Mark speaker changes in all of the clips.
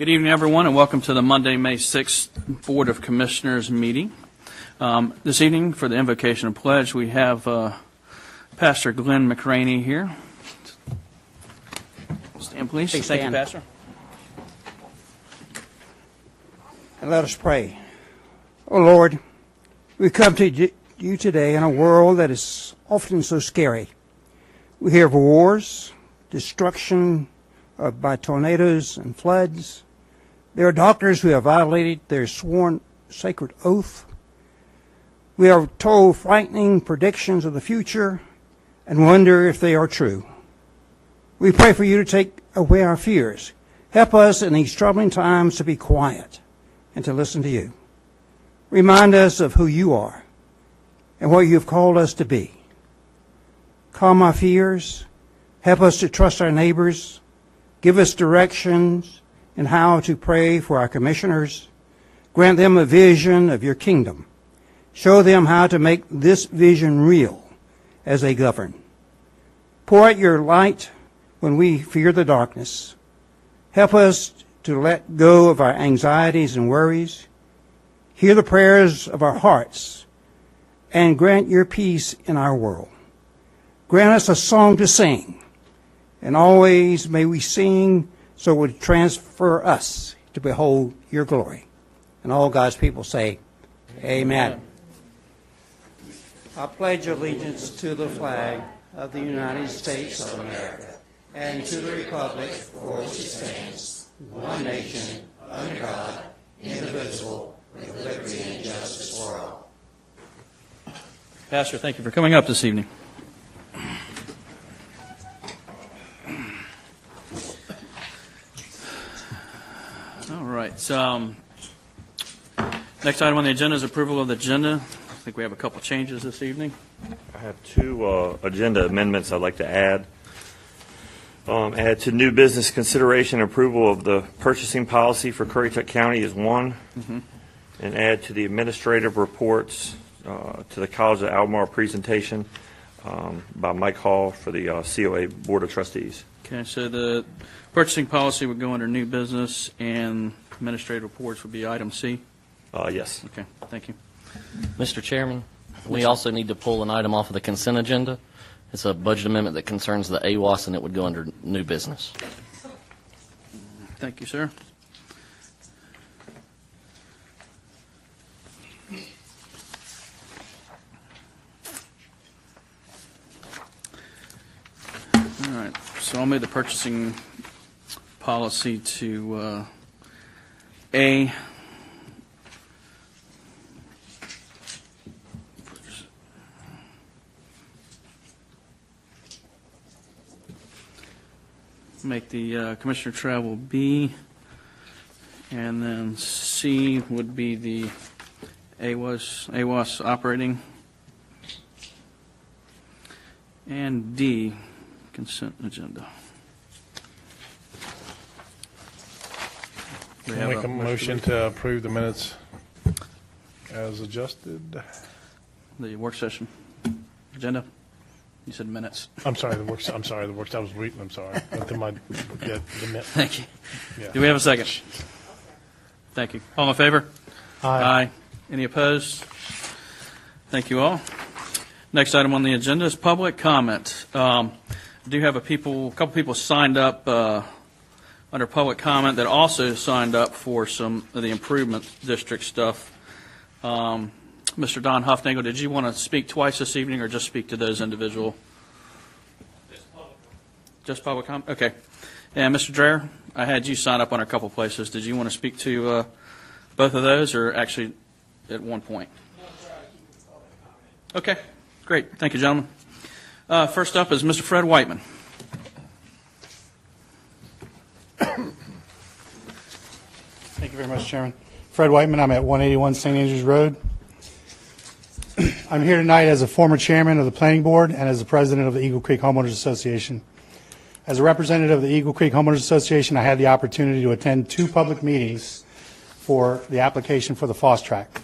Speaker 1: Good evening, everyone, and welcome to the Monday, May 6th Board of Commissioners meeting. This evening, for the invocation and pledge, we have Pastor Glenn McRaney here. Stand, please.
Speaker 2: Please
Speaker 1: Thank you,
Speaker 2: stand.
Speaker 1: Pastor.
Speaker 2: And let us pray. Oh Lord, we come to you today in a world that is often so scary. We hear of wars, destruction by tornadoes and floods. There are doctors who have violated their sworn sacred oath. We are told frightening predictions of the future and wonder if they are true. We pray for you to take away our fears. Help us in these troubling times to be quiet and to listen to you. Remind us of who you are and what you have called us to be. Calm our fears. Help us to trust our neighbors. Give us directions in how to pray for our commissioners. Grant them a vision of your kingdom. Show them how to make this vision real as they govern. Pour out your light when we fear the darkness. Help us to let go of our anxieties and worries. Hear the prayers of our hearts and grant your peace in our world. Grant us a song to sing, and always may we sing so it would transfer us to behold your glory. And all God's people say, Amen. I pledge allegiance to the flag of the United States of America and to the republic for which it stands, one nation, under God, indivisible, with liberty and justice for all.
Speaker 1: Pastor, thank you for coming up this evening. All right. Next item on the agenda is approval of the agenda. I think we have a couple changes this evening.
Speaker 3: I have two agenda amendments I'd like to add. Add to new business consideration approval of the purchasing policy for Currituck County is one, and add to the administrative reports to the College of Albemarle presentation by Mike Hall for the COA Board of Trustees.
Speaker 1: Okay, so the purchasing policy would go under new business, and administrative reports would be item C.
Speaker 3: Yes.
Speaker 1: Okay, thank you.
Speaker 4: Mr. Chairman, we also need to pull an item off of the consent agenda. It's a budget amendment that concerns the AWAS, and it would go under new business.
Speaker 1: Thank you, sir. All right, so I'll move the purchasing policy to A. Make the Commissioner travel B, and then C would be the AWAS operating, and D, consent agenda.
Speaker 5: Can I make a motion to approve the minutes as adjusted?
Speaker 1: The work session agenda. You said minutes.
Speaker 5: I'm sorry, the works. I was reading. I'm sorry. The minutes.
Speaker 1: Thank you.
Speaker 5: Yeah.
Speaker 1: Do we have a second? Thank you. All in favor?
Speaker 5: Aye.
Speaker 1: Any opposed? Thank you all. Next item on the agenda is public comment. I do have a couple people signed up under public comment that also signed up for some of the improvement district stuff. Mr. Don Huffnagel, did you want to speak twice this evening or just speak to those individual? Just public comment? Okay. And Mr. Dreher, I had you sign up on a couple places. Did you want to speak to both of those or actually at one point? Okay. Great. Thank you, gentlemen. First up is Mr. Fred Whiteman.
Speaker 6: Thank you very much, Chairman. Fred Whiteman, I'm at 181 St. Andrews Road. I'm here tonight as a former chairman of the Planning Board and as the president of the Eagle Creek Homeowners Association. As a representative of the Eagle Creek Homeowners Association, I had the opportunity to attend two public meetings for the application for the Fast Track.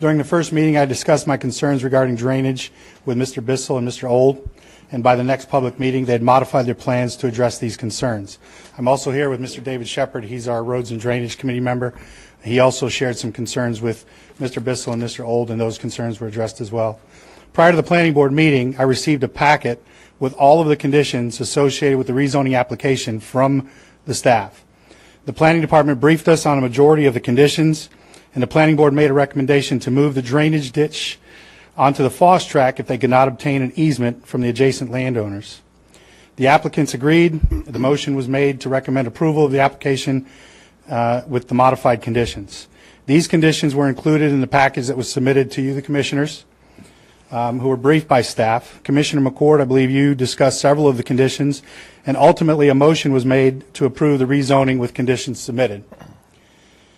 Speaker 6: During the first meeting, I discussed my concerns regarding drainage with Mr. Bissell and Mr. Old, and by the next public meeting, they had modified their plans to address these concerns. I'm also here with Mr. David Shepard. He's our Roads and Drainage Committee member. He also shared some concerns with Mr. Bissell and Mr. Old, and those concerns were addressed as well. Prior to the planning board meeting, I received a packet with all of the conditions associated with the rezoning application from the staff. The planning department briefed us on a majority of the conditions, and the planning board made a recommendation to move the drainage ditch onto the Foss track if they could not obtain an easement from the adjacent landowners. The applicants agreed. The motion was made to recommend approval of the application with the modified conditions. These conditions were included in the package that was submitted to you, the commissioners, who were briefed by staff. Commissioner McCord, I believe you discussed several of the conditions, and ultimately a motion was made to approve the rezoning with conditions submitted.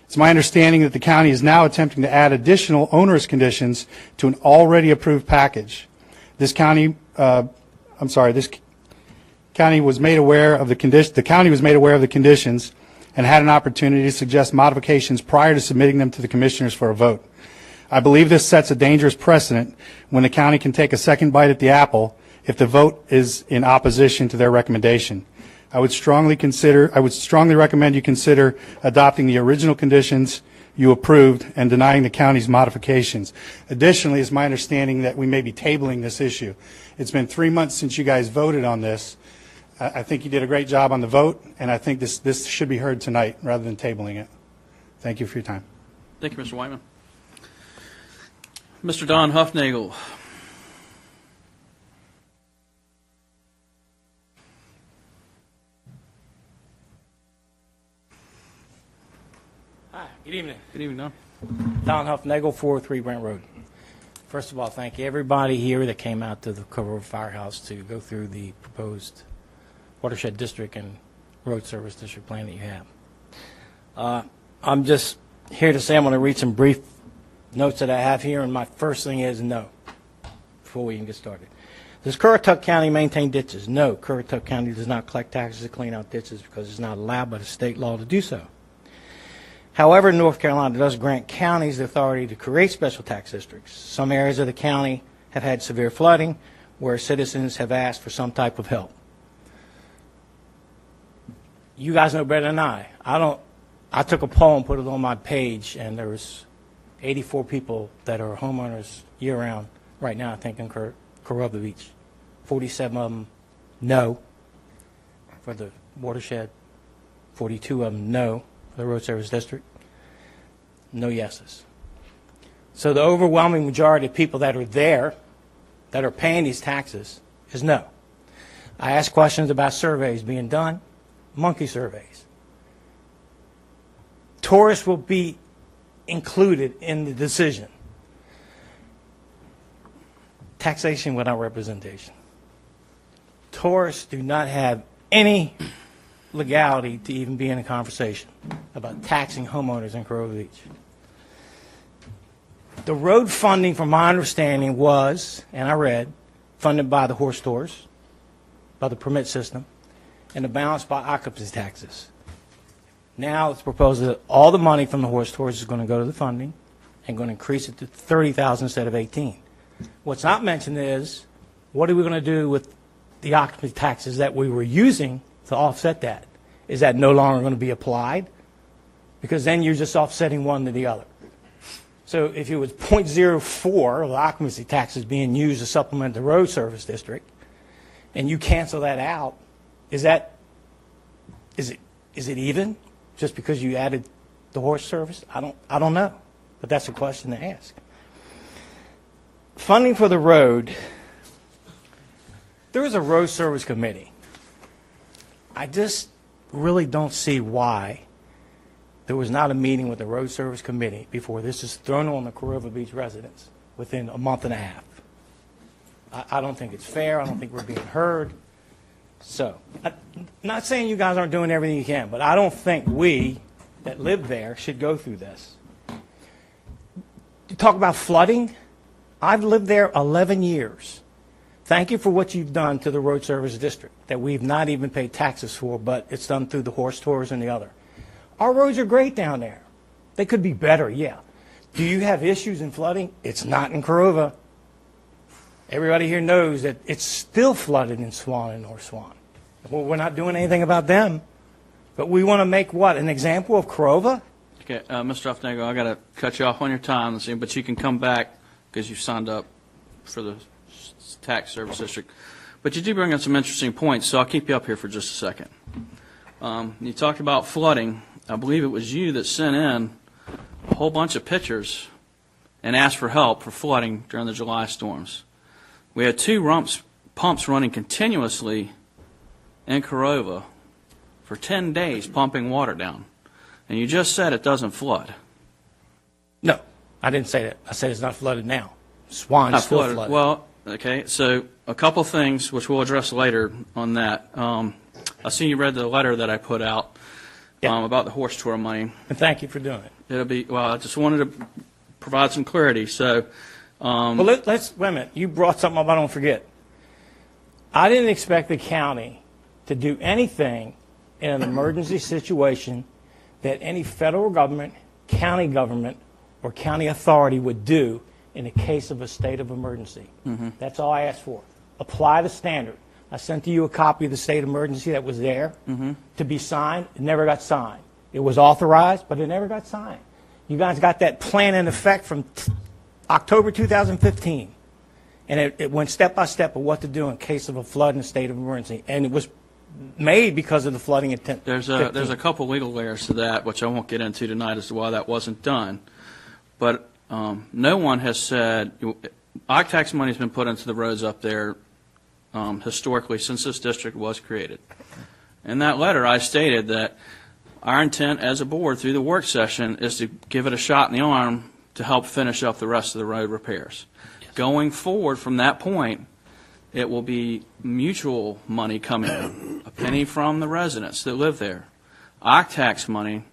Speaker 6: It's my understanding that the county is now attempting to add additional onerous conditions to an already approved package. This county was made aware of the conditions and had an opportunity to suggest modifications prior to submitting them to the commissioners for a vote. I believe this sets a dangerous precedent when the county can take a second bite at the apple if the vote is in opposition to their recommendation. I would strongly recommend you consider adopting the original conditions you approved and denying the county's modifications. Additionally, it's my understanding that we may be tabling this issue. It's been 3 months since you guys voted on this. I think you did a great job on the vote, and I think this should be heard tonight rather than tabling it. Thank you for your time.
Speaker 1: Thank you, Mr. Whiteman. Mr. Don Huffnagel.
Speaker 7: Hi, good evening.
Speaker 1: Good evening, Don.
Speaker 7: Don Huffnagel, 403 Brent Road. First of all, thank you everybody here that came out to the Cover Firehouse to go through the proposed watershed district and road service district plan that you have. I'm just here to say I'm going to read some brief notes that I have here, and my first thing is no, before we even get started. Does Currituck County maintain ditches? No, Currituck County does not collect taxes to clean out ditches because it's not allowed by the state law to do so. However, North Carolina does grant counties the authority to create special tax districts. Some areas of the county have had severe flooding where citizens have asked for some type of help. You guys know better than I. I took a poll and put it on my page, and there was 84 people that are homeowners year-round right now, I think, in Currituck Beach. 47 of them no for the watershed. 42 of them no for the road service district. No yeses. So the overwhelming majority of people that are there, that are paying these taxes, is no. I asked questions about surveys being done, monkey surveys. Tourists will be included in the decision. Taxation without representation. Tourists do not have any legality to even be in a conversation about taxing homeowners in Currituck Beach. The road funding, from my understanding, was, and I read, funded by the horse tours, by the permit system, and the balance by occupancy taxes. Now it's proposed that all the money from the horse tours is going to go to the funding and going to increase it to $30,000 instead of $18,000. What's not mentioned is, what are we going to do with the occupancy taxes that we were using to offset that? Is that no longer going to be applied? Because then you're just offsetting one to the other. So if it was 0.04 of the occupancy taxes being used to supplement the road service district, and you cancel that out, is it even just because you added the horse service? I don't know, but that's a question to ask. Funding for the road, there is a road service committee. I just really don't see why there was not a meeting with the road service committee before this is thrown on the Currituck Beach residents within a month and a half. I don't think it's fair. I don't think we're being heard. So, I'm not saying you guys aren't doing everything you can, but I don't think we that live there should go through this. You talk about flooding. I've lived there 11 years. Thank you for what you've done to the road service district that we've not even paid taxes for, but it's done through the horse tours and the other. Our roads are great down there. They could be better, yeah. Do you have issues in flooding? It's not in Corova. Everybody here knows that it's still flooded in Swan and North Swan. Well, we're not doing anything about them. But we want to make what? An example of Corova?
Speaker 1: Okay, Mr. Huffnagel, I got to cut you off on your time, but you can come back because you signed up for the tax service district. But you do bring up some interesting points, so I'll keep you up here for just a second. You talked about flooding. I believe it was you that sent in a whole bunch of pictures and asked for help for flooding during the July storms. We had two pumps running continuously in Corova for 10 days pumping water down. And you just said it doesn't flood.
Speaker 7: No, I didn't say that. I said it's not flooded now. Swan's still flooded.
Speaker 1: Well, okay, so a couple things which we'll address later on that. I see you read the letter that I put out about the horse tour money.
Speaker 7: And thank you for doing it.
Speaker 1: It'll be, well, I just wanted to provide some clarity. So,
Speaker 7: Well, let's, wait a minute. You brought something up I don't forget. I didn't expect the county to do anything in an emergency situation that any federal government, county government, or county authority would do in the case of a state of emergency. That's all I asked for. Apply the standard. I sent to you a copy of the state of emergency that was there to be signed. It never got signed. It was authorized, but it never got signed. You guys got that plan in effect from October 2015. And it went step by step of what to do in case of a flood in a state of emergency. And it was made because of the flooding intent.
Speaker 1: there's a couple legal layers to that, which I won't get into tonight as to why that wasn't done. But no one has said, tax money has been put into the roads up there historically since this district was created. In that letter, I stated that our intent as a board through the work session is to give it a shot in the arm to help finish up the rest of the road repairs. Yes. Going forward from that point, it will be mutual money coming in, a penny from the residents that live there, tax money,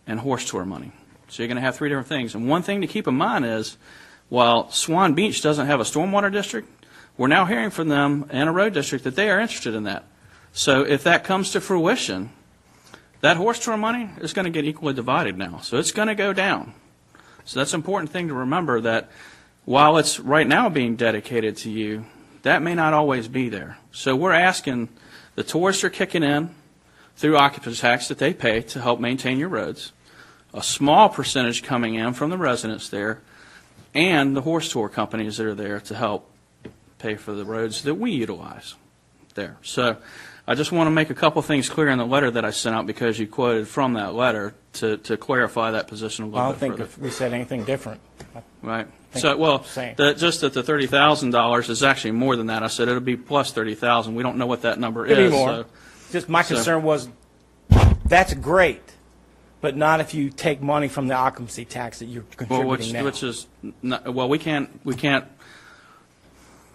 Speaker 1: and horse tour money. So you're going to have three different things. And one thing to keep in mind is, while Swan Beach doesn't have a stormwater district, we're now hearing from them and a road district that they are interested in that. So if that comes to fruition, that horse tour money is going to get equally divided now. So it's going to go down. So that's an important thing to remember, that while it's right now being dedicated to you, that may not always be there. So we're asking, the tourists are kicking in through occupancy tax that they pay to help maintain your roads, a small percentage coming in from the residents there, and the horse tour companies that are there to help pay for the roads that we utilize there. So I just want to make a couple things clear in the letter that I sent out, because you quoted from that letter to clarify that position a little
Speaker 7: I
Speaker 1: bit
Speaker 7: don't think
Speaker 1: further.
Speaker 7: if we said anything different.
Speaker 1: Right. So, well, just that the $30,000 is actually more than that. I said it'll be plus $30,000. We don't know what that number is.
Speaker 7: Could be more.
Speaker 1: So,
Speaker 7: Just my concern was, that's great, but not if you take money from the occupancy tax that you're contributing now.
Speaker 1: which is not, well, we can't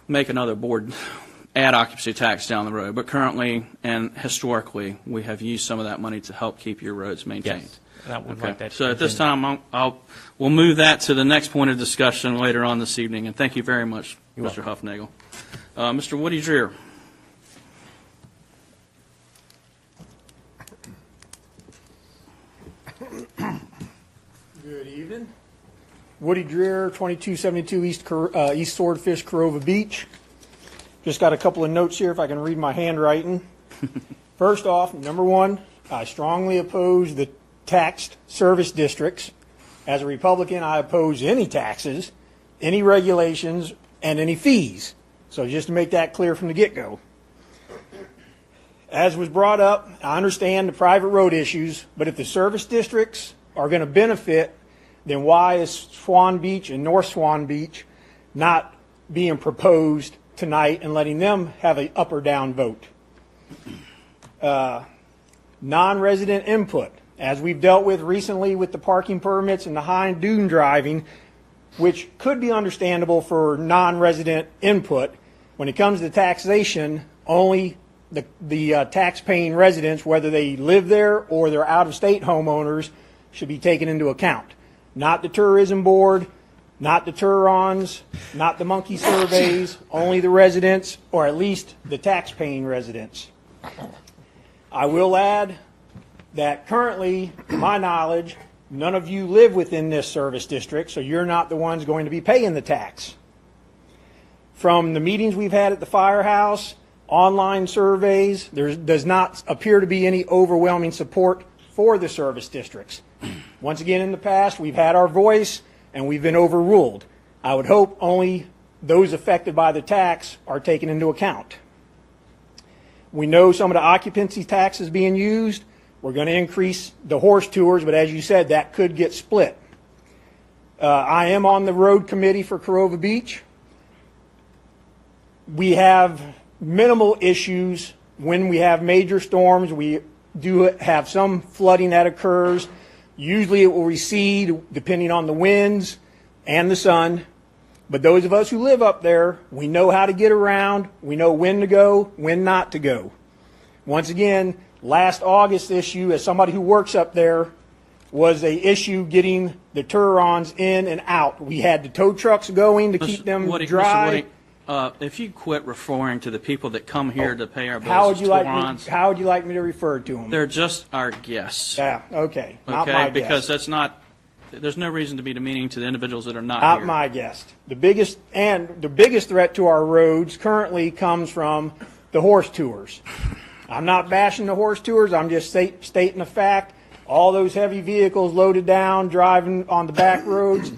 Speaker 1: make another board add occupancy tax down the road. But currently and historically, we have used some of that money to help keep your roads maintained.
Speaker 7: Yes. And I would
Speaker 1: Okay.
Speaker 7: like that to
Speaker 1: So at this
Speaker 7: continue.
Speaker 1: time, we'll move that to the next point of discussion later on this evening. And thank you very much,
Speaker 7: You're
Speaker 1: Mr. Huffnagel. Mr. Woody Dreer.
Speaker 8: Good evening. Woody Dreer, 2272 East Swordfish, Corova Beach. Just got a couple of notes here if I can read my handwriting. First off, number one, I strongly oppose the taxed service districts. As a Republican, I oppose any taxes, any regulations, and any fees. So just to make that clear from the get-go. As was brought up, I understand the private road issues, but if the service districts are going to benefit, then why is Swan Beach and North Swan Beach not being proposed tonight and letting them have an up or down vote? Non-resident input, as we've dealt with recently with the parking permits and the high and dune driving, which could be understandable for non-resident input. When it comes to taxation, only the tax-paying residents, whether they live there or they're out-of-state homeowners, should be taken into account. Not the tourism board, not the Turons, not the monkey surveys, only the residents, or at least the tax-paying residents. I will add that currently, to my knowledge, None of you live within this service district, so you're not the ones going to be paying the tax. From the meetings we've had at the firehouse, online surveys, there does not appear to be any overwhelming support for the service districts. Once again, in the past, we've had our voice and we've been overruled. I would hope only those affected by the tax are taken into account. We know some of the occupancy tax is being used. We're going to increase the horse tours, but as you said, that could get split. I am on the road committee for Corova Beach. We have minimal issues when we have major storms. We do have some flooding that occurs. Usually it will recede depending on the winds and the sun. But those of us who live up there, we know how to get around. We know when to go, when not to go. Once again, last August issue, as somebody who works up there, was a issue getting the Turons in and out. We had the tow trucks going to keep them dry.
Speaker 1: If you quit referring to the people that come here to pay our bills
Speaker 8: How would
Speaker 1: as
Speaker 8: you like
Speaker 1: Torons,
Speaker 8: how would you like me to refer to them?
Speaker 1: they're just our guests.
Speaker 8: Yeah, okay. Not
Speaker 1: Okay,
Speaker 8: my
Speaker 1: because
Speaker 8: guest.
Speaker 1: that's not. There's no reason to be demeaning to the individuals that are not
Speaker 8: Not
Speaker 1: here.
Speaker 8: my guest. The biggest threat to our roads currently comes from the horse tours. I'm not bashing the horse tours. I'm just stating a fact. All those heavy vehicles loaded down, driving on the back roads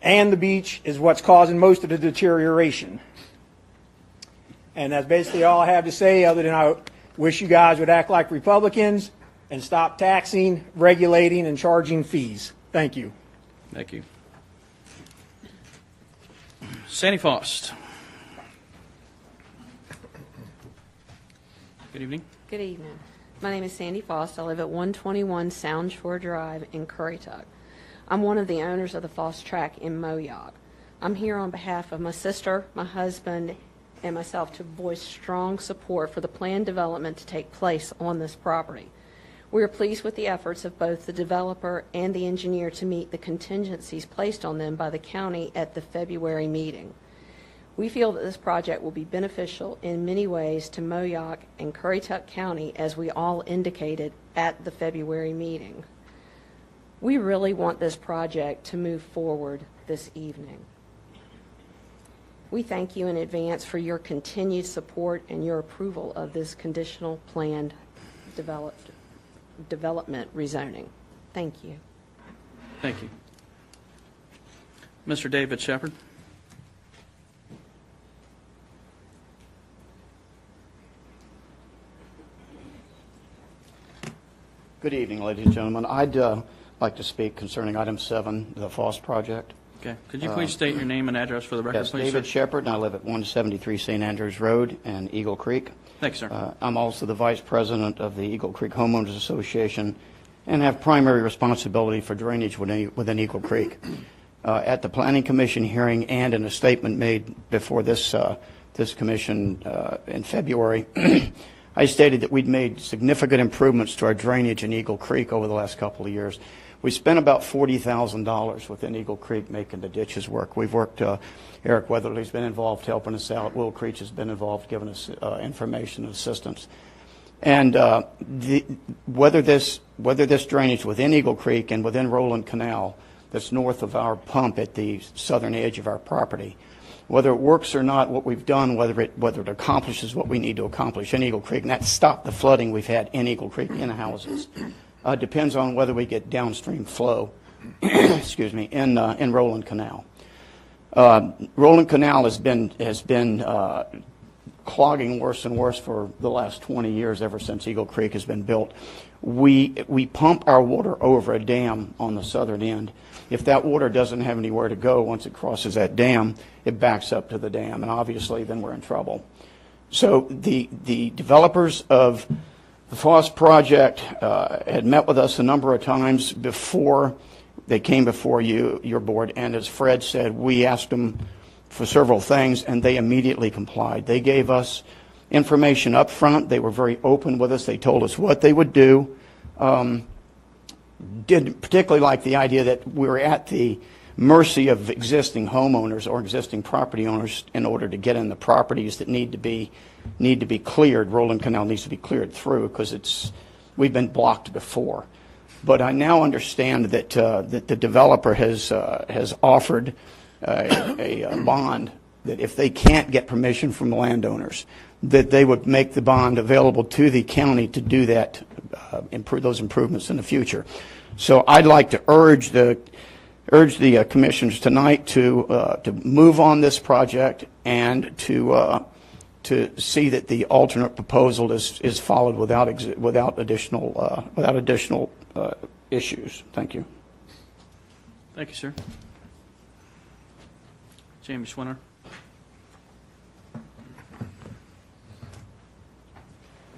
Speaker 8: and the beach is what's causing most of the deterioration. And that's basically all I have to say, other than I wish you guys would act like Republicans and stop taxing, regulating, and charging fees. Thank you.
Speaker 1: Thank you. Sandy Faust. Good evening.
Speaker 9: Good evening. My name is Sandy Faust. I live at 121 Sound Shore Drive in Currituck. I'm one of the owners of the Faust Track in Moyock. I'm here on behalf of my sister, my husband, and myself to voice strong support for the planned development to take place on this property. We are pleased with the efforts of both the developer and the engineer to meet the contingencies placed on them by the county at the February meeting. We feel that this project will be beneficial in many ways to Moyock and Currituck County, as we all indicated at the February meeting. We really want this project to move forward this evening. We thank you in advance for your continued support and your approval of this conditional planned development rezoning. Thank you.
Speaker 1: Thank you. Mr. David Shepard.
Speaker 10: Good evening, ladies and gentlemen. I'd like to speak concerning item 7, the Faust project.
Speaker 1: Okay. Could you please state your name and address for the record,
Speaker 10: Yes,
Speaker 1: please,
Speaker 10: David
Speaker 1: sir?
Speaker 10: Shepard, and I live at 173 St. Andrews Road in Eagle Creek.
Speaker 1: Thanks, sir.
Speaker 10: I'm also the vice president of the Eagle Creek Homeowners Association and have primary responsibility for drainage within Eagle Creek. At the Planning Commission hearing and in a statement made before this commission in February, I stated that we'd made significant improvements to our drainage in Eagle Creek over the last couple of years. We spent about $40,000 within Eagle Creek making the ditches work. We've worked, Eric Weatherly's been involved helping us out. Will Creech has been involved giving us information and assistance. And whether this drainage within Eagle Creek and within Roland Canal that's north of our pump at the southern edge of our property, whether it works or not, what we've done, whether it accomplishes what we need to accomplish in Eagle Creek, and that stopped the flooding we've had in Eagle Creek in houses, depends on whether we get downstream flow, excuse me, in Roland Canal. Roland Canal has been clogging worse and worse for the last 20 years, ever since Eagle Creek has been built. We pump our water over a dam on the southern end. If that water doesn't have anywhere to go once it crosses that dam, it backs up to the dam, and obviously then we're in trouble. So the developers of the Faust project had met with us a number of times before they came before your board, and as Fred said, we asked them for several things, and they immediately complied. They gave us information up front. They were very open with us. They told us what they would do. Did particularly like the idea that we're at the mercy of existing homeowners or existing property owners in order to get in the properties that need to be cleared. Roland Canal needs to be cleared through because we've been blocked before. But I now understand that that the developer has offered a bond that if they can't get permission from the landowners, that they would make the bond available to the county to do that, improve those improvements in the future. So I'd like to urge the commissioners tonight to move on this project and to see that the alternate proposal is followed without additional issues. Thank you.
Speaker 1: Thank you, sir. Jamie Schwinner.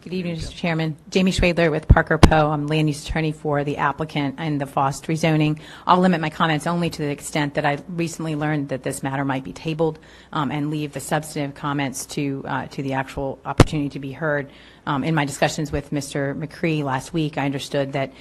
Speaker 11: Good evening, Mr. Chairman. Jamie Schwadler with Parker Poe. I'm land use attorney for the applicant and the FOST rezoning. I'll limit my comments only to the extent that I recently learned that this matter might be tabled and leave the substantive comments to the actual opportunity to be heard. In my discussions with Mr. McCree last week, I understood that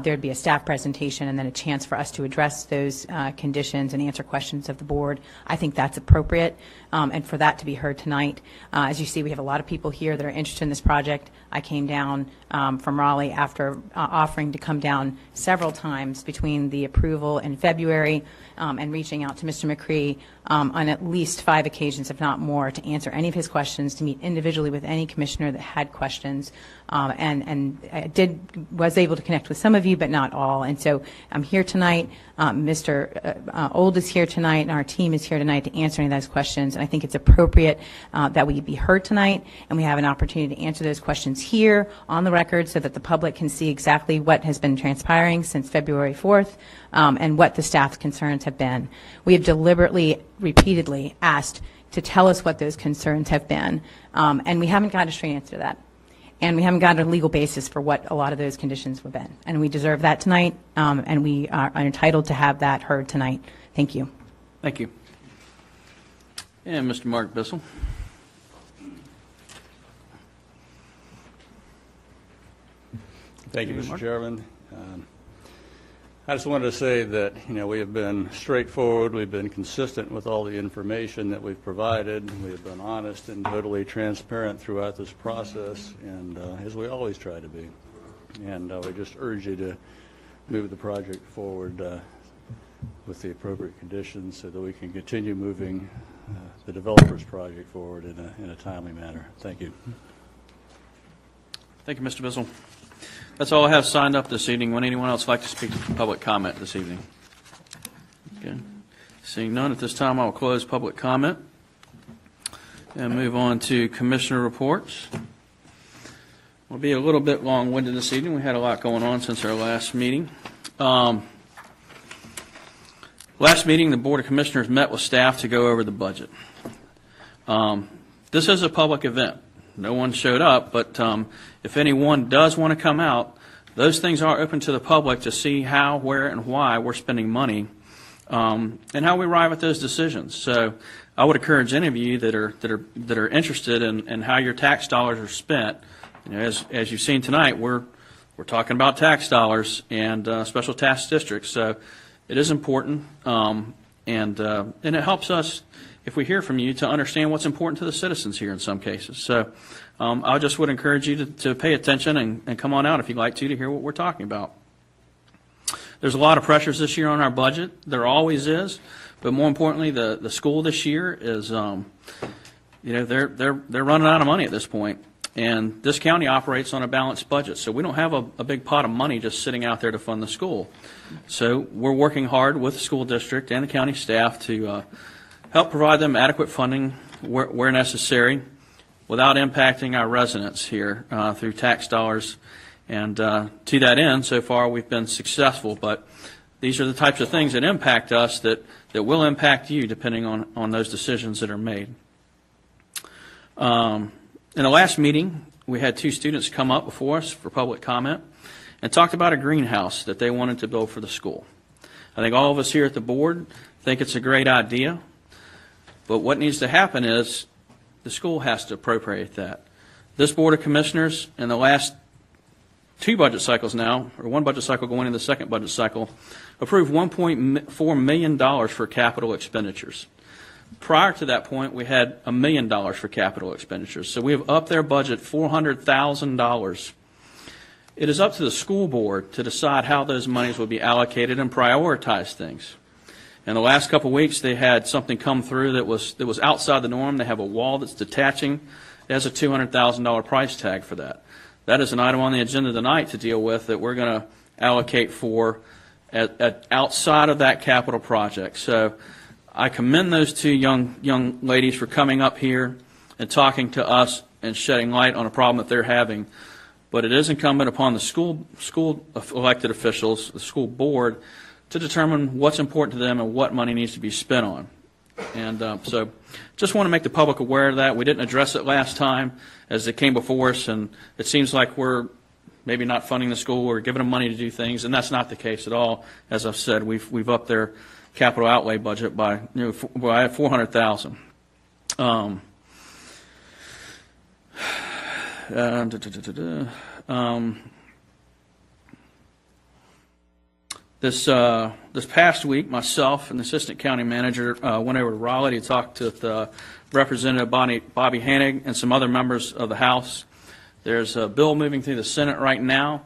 Speaker 11: there'd be a staff presentation and then a chance for us to address those conditions and answer questions of the board. I think that's appropriate, and for that to be heard tonight. As you see, we have a lot of people here that are interested in this project. I came down from Raleigh after offering to come down several times between the approval in February and reaching out to Mr. McCree on at least 5 occasions, if not more, to answer any of his questions, to meet individually with any commissioner that had questions, and I was able to connect with some of you, but not all. And so I'm here tonight. Mr. Old is here tonight, and our team is here tonight to answer any of those questions. And I think it's appropriate that we be heard tonight, and we have an opportunity to answer those questions here on the record so that the public can see exactly what has been transpiring since February 4th and what the staff's concerns have been. We have deliberately, repeatedly asked to tell us what those concerns have been, and we haven't got a straight answer to that. And we haven't got a legal basis for what a lot of those conditions have been. And we deserve that tonight, and we are entitled to have that heard tonight. Thank you.
Speaker 1: Thank you. And Mr. Mark Bissell.
Speaker 12: Thank you, Mr. Chairman. I just wanted to say that, we have been straightforward. We've been consistent with all the information that we've provided. We have been honest and totally transparent throughout this process, and as we always try to be. And we just urge you to move the project forward with the appropriate conditions so that we can continue moving the developer's project forward in a timely manner. Thank you.
Speaker 1: Thank you, Mr. Bissell. That's all I have signed up this evening. Would anyone else like to speak to public comment this evening? Okay. Seeing none at this time, I will close public comment and move on to commissioner reports. We'll be a little bit long-winded this evening. We had a lot going on since our last meeting. Last meeting, the Board of Commissioners met with staff to go over the budget. This is a public event. No one showed up, but if anyone does want to come out, those things are open to the public to see how, where, and why we're spending money, and how we arrive at those decisions. So I would encourage any of you that are interested in how your tax dollars are spent. As you've seen tonight, we're talking about tax dollars and special tax districts. So it is important, and it helps us, if we hear from you, to understand what's important to the citizens here in some cases. So I just would encourage you to pay attention and come on out if you'd like to hear what we're talking about. There's a lot of pressures this year on our budget. There always is. But more importantly, the school this year is, they're running out of money at this point. And this county operates on a balanced budget. So we don't have a big pot of money just sitting out there to fund the school. So we're working hard with the school district and the county staff to help provide them adequate funding where necessary without impacting our residents here through tax dollars. And to that end, so far we've been successful. But these are the types of things that impact us that will impact you depending on those decisions that are made. In the last meeting, we had 2 students come up before us for public comment and talked about a greenhouse that they wanted to build for the school. I think all of us here at the board think it's a great idea. But what needs to happen is the school has to appropriate that. This Board of Commissioners, in the last 2 budget cycles now, or 1 budget cycle going into the 2nd budget cycle, approved $1.4 million for capital expenditures. Prior to that point, we had $1 million for capital expenditures. So we have upped their budget $400,000 It is up to the school board to decide how those monies will be allocated and prioritize things. In the last couple of weeks, they had something come through that was outside the norm. They have a wall that's detaching. It has a $200,000 price tag for that. That is an item on the agenda tonight to deal with that we're going to allocate for outside of that capital project. So I commend those two young ladies for coming up here and talking to us and shedding light on a problem that they're having. But it is incumbent upon the school elected officials, the school board, to determine what's important to them and what money needs to be spent on. And so just want to make the public aware of that. We didn't address it last time as it came before us, and it seems like we're maybe not funding the school or giving them money to do things, and that's not the case at all. As I've said, we've upped their capital outlay budget by $400,000. This past week, myself and the assistant county manager went over to Raleigh to talk to Representative Bobby Hanig and some other members of the House. There's a bill moving through the Senate right now,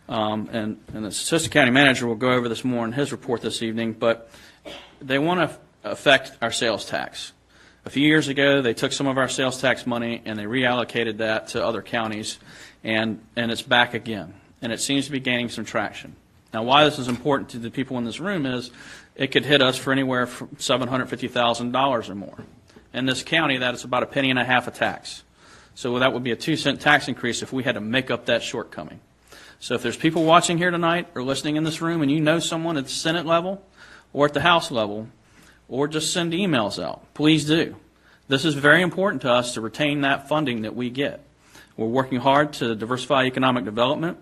Speaker 1: and the assistant county manager will go over this more in his report this evening, but they want to affect our sales tax. A few years ago, they took some of our sales tax money and they reallocated that to other counties, and it's back again, and it seems to be gaining some traction. Now, why this is important to the people in this room is it could hit us for anywhere from $750,000 or more. In this county, that is about a penny and a half a tax. So that would be a 2-cent tax increase if we had to make up that shortcoming. So if there's people watching here tonight or listening in this room and you know someone at the Senate level or at the House level, or just send emails out, please do. This is very important to us to retain that funding that we get. We're working hard to diversify economic development.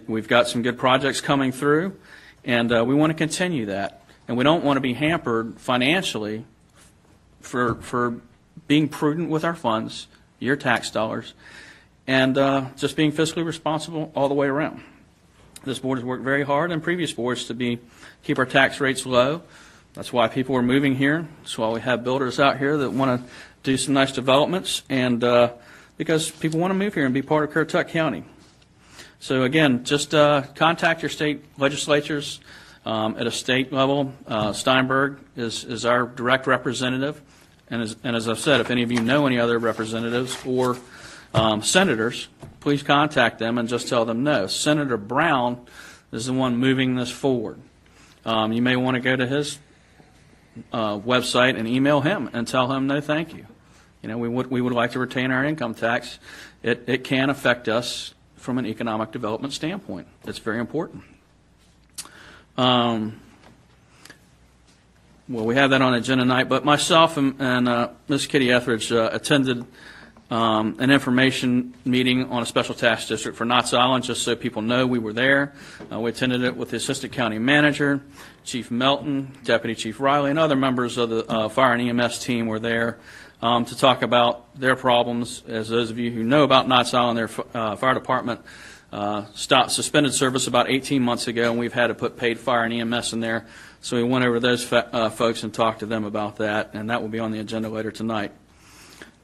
Speaker 1: We've got some good projects coming through, and we want to continue that. And we don't want to be hampered financially for being prudent with our funds, your tax dollars, and just being fiscally responsible all the way around. This board has worked very hard, and previous boards, to keep our tax rates low. That's why people are moving here. That's why we have builders out here that want to do some nice developments, and because people want to move here and be part of Currituck County. So again, just contact your state legislatures at a state level. Steinberg is our direct representative, and as I've said, if any of you know any other representatives or senators, please contact them and just tell them no. Senator Brown is the one moving this forward. You may want to go to his website and email him and tell him no, thank you. You know, we would like to retain our income tax. It can affect us from an economic development standpoint. It's very important. Well, we have that on agenda tonight, but myself and Ms. Kitty Etheridge attended an information meeting on a special tax district for Knott's Island, just so people know we were there. We attended it with the assistant county manager, Chief Melton, Deputy Chief Riley, and other members of the fire and EMS team were there to talk about their problems. As those of you who know about Knott's Island, their fire department suspended service about 18 months ago, and we've had to put paid fire and EMS in there. So we went over those folks and talked to them about that, and that will be on the agenda later tonight.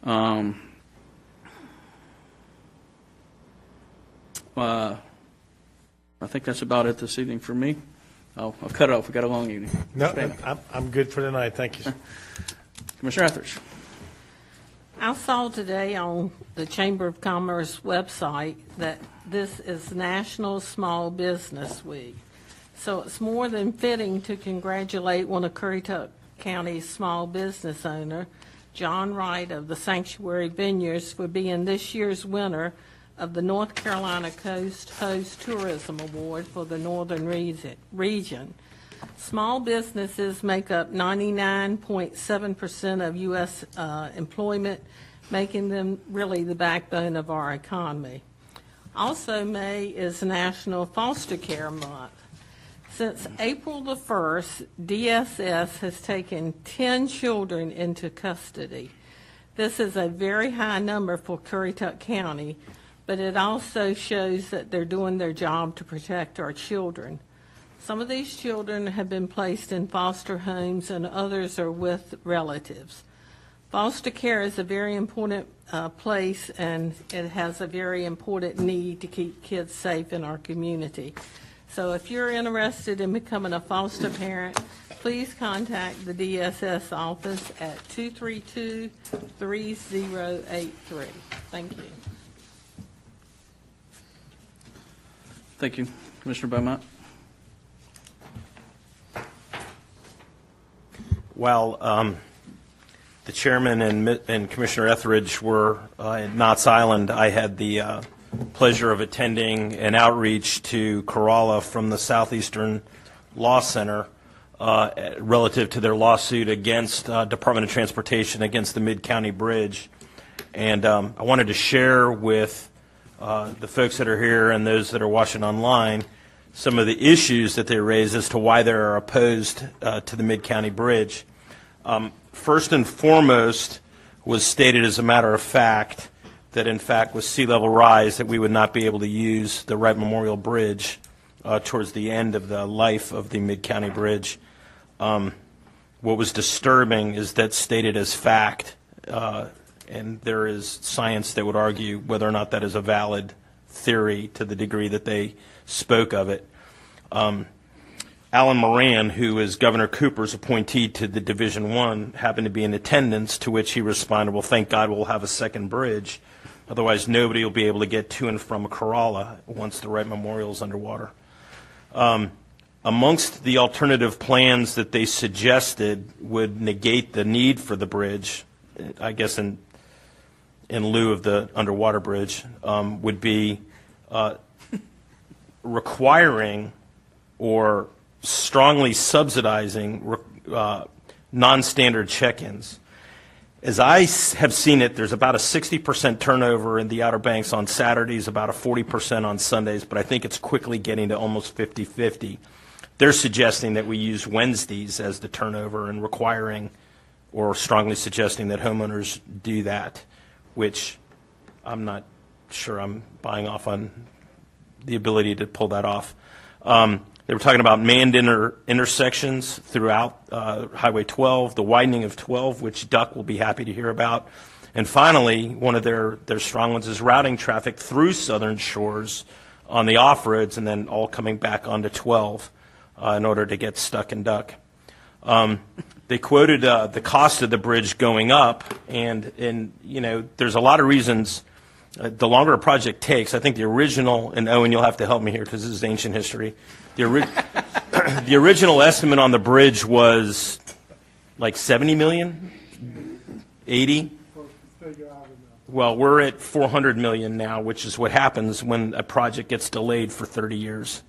Speaker 1: I think that's about it this evening for me. I'll cut it off. We've got a long evening.
Speaker 5: No, I'm good for tonight. Thank you.
Speaker 1: Commissioner Etheridge.
Speaker 13: I saw today on the Chamber of Commerce website that this is National Small Business Week. So it's more than fitting to congratulate one of Currituck County's small business owner, John Wright of the Sanctuary Vineyards, for being this year's winner of the North Carolina Coast Host Tourism Award for the Northern region. Small businesses make up 99.7% of U.S. Employment, making them really the backbone of our economy. Also, May is National Foster Care Month. Since April the 1st, DSS has taken 10 children into custody. This is a very high number for Currituck County, but it also shows that they're doing their job to protect our children. Some of these children have been placed in foster homes and others are with relatives. Foster care is a very important place, and it has a very important need to keep kids safe in our community. So if you're interested in becoming a foster parent, please contact the DSS office at 232-3083. Thank you.
Speaker 1: Thank you. Commissioner Beaumont?
Speaker 14: While the chairman and Commissioner Etheridge were at Knott's Island, I had the pleasure of attending an outreach to Corolla from the Southeastern Law Center relative to their lawsuit against Department of Transportation against the Mid-County Bridge. And I wanted to share with the folks that are here and those that are watching online some of the issues that they raise as to why they're opposed to the Mid-County Bridge. First and foremost was stated as a matter of fact that in fact with sea level rise that we would not be able to use the Wright Memorial Bridge towards the end of the life of the Mid-County Bridge. What was disturbing is that stated as fact, and there is science that would argue whether or not that is a valid theory to the degree that they spoke of it. Alan Moran, who is Governor Cooper's appointee to the Division I, happened to be in attendance, to which he responded, well, thank God we'll have a second bridge. Otherwise, nobody will be able to get to and from Corolla once the Wright Memorial is underwater. Amongst the alternative plans that they suggested would negate the need for the bridge, I guess in lieu of the underwater bridge, would be requiring or strongly subsidizing non-standard check-ins. As I have seen it, there's about a 60% turnover in the Outer Banks on Saturdays, about a 40% on Sundays, but I think it's quickly getting to almost 50-50. They're suggesting that we use Wednesdays as the turnover and requiring or strongly suggesting that homeowners do that, which I'm not sure I'm buying off on the ability to pull that off. They were talking about manned intersections throughout Highway 12, the widening of 12, which Duck will be happy to hear about. And finally, one of their strong ones is routing traffic through Southern Shores on the off-roads and then all coming back onto 12 in order to get stuck in Duck. They quoted the cost of the bridge going up, and you know, there's a lot of reasons. The longer a project takes, I think the original, and Owen, you'll have to help me here because this is ancient history. The original estimate on the bridge was like 70 million, 80. Well, we're at 400 million now, which is what happens when a project gets delayed for 30 years.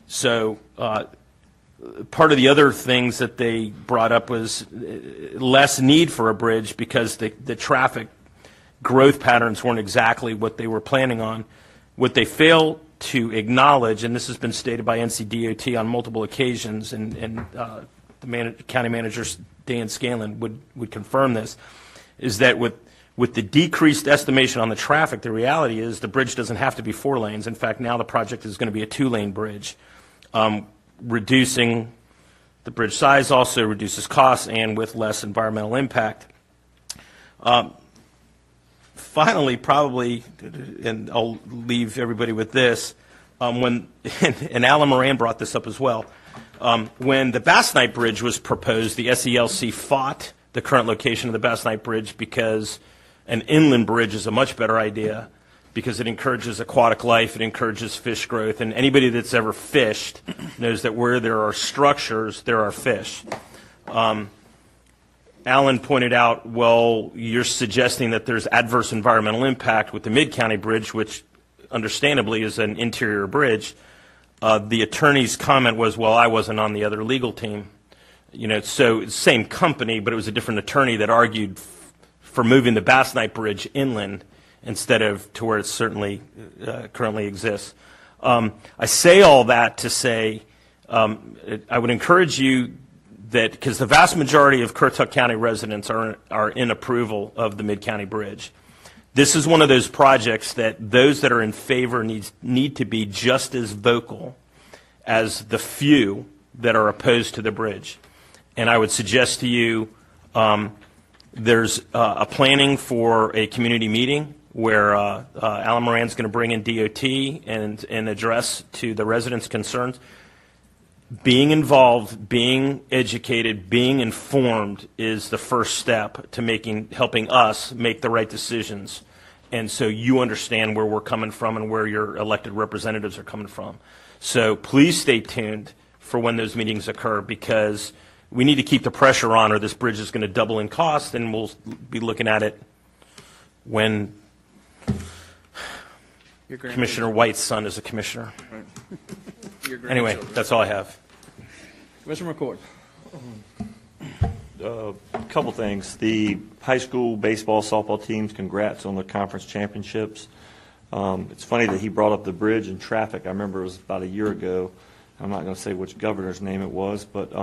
Speaker 14: So part of the other things that they brought up was less need for a bridge because the traffic growth patterns weren't exactly what they were planning on. What they fail to acknowledge, and this has been stated by NCDOT on multiple occasions, and the county manager, Dan Scanlon, would confirm this, is that with the decreased estimation on the traffic, the reality is the bridge doesn't have to be 4 lanes. In fact, now the project is going to be a 2-lane bridge. Reducing the bridge size also reduces costs and with less environmental impact. Finally, probably, and I'll leave everybody with this, and Alan Moran brought this up as well, when the Bass Knight Bridge was proposed, the SELC fought the current location of the Bass Knight Bridge because an inland bridge is a much better idea because it encourages aquatic life, it encourages fish growth, and anybody that's ever fished knows that where there are structures, there are fish. Alan pointed out, well, you're suggesting that there's adverse environmental impact with the Mid-County Bridge, which understandably is an interior bridge. The attorney's comment was, well, I wasn't on the other legal team. You know, so same company, but it was a different attorney that argued for moving the Bass Knight Bridge inland instead of to where it certainly currently exists. I say all that to say I would encourage you that, because the vast majority of Currituck County residents are in approval of the Mid-County Bridge. This is one of those projects that those that are in favor need to be just as vocal as the few that are opposed to the bridge. And I would suggest to you There's a planning for a community meeting where Alan Moran's going to bring in DOT and address to the residents' concerns. Being involved, being educated, being informed is the first step to helping us make the right decisions. And so you understand where we're coming from and where your elected representatives are coming from. So please stay tuned for when those meetings occur, because we need to keep the pressure on, or this bridge is going to double in cost, and we'll be looking at it when Commissioner White's son is a commissioner. Anyway, that's all I have.
Speaker 1: Commissioner McCord.
Speaker 3: A couple things. The high school baseball, softball teams, congrats on the conference championships. It's funny that he brought up the bridge and traffic. I remember it was about a year ago. I'm not going to say which governor's name it was, but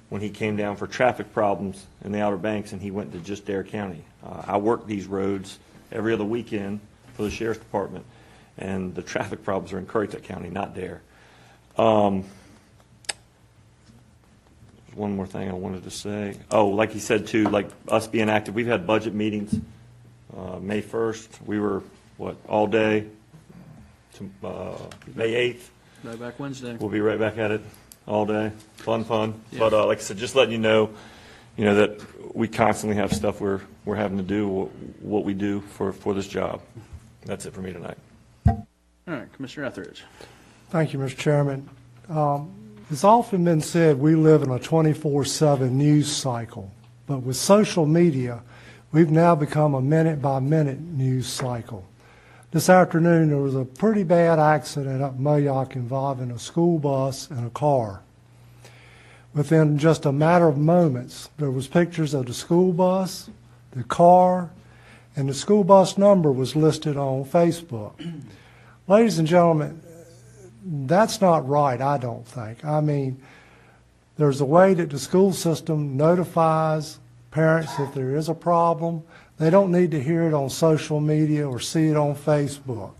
Speaker 3: when he came down for traffic problems in the Outer Banks and he went to just Dare County. I work these roads every other weekend for the Sheriff's Department, and the traffic problems are in Currituck County, not Dare. One more thing I wanted to say. Oh, like he said, too, like us being active, we've had budget meetings. May 1st, we were, all day to May 8th.
Speaker 1: Right back Wednesday.
Speaker 3: We'll be right back at it all day. Fun.
Speaker 1: Yeah.
Speaker 3: But like I said, just letting you know that we constantly have stuff we're having to do, what we do for this job. That's it for me tonight.
Speaker 1: All right, Commissioner Etheridge.
Speaker 15: Thank you, Mr. Chairman. It's often been said we live in a 24/7 news cycle, but with social media, we've now become a minute-by-minute news cycle. This afternoon, there was a pretty bad accident up Moyock involving a school bus and a car. Within just a matter of moments, there was pictures of the school bus, the car, and the school bus number was listed on Facebook. Ladies and gentlemen, that's not right, I don't think. I mean, there's a way that the school system notifies parents if there is a problem. They don't need to hear it on social media or see it on Facebook.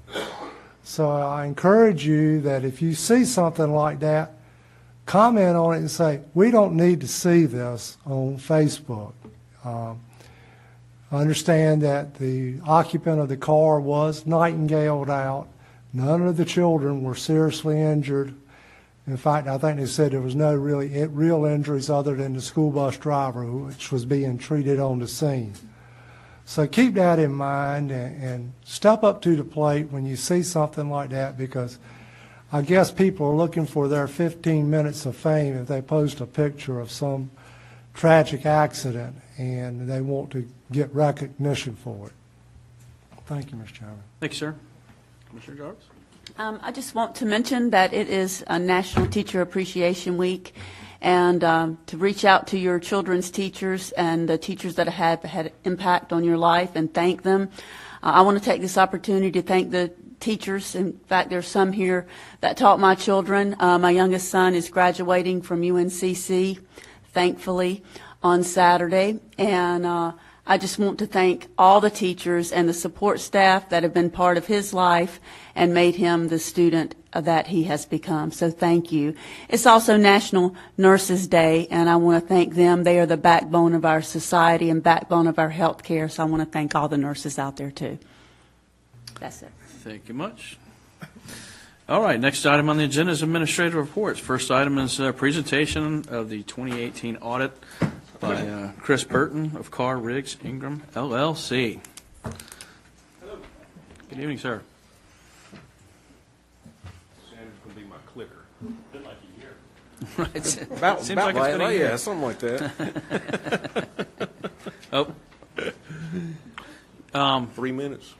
Speaker 15: So I encourage you that if you see something like that, comment on it and say, we don't need to see this on Facebook. I understand that the occupant of the car was nightingaled out. None of the children were seriously injured. In fact, I think they said there was no real injuries other than the school bus driver, which was being treated on the scene. So keep that in mind and step up to the plate when you see something like that, because I guess people are looking for their 15 minutes of fame if they post a picture of some tragic accident and they want to get recognition for it. Thank you, Mr. Chairman.
Speaker 1: Thank you, sir. Commissioner Jarvis?
Speaker 16: I just want to mention that it is a National Teacher Appreciation Week, and to reach out to your children's teachers and the teachers that have had impact on your life and thank them. I want to take this opportunity to thank the teachers. In fact, there's some here that taught my children. My youngest son is graduating from UNCC, thankfully, on Saturday, and I just want to thank all the teachers and the support staff that have been part of his life and made him the student that he has become. So thank you. It's also National Nurses Day, and I want to thank them. They are the backbone of our society and backbone of our health care, so I want to thank all the nurses out there, too. That's it.
Speaker 1: Thank you much. All right, next item on the agenda is administrative reports. First item is a presentation of the 2018 audit by Chris Burton of Carr Riggs Ingram, LLC. Hello. Good evening, sir.
Speaker 17: Sanders going to be my clicker. Been like a year.
Speaker 1: Right.
Speaker 17: About
Speaker 1: Seems like it's been a year.
Speaker 17: Yeah, something like that.
Speaker 1: Oh.
Speaker 17: 3 minutes.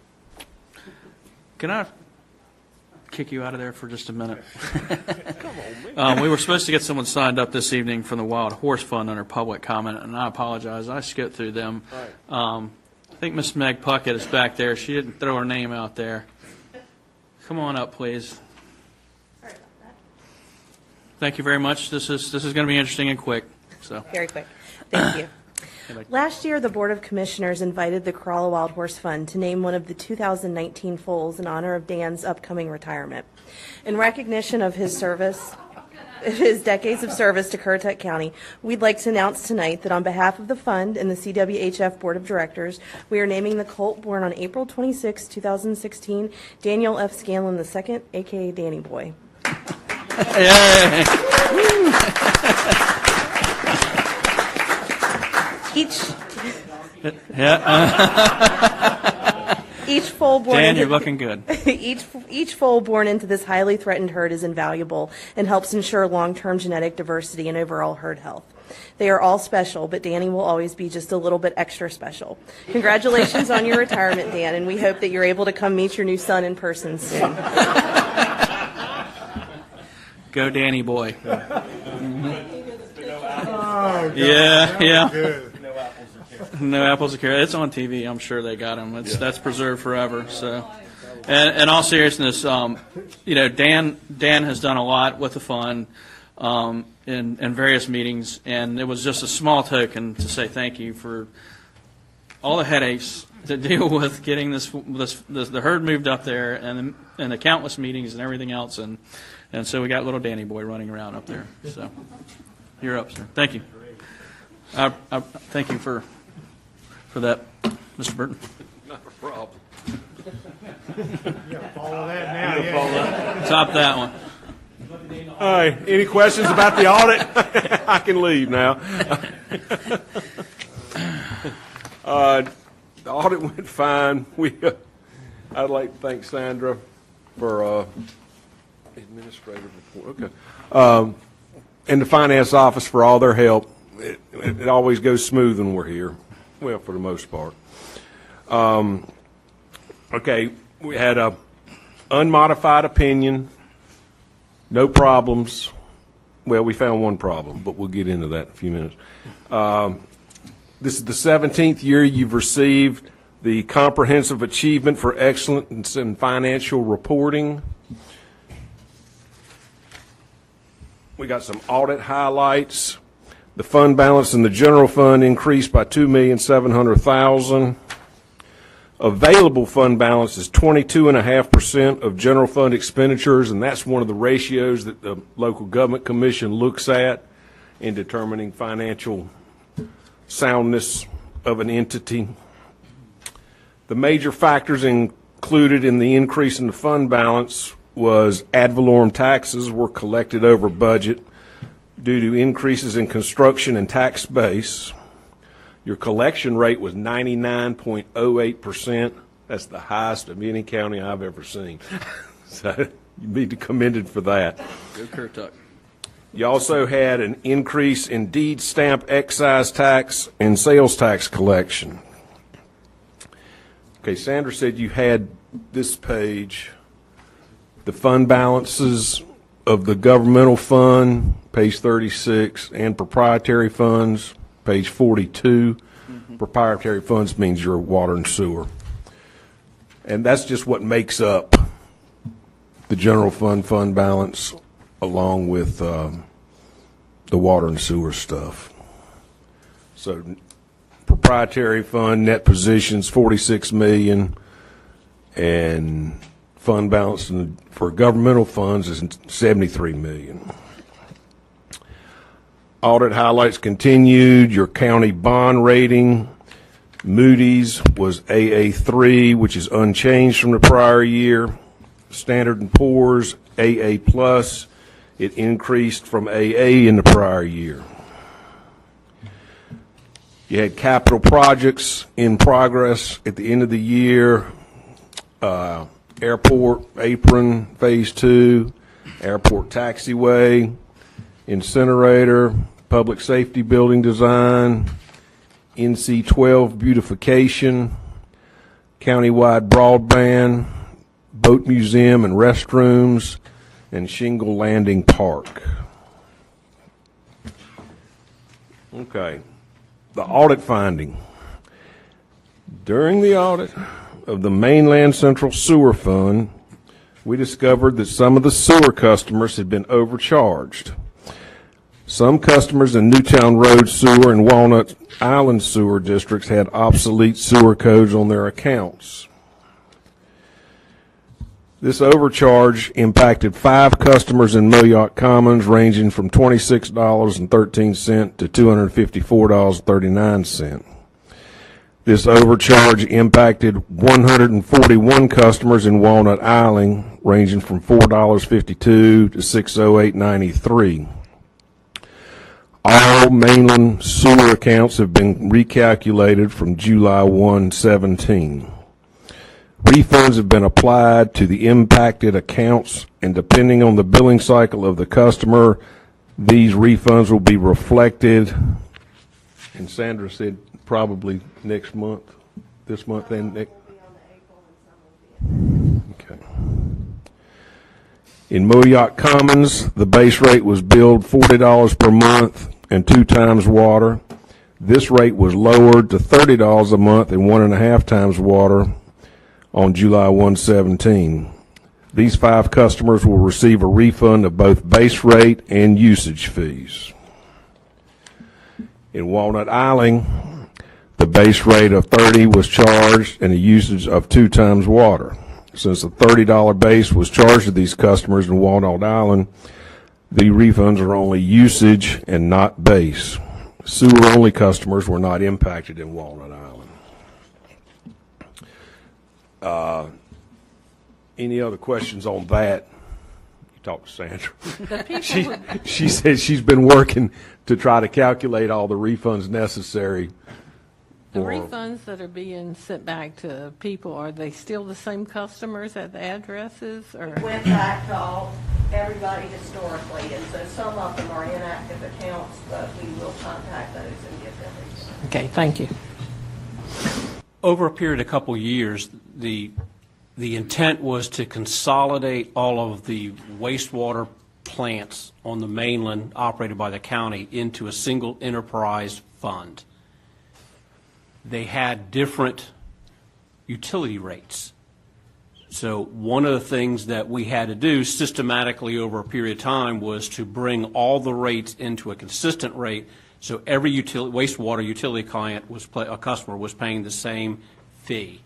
Speaker 1: Can I kick you out of there for just a minute?
Speaker 17: Come on, man.
Speaker 1: We were supposed to get someone signed up this evening from the Wild Horse Fund under public comment, and I apologize. I skipped through them.
Speaker 17: Right.
Speaker 1: I think Miss Meg Puckett is back there. She didn't throw her name out there. Come on up, please. Thank you very much. This is going to be interesting and quick. So
Speaker 18: very quick. Thank you. Last year, the Board of Commissioners invited the Corolla Wild Horse Fund to name one of the 2019 foals in honor of Dan's upcoming retirement. In recognition of his service, his decades of service to Currituck County, we'd like to announce tonight that on behalf of the fund and the CWHF Board of Directors, we are naming the colt born on April 26, 2016, Daniel F. Scanlon II, a.k.a. Danny Boy.
Speaker 1: Yay.
Speaker 18: Each foal born
Speaker 1: Dan,
Speaker 18: into,
Speaker 1: you're looking good.
Speaker 18: Each foal born into this highly threatened herd is invaluable and helps ensure long-term genetic diversity and overall herd health. They are all special, but Danny will always be just a little bit extra special. Congratulations on your retirement, Dan, and we hope that you're able to come meet your new son in person soon.
Speaker 1: Go Danny Boy.
Speaker 5: Oh,
Speaker 1: Yeah. No apples to carrot. It's on TV. I'm sure they got them. That's preserved forever. So, and in all seriousness, Dan has done a lot with the fund in various meetings, and it was just a small token to say thank you for all the headaches to deal with getting the herd moved up there, and the countless meetings and everything else, and so we got little Danny Boy running around up there. So, you're up, sir. Thank you. I thank you for that, Mr. Burton.
Speaker 17: Not a problem.
Speaker 5: Follow that now. Yeah.
Speaker 1: Top that one.
Speaker 17: All right. Any questions about the audit? I can leave now. The audit went fine. I'd like to thank Sandra for administrative report. Okay. And the finance office for all their help. It always goes smooth when we're here. Well, for the most part. Okay, we had a unmodified opinion, no problems. Well, we found one problem, but we'll get into that in a few minutes. This is the 17th year you've received the Comprehensive Achievement for Excellence in Financial Reporting. We got some audit highlights. The fund balance in the general fund increased by $2,700,000. Available fund balance is 22.5% of general fund expenditures, and that's one of the ratios that the local government commission looks at in determining financial soundness of an entity. The major factors included in the increase in the fund balance was ad valorem taxes were collected over budget due to increases in construction and tax base. Your collection rate was 99.08%. That's the highest of any county I've ever seen. So you need to be commended for that.
Speaker 1: Go Currituck.
Speaker 17: You also had an increase in deed stamp excise tax and sales tax collection. Okay, Sandra said you had this page, the fund balances of the governmental fund, page 36, and proprietary funds, page 42. Mm-hmm. Proprietary funds means your water and sewer. And that's just what makes up the general fund balance along with the water and sewer stuff. So proprietary fund net positions $46 million, and fund balance for governmental funds is $73 million. Audit highlights continued. Your county bond rating, Moody's was AA3, which is unchanged from the prior year. Standard & Poor's AA+, it increased from AA in the prior year. You had capital projects in progress at the end of the year. Airport apron phase 2, airport taxiway, incinerator, public safety building design, NC-12 beautification, countywide broadband, boat museum and restrooms, and Shingle Landing Park. Okay, the audit finding. During the audit of the Mainland Central Sewer Fund, we discovered that some of the sewer customers had been overcharged. Some customers in Newtown Road Sewer and Walnut Island Sewer districts had obsolete sewer codes on their accounts. This overcharge impacted 5 customers in Moyock Commons, ranging from $26.13 to $254.39. This overcharge impacted 141 customers in Walnut Island, ranging from $4.52 to $608.93. All mainland sewer accounts have been recalculated from July 1, 17. Refunds have been applied to the impacted accounts, and depending on the billing cycle of the customer, these refunds will be reflected, and Sandra said probably next month, this month and next. Okay. In Moyock Commons, the base rate was billed $40 per month and 2 times water. This rate was lowered to $30 a month and 1.5 times water on July 1/17. These 5 customers will receive a refund of both base rate and usage fees. In Walnut Island, the base rate of $30 was charged and a usage of 2 times water. Since the $30 base was charged to these customers in Walnut Island, the refunds are only usage and not base. Sewer-only customers were not impacted in Walnut Island. Any other questions on that? You talk to Sandra. She said she's been working to try to calculate all the refunds necessary.
Speaker 13: The refunds that are being sent back to people, are they still the same customers at the addresses? Or?
Speaker 18: Went back to everybody historically, and so some of them are inactive accounts, but we will contact those and give them refunds.
Speaker 13: Okay, thank you.
Speaker 19: Over a period of a couple years, the intent was to consolidate all of the wastewater plants on the mainland operated by the county into a single enterprise fund. They had different utility rates. So one of the things that we had to do systematically over a period of time was to bring all the rates into a consistent rate, so every wastewater utility client a customer was paying the same fee.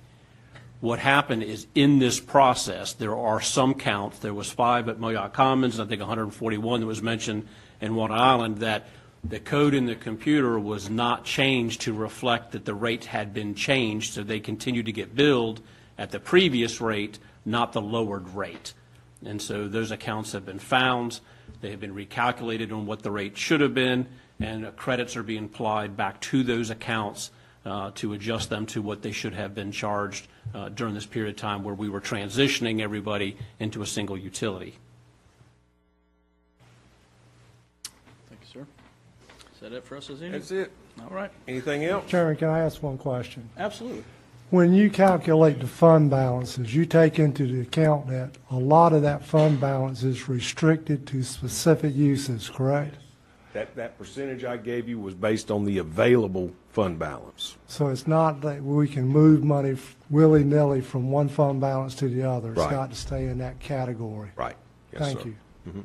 Speaker 19: What happened is, in this process, there are some counts. There was 5 at Moyock Commons, and I think 141 that was mentioned in Walnut Island, that the code in the computer was not changed to reflect that the rate had been changed, so they continued to get billed at the previous rate, not the lowered rate. And so those accounts have been found. They have been recalculated on what the rate should have been, and credits are being applied back to those accounts to adjust them to what they should have been charged during this period of time where we were transitioning everybody into a single utility.
Speaker 1: Thank you, sir. Is that it for us this evening?
Speaker 17: That's it.
Speaker 1: All right.
Speaker 17: Anything else?
Speaker 15: Chairman, can I ask one question?
Speaker 1: Absolutely.
Speaker 15: When you calculate the fund balances, you take into the account that a lot of that fund balance is restricted to specific uses, correct?
Speaker 17: That percentage I gave you was based on the available fund balance.
Speaker 15: So it's not that we can move money willy-nilly from one fund balance to the other. It's
Speaker 17: Right.
Speaker 15: got to stay in that category.
Speaker 17: Right. Yes,
Speaker 15: Thank
Speaker 17: sir.
Speaker 15: you.
Speaker 17: Mm-hmm.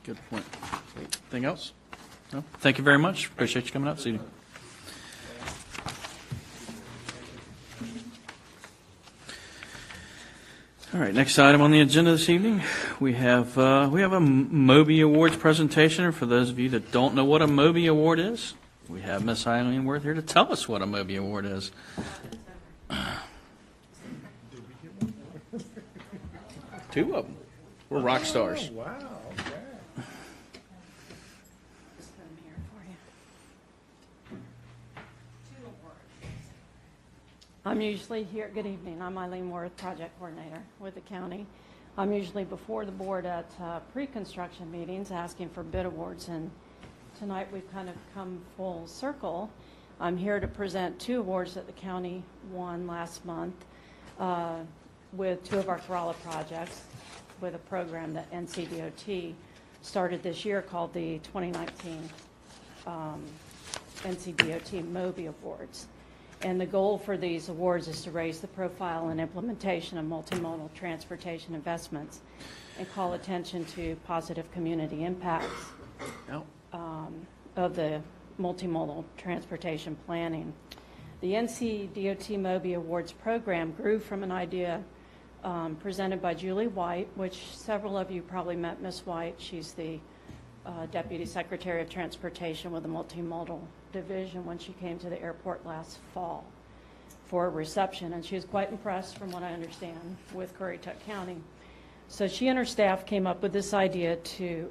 Speaker 1: Good point. Anything else? No? Thank you very much. Appreciate you coming out this evening. All right, next item on the agenda this evening, we have a Moby Awards presentation. For those of you that don't know what a Moby Award is, we have Miss Eileen Worth here to tell us what a Moby Award is. 2 of them. We're rock stars.
Speaker 15: Oh, wow.
Speaker 20: I'm usually here, good evening, I'm Eileen Worth, project coordinator with the county. I'm usually before the board at pre-construction meetings asking for bid awards, and tonight we've kind of come full circle. I'm here to present 2 awards that the county won last month with 2 of our Kerala projects with a program that NCDOT started this year called the 2019 NCDOT Moby Awards. And the goal for these awards is to raise the profile and implementation of multimodal transportation investments and call attention to positive community impacts of the multimodal transportation planning. The NCDOT Moby Awards program grew from an idea presented by Julie White, which several of you probably met Ms. White. She's the Deputy Secretary of Transportation with the Multimodal Division when she came to the airport last fall for a reception, and she was quite impressed, from what I understand, with Currituck County. So she and her staff came up with this idea to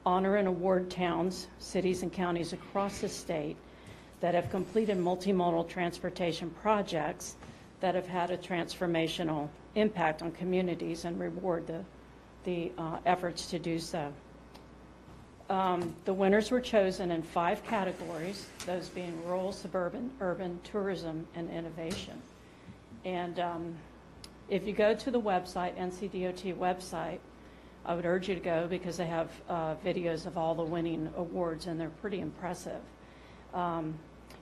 Speaker 20: honor and award towns, cities, and counties across the state that have completed multimodal transportation projects that have had a transformational impact on communities and reward the efforts to do so. The winners were chosen in 5 categories, those being rural, suburban, urban, tourism, and innovation. And if you go to the website, NCDOT website, I would urge you to go because they have videos of all the winning awards, and they're pretty impressive.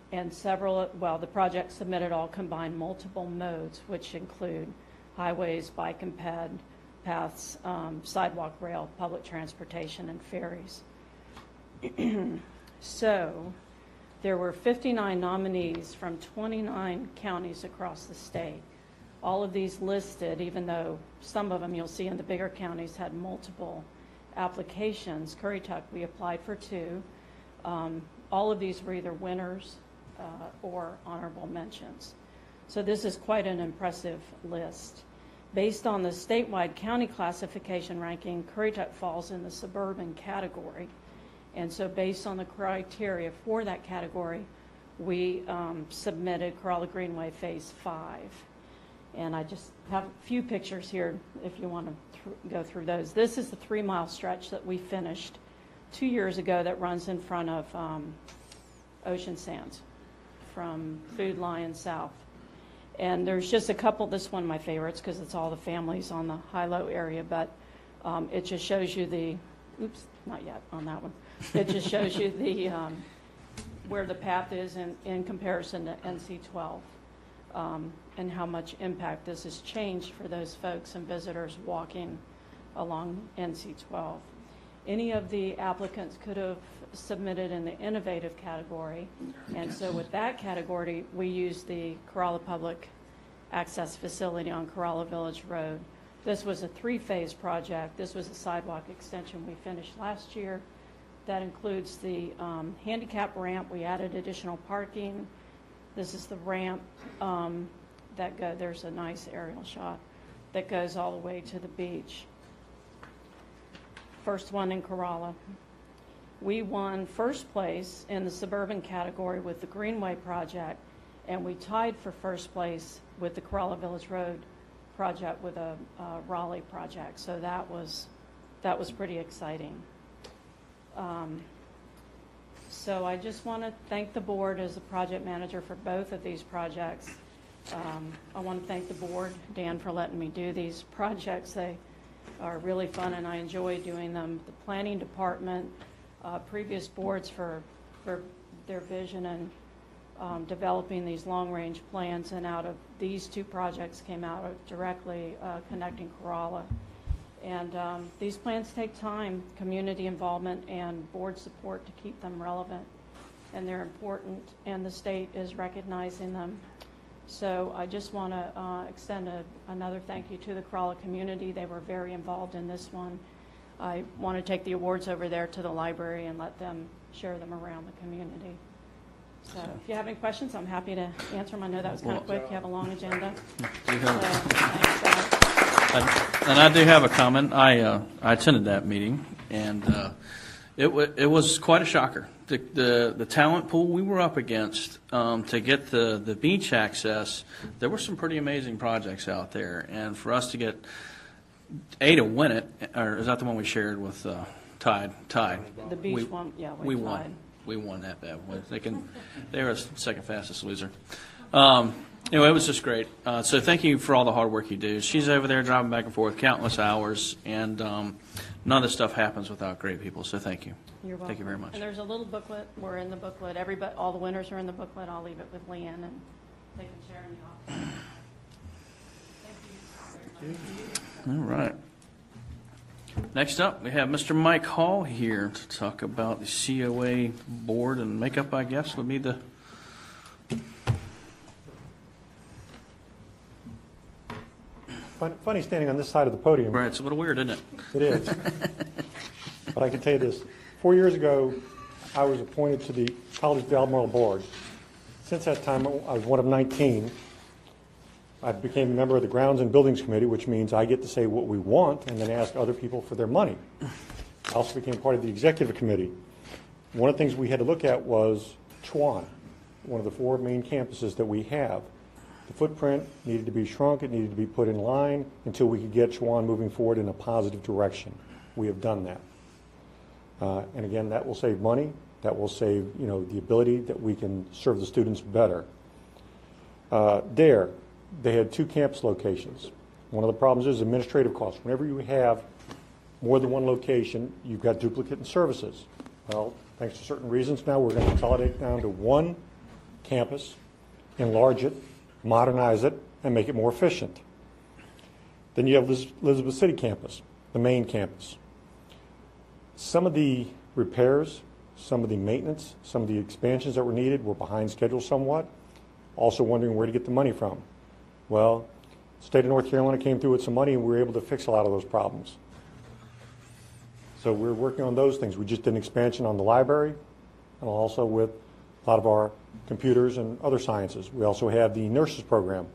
Speaker 20: And several, well, the projects submitted all combine multiple modes, which include highways, bike and ped paths, sidewalk, rail, public transportation, and ferries. So there were 59 nominees from 29 counties across the state. All of these listed, even though some of them you'll see in the bigger counties had multiple applications. Currituck, we applied for 2. All of these were either winners or honorable mentions. So this is quite an impressive list. Based on the statewide county classification ranking, Currituck falls in the suburban category. And so based on the criteria for that category, we submitted Corolla Greenway Phase 5. And I just have a few pictures here if you want to go through those. This is the 3-mile stretch that we finished 2 years ago that runs in front of Ocean Sands from Food Lion South. And there's just a couple, this one of my favorites because it's all the families on the high-low area, but it just shows you the, oops, not yet on that one. It just shows you the where the path is in comparison to NC-12 and how much impact this has changed for those folks and visitors walking along NC-12. Any of the applicants could have submitted in the innovative category, and so with that category, we used the Corolla Public Access Facility on Corolla Village Road. This was a 3-phase project. This was a sidewalk extension we finished last year. That includes the handicap ramp. We added additional parking. This is the ramp there's a nice aerial shot that goes all the way to the beach. First one in Corolla. We won first place in the suburban category with the Greenway project, and we tied for first place with the Corolla Village Road project with a Raleigh project. So that was pretty exciting. So I just want to thank the board as a project manager for both of these projects. I want to thank the board, Dan, for letting me do these projects. They are really fun and I enjoy doing them. The planning department, previous boards for their vision and developing these long-range plans, and out of these 2 projects came out of directly connecting Corolla. And these plans take time, community involvement, and board support to keep them relevant. And they're important, and the state is recognizing them. So I just want to extend another thank you to the Corolla community. They were very involved in this one. I want to take the awards over there to the library and let them share them around the community. So if you have any questions, I'm happy to answer them. I know that was kind of quick. You have a long agenda.
Speaker 1: And I do have a comment. I attended that meeting, and it was quite a shocker. The talent pool we were up against to get the beach access, there were some pretty amazing projects out there. And for us to get to win it, or is that the one we shared with Tide?
Speaker 20: The beach one, yeah,
Speaker 1: we won. We won that bad one. They were second fastest loser. Anyway, it was just great. So thank you for all the hard work you do. She's over there driving back and forth countless hours, and none of this stuff happens without great people. So thank you.
Speaker 20: You're welcome.
Speaker 1: Thank you very much.
Speaker 20: And there's a little booklet. We're in the booklet. All the winners are in the booklet. I'll leave it with Leanne, and they can share in the office. Thank you.
Speaker 1: All right. Next up, we have Mr. Mike Hall here to talk about the COA board, and makeup, I guess, would be the...
Speaker 21: Funny standing on this side of the podium.
Speaker 1: Right, it's a little weird, isn't it?
Speaker 21: It is. But I can tell you this. 4 years ago, I was appointed to the College of Albemarle Board. Since that time, I was one of 19. I became a member of the Grounds and Buildings Committee, which means I get to say what we want and then ask other people for their money. I also became part of the Executive Committee. One of the things we had to look at was Chuan, one of the 4 main campuses that we have. The footprint needed to be shrunk, it needed to be put in line until we could get Chuan moving forward in a positive direction. We have done that. And again, that will save money, that will save the ability that we can serve the students better. They had 2 campus locations. One of the problems is administrative costs. Whenever you have more than one location, you've got duplicate in services. Well, thanks to certain reasons now, we're going to consolidate down to 1 campus, enlarge it, modernize it, and make it more efficient. Then you have Elizabeth City campus, the main campus. Some of the repairs, some of the maintenance, some of the expansions that were needed were behind schedule somewhat. Also wondering where to get the money from. Well, the state of North Carolina came through with some money and we were able to fix a lot of those problems. So we're working on those things. We just did an expansion on the library and also with a lot of our computers and other sciences. We also have the nurses program,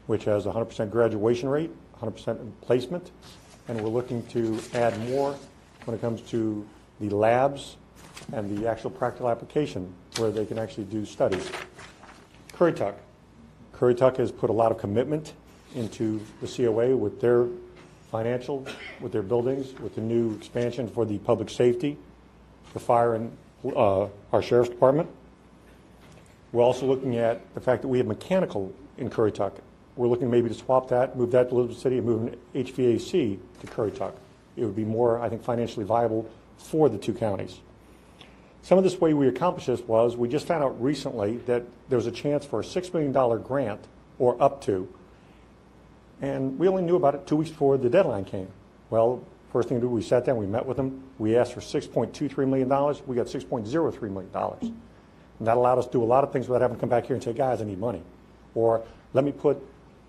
Speaker 21: which has a 100% graduation rate, 100% placement, and we're looking to add more when it comes to the labs and the actual practical application where they can actually do studies. Currituck. Currituck has put a lot of commitment into the COA with their financial, with their buildings, with the new expansion for the public safety, the fire, and our sheriff's department. We're also looking at the fact that we have mechanical in Currituck. We're looking maybe to swap that, move that to Elizabeth City, and move an HVAC to Currituck. It would be more, I think, financially viable for the 2 counties. Some of this way we accomplished this was we just found out recently that there was a chance for a $6 million grant, or up to, and we only knew about it 2 weeks before the deadline came. Well, first thing to do, we sat down, we met with them, we asked for $6.23 million, we got $6.03 million. And that allowed us to do a lot of things without having to come back here and say, guys, I need money. Or let me put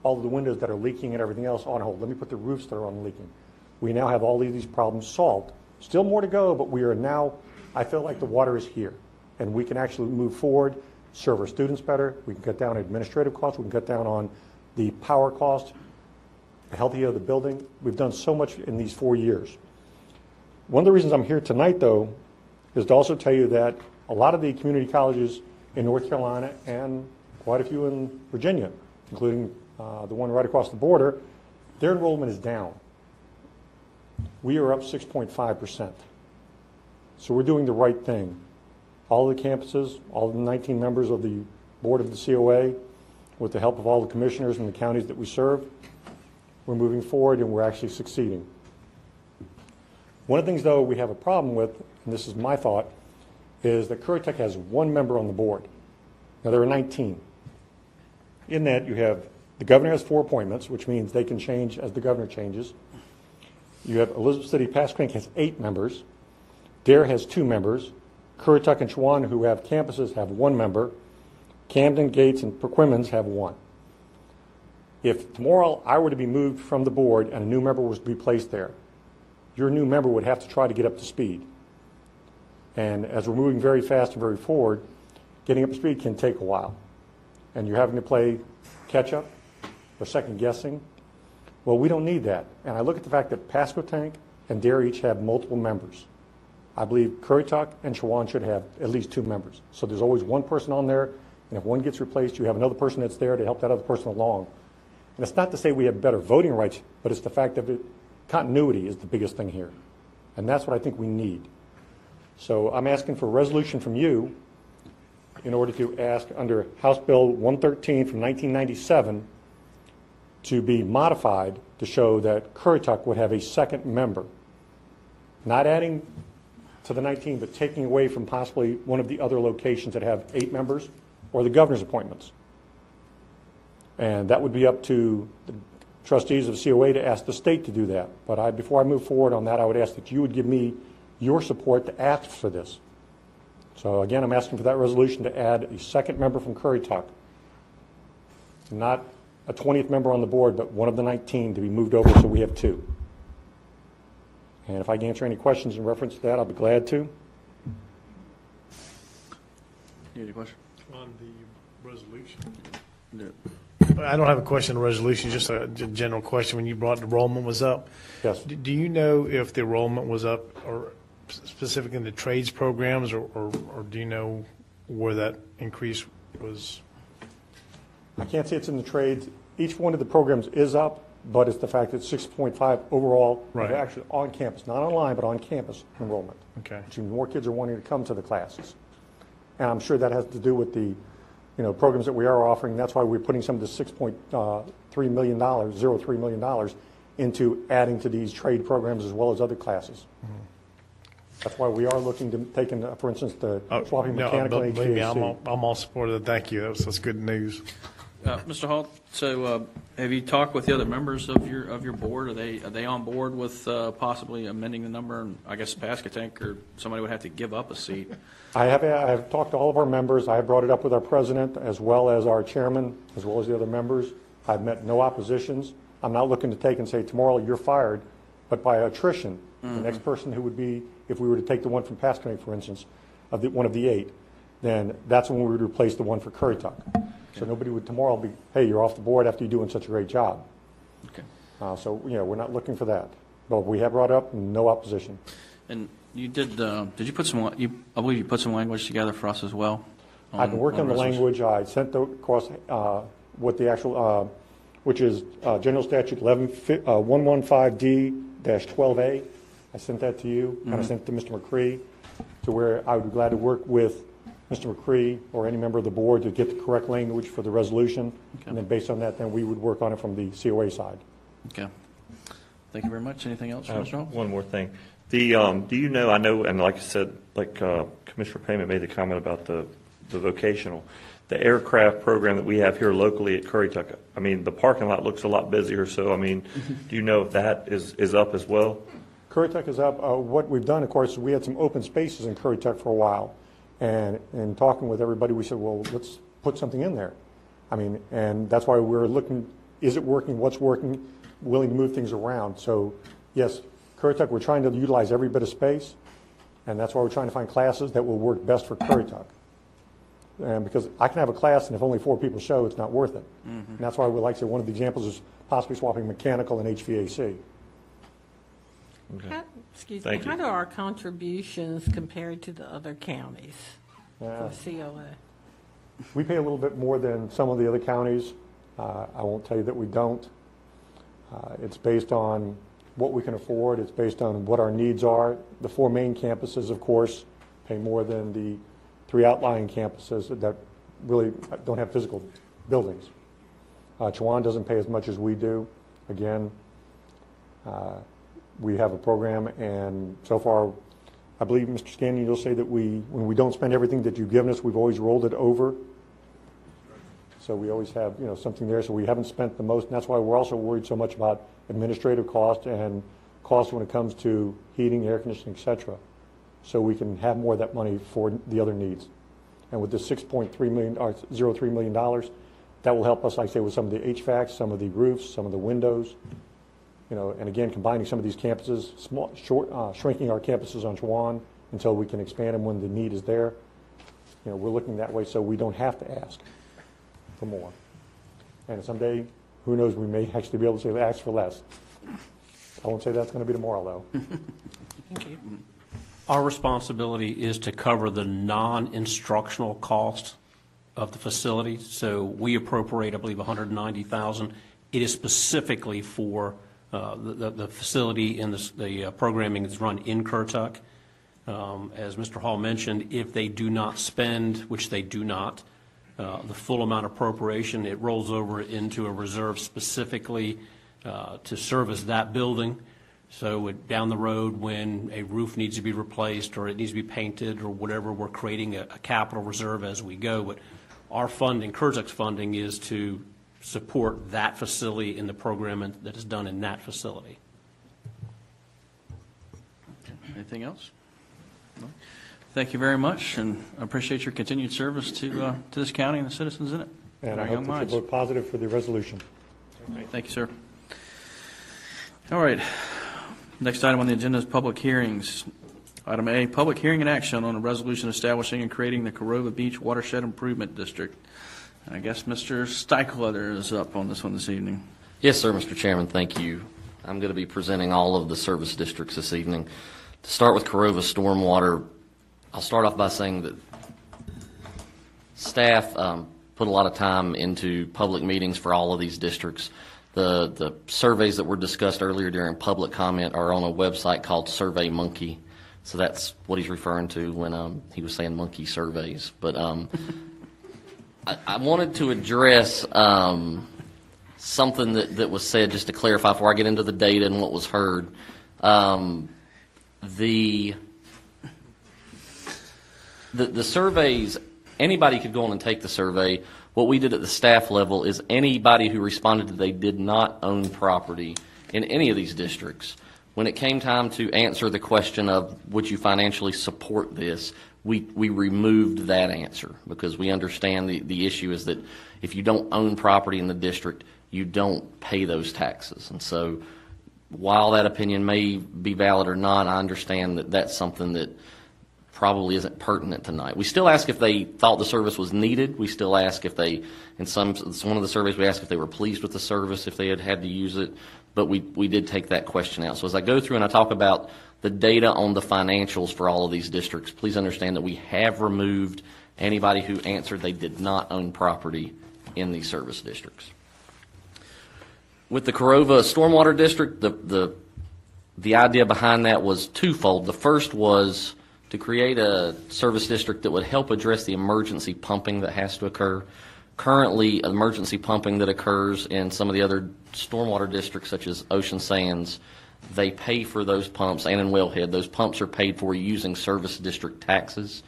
Speaker 21: all of the windows that are leaking and everything else on hold. Let me put the roofs that are on leaking. We now have all of these problems solved. Still more to go, but we are now, I feel like the water is here. And we can actually move forward, serve our students better. We can cut down administrative costs. We can cut down on the power cost, the health of the building. We've done so much in these 4 years. One of the reasons I'm here tonight, though, is to also tell you that a lot of the community colleges in North Carolina and quite a few in Virginia, including the one right across the border, their enrollment is down. We are up 6.5%. So we're doing the right thing. All the campuses, all the 19 members of the board of the COA, with the help of all the commissioners in the counties that we serve, we're moving forward and we're actually succeeding. One of the things, though, we have a problem with, and this is my thought, is that Currituck has 1 member on the board. Now, there are 19. In that, you have the governor has 4 appointments, which means they can change as the governor changes. You have Elizabeth City Pasquaney has 8 members. Dare has 2 members. Currituck and Chuan, who have campuses, have 1 member. Camden, Gates, and Perquimans have 1. If tomorrow I were to be moved from the board and a new member was to be placed there, your new member would have to try to get up to speed. And as we're moving very fast and very forward, getting up to speed can take a while. And you're having to play catch up or second guessing. Well, we don't need that. And I look at the fact that Pasquaney and Dare each have multiple members. I believe Currituck and Chuan should have at least 2 members. So there's always 1 person on there, and if one gets replaced, you have another person that's there to help that other person along. And it's not to say we have better voting rights, but it's the fact that continuity is the biggest thing here. And that's what I think we need. So I'm asking for a resolution from you in order to ask under House Bill 113 from 1997 to be modified to show that Currituck would have a 2nd member. Not adding to the 19, but taking away from possibly one of the other locations that have 8 members or the governor's appointments. And that would be up to the trustees of the COA to ask the state to do that. But before I move forward on that, I would ask that you would give me your support to ask for this. So again, I'm asking for that resolution to add a 2nd member from Currituck. Not a 20th member on the board, but one of the 19 to be moved over, so we have 2. And if I can answer any questions in reference to that, I'll be glad to.
Speaker 1: You have a question?
Speaker 5: On the resolution.
Speaker 1: No.
Speaker 5: I don't have a question on the resolution, just a general question. When you brought the enrollment was up.
Speaker 21: Yes.
Speaker 5: Do you know if the enrollment was up or specific in the trades programs, or do you know where that increase was?
Speaker 21: I can't say it's in the trades. Each one of the programs is up, but it's the fact that 6.5 overall,
Speaker 5: Right.
Speaker 21: actually on campus, not online, but on campus enrollment.
Speaker 5: Okay.
Speaker 21: Which means more kids are wanting to come to the classes. And I'm sure that has to do with the, programs that we are offering. That's why we're putting some of the $6.3 million, $0.3 million into adding to these trade programs as well as other classes.
Speaker 5: Mm-hmm.
Speaker 21: That's why we are looking to take in, for instance, the swapping
Speaker 5: No,
Speaker 21: mechanical and
Speaker 5: believe me,
Speaker 21: HVAC.
Speaker 5: I'm all supportive. Thank you. That's good news.
Speaker 1: Mr. Hall, so have you talked with the other members of your board? Are they on board with possibly amending the number? And I guess Pascatank or somebody would have to give up a seat.
Speaker 21: I have talked to all of our members. I have brought it up with our president as well as our chairman, as well as the other members. I've met no oppositions. I'm not looking to take and say, tomorrow you're fired, but by attrition, the next person who would be, if we were to take the one from Pascatank, for instance, one of the 8, then that's when we would replace the one for Currituck. So nobody would tomorrow be, hey, you're off the board after you're doing such a great job.
Speaker 1: Okay.
Speaker 21: So, we're not looking for that. But we have brought up no opposition.
Speaker 1: And you did you put some, I believe you put some language together for us as well?
Speaker 21: I've been working on the language. I sent across what the actual, which is General Statute 115D-12A. I sent that to you, and I sent it to Mr. McCree, to where I would be glad to work with Mr. McCree or any member of the board to get the correct language for the resolution.
Speaker 1: Okay.
Speaker 21: And then based on that, then we would work on it from the COA side.
Speaker 1: Okay. Thank you very much. Anything else, Mr. Hall?
Speaker 3: One more thing. Do you know, I know, and like I said, Commissioner Payment made the comment about the vocational, the aircraft program that we have here locally at Currituck. I mean, the parking lot looks a lot busier, so, I mean, do you know if that is up as well?
Speaker 21: Currituck is up. What we've done, of course, we had some open spaces in Currituck for a while. And in talking with everybody, we said, well, let's put something in there. I mean, and that's why we're looking, is it working, what's working, willing to move things around. So, yes, Currituck, we're trying to utilize every bit of space, and that's why we're trying to find classes that will work best for Currituck. And because I can have a class, and if only 4 people show, it's not worth it.
Speaker 1: Mm-hmm.
Speaker 21: And that's why we like to say one of the examples is possibly swapping mechanical and HVAC.
Speaker 3: Okay.
Speaker 13: How do our contributions compare to the other counties for COA?
Speaker 21: We pay a little bit more than some of the other counties. I won't tell you that we don't. It's based on what we can afford. It's based on what our needs are. The 4 main campuses, of course, pay more than the 3 outlying campuses that really don't have physical buildings. Chowan doesn't pay as much as we do. Again, we have a program, and so far, I believe, Mr. Scanlon, you'll say that when we don't spend everything that you've given us, we've always rolled it over. So we always have, something there. So we haven't spent the most, and that's why we're also worried so much about administrative cost and cost when it comes to heating, air conditioning, et cetera. So we can have more of that money for the other needs. And with the $6.3 million, or $0.3 million, that will help us, like I say, with some of the HVAC, some of the roofs, some of the windows. And again, combining some of these campuses, shrinking our campuses on Chowan until we can expand them when the need is there. We're looking that way so we don't have to ask for more. And someday, who knows, we may actually be able to say, ask for less. I won't say that's going to be tomorrow, though.
Speaker 19: Thank you. Our responsibility is to cover the non-instructional cost of the facility. So we appropriate, I believe, $190,000. It is specifically for the facility and the programming that's run in Currituck. As Mr. Hall mentioned, if they do not spend, which they do not, the full amount of appropriation, it rolls over into a reserve specifically to service that building. So down the road, when a roof needs to be replaced or it needs to be painted or whatever, we're creating a capital reserve as we go. But our funding, Currituck's funding, is to support that facility in the program that is done in that facility.
Speaker 1: Anything else? No? Thank you very much, and I appreciate your continued service to this county and the citizens in it.
Speaker 21: And I
Speaker 1: Very
Speaker 21: hope
Speaker 1: young
Speaker 21: that you
Speaker 1: minds.
Speaker 21: vote positive for the resolution.
Speaker 1: Thank you, sir. All right. Next item on the agenda is public hearings. Item A, public hearing and action on a resolution establishing and creating the Corova Beach Watershed Improvement District. I guess Mr. Steichleiter is up on this one this evening.
Speaker 4: Yes, sir, Mr. Chairman, thank you. I'm going to be presenting all of the service districts this evening. To start with Corova Stormwater, I'll start off by saying that staff put a lot of time into public meetings for all of these districts. The surveys that were discussed earlier during public comment are on a website called SurveyMonkey. So that's what he's referring to when he was saying monkey surveys. But I wanted to address something that was said, just to clarify before I get into the data and what was heard. The surveys, anybody could go on and take the survey. What we did at the staff level is anybody who responded that they did not own property in any of these districts, when it came time to answer the question of would you financially support this, we removed that answer because we understand the issue is that if you don't own property in the district, you don't pay those taxes. And so while that opinion may be valid or not, I understand that that's something that probably isn't pertinent tonight. We still ask if they thought the service was needed. We still ask if they, in one of the surveys, we asked if they were pleased with the service, if they had had to use it. But we did take that question out. So as I go through and I talk about the data on the financials for all of these districts, please understand that we have removed anybody who answered they did not own property in these service districts. With the Corova Stormwater District, the idea behind that was twofold. The first was to create a service district that would help address the emergency pumping that has to occur. Currently, emergency pumping that occurs in some of the other stormwater districts, such as Ocean Sands, they pay for those pumps, and in Wellhead, those pumps are paid for using service district taxes.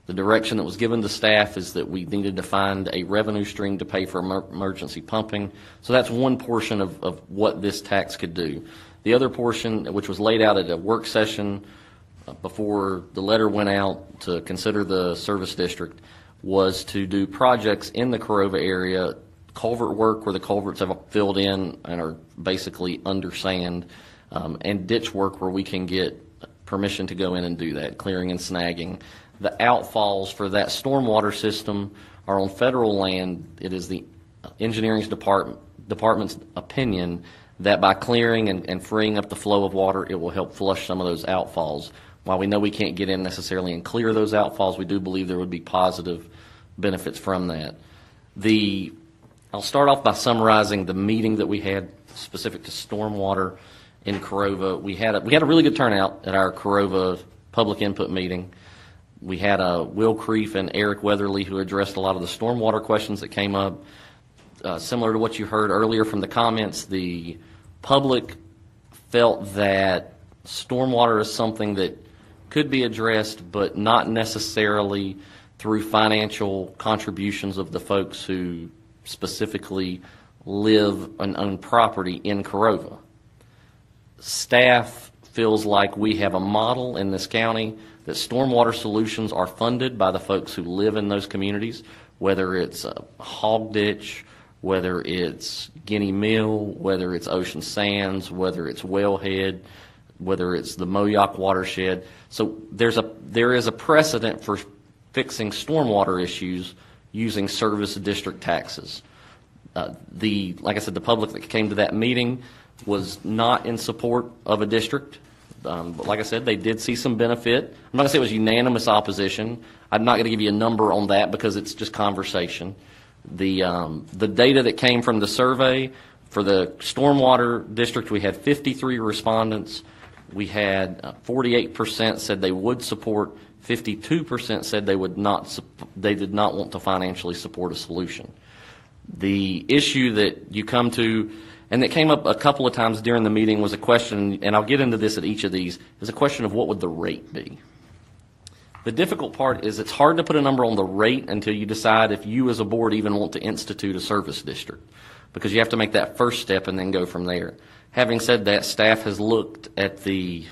Speaker 4: The direction that was given to staff is that we needed to find a revenue stream to pay for emergency pumping. So that's one portion of what this tax could do. The other portion, which was laid out at a work session before the letter went out to consider the service district, was to do projects in the Corova area, culvert work where the culverts have filled in and are basically under sand, and ditch work where we can get permission to go in and do that, clearing and snagging. The outfalls for that stormwater system are on federal land. It is the engineering department's opinion that by clearing and freeing up the flow of water, it will help flush some of those outfalls. While we know we can't get in necessarily and clear those outfalls, we do believe there would be positive benefits from that. I'll start off by summarizing the meeting that we had specific to stormwater in Corova. We had a really good turnout at our Corova public input meeting. We had Will Creef and Eric Weatherly who addressed a lot of the stormwater questions that came up. Similar to what you heard earlier from the comments, the public felt that stormwater is something that could be addressed, but not necessarily through financial contributions of the folks who specifically live and own property in Corova. Staff feels like we have a model in this county that stormwater solutions are funded by the folks who live in those communities, whether it's a hog ditch, whether it's Guinea Mill, whether it's Ocean Sands, whether it's Wellhead, whether it's the Moyock watershed. So there is a precedent for fixing stormwater issues using service district taxes. Like I said, the public that came to that meeting was not in support of a district. But like I said, they did see some benefit. I'm not going to say it was unanimous opposition. I'm not going to give you a number on that because it's just conversation. The data that came from the survey for the stormwater district, we had 53 respondents. We had 48% said they would support, 52% said they did not want to financially support a solution. The issue that you come to, and that came up a couple of times during the meeting, was a question, and I'll get into this at each of these, is a question of what would the rate be. The difficult part is it's hard to put a number on the rate until you decide if you as a board even want to institute a service district, because you have to make that first step and then go from there. Having said that, staff has looked at the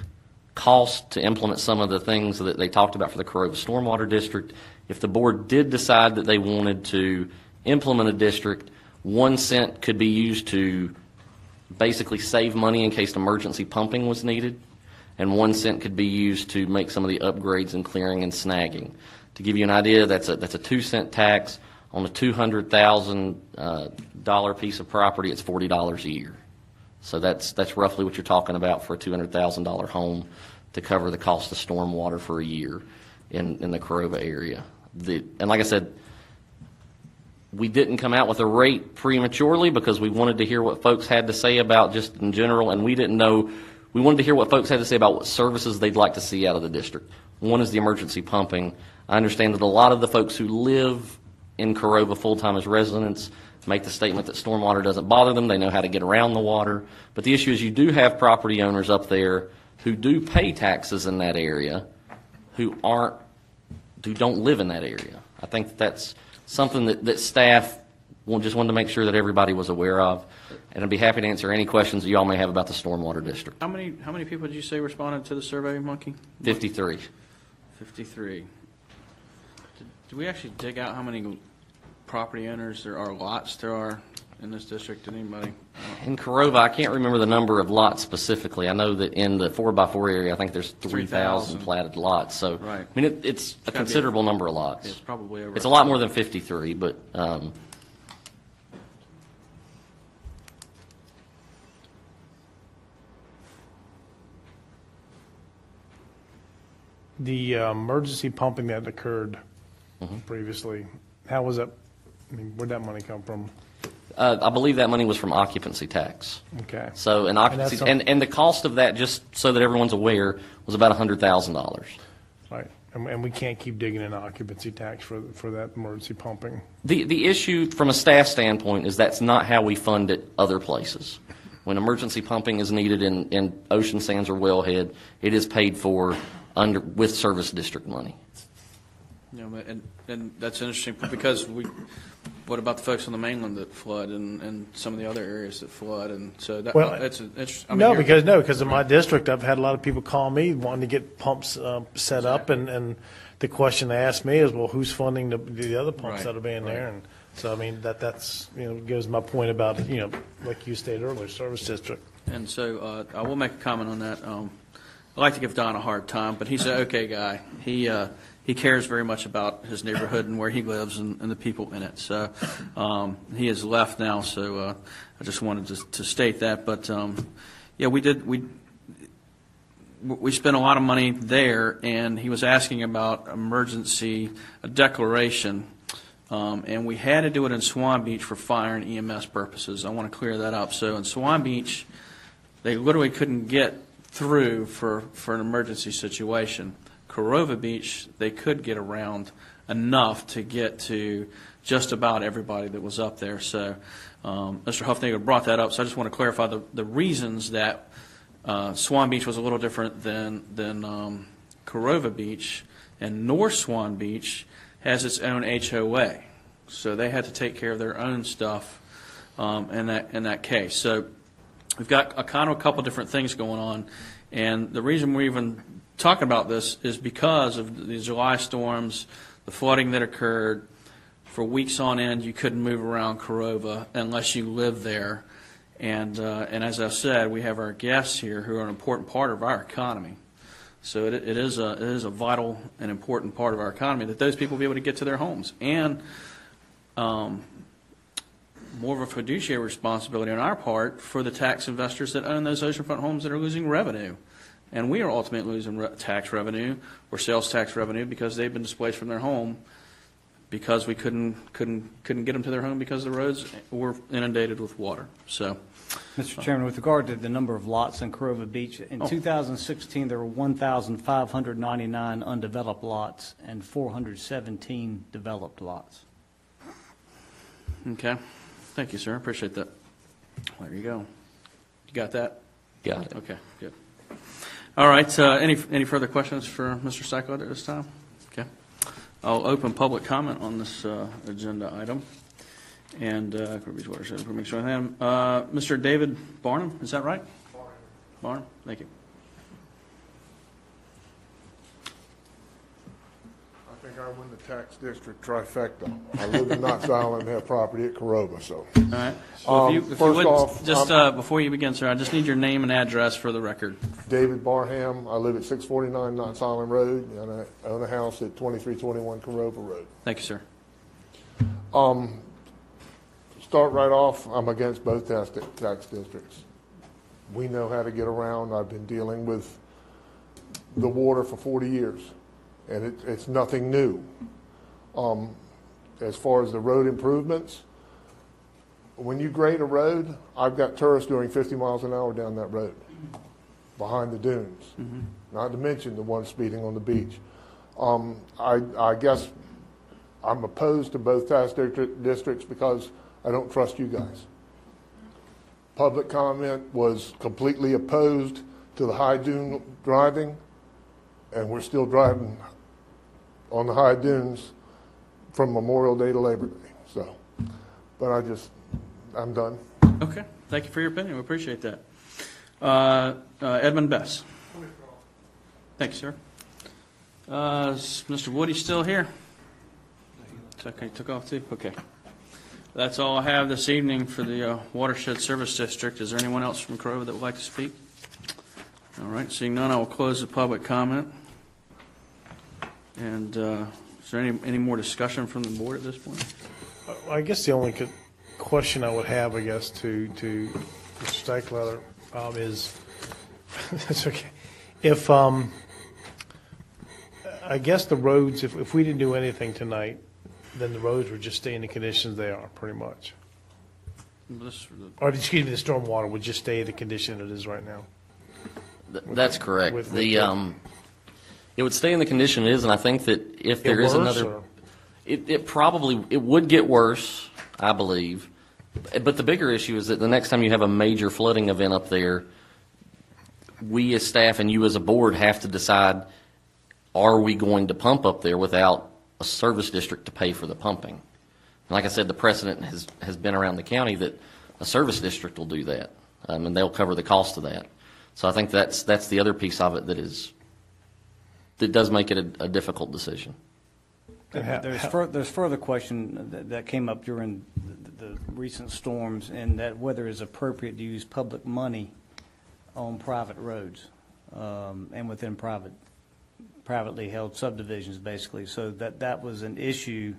Speaker 4: cost to implement some of the things that they talked about for the Corova Stormwater District. If the board did decide that they wanted to implement a district, 1 cent could be used to basically save money in case emergency pumping was needed, and 1 cent could be used to make some of the upgrades in clearing and snagging. To give you an idea, that's a 2 cent tax on a $200,000 piece of property. It's $40 a year. So that's roughly what you're talking about for a $200,000 home to cover the cost of stormwater for a year in the Corova area. And like I said, we didn't come out with a rate prematurely because we wanted to hear what folks had to say about just in general, and we didn't know. We wanted to hear what folks had to say about what services they'd like to see out of the district. One is the emergency pumping. I understand that a lot of the folks who live in Corova full-time as residents make the statement that stormwater doesn't bother them. They know how to get around the water. But the issue is you do have property owners up there who do pay taxes in that area who don't live in that area. I think that's something that staff just wanted to make sure that everybody was aware of. And I'd be happy to answer any questions that you all may have about the stormwater district.
Speaker 1: How many people did you say responded to the survey, Monkey?
Speaker 4: 53.
Speaker 1: 53. Did we actually dig out how many property owners there are, lots there are in this district? Did anybody?
Speaker 4: In Corova, I can't remember the number of lots specifically. I know that in the 4x4 area, I think there's 3,000 platted lots. So,
Speaker 1: right.
Speaker 4: I mean, it's a considerable number of lots.
Speaker 1: It's probably over.
Speaker 4: It's a lot more than 53, but
Speaker 5: The emergency pumping that occurred previously, how was that, I mean, where'd that money come from?
Speaker 4: I believe that money was from occupancy tax.
Speaker 5: Okay.
Speaker 4: So, and occupancy, and the cost of that, just so that everyone's aware, was about $100,000.
Speaker 5: Right, and we can't keep digging in occupancy tax for that emergency pumping.
Speaker 4: The issue from a staff standpoint is that's not how we fund it other places. When emergency pumping is needed in Ocean Sands or Wellhead, it is paid for with service district money.
Speaker 1: You know, and that's interesting because what about the folks on the mainland that flood and some of the other areas that flood? And so that's interesting.
Speaker 5: Because in my district, I've had a lot of people call me wanting to get pumps set up, and the question they ask me is, well, who's funding the other pumps that are being there? And so, I mean, that's goes to my point about, like you stated earlier, service district.
Speaker 1: And so I will make a comment on that. I like to give Don a hard time, but he's an okay guy. He cares very much about his neighborhood and where he lives and the people in it. So he has left now, so I just wanted to state that. But yeah, we spent a lot of money there, and he was asking about emergency declaration, and we had to do it in Swan Beach for fire and EMS purposes. I want to clear that up. So in Swan Beach, they literally couldn't get through for an emergency situation. Corova Beach, they could get around enough to get to just about everybody that was up there. So Mr. Huffnagle brought that up, so I just want to clarify the reasons that Swan Beach was a little different than Corova Beach, and North Swan Beach has its own HOA. So they had to take care of their own stuff in that case. So we've got a couple different things going on, and the reason we're even talking about this is because of the July storms, the flooding that occurred. For weeks on end, you couldn't move around Corova unless you lived there. And as I said, we have our guests here who are an important part of our economy. So it is a vital and important part of our economy that those people be able to get to their homes. And more of a fiduciary responsibility on our part for the tax investors that own those oceanfront homes that are losing revenue. And we are ultimately losing tax revenue or sales tax revenue because they've been displaced from their home because we couldn't get them to their home because the roads were inundated with water. So,
Speaker 2: Mr. Chairman, with regard to the number of lots in Corova Beach, in 2016 there were 1,599 undeveloped lots and 417 developed lots.
Speaker 1: Okay. Thank you, sir. I appreciate that. There you go. You got that?
Speaker 4: Got it.
Speaker 1: Okay, good. All right. Any further questions for Mr. Cyclone at this time? Okay. I'll open public comment on this agenda item. And Mr. David Barnum, is that right? Barnum. Thank you.
Speaker 22: I think
Speaker 6: I win the tax district trifecta. I live in Knox Island and have property at Corova, so.
Speaker 1: All right. So if you
Speaker 6: First
Speaker 1: would,
Speaker 6: off,
Speaker 1: just before you begin, sir, I just need your name and address for the record.
Speaker 6: David Barham. I live at 649 Knox Island Road, and I own a house at 2321 Corova Road.
Speaker 1: Thank you, sir.
Speaker 6: Start right off, I'm against both tax districts. We know how to get around. I've been dealing with the water for 40 years, and it's nothing new. As far as the road improvements, when you grade a road, I've got tourists doing 50 miles an hour down that road behind the dunes, not to mention the one speeding on the beach. I guess I'm opposed to both tax districts because I don't trust you guys. Public comment was completely opposed to the high dune driving, and we're still driving on the high dunes from Memorial Day to Labor Day. So, but I'm done.
Speaker 1: Okay. Thank you for your opinion. We appreciate that. Edmund Bess. Thank you, sir. Is Mr. Woody still here? It's okay. Took off too? Okay. That's all I have this evening for the Watershed Service District. Is there anyone else from Corova that would like to speak? All right. Seeing none, I will close the public comment. And is there any more discussion from the board at this point?
Speaker 5: I guess the only question I would have, I guess, to Mr. Steichler is, that's okay. If I guess the roads, if we didn't do anything tonight, then the roads would just stay in the conditions they are, pretty much. Or excuse me, the stormwater would just stay in the condition it is right now.
Speaker 4: That's correct. It would stay in the condition it is, and I think that if there is another, it would get worse, I believe. But the bigger issue is that the next time you have a major flooding event up there, we as staff and you as a board have to decide, are we going to pump up there without a service district to pay for the pumping? And like I said, the precedent has been around the county that a service district will do that, and they'll cover the cost of that. So I think that's the other piece of it that does make it a difficult decision.
Speaker 2: There's further question that came up during the recent storms, and that whether it's appropriate to use public money on private roads and within privately held subdivisions, basically. So that was an issue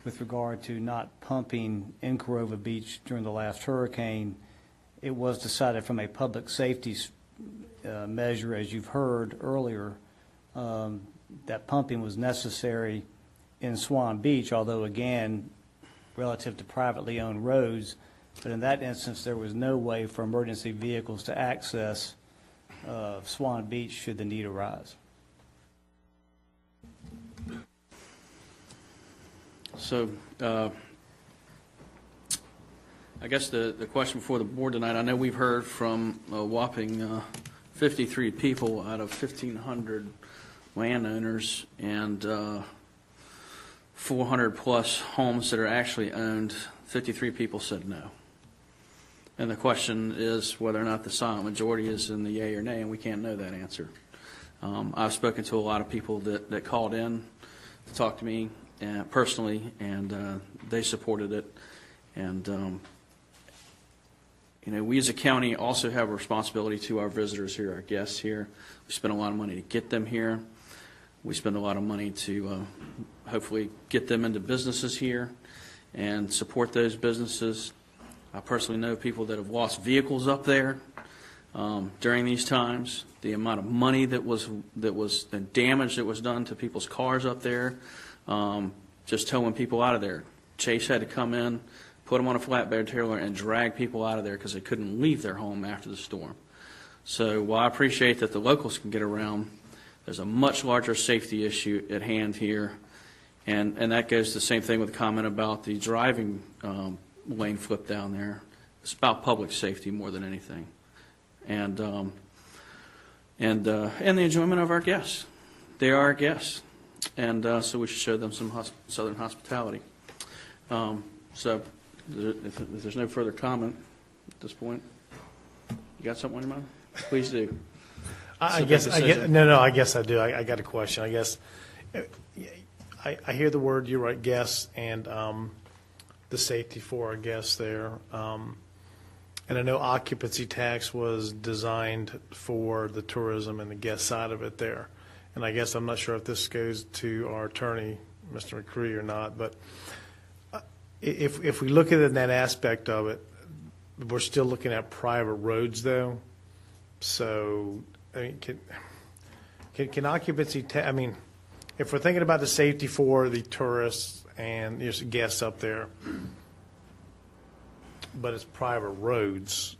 Speaker 2: with regard to not pumping in Corova Beach during the last hurricane. It was decided from a public safety measure, as you've heard earlier, that pumping was necessary in Swan Beach, although again, relative to privately owned roads. But in that instance, there was no way for emergency vehicles to access Swan Beach should the need arise.
Speaker 1: So I guess the question before the board tonight, I know we've heard from a whopping 53 people out of 1,500 landowners and 400 plus homes that are actually owned. 53 people said no. And the question is whether or not the silent majority is in the yay or nay, and we can't know that answer. I've spoken to a lot of people that called in to talk to me personally, and they supported it. And we as a county also have a responsibility to our visitors here, our guests here. We spend a lot of money to get them here. We spend a lot of money to hopefully get them into businesses here and support those businesses. I personally know people that have lost vehicles up there during these times. The amount of money that was the damage that was done to people's cars up there, just towing people out of there. Chase had to come in, put them on a flatbed trailer, and drag people out of there because they couldn't leave their home after the storm. So while I appreciate that the locals can get around, there's a much larger safety issue at hand here. And that goes the same thing with the comment about the driving lane flip down there. It's about public safety more than anything. And the enjoyment of our guests. They are our guests. And so we should show them some southern hospitality. So if there's no further comment at this point, you got something on your mind? Please do.
Speaker 5: I guess I do. I got a question. I guess I hear the word, you're right, guests, and the safety for our guests there. And I know occupancy tax was designed for the tourism and the guest side of it there. And I guess I'm not sure if this goes to our attorney, Mr. McCree, or not, but if we look at it in that aspect of it, we're still looking at private roads, though. So, I mean, can occupancy I mean, if we're thinking about the safety for the tourists and guests up there, but it's private roads,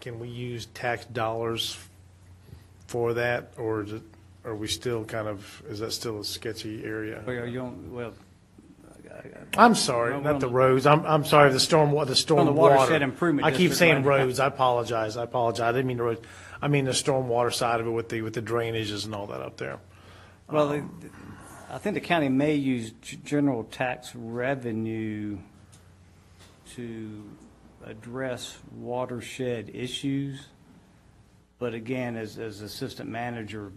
Speaker 5: can we use tax dollars for that, or are we still is that still a sketchy area? I'm sorry, not the roads. I'm sorry, the storm water.
Speaker 2: watershed improvement
Speaker 5: I keep
Speaker 2: district,
Speaker 5: saying
Speaker 2: right?
Speaker 5: roads. I apologize. I didn't mean the roads. I mean the storm water side of it with the drainages and all that up there.
Speaker 2: Well, I think the county may use general tax revenue to address watershed issues. But again, as assistant manager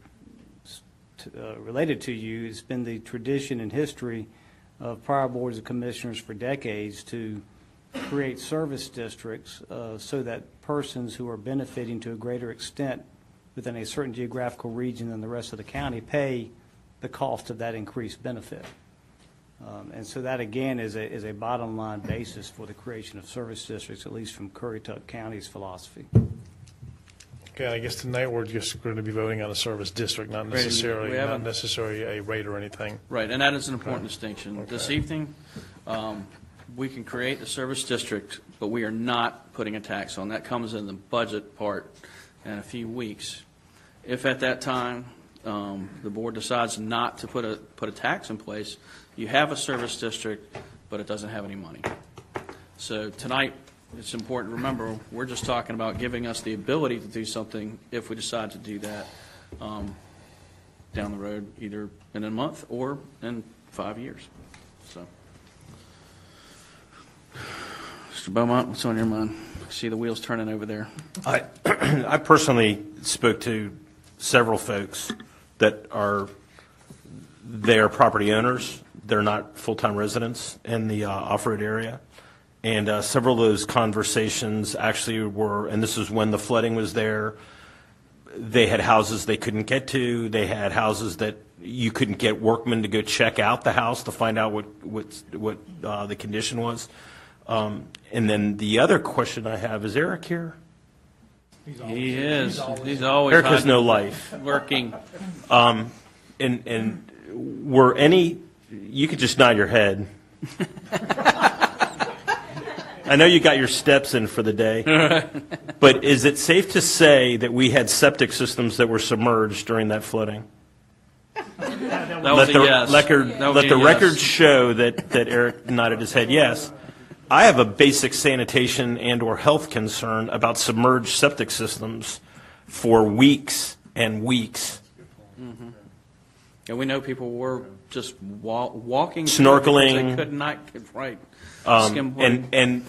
Speaker 2: related to you, it's been the tradition and history of prior boards of commissioners for decades to create service districts so that persons who are benefiting to a greater extent within a certain geographical region than the rest of the county pay the cost of that increased benefit. And so that, again, is a bottom line basis for the creation of service districts, at least from Currituck County's philosophy.
Speaker 5: Okay, I guess tonight we're just going to be voting on a service district, not necessarily a rate or anything.
Speaker 1: Right, and that is an important distinction. Okay. This evening, we can create a service district, but we are not putting a tax on. That comes in the budget part in a few weeks. If at that time the board decides not to put a tax in place, you have a service district, but it doesn't have any money. So tonight, it's important to remember, we're just talking about giving us the ability to do something if we decide to do that down the road, either in a month or in 5 years. So, Mr. Beaumont, what's on your mind? I see the wheels turning over there.
Speaker 14: I personally spoke to several folks that are property owners. They're not full-time residents in the off-road area. And several of those conversations actually were, and this is when the flooding was there, they had houses they couldn't get to. They had houses that you couldn't get workmen to go check out the house to find out what the condition was. And then the other question I have, is Eric here?
Speaker 1: He is. He's always
Speaker 14: Eric has no life.
Speaker 1: Working.
Speaker 14: And were any, you could just nod your head. I know you got your steps in for the day, but is it safe to say that we had septic systems that were submerged during that flooding?
Speaker 1: That was a yes.
Speaker 14: Let the record show that Eric nodded his head yes. I have a basic sanitation and or health concern about submerged septic systems for weeks and weeks.
Speaker 1: Mm-hmm. And we know people were just walking,
Speaker 14: snorkeling.
Speaker 1: They could not skim.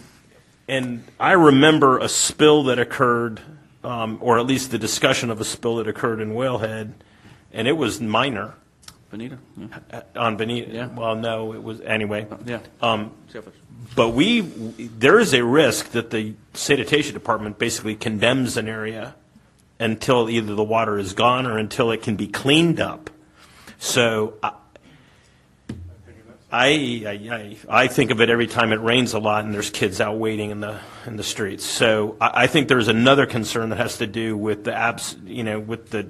Speaker 14: And I remember a spill that occurred, or at least the discussion of a spill that occurred in Whalehead, and it was minor.
Speaker 1: Bonita. Yeah.
Speaker 14: On Bonita.
Speaker 1: Yeah.
Speaker 14: Well, no, it was anyway.
Speaker 1: Yeah.
Speaker 14: But there is a risk that the sanitation department basically condemns an area until either the water is gone or until it can be cleaned up. So I think of it every time it rains a lot and there's kids out waiting in the streets. So I think there's another concern that has to do with with the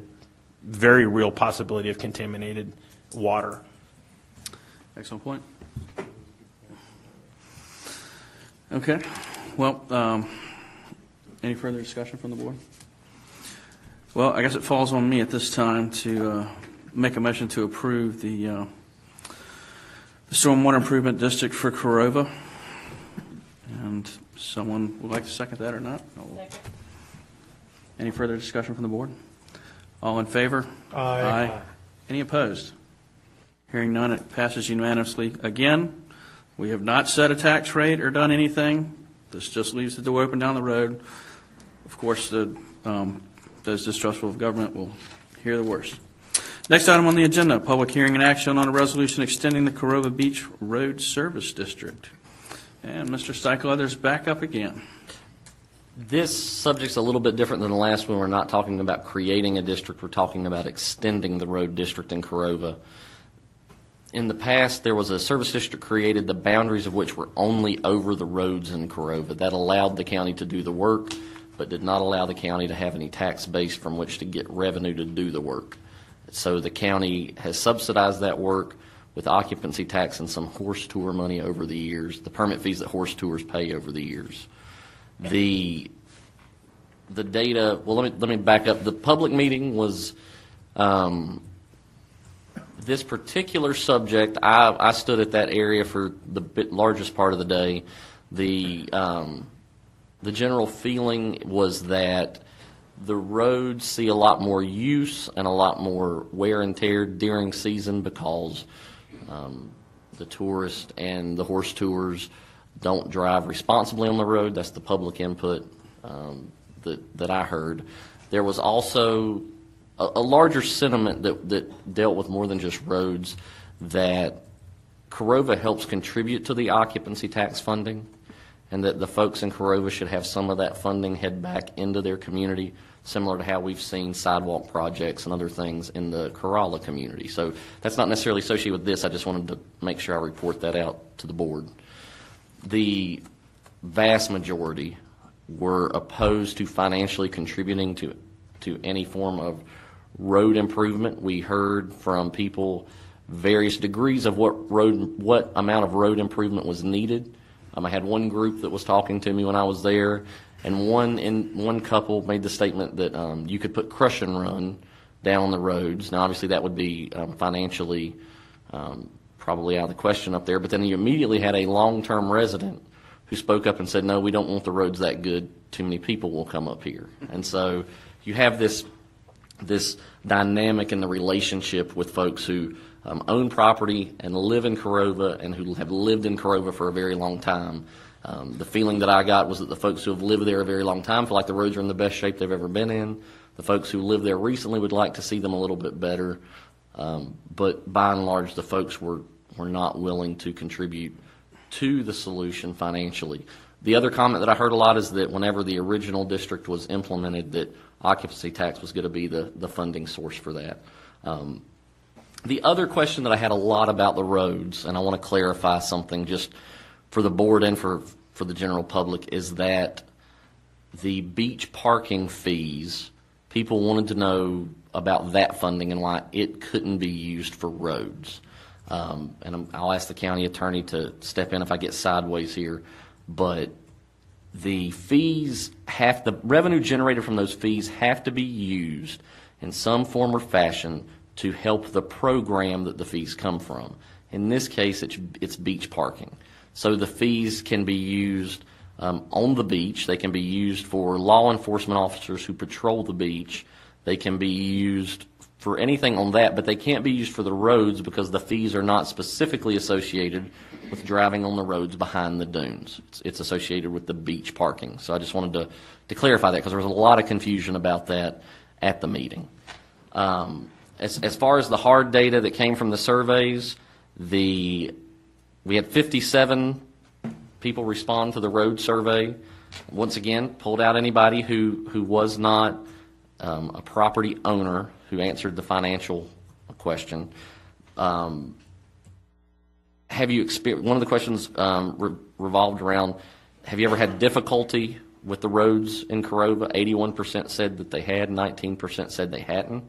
Speaker 14: very real possibility of contaminated water.
Speaker 1: Excellent point. Okay. Well, any further discussion from the board? Well, I guess it falls on me at this time to make a motion to approve the Stormwater Improvement District for Corova. And someone would like to second that or not? No. Any further discussion from the board? All in favor?
Speaker 5: Aye.
Speaker 1: Any opposed? Hearing none, it passes unanimously. Again, we have not set a tax rate or done anything. This just leaves the door open down the road. Of course, those distrustful of government will hear the worst. Next item on the agenda, public hearing and action on a resolution extending the Corova Beach Road Service District. And Mr. Stikeletter's back up again.
Speaker 4: This subject's a little bit different than the last one. We're not talking about creating a district. We're talking about extending the road district in Corova. In the past, there was a service district created, the boundaries of which were only over the roads in Corova. That allowed the county to do the work, but did not allow the county to have any tax base from which to get revenue to do the work. So the county has subsidized that work with occupancy tax and some horse tour money over the years, the permit fees that horse tours pay over the years. The data, well, let me back up. The public meeting was this particular subject. I stood at that area for the largest part of the day. The general feeling was that the roads see a lot more use and a lot more wear and tear during season because the tourists and the horse tours don't drive responsibly on the road. That's the public input that I heard. There was also a larger sentiment that dealt with more than just roads, that Corova helps contribute to the occupancy tax funding, and that the folks in Corova should have some of that funding head back into their community, similar to how we've seen sidewalk projects and other things in the Corolla community. So that's not necessarily associated with this. I just wanted to make sure I report that out to the board. The vast majority were opposed to financially contributing to any form of road improvement. We heard from people various degrees of what amount of road improvement was needed. I had one group that was talking to me when I was there, and one couple made the statement that you could put crush and run down the roads. Now, obviously, that would be financially probably out of the question up there. But then you immediately had a long-term resident who spoke up and said, "No, we don't want the roads that good. Too many people will come up here." And so you have this dynamic in the relationship with folks who own property and live in Corova and who have lived in Corova for a very long time. The feeling that I got was that the folks who have lived there a very long time feel like the roads are in the best shape they've ever been in. The folks who live there recently would like to see them a little bit better. But by and large, the folks were not willing to contribute to the solution financially. The other comment that I heard a lot is that whenever the original district was implemented, that occupancy tax was going to be the funding source for that. The other question that I had a lot about the roads, and I want to clarify something just for the board and for the general public, is that the beach parking fees, people wanted to know about that funding and why it couldn't be used for roads. And I'll ask the county attorney to step in if I get sideways here, but the fees the revenue generated from those fees have to be used in some form or fashion to help the program that the fees come from. In this case, it's beach parking. So the fees can be used on the beach. They can be used for law enforcement officers who patrol the beach. They can be used for anything on that, but they can't be used for the roads because the fees are not specifically associated with driving on the roads behind the dunes. It's associated with the beach parking. So I just wanted to clarify that because there was a lot of confusion about that at the meeting. As far as the hard data that came from the surveys, we had 57 people respond to the road survey. Once again, pulled out anybody who was not a property owner who answered the financial question. Have you experienced, one of the questions revolved around, have you ever had difficulty with the roads in Corova? 81% said that they had, 19% said they hadn't.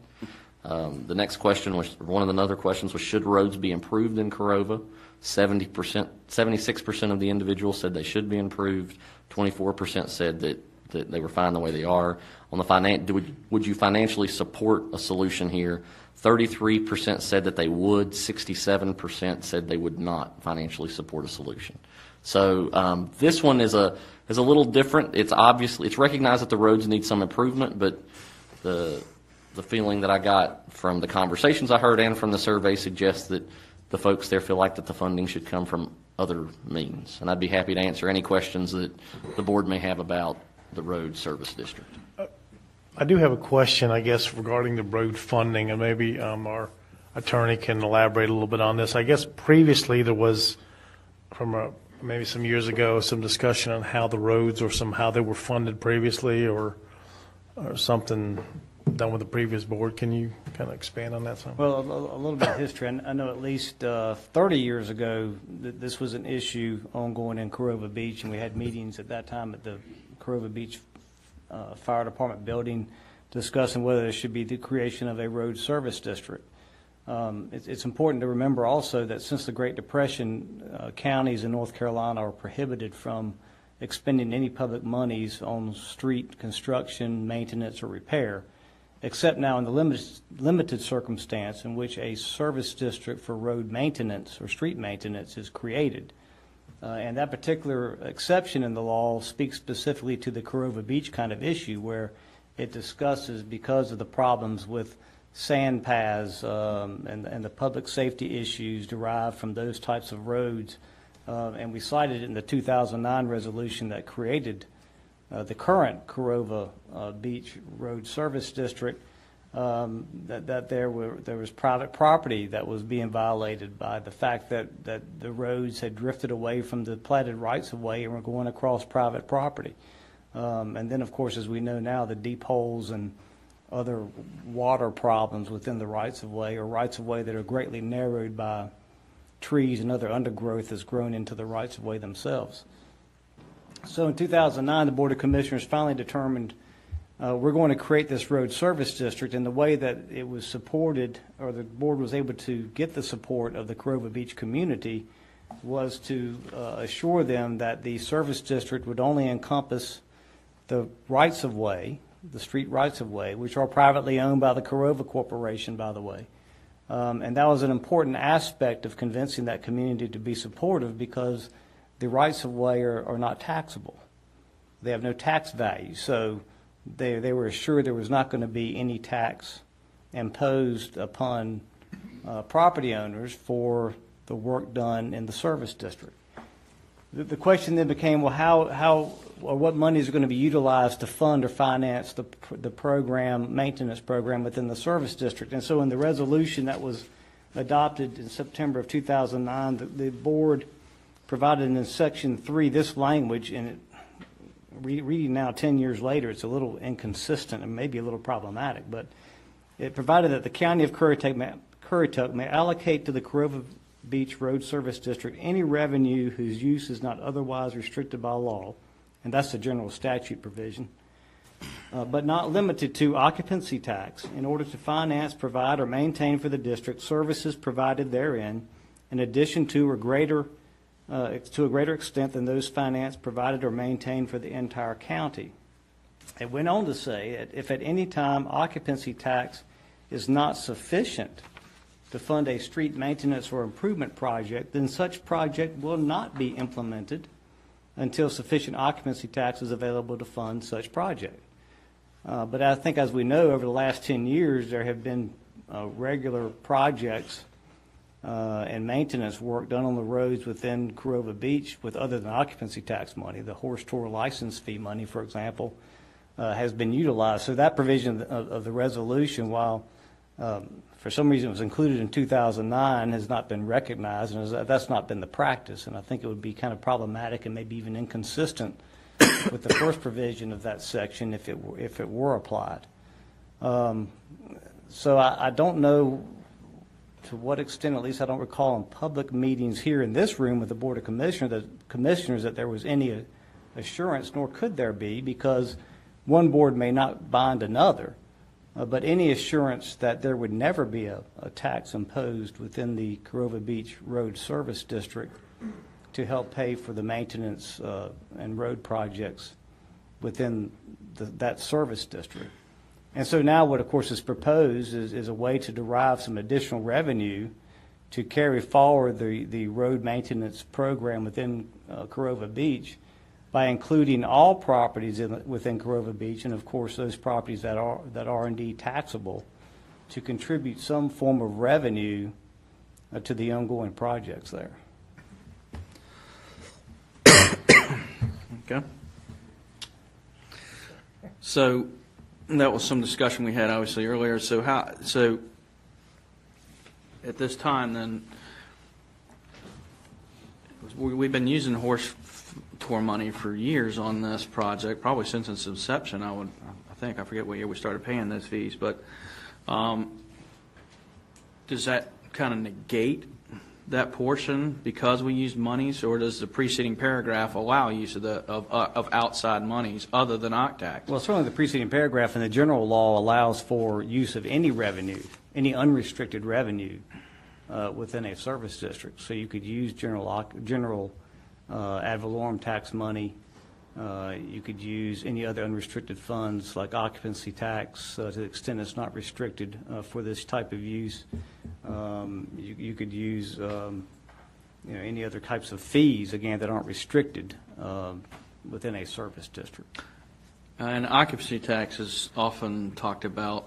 Speaker 4: The next question was, one of the other questions was, should roads be improved in Corova? 76% of the individuals said they should be improved. 24% said that they were fine the way they are. On the would you financially support a solution here? 33% said that they would. 67% said they would not financially support a solution. So this one is a little different. It's recognized that the roads need some improvement, but the feeling that I got from the conversations I heard and from the survey suggests that the folks there feel like that the funding should come from other means. And I'd be happy to answer any questions that the board may have about the road service district.
Speaker 5: I do have a question, I guess, regarding the road funding, and maybe our attorney can elaborate a little bit on this. I guess previously there was, maybe some years ago, some discussion on how the roads or how they were funded previously, or something done with the previous board. Can you kind of expand on that some?
Speaker 2: Well, a little bit of history. I know at least 30 years ago, this was an issue ongoing in Corova Beach, and we had meetings at that time at the Corova Beach Fire Department building discussing whether there should be the creation of a road service district. It's important to remember also that since the Great Depression, counties in North Carolina are prohibited from expending any public monies on street construction, maintenance, or repair, except now in the limited circumstance in which a service district for road maintenance or street maintenance is created. And that particular exception in the law speaks specifically to the Corova Beach kind of issue, where it discusses, because of the problems with sand paths and the public safety issues derived from those types of roads, and we cited in the 2009 resolution that created the current Corova Beach Road Service District, that there was private property that was being violated by the fact that the roads had drifted away from the platted rights-of-way and were going across private property. And then, of course, as we know now, the deep holes and other water problems within the rights-of-way, or rights-of-way that are greatly narrowed by trees and other undergrowth has grown into the rights-of-way themselves. So in 2009, the Board of Commissioners finally determined we're going to create this road service district, and the way that it was supported, or the board was able to get the support of the Corova Beach community, was to assure them that the service district would only encompass the rights-of-way, the street rights-of-way, which are privately owned by the Corova Corporation, by the way. And that was an important aspect of convincing that community to be supportive, because the rights-of-way are not taxable. They have no tax value. So they were assured there was not going to be any tax imposed upon property owners for the work done in the service district. The question then became, well, how or what money is going to be utilized to fund or finance the program, maintenance program within the service district? And so in the resolution that was adopted in September of 2009, the board provided in Section 3 this language, and it, reading now 10 years later, it's a little inconsistent and maybe a little problematic, but it provided that the County of Currituck may allocate to the Corova Beach Road Service District any revenue whose use is not otherwise restricted by law, and that's the general statute provision, but not limited to occupancy tax, in order to finance, provide, or maintain for the district services provided therein, in addition to a greater extent than those financed, provided, or maintained for the entire county. It went on to say that if at any time occupancy tax is not sufficient to fund a street maintenance or improvement project, then such project will not be implemented until sufficient occupancy tax is available to fund such project. But I think, as we know, over the last 10 years, there have been regular projects and maintenance work done on the roads within Corova Beach with other than occupancy tax money. The horse tour license fee money, for example, has been utilized. So that provision of the resolution, while for some reason it was included in 2009, has not been recognized, and that's not been the practice. And I think it would be kind of problematic and maybe even inconsistent with the first provision of that section if it were applied. So I don't know to what extent, at least I don't recall in public meetings here in this room with the Board of Commissioners that there was any assurance, nor could there be, because one board may not bind another, but any assurance that there would never be a tax imposed within the Corova Beach Road Service District to help pay for the maintenance and road projects within that service district. And so now what, of course, is proposed is a way to derive some additional revenue to carry forward the road maintenance program within Corova Beach by including all properties within Corova Beach, and of course those properties that are indeed taxable, to contribute some form of revenue to the ongoing projects there.
Speaker 1: Okay. So that was some discussion we had obviously earlier. So at this time then, we've been using horse tour money for years on this project, probably since its inception. I forget what year we started paying those fees, but does that kind of negate that portion because we used monies, or does the preceding paragraph allow use of outside monies other than OCTAX?
Speaker 2: Well, certainly the preceding paragraph in the general law allows for use of any revenue, any unrestricted revenue within a service district. So you could use general ad valorem tax money. You could use any other unrestricted funds like occupancy tax to the extent it's not restricted for this type of use. You could use any other types of fees, again, that aren't restricted within a service district.
Speaker 1: And occupancy tax is often talked about.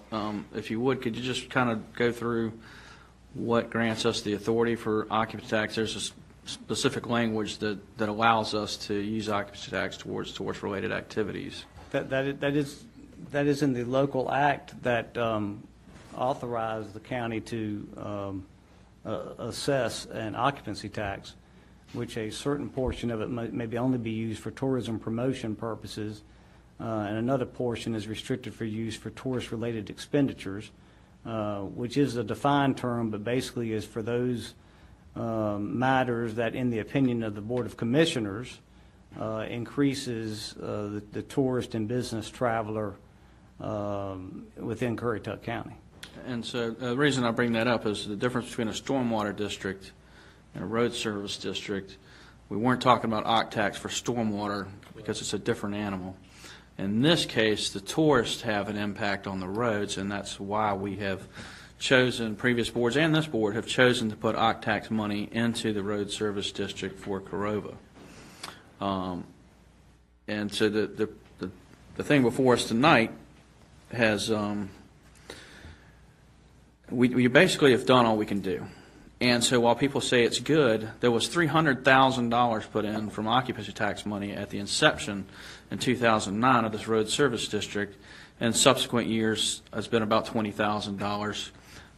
Speaker 1: If you would, could you just kind of go through what grants us the authority for occupancy tax? There's a specific language that allows us to use occupancy tax towards related activities.
Speaker 2: That is in the local act that authorized the county to assess an occupancy tax, which a certain portion of it may only be used for tourism promotion purposes, and another portion is restricted for use for tourist-related expenditures, which is a defined term, but basically is for those matters that, in the opinion of the Board of Commissioners, increases the tourist and business traveler within Currituck County.
Speaker 1: And so the reason I bring that up is the difference between a stormwater district and a road service district. We weren't talking about OCTAX for stormwater because it's a different animal. In this case, the tourists have an impact on the roads, and that's why we have chosen, previous boards and this board have chosen to put OCTAX money into the road service district for Corova. And so the thing before us tonight has, we basically have done all we can do. And so while people say it's good, there was $300,000 put in from occupancy tax money at the inception in 2009 of this road service district. And subsequent years has been about $20,000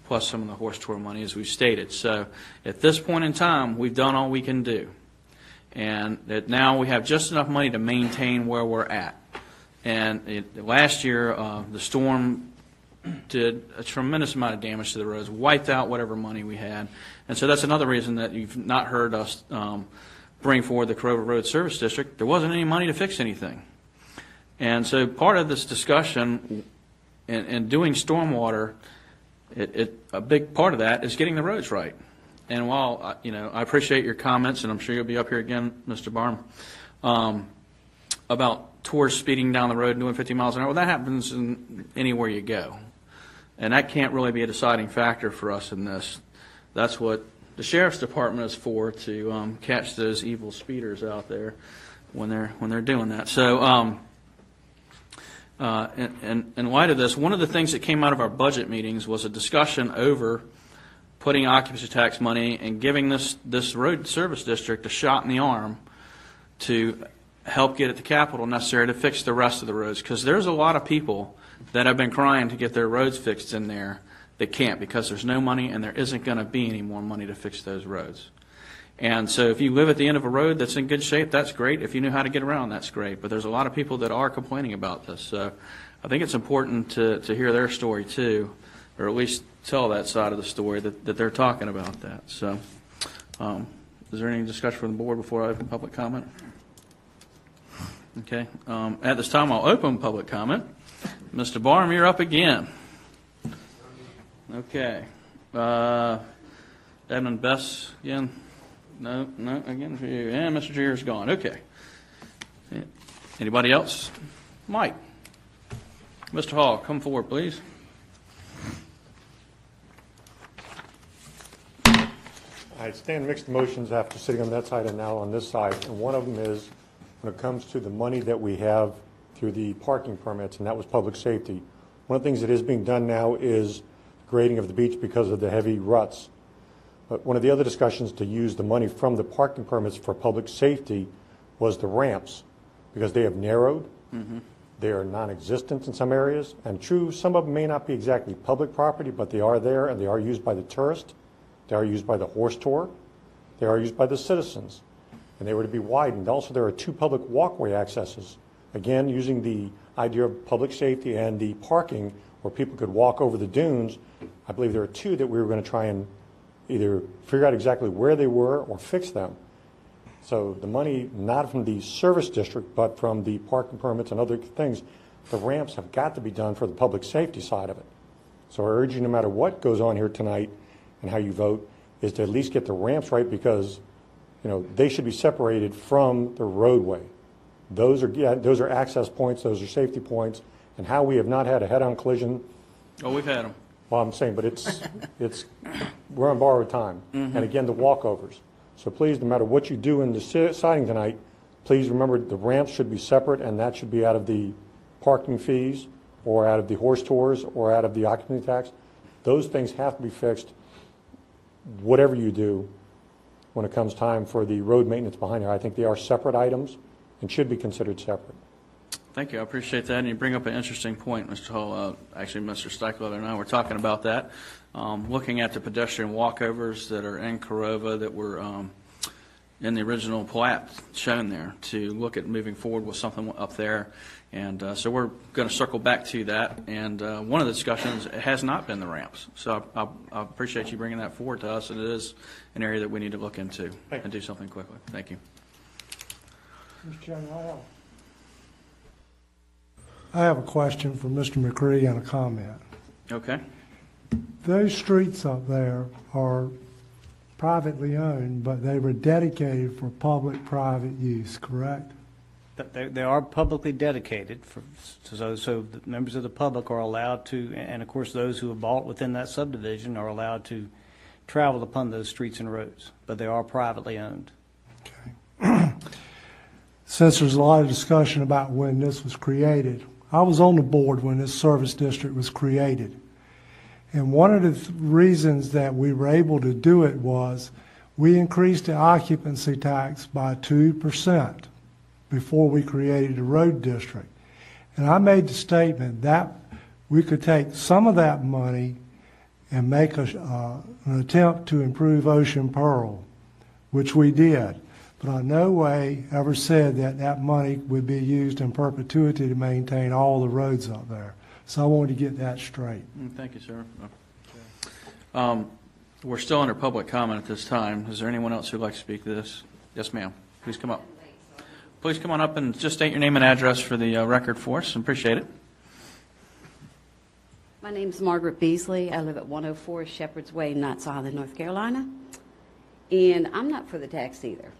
Speaker 1: plus some of the horse tour money, as we've stated. So at this point in time, we've done all we can do. And that now we have just enough money to maintain where we're at. And last year, the storm did a tremendous amount of damage to the roads, wiped out whatever money we had. And so that's another reason that you've not heard us bring forward the Corova Road Service District. There wasn't any money to fix anything. And so part of this discussion and doing stormwater, a big part of that is getting the roads right. And while I appreciate your comments, and I'm sure you'll be up here again, Mr. Barham, about tourists speeding down the road and doing 50 miles an hour, well, that happens anywhere you go. And that can't really be a deciding factor for us in this. That's what the sheriff's department is for, to catch those evil speeders out there when they're doing that. So in light of this, one of the things that came out of our budget meetings was a discussion over putting occupancy tax money and giving this road service district a shot in the arm to help get at the capital necessary to fix the rest of the roads, because there's a lot of people that have been crying to get their roads fixed in there that can't because there's no money and there isn't going to be any more money to fix those roads. And so if you live at the end of a road that's in good shape, that's great. If you know how to get around, that's great. But there's a lot of people that are complaining about this. So I think it's important to hear their story too, or at least tell that side of the story that they're talking about that. So is there any discussion from the board before I open public comment? Okay. At this time, I'll open public comment. Mr. Barham, you're up again. Okay. Edmund Bess again? No, again for you. And Mr. Jeer's gone. Okay. Anybody else? Mike. Mr. Hall, come forward, please.
Speaker 21: I stand mixed emotions after sitting on that side and now on this side. And one of them is when it comes to the money that we have through the parking permits, and that was public safety. One of the things that is being done now is grading of the beach because of the heavy ruts. But one of the other discussions to use the money from the parking permits for public safety was the ramps, because they have narrowed. Mm-hmm. They are non-existent in some areas, and true, some of them may not be exactly public property, but they are there, and they are used by the tourist, they are used by the horse tour, they are used by the citizens, and they were to be widened. Also, there are 2 public walkway accesses, again, using the idea of public safety and the parking where people could walk over the dunes. I believe there are 2 that we were going to try and either figure out exactly where they were or fix them. So the money, not from the service district, but from the parking permits and other things, the ramps have got to be done for the public safety side of it. So I urge you, no matter what goes on here tonight and how you vote, is to at least get the ramps right, because they should be separated from the roadway. Those are access points, those are safety points, and how we have not had a head-on collision.
Speaker 1: Oh, we've had them.
Speaker 21: Well, I'm saying, but we're on borrowed time.
Speaker 1: Mm-hmm.
Speaker 21: And again, the walkovers. So please, no matter what you do in the siding tonight, please remember the ramps should be separate, and that should be out of the parking fees or out of the horse tours or out of the occupancy tax. Those things have to be fixed, whatever you do, when it comes time for the road maintenance behind here. I think they are separate items and should be considered separate.
Speaker 1: Thank you. I appreciate that. And you bring up an interesting point, Mr. Hull. Actually, Mr. Steichler and I were talking about that. Looking at the pedestrian walkovers that are in Corova that were in the original plat shown there, to look at moving forward with something up there. And so we're going to circle back to that. And one of the discussions has not been the ramps. So I appreciate you bringing that forward to us. And it is an area that we need to look into and do something quickly. Thank you.
Speaker 15: Mr. Chairman, I have a question for Mr. McCree and a comment.
Speaker 1: Okay.
Speaker 15: Those streets up there are privately owned, but they were dedicated for public-private use, correct?
Speaker 2: They are publicly dedicated, so the members of the public are allowed to, and of course those who have bought within that subdivision are allowed to travel upon those streets and roads, but they are privately owned.
Speaker 15: Okay. Since there's a lot of discussion about when this was created, I was on the board when this service district was created. And one of the reasons that we were able to do it was we increased the occupancy tax by 2% before we created the road district. And I made the statement that we could take some of that money and make an attempt to improve Ocean Pearl, which we did. But I no way ever said that that money would be used in perpetuity to maintain all the roads up there. So I wanted to get that straight.
Speaker 1: Thank you, sir. We're still under public comment at this time. Is there anyone else who'd like to speak to this? Yes, ma'am. Please come up. Please come on up and just state your name and address for the record for us. Appreciate it.
Speaker 7: My name's Margaret Beasley. I live at 104 Shepherd's Way, Knott's Island, North Carolina. And I'm not for the tax either.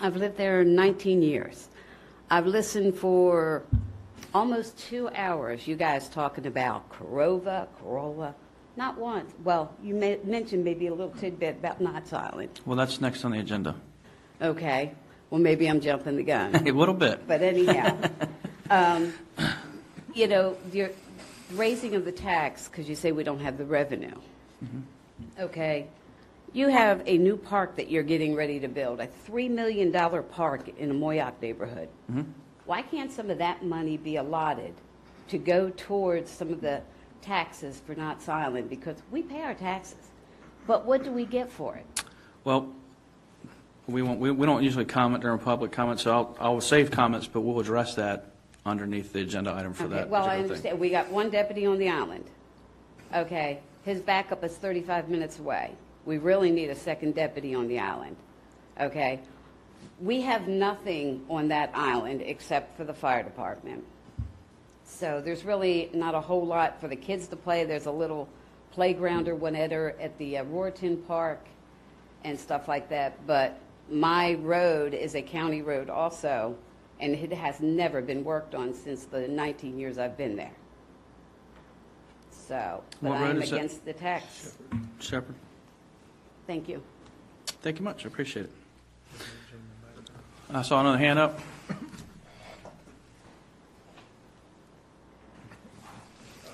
Speaker 7: I've lived there 19 years. I've listened for almost 2 hours, you guys talking about Corolla, not once. Well, you mentioned maybe a little tidbit about Knott's Island.
Speaker 1: Well, that's next on the agenda.
Speaker 7: Okay. Well, maybe I'm jumping the gun.
Speaker 1: A little bit.
Speaker 7: But anyhow, the raising of the tax, because you say we don't have the revenue. Mm-hmm. Okay. You have a new park that you're getting ready to build, a $3 million park in a Moyock neighborhood. Mm-hmm. Why can't some of that money be allotted to go towards some of the taxes for Knott's Island? Because we pay our taxes, but what do we get for it?
Speaker 1: Well, we don't usually comment during public comment, so I'll save comments, but we'll address that underneath the agenda item for that.
Speaker 7: Well, I understand. We got one deputy on the island. Okay. His backup is 35 minutes away. We really need a second deputy on the island. Okay. We have nothing on that island except for the fire department. So there's really not a whole lot for the kids to play. There's a little playground or whatever at the Roriton Park and stuff like that. But my road is a county road also, and it has never been worked on since the 19 years I've been there. So, but I'm against the tax.
Speaker 1: Shepherd.
Speaker 7: Thank you.
Speaker 1: Thank you much. I appreciate it. I saw another hand up.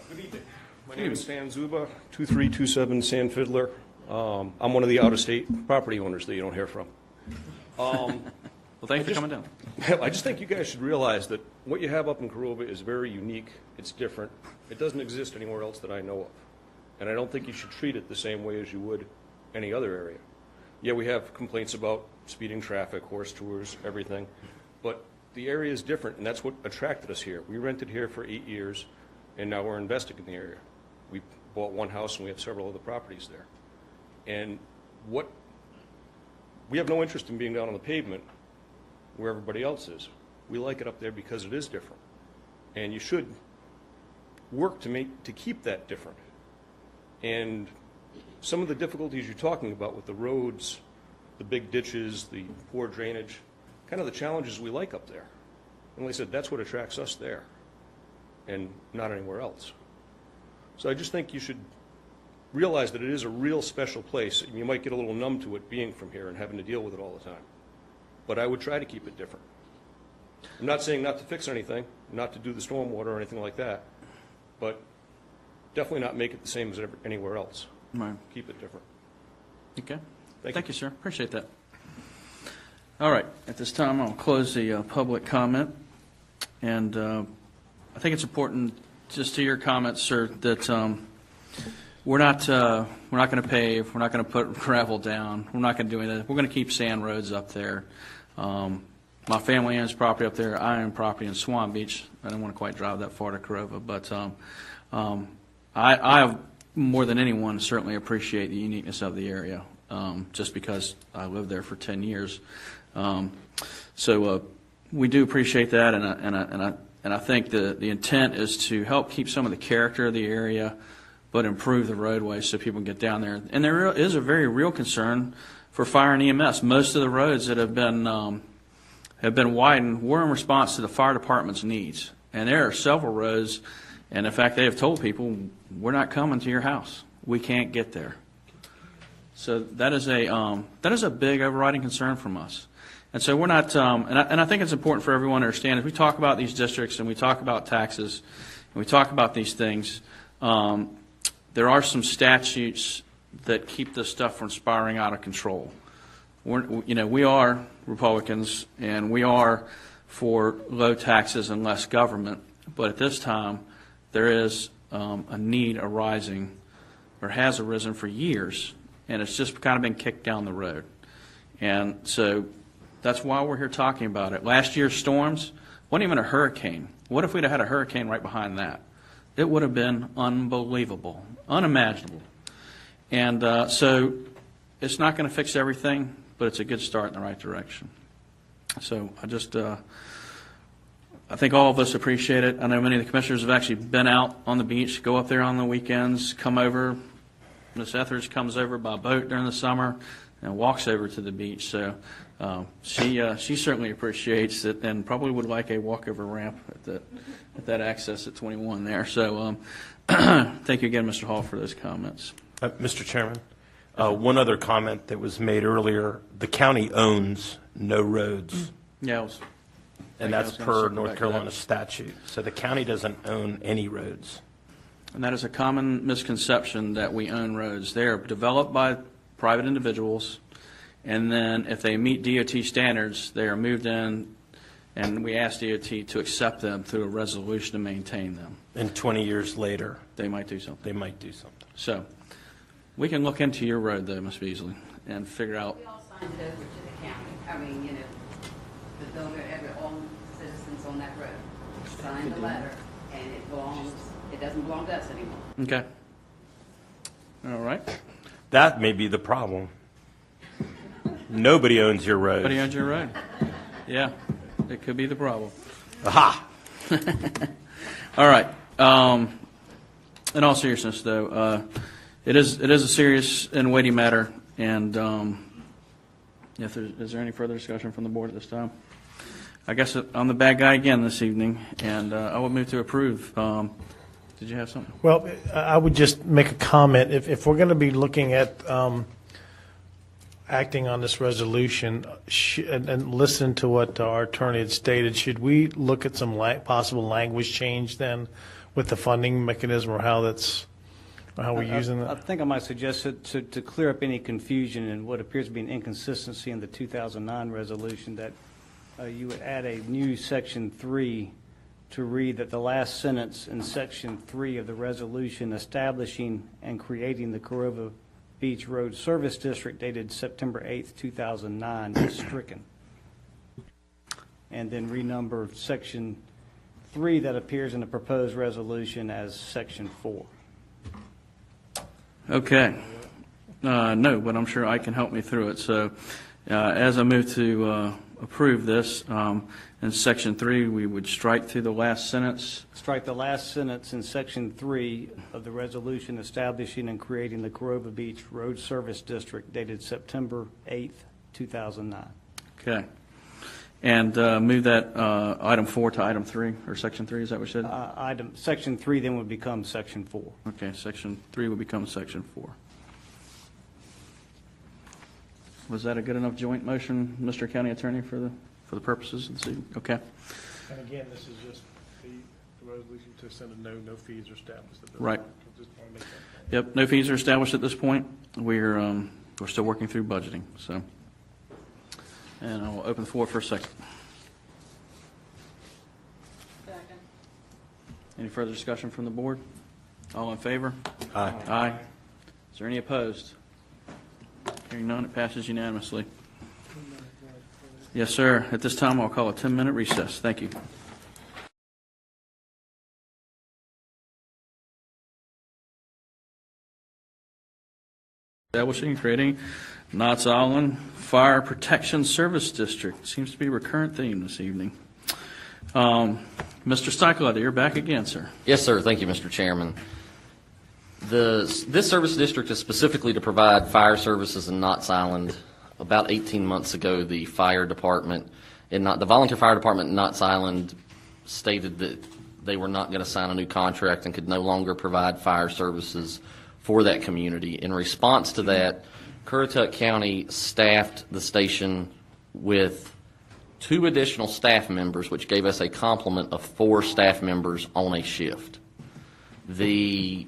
Speaker 17: Good evening. My name is Stan Zuba, 2327 Sand Fiddler. I'm one of the out-of-state property owners that you don't hear from.
Speaker 1: Well, thanks for coming down.
Speaker 17: I just think you guys should realize that what you have up in Currituck is very unique. It's different. It doesn't exist anywhere else that I know of. And I don't think you should treat it the same way as you would any other area. Yeah, we have complaints about speeding traffic, horse tours, everything. But the area is different, and that's what attracted us here. We rented here for 8 years, and now we're investing in the area. We bought one house, and we have several other properties there. And we have no interest in being down on the pavement where everybody else is. We like it up there because it is different. And you should work to keep that different. And some of the difficulties you're talking about with the roads, the big ditches, the poor drainage, kind of the challenges we like up there. And like I said, that's what attracts us there and not anywhere else. So I just think you should realize that it is a real special place. You might get a little numb to it being from here and having to deal with it all the time. But I would try to keep it different. I'm not saying not to fix anything, not to do the stormwater or anything like that, but definitely not make it the same as anywhere else.
Speaker 1: Right.
Speaker 17: Keep it different.
Speaker 1: Okay.
Speaker 17: Thank
Speaker 1: you, sir. Appreciate that. All right. At this time, I'll close the public comment. And I think it's important, just to your comments, sir, that we're not going to pave. We're not going to put gravel down. We're not going to do anything. We're going to keep sand roads up there. My family owns property up there. I own property in Swan Beach. I don't want to quite drive that far to Corova, but I more than anyone certainly appreciate the uniqueness of the area, just because I lived there for 10 years. So we do appreciate that, and I think the intent is to help keep some of the character of the area, but improve the roadways so people can get down there. And there is a very real concern for fire and EMS. Most of the roads that have been widened were in response to the fire department's needs, and there are several roads. And in fact, they have told people, we're not coming to your house. We can't get there. So that is a big overriding concern from us. And so we're not, and I think it's important for everyone to understand, as we talk about these districts and we talk about taxes and we talk about these things, there are some statutes that keep this stuff from spiraling out of control. We are Republicans, and we are for low taxes and less government, but at this time, there is a need arising, or has arisen for years, and it's just kind of been kicked down the road. And so that's why we're here talking about it. Last year's storms wasn't even a hurricane. What if we'd have had a hurricane right behind that? It would have been unbelievable, unimaginable. And so it's not going to fix everything, but it's a good start in the right direction. So I think all of us appreciate it. I know many of the commissioners have actually been out on the beach, go up there on the weekends, come over. Ms. Etheridge comes over by boat during the summer and walks over to the beach. So she certainly appreciates it, and probably would like a walkover ramp at that access at 21 there. So thank you again, Mr. Hall, for those comments.
Speaker 14: Mr. Chairman, one other comment that was made earlier: the county owns no roads.
Speaker 1: Yeah.
Speaker 14: And that's per North Carolina statute. So the county doesn't own any roads.
Speaker 1: And that is a common misconception, that we own roads. They are developed by private individuals, and then if they meet DOT standards, they are moved in, and we ask DOT to accept them through a resolution to maintain them.
Speaker 14: And 20 years later,
Speaker 1: they might do something.
Speaker 14: They might do something.
Speaker 1: So we can look into your road, though, Ms. Beasley, and figure out.
Speaker 7: We all signed it over to the county. I mean, the builder, all citizens on that road signed the letter, and it doesn't belong to us anymore.
Speaker 1: Okay. All right.
Speaker 14: That may be the problem. Nobody owns your road.
Speaker 1: Nobody owns your road. Yeah, it could be the problem.
Speaker 14: Aha!
Speaker 1: All right. In all seriousness, though, it is a serious and weighty matter, and is there any further discussion from the board at this time? I guess I'm the bad guy again this evening, and I would move to approve. Did you have something?
Speaker 5: Well, I would just make a comment. If we're going to be looking at acting on this resolution and listen to what our attorney had stated, should we look at some possible language change then with the funding mechanism, or how we're using that?
Speaker 2: I think I might suggest to clear up any confusion and what appears to be an inconsistency in the 2009 resolution, that you would add a new section 3 to read that the last sentence in section 3 of the resolution establishing and creating the Corova Beach Road Service District dated September 8th, 2009 is stricken. And then renumber section 3 that appears in the proposed resolution as section 4.
Speaker 1: Okay. No, but I'm sure I can help me through it. So as I move to approve this, in section 3, we would strike through the last sentence.
Speaker 2: Strike the last sentence in section 3 of the resolution establishing and creating the Corova Beach Road Service District dated September 8th, 2009.
Speaker 1: Okay. And move that item 4 to item 3, or section 3, is that what you said?
Speaker 2: Section 3 then would become section 4.
Speaker 1: Okay, section 3 would become section 4. Was that a good enough joint motion, Mr. County Attorney, for the purposes of this evening? Okay.
Speaker 5: And again, this is just the resolution to send a no fees are established.
Speaker 1: Right.
Speaker 5: Just want to make that
Speaker 1: Yep, no fees are established at this point. We're still working through budgeting, so. And I'll open the floor for a second. Any further discussion from the board? All in favor?
Speaker 14: Aye.
Speaker 1: Aye. Is there any opposed? Hearing none, it passes unanimously. Yes, sir. At this time, I'll call a 10-minute recess. Thank you. Establishing and creating Knott's Island Fire Protection Service District. Seems to be a recurrent theme this evening. Mr. Steichleiter, you're back again, sir.
Speaker 4: Yes, sir. Thank you, Mr. Chairman. This service district is specifically to provide fire services in Knott's Island. About 18 months ago, the fire department, the volunteer fire department in Knott's Island stated that they were not going to sign a new contract and could no longer provide fire services for that community. In response to that, Currituck County staffed the station with 2 additional staff members, which gave us a complement of 4 staff members on a shift. The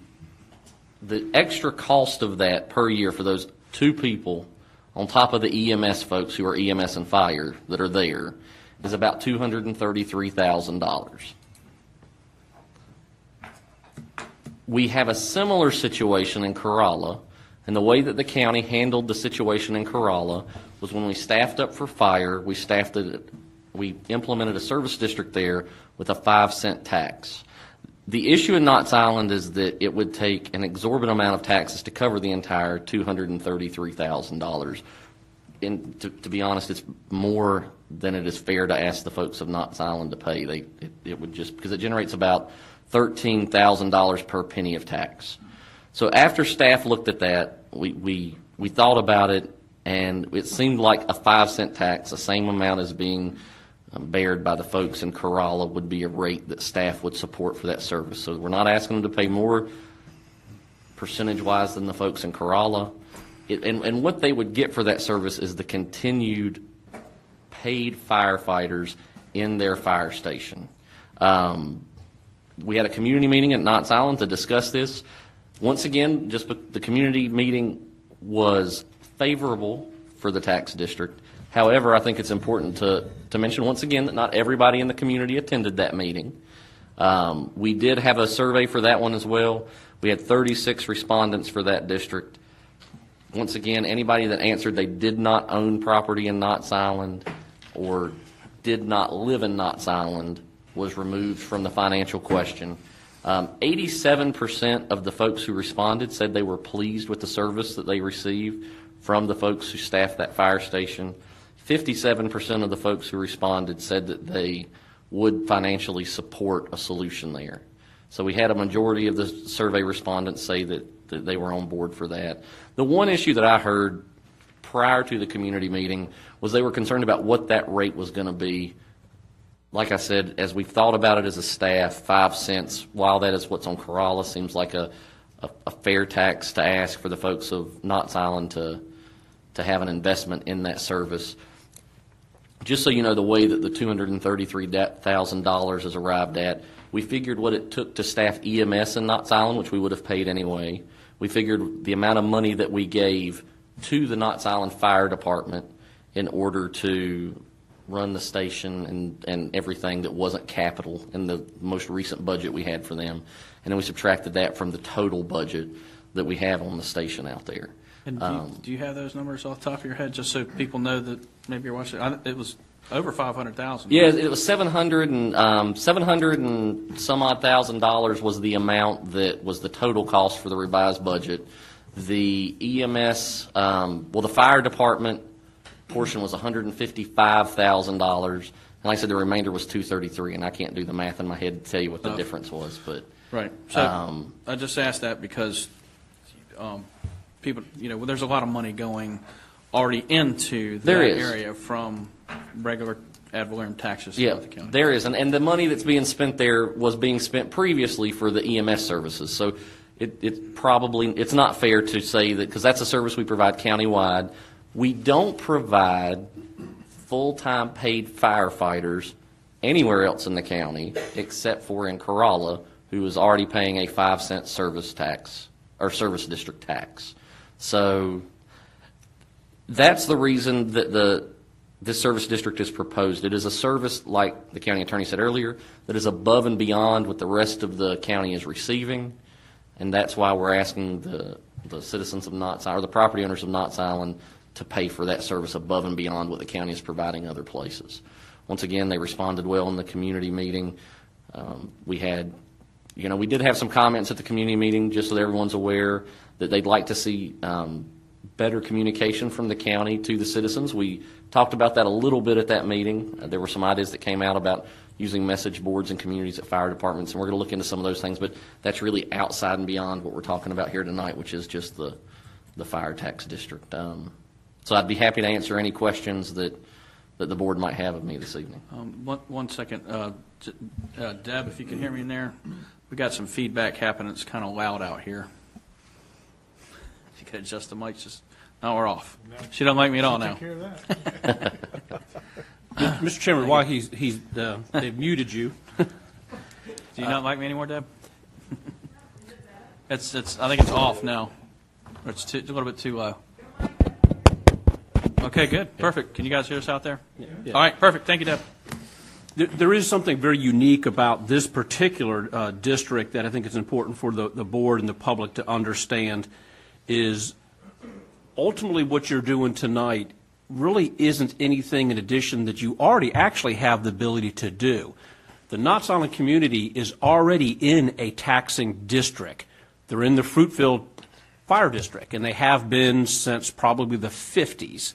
Speaker 4: extra cost of that per year for those 2 people, on top of the EMS folks who are EMS and fire that are there, is about $233,000. We have a similar situation in Corolla, and the way that the county handled the situation in Corolla was when we staffed up for fire, we implemented a service district there with a 5-cent tax. The issue in Knott's Island is that it would take an exorbitant amount of taxes to cover the entire $233,000. And to be honest, it's more than it is fair to ask the folks of Knott's Island to pay. It would just, because it generates about $13,000 per penny of tax. So after staff looked at that, we thought about it, and it seemed like a 5-cent tax, the same amount as being bared by the folks in Corolla, would be a rate that staff would support for that service. So we're not asking them to pay more percentage-wise than the folks in Corolla. And what they would get for that service is the continued paid firefighters in their fire station. We had a community meeting at Knott's Island to discuss this. Once again, just the community meeting was favorable for the tax district. However, I think it's important to mention once again that not everybody in the community attended that meeting. We did have a survey for that one as well. We had 36 respondents for that district. Once again, anybody that answered they did not own property in Knott's Island or did not live in Knott's Island was removed from the financial question. 87% of the folks who responded said they were pleased with the service that they received from the folks who staffed that fire station. 57% of the folks who responded said that they would financially support a solution there. So we had a majority of the survey respondents say that they were on board for that. The one issue that I heard prior to the community meeting was they were concerned about what that rate was going to be. Like I said, as we've thought about it as a staff, 5 cents, while that is what's on Corolla, seems like a fair tax to ask for the folks of Knott's Island to have an investment in that service. Just so you know the way that the $233,000 is arrived at, we figured what it took to staff EMS in Knott's Island, which we would have paid anyway. We figured the amount of money that we gave to the Knott's Island Fire Department in order to run the station and everything that wasn't capital in the most recent budget we had for them. And then we subtracted that from the total budget that we have on the station out there.
Speaker 1: And do you have those numbers off the top of your head, just so people know that maybe you're watching? It was over 500,000.
Speaker 4: Yeah, it was 700 and some odd $1,000 was the amount that was the total cost for the revised budget. The EMS, the fire department portion was $155,000. And like I said, the remainder was $233, and I can't do the math in my head to tell you what the difference was. But
Speaker 1: right. So I just asked that because people, there's a lot of money going already into that area from regular ad valorem taxes throughout the county.
Speaker 4: There is, and the money that's being spent there was being spent previously for the EMS services. So it's not fair to say that, because that's a service we provide countywide. We don't provide full-time paid firefighters anywhere else in the county except for in Corolla, who is already paying a 5-cent service tax or service district tax. So that's the reason that this service district is proposed. It is a service, like the county attorney said earlier, that is above and beyond what the rest of the county is receiving, and that's why we're asking the citizens of Knott's Island, or the property owners of Knott's Island, to pay for that service above and beyond what the county is providing other places. Once again, they responded well in the community meeting. We did have some comments at the community meeting, just so that everyone's aware, that they'd like to see better communication from the county to the citizens. We talked about that a little bit at that meeting. There were some ideas that came out about using message boards in communities at fire departments, and we're going to look into some of those things, but that's really outside and beyond what we're talking about here tonight, which is just the fire tax district. So I'd be happy to answer any questions that the board might have of me this evening.
Speaker 1: One second. Deb, if you can hear me in there, we got some feedback happening. It's kind of loud out here. If you could adjust the mics, now we're off. She don't like me at all now.
Speaker 19: Mr. Chairman, while they've muted you.
Speaker 1: Do you not like me anymore, Deb? I think it's off now. Or it's a little bit too low. Okay, good. Perfect. Can you guys hear us out there? Yeah. All right, perfect. Thank you, Deb.
Speaker 19: There is something very unique about this particular district that I think is important for the board and the public to understand, is ultimately what you're doing tonight really isn't anything in addition that you already actually have the ability to do. The Knott's Island community is already in a taxing district. They're in the Fruitville Fire District, and they have been since probably the 50s.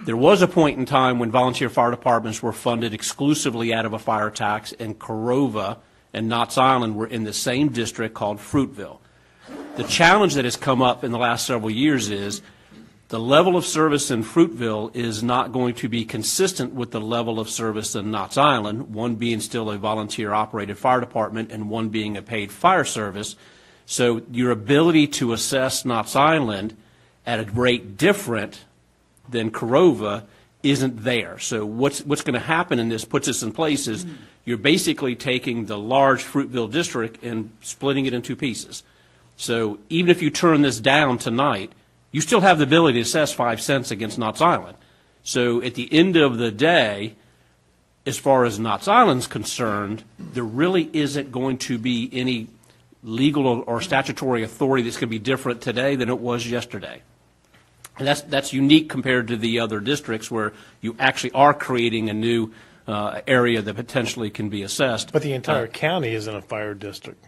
Speaker 19: There was a point in time when volunteer fire departments were funded exclusively out of a fire tax, and Corova and Knott's Island were in the same district called Fruitville. The challenge that has come up in the last several years is the level of service in Fruitville is not going to be consistent with the level of service in Knott's Island, one being still a volunteer-operated fire department and one being a paid fire service. So your ability to assess Knott's Island at a rate different than Corova isn't there. So what's going to happen, and this puts us in place, is you're basically taking the large Fruitville district and splitting it in two pieces. So even if you turn this down tonight, you still have the ability to assess 5 cents against Knott's Island. So at the end of the day, as far as Knott's Island's concerned, there really isn't going to be any legal or statutory authority that's going to be different today than it was yesterday. And that's unique compared to the other districts where you actually are creating a new area that potentially can be assessed.
Speaker 5: But the entire county is in a fire district.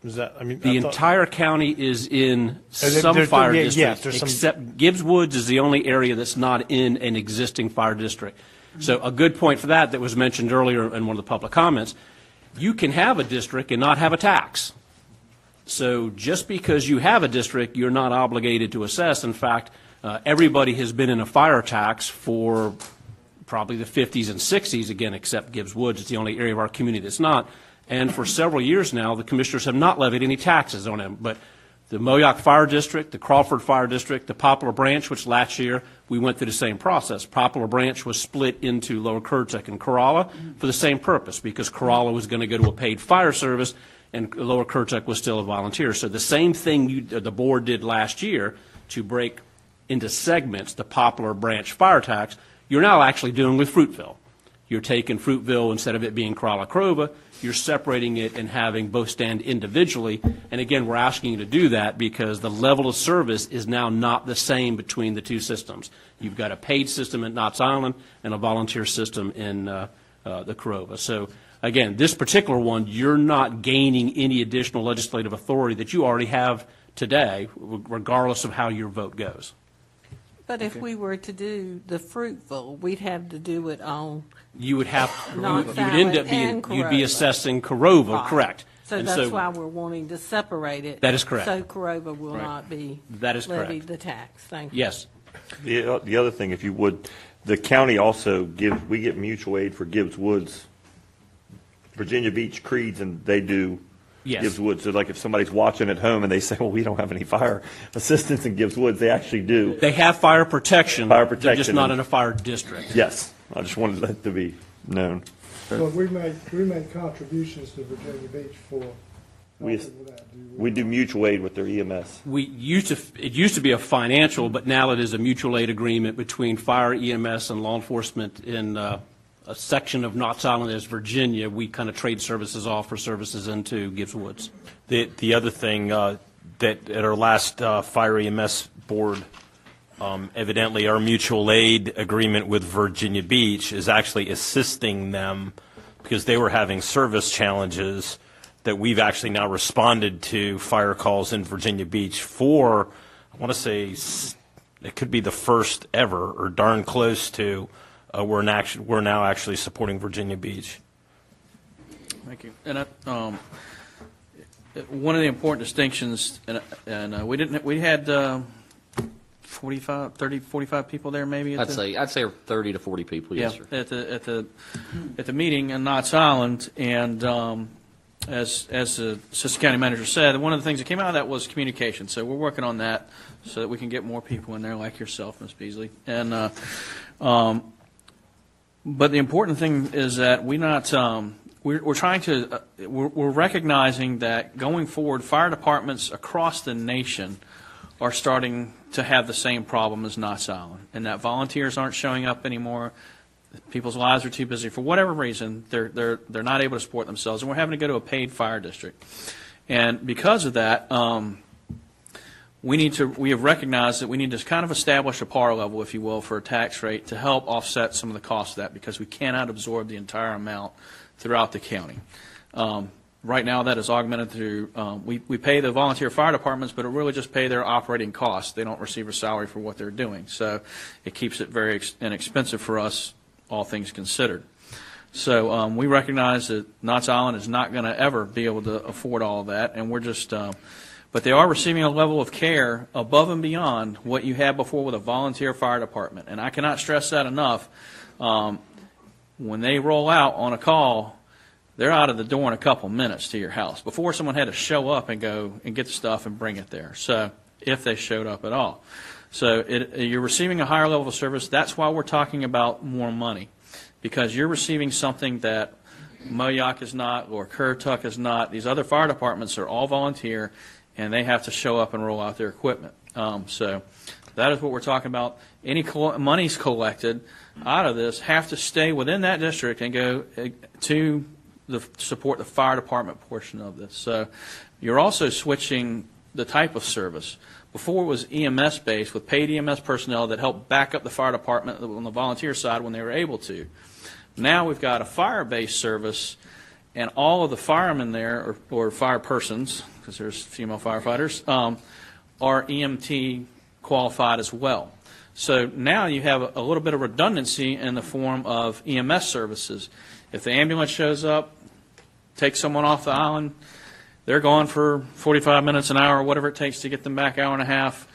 Speaker 5: Is that,
Speaker 19: the entire county is in some fire districts, except Gibbs Woods is the only area that's not in an existing fire district. So a good point for that was mentioned earlier in one of the public comments. You can have a district and not have a tax. So just because you have a district, you're not obligated to assess. In fact, everybody has been in a fire tax for probably the 50s and 60s, again, except Gibbs Woods. It's the only area of our community that's not. And for several years now, the commissioners have not levied any taxes on them. But the Moyock Fire District, the Crawford Fire District, the Poplar Branch, which last year we went through the same process. Poplar Branch was split into Lower Currituck and Corolla for the same purpose, because Corolla was going to go to a paid fire service and Lower Currituck was still a volunteer. So the same thing the board did last year to break into segments the Poplar Branch fire tax, you're now actually dealing with Fruitville. You're taking Fruitville, instead of it being Crawlacrova, you're separating it and having both stand individually. And again, we're asking you to do that because the level of service is now not the same between the two systems. You've got a paid system at Knott's Island and a volunteer system in the Crova. So again, this particular one, you're not gaining any additional legislative authority that you already have today, regardless of how your vote goes.
Speaker 13: But if we were to do the Fruitville, we'd have to do it on.
Speaker 19: You would have,
Speaker 13: Knott's
Speaker 19: you would end up
Speaker 13: Island
Speaker 19: being,
Speaker 13: and
Speaker 19: you'd be
Speaker 13: Crova.
Speaker 19: assessing Corova,
Speaker 13: Right.
Speaker 19: correct.
Speaker 13: So
Speaker 19: And
Speaker 13: that's why we're wanting to separate it.
Speaker 19: That is correct.
Speaker 13: So Corova will
Speaker 19: Right.
Speaker 13: not be
Speaker 19: That is correct.
Speaker 13: levied the tax. Thank you.
Speaker 19: Yes.
Speaker 3: The other thing, if you would, the county also we get mutual aid for Gibbs Woods, Virginia Beach Creeds, and they do
Speaker 19: Yes.
Speaker 3: Gibbs Woods. So like if somebody's watching at home and they say, well, we don't have any fire assistance in Gibbs Woods, they actually do.
Speaker 19: They have fire protection.
Speaker 3: Fire
Speaker 19: They're
Speaker 3: protection.
Speaker 19: just not in a fire district.
Speaker 3: Yes, I just wanted that to be known.
Speaker 15: But we make contributions to Virginia Beach for
Speaker 3: We,
Speaker 15: helping with that.
Speaker 3: we do mutual aid with their EMS.
Speaker 19: It used to be a financial, but now it is a mutual aid agreement between fire, EMS, and law enforcement in a section of Knott's Island as Virginia. We kind of trade services off for services into Gibbs Woods.
Speaker 14: The other thing that at our last fire EMS board, evidently our mutual aid agreement with Virginia Beach is actually assisting them because they were having service challenges that we've actually now responded to fire calls in Virginia Beach for, I want to say it could be the first ever or darn close to, we're now actually supporting Virginia Beach.
Speaker 1: Thank you. And one of the important distinctions, and we had 45 people there maybe.
Speaker 4: I'd say 30 to 40 people. Yes, sir.
Speaker 1: At the meeting in Knott's Island, and as the assistant county manager said, one of the things that came out of that was communication. So we're working on that so that we can get more people in there like yourself, Ms. Beasley. And but the important thing is that we're trying to we're recognizing that going forward, fire departments across the nation are starting to have the same problem as Knott's Island, and that volunteers aren't showing up anymore. People's lives are too busy for whatever reason. They're not able to support themselves, and we're having to go to a paid fire district. And because of that, we have recognized that we need to kind of establish a par level, if you will, for a tax rate to help offset some of the cost of that, because we cannot absorb the entire amount throughout the county. Right now, that is augmented through, we pay the volunteer fire departments, but it really just pay their operating costs. They don't receive a salary for what they're doing. So it keeps it very inexpensive for us, all things considered. So we recognize that Knott's Island is not going to ever be able to afford all of that, and we're just, but they are receiving a level of care above and beyond what you had before with a volunteer fire department. And I cannot stress that enough. When they roll out on a call, they're out of the door in a couple minutes to your house. Before, someone had to show up and go and get the stuff and bring it there. So if they showed up at all. So you're receiving a higher level of service. That's why we're talking about more money, because you're receiving something that Moyoc is not, or Currituck is not. These other fire departments are all volunteer, and they have to show up and roll out their equipment. So that is what we're talking about. Any monies collected out of this have to stay within that district and go to support the fire department portion of this. So you're also switching the type of service. Before it was EMS based with paid EMS personnel that helped back up the fire department on the volunteer side when they were able to. Now we've got a fire based service, and all of the firemen there, or fire persons, because there's female firefighters, are EMT qualified as well. So now you have a little bit of redundancy in the form of EMS services. If the ambulance shows up, takes someone off the island, they're gone for 45 minutes, an hour, whatever it takes to get them back, hour and a half.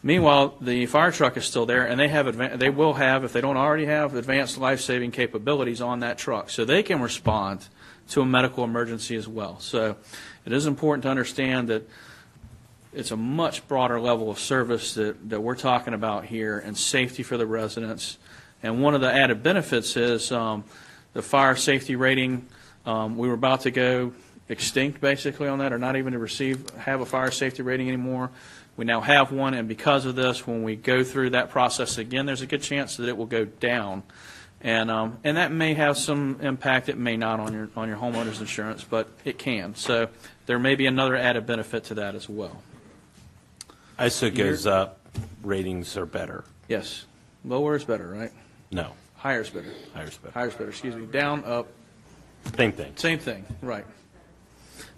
Speaker 1: Meanwhile, the fire truck is still there, and they will have, if they don't already have, advanced life-saving capabilities on that truck, so they can respond to a medical emergency as well. So it is important to understand that it's a much broader level of service that we're talking about here, and safety for the residents. And one of the added benefits is the fire safety rating. We were about to go extinct basically on that, or not even to have a fire safety rating anymore. We now have one, and because of this, when we go through that process again, there's a good chance that it will go down. And that may have some impact. It may not on your homeowner's insurance, but it can. So there may be another added benefit to that as well.
Speaker 14: ISO goes up, ratings are better.
Speaker 1: Yes. Lower is better, right?
Speaker 14: No.
Speaker 1: Higher is better.
Speaker 14: Higher's better.
Speaker 1: Higher is better, excuse me. Down, up.
Speaker 14: Same thing.
Speaker 1: Same thing, right.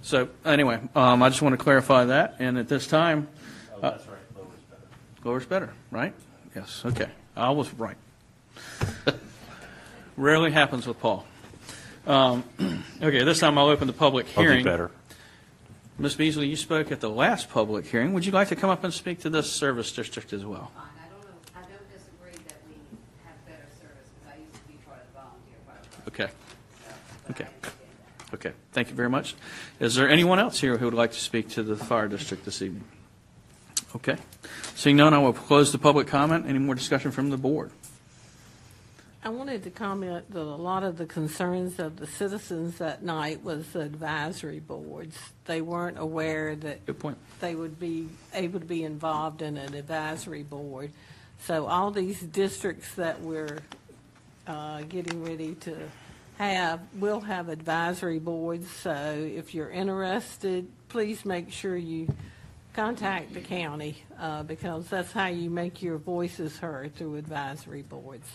Speaker 1: So anyway, I just want to clarify that. And at this time.
Speaker 14: Oh, that's right. Lower's better.
Speaker 1: Lower's better, right? Yes, okay. I was right. Rarely happens with Paul. Okay, this time I'll open the public
Speaker 14: I'll
Speaker 1: hearing.
Speaker 14: do better.
Speaker 1: Ms. Beasley, you spoke at the last public hearing. Would you like to come up and speak to this service district as well?
Speaker 7: I don't disagree that we have better service, because I used to be part of the volunteer fire.
Speaker 1: Okay. Okay. Okay, thank you very much. Is there anyone else here who would like to speak to the fire district this evening? Okay. Seeing none, I will close the public comment. Any more discussion from the board?
Speaker 13: I wanted to comment that a lot of the concerns of the citizens that night was the advisory boards. They weren't aware that
Speaker 1: Good point.
Speaker 13: they would be able to be involved in an advisory board. So all these districts that we're getting ready to will have advisory boards. So if you're interested, please make sure you contact the county, because that's how you make your voices heard, through advisory boards.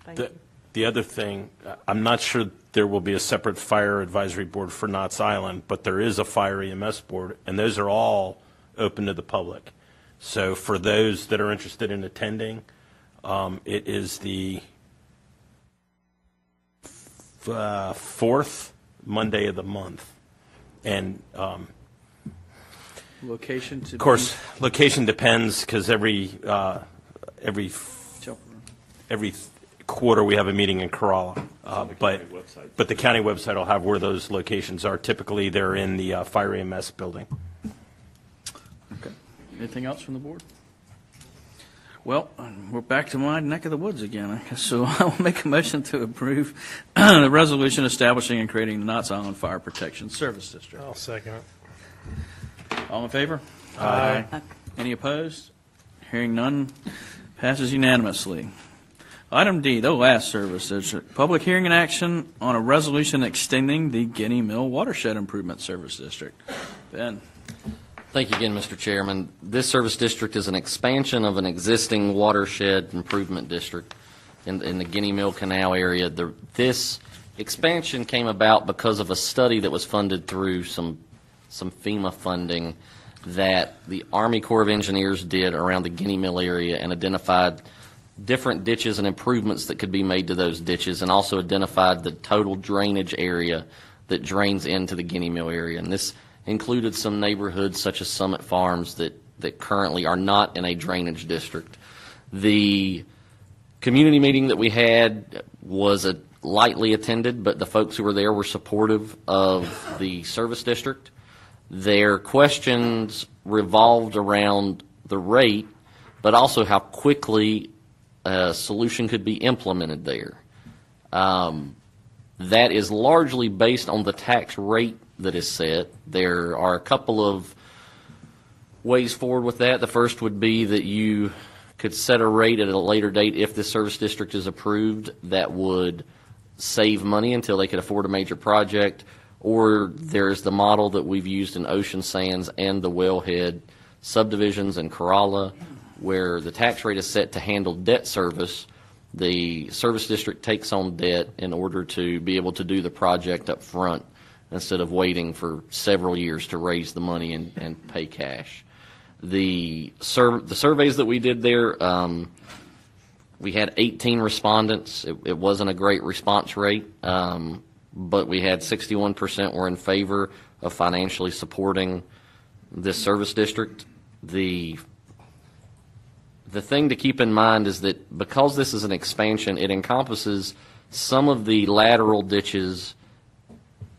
Speaker 13: Thank you.
Speaker 14: The other thing, I'm not sure there will be a separate fire advisory board for Knott's Island, but there is a fire EMS board, and those are all open to the public. So for those that are interested in attending, it is the fourth Monday of the month. And
Speaker 1: Location to
Speaker 14: of course, location depends, because every quarter we have a meeting in Corolla. But the county website will have where those locations are. Typically, they're in the fire EMS building.
Speaker 1: Okay. Anything else from the board? Well, we're back to my neck of the woods again, I guess. So I will make a motion to approve the resolution establishing and creating the Knott's Island Fire Protection Service District.
Speaker 5: I'll second it.
Speaker 1: All in favor?
Speaker 5: Aye.
Speaker 1: Any opposed? Hearing none, passes unanimously. Item D, the last service district, public hearing and action on a resolution extending the Guinea Mill Watershed Improvement Service District. Ben.
Speaker 4: Thank you again, Mr. Chairman. This service district is an expansion of an existing watershed improvement district in the Guinea Mill Canal area. This expansion came about because of a study that was funded through some FEMA funding that the Army Corps of Engineers did around the Guinea Mill area, and identified different ditches and improvements that could be made to those ditches, and also identified the total drainage area that drains into the Guinea Mill area. And this included some neighborhoods such as Summit Farms that currently are not in a drainage district. The community meeting that we had was lightly attended, but the folks who were there were supportive of the service district. Their questions revolved around the rate, but also how quickly a solution could be implemented there. That is largely based on the tax rate that is set. There are a couple of ways forward with that. The first would be that you could set a rate at a later date if the service district is approved that would save money until they could afford a major project. Or there's the model that we've used in Ocean Sands and the Wellhead subdivisions in Corolla, where the tax rate is set to handle debt service. The service district takes on debt in order to be able to do the project up front instead of waiting for several years to raise the money and pay cash. The surveys that we did there, we had 18 respondents. It wasn't a great response rate, but we had 61% were in favor of financially supporting this service district. The thing to keep in mind is that because this is an expansion, it encompasses some of the lateral ditches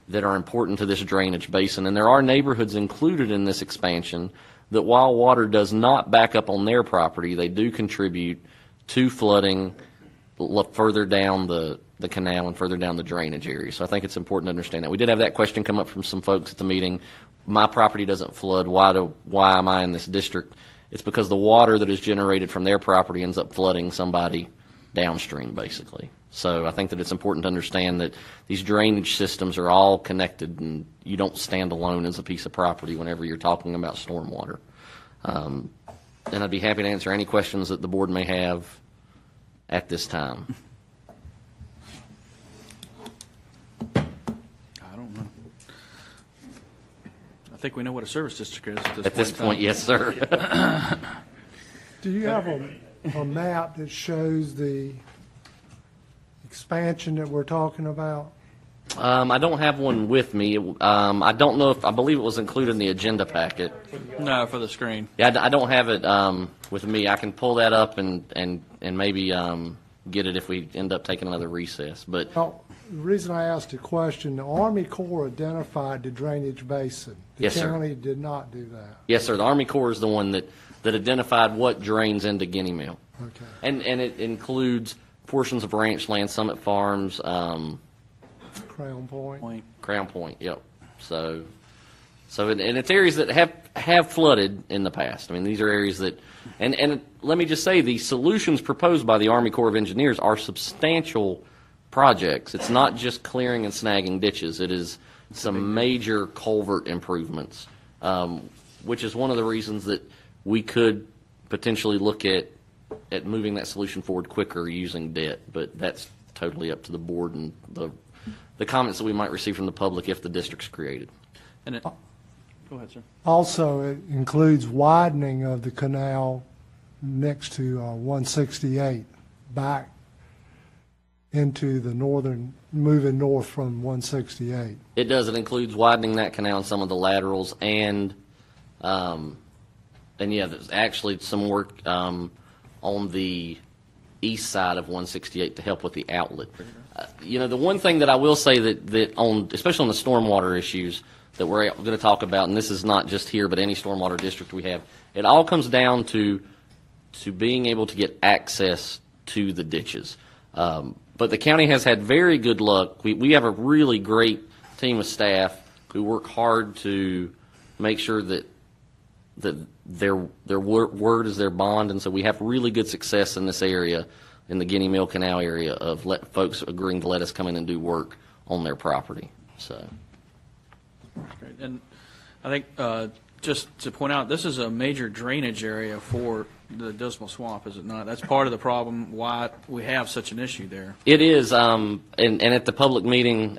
Speaker 4: that are important to this drainage basin. And there are neighborhoods included in this expansion that, while water does not back up on their property, they do contribute to flooding further down the the canal and further down the drainage area. So I think it's important to understand that. We did have that question come up from some folks at the meeting. My property doesn't flood. Why am I in this district? It's because the water that is generated from their property ends up flooding somebody downstream, basically. So I think that it's important to understand that these drainage systems are all connected, and you don't stand alone as a piece of property whenever you're talking about stormwater. And I'd be happy to answer any questions that the board may have at this time.
Speaker 1: I don't know. I think we know what a service district is
Speaker 4: At this point, yes, sir.
Speaker 15: Do you have a map that shows the expansion that we're talking about?
Speaker 4: I don't have one with me. I don't know if, I believe it was included in the agenda packet.
Speaker 1: No, for the screen.
Speaker 4: Yeah, I don't have it with me. I can pull that up and maybe get it if we end up taking another recess. But
Speaker 15: Well, the reason I asked the question, the Army Corps identified the drainage basin. The
Speaker 4: Yes, sir.
Speaker 15: county did not do that.
Speaker 4: yes, sir, the Army Corps is the one that identified what drains into Guinea Mill.
Speaker 15: Okay.
Speaker 4: And it includes portions of ranch land, Summit Farms,
Speaker 15: Crown Point.
Speaker 4: Crown Point, yep. So and it's areas that have flooded in the past. I mean, these are areas that, and let me just say, the solutions proposed by the Army Corps of Engineers are substantial projects. It's not just clearing and snagging ditches. It is some major culvert improvements, which is one of the reasons that we could potentially look at moving that solution forward quicker using debt. But that's totally up to the board and the comments that we might receive from the public if the district's created.
Speaker 1: And it, go ahead, sir.
Speaker 15: Also, it includes widening of the canal next to 168 back into the northern, moving north from 168.
Speaker 4: It does. It includes widening that canal and some of the laterals, and yeah, there's actually some work on the east side of 168 to help with the outlet. The one thing that I will say that on, especially on the stormwater issues that we're going to talk about, and this is not just here, but any stormwater district we have, it all comes down to being able to get access to the ditches. But the county has had very good luck. We have a really great team of staff who work hard to make sure that their word is their bond, and so we have really good success in this area, in the Guinea Mill Canal area, of folks agreeing to let us come in and do work on their property. So,
Speaker 1: Great. And I think just to point out, this is a major drainage area for the Dismal Swamp, is it not? That's part of the problem why we have such an issue there.
Speaker 4: it is, and at the public meeting,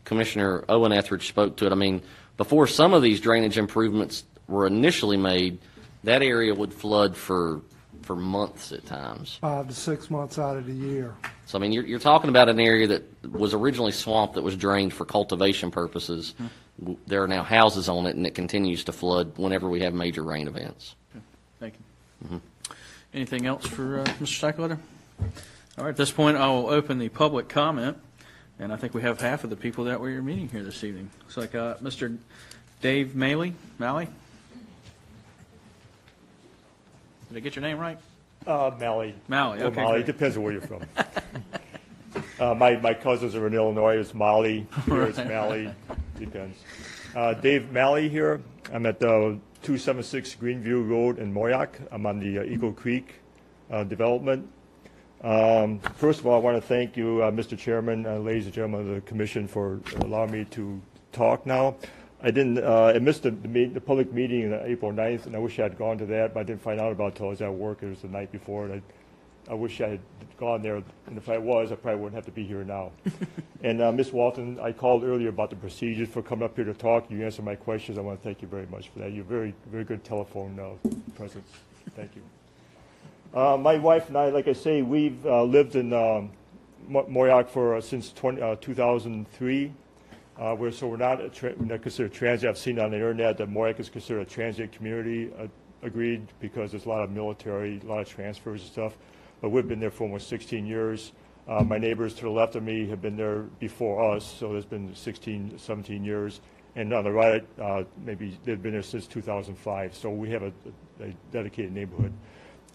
Speaker 4: Commissioner Owen Etheridge spoke to it. I mean, before some of these drainage improvements were initially made, that area would flood for months at times.
Speaker 15: 5 to 6 months out of the year.
Speaker 4: So, I mean, you're talking about an area that was originally swamp that was drained for cultivation purposes. There are now houses on it, and it continues to flood whenever we have major rain events.
Speaker 1: Okay. Thank you. Anything else for Mr. Steichleiter? All right, at this point, I will open the public comment, and I think we have half of the people that were meeting here this evening. Looks like Mr. Dave Malley? Did I get your name right?
Speaker 8: Malley.
Speaker 1: Malley, okay.
Speaker 8: Malley,
Speaker 1: great.
Speaker 8: depends on where you're from. My cousins are in Illinois. It's Molly. Here it's Malley. Depends. Dave Malley here. I'm at 276 Greenview Road in Moyock. I'm on the Eagle Creek development. First of all, I want to thank you, Mr. Chairman, ladies and gentlemen of the commission, for allowing me to talk now. I missed the public meeting on April 9th, and I wish I had gone to that, but I didn't find out about it until I was at work. It was the night before, and I wish I had gone there, and if I was, I probably wouldn't have to be here now. And Ms. Walton, I called earlier about the procedures for coming up here to talk. You answered my questions. I want to thank you very much for that. You're very, very good telephone presence. Thank you. My wife and I, like I say, we've lived in Moyock since 2003. We're not considered transient. I've seen on the internet that Moyock is considered a transient community. Agreed, because there's a lot of military, a lot of transfers and stuff. But we've been there for almost 16 years. My neighbors to the left of me have been there before us, so there's been 16, 17 years. And on the right, maybe they've been there since 2005. So we have a dedicated neighborhood.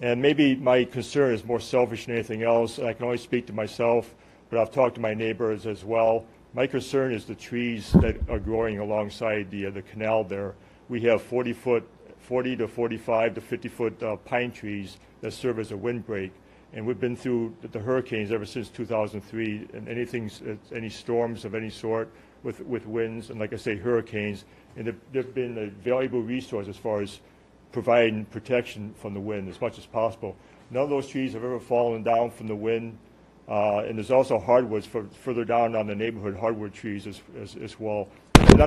Speaker 8: And maybe my concern is more selfish than anything else. I can only speak to myself, but I've talked to my neighbors as well. My concern is the trees that are growing alongside the canal there. We have 40 to 45 to 50-foot pine trees that serve as a windbreak. And we've been through the hurricanes ever since 2003, and any storms of any sort with winds, and like I say, hurricanes. And they've been a valuable resource as far as providing protection from the wind as much as possible. None of those trees have ever fallen down from the wind. And there's also hardwoods further down on the neighborhood, hardwood trees as well. I'm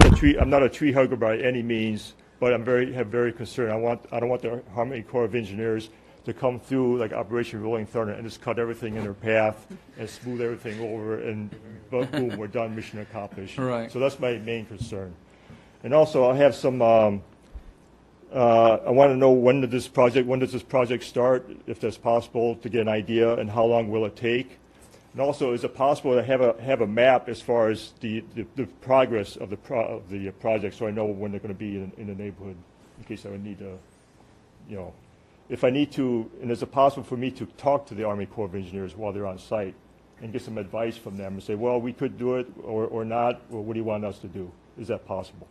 Speaker 8: not a tree hugger by any means, but I'm very concerned. I don't want the Army Corps of Engineers to come through like Operation Rolling Thunder and just cut everything in their path and smooth everything over, and boom, we're done, mission accomplished.
Speaker 1: Right.
Speaker 8: So that's my main concern. And also, I have some. I want to know when does this project start, if that's possible, to get an idea, and how long will it take? And also, is it possible to have a map as far as the progress of the project, so I know when they're going to be in the neighborhood, in case I would need to, if I need to, and is it possible for me to talk to the Army Corps of Engineers while they're on site and get some advice from them and say, well, we could do it or not, or what do you want us to do? Is that possible?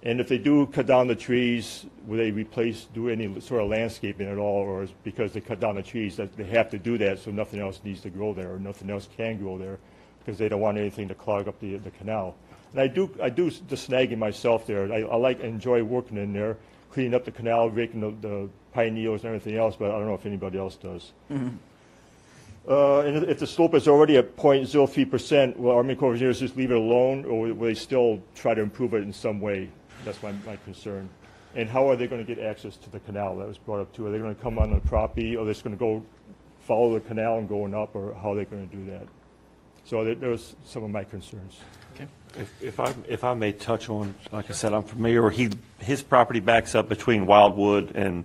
Speaker 8: And if they do cut down the trees, will they do any sort of landscaping at all, or is because they cut down the trees that they have to do that so nothing else needs to grow there or nothing else can grow there because they don't want anything to clog up the canal? And I do the snagging myself there. I enjoy working in there, cleaning up the canal, raking the pine needles and everything else, but I don't know if anybody else does.
Speaker 1: Mm-hmm.
Speaker 8: And if the slope is already at 0.03%, will Army Corps of Engineers just leave it alone, or will they still try to improve it in some way? That's my concern. And how are they going to get access to the canal? That was brought up too. Are they going to come on the property, or are they just going to go follow the canal and going up, or how are they going to do that? So there's some of my concerns.
Speaker 1: Okay.
Speaker 3: If I may touch on, like I said, I'm familiar. His property backs up between Wildwood and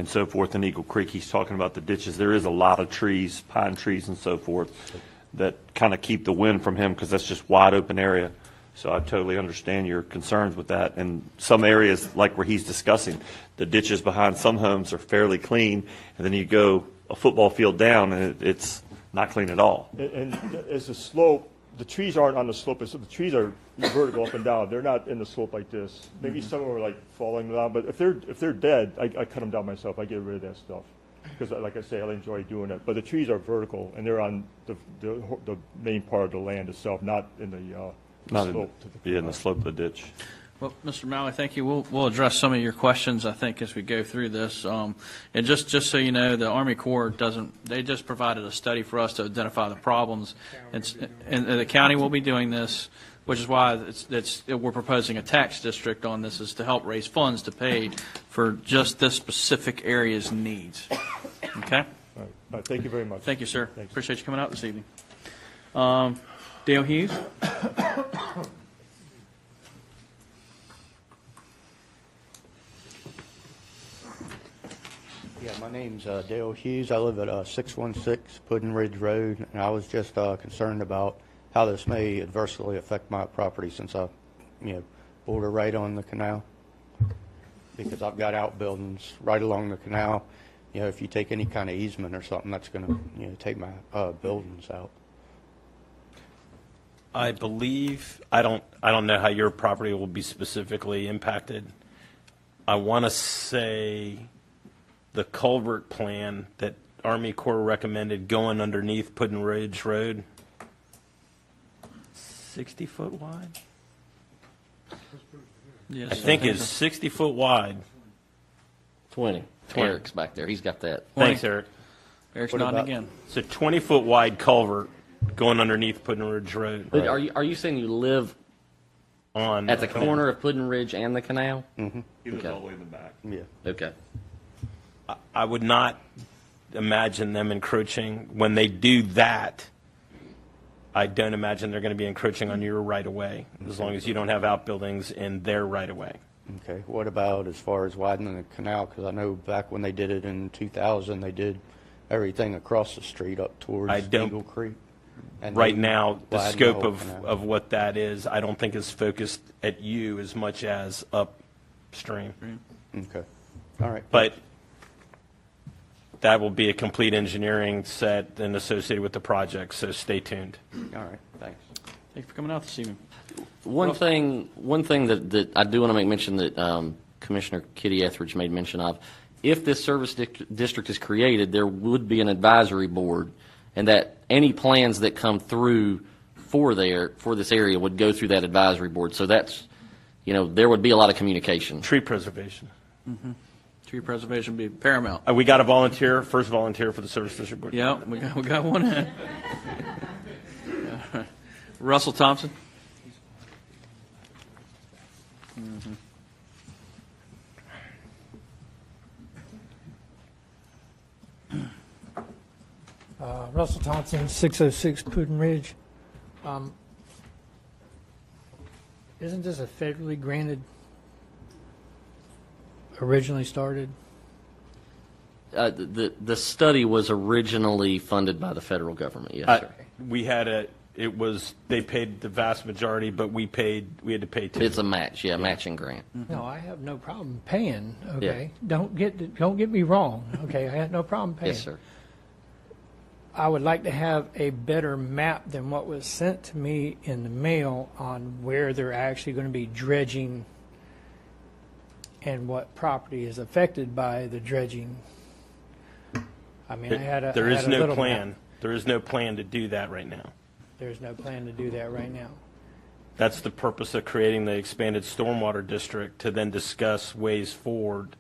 Speaker 3: so forth in Eagle Creek. He's talking about the ditches. There is a lot of trees, pine trees and so forth, that kind of keep the wind from him because that's just wide open area. So I totally understand your concerns with that. And some areas, like where he's discussing, the ditches behind some homes are fairly clean, and then you go a football field down and it's not clean at all.
Speaker 8: And as a slope, the trees aren't on the slope. So the trees are vertical up and down. They're not in the slope like this. Maybe some of them are like falling down, but if they're dead, I cut them down myself. I get rid of that stuff because, like I say, I enjoy doing it. But the trees are vertical, and they're on the main part of the land itself, not in the slope.
Speaker 3: In the slope of the ditch.
Speaker 1: Well, Mr. Malley, thank you. We'll address some of your questions, I think, as we go through this. And just so you know, the Army Corps they just provided a study for us to identify the problems. And the county will be doing this, which is why we're proposing a tax district on this, is to help raise funds to pay for just this specific area's needs. Okay?
Speaker 8: All right. Thank you very much.
Speaker 1: Thank you, sir.
Speaker 8: Thanks.
Speaker 1: Appreciate you coming out this evening. Dale Hughes?
Speaker 10: Yeah, my name's Dale Hughes. I live at 616 Puddin Ridge Road, and I was just concerned about how this may adversely affect my property since I, border right on the canal. Because I've got outbuildings right along the canal. If you take any kind of easement or something, that's going to, take my buildings out.
Speaker 14: I believe, I don't know how your property will be specifically impacted. I want to say the culvert plan that Army Corps recommended going underneath Puddin Ridge Road, 60 foot wide?
Speaker 1: Yes,
Speaker 14: I think it's 60 foot wide.
Speaker 4: 20. Eric's back there. He's got that.
Speaker 14: Thanks, Eric.
Speaker 1: Eric's nodding again.
Speaker 14: It's a 20 foot wide culvert going underneath Puddin Ridge Road.
Speaker 4: But are you saying you live at the corner of Puddin Ridge and the canal?
Speaker 10: Mm-hmm.
Speaker 3: He lives all the way in the back.
Speaker 10: Yeah.
Speaker 4: Okay.
Speaker 14: I would not imagine them encroaching. When they do that, I don't imagine they're going to be encroaching on your right-of-way, as long as you don't have outbuildings in their right-of-way.
Speaker 10: Okay. What about as far as widening the canal? Because I know back when they did it in 2000, they did everything across the street up towards Eagle Creek. And
Speaker 14: right now, the scope
Speaker 10: whole
Speaker 14: of what that is, I don't think is focused at you as much as upstream.
Speaker 10: Okay. All right.
Speaker 14: But that will be a complete engineering set and associated with the project, so stay tuned.
Speaker 4: All right, thanks.
Speaker 1: Thank you for coming out this evening.
Speaker 4: One thing that I do want to make mention that Commissioner Kitty Etheridge made mention of, if this service district is created, there would be an advisory board, and that any plans that come through for this area would go through that advisory board. So that's, there would be a lot of communication.
Speaker 14: Tree preservation.
Speaker 1: Mm-hmm. Tree preservation would be paramount.
Speaker 14: We got a first volunteer for the service district board.
Speaker 1: Yeah, we got one in. Russell Thompson. Mm-hmm.
Speaker 9: Russell Thompson, 606 Putin Ridge. Isn't this a federally granted, originally started?
Speaker 4: The study was originally funded by the federal government, yes, sir.
Speaker 14: We had they paid the vast majority, but we had to pay too.
Speaker 4: It's a match, matching grant.
Speaker 9: No, I have no problem paying, okay? Yeah. Don't get me wrong, okay? I have no problem paying.
Speaker 4: Yes, sir.
Speaker 9: I would like to have a better map than what was sent to me in the mail on where they're actually going to be dredging and what property is affected by the dredging. I mean,
Speaker 14: there is no plan. There is no plan to do that right now.
Speaker 9: There's no plan to do that right now.
Speaker 14: That's the purpose of creating the expanded stormwater district, to then discuss ways forward.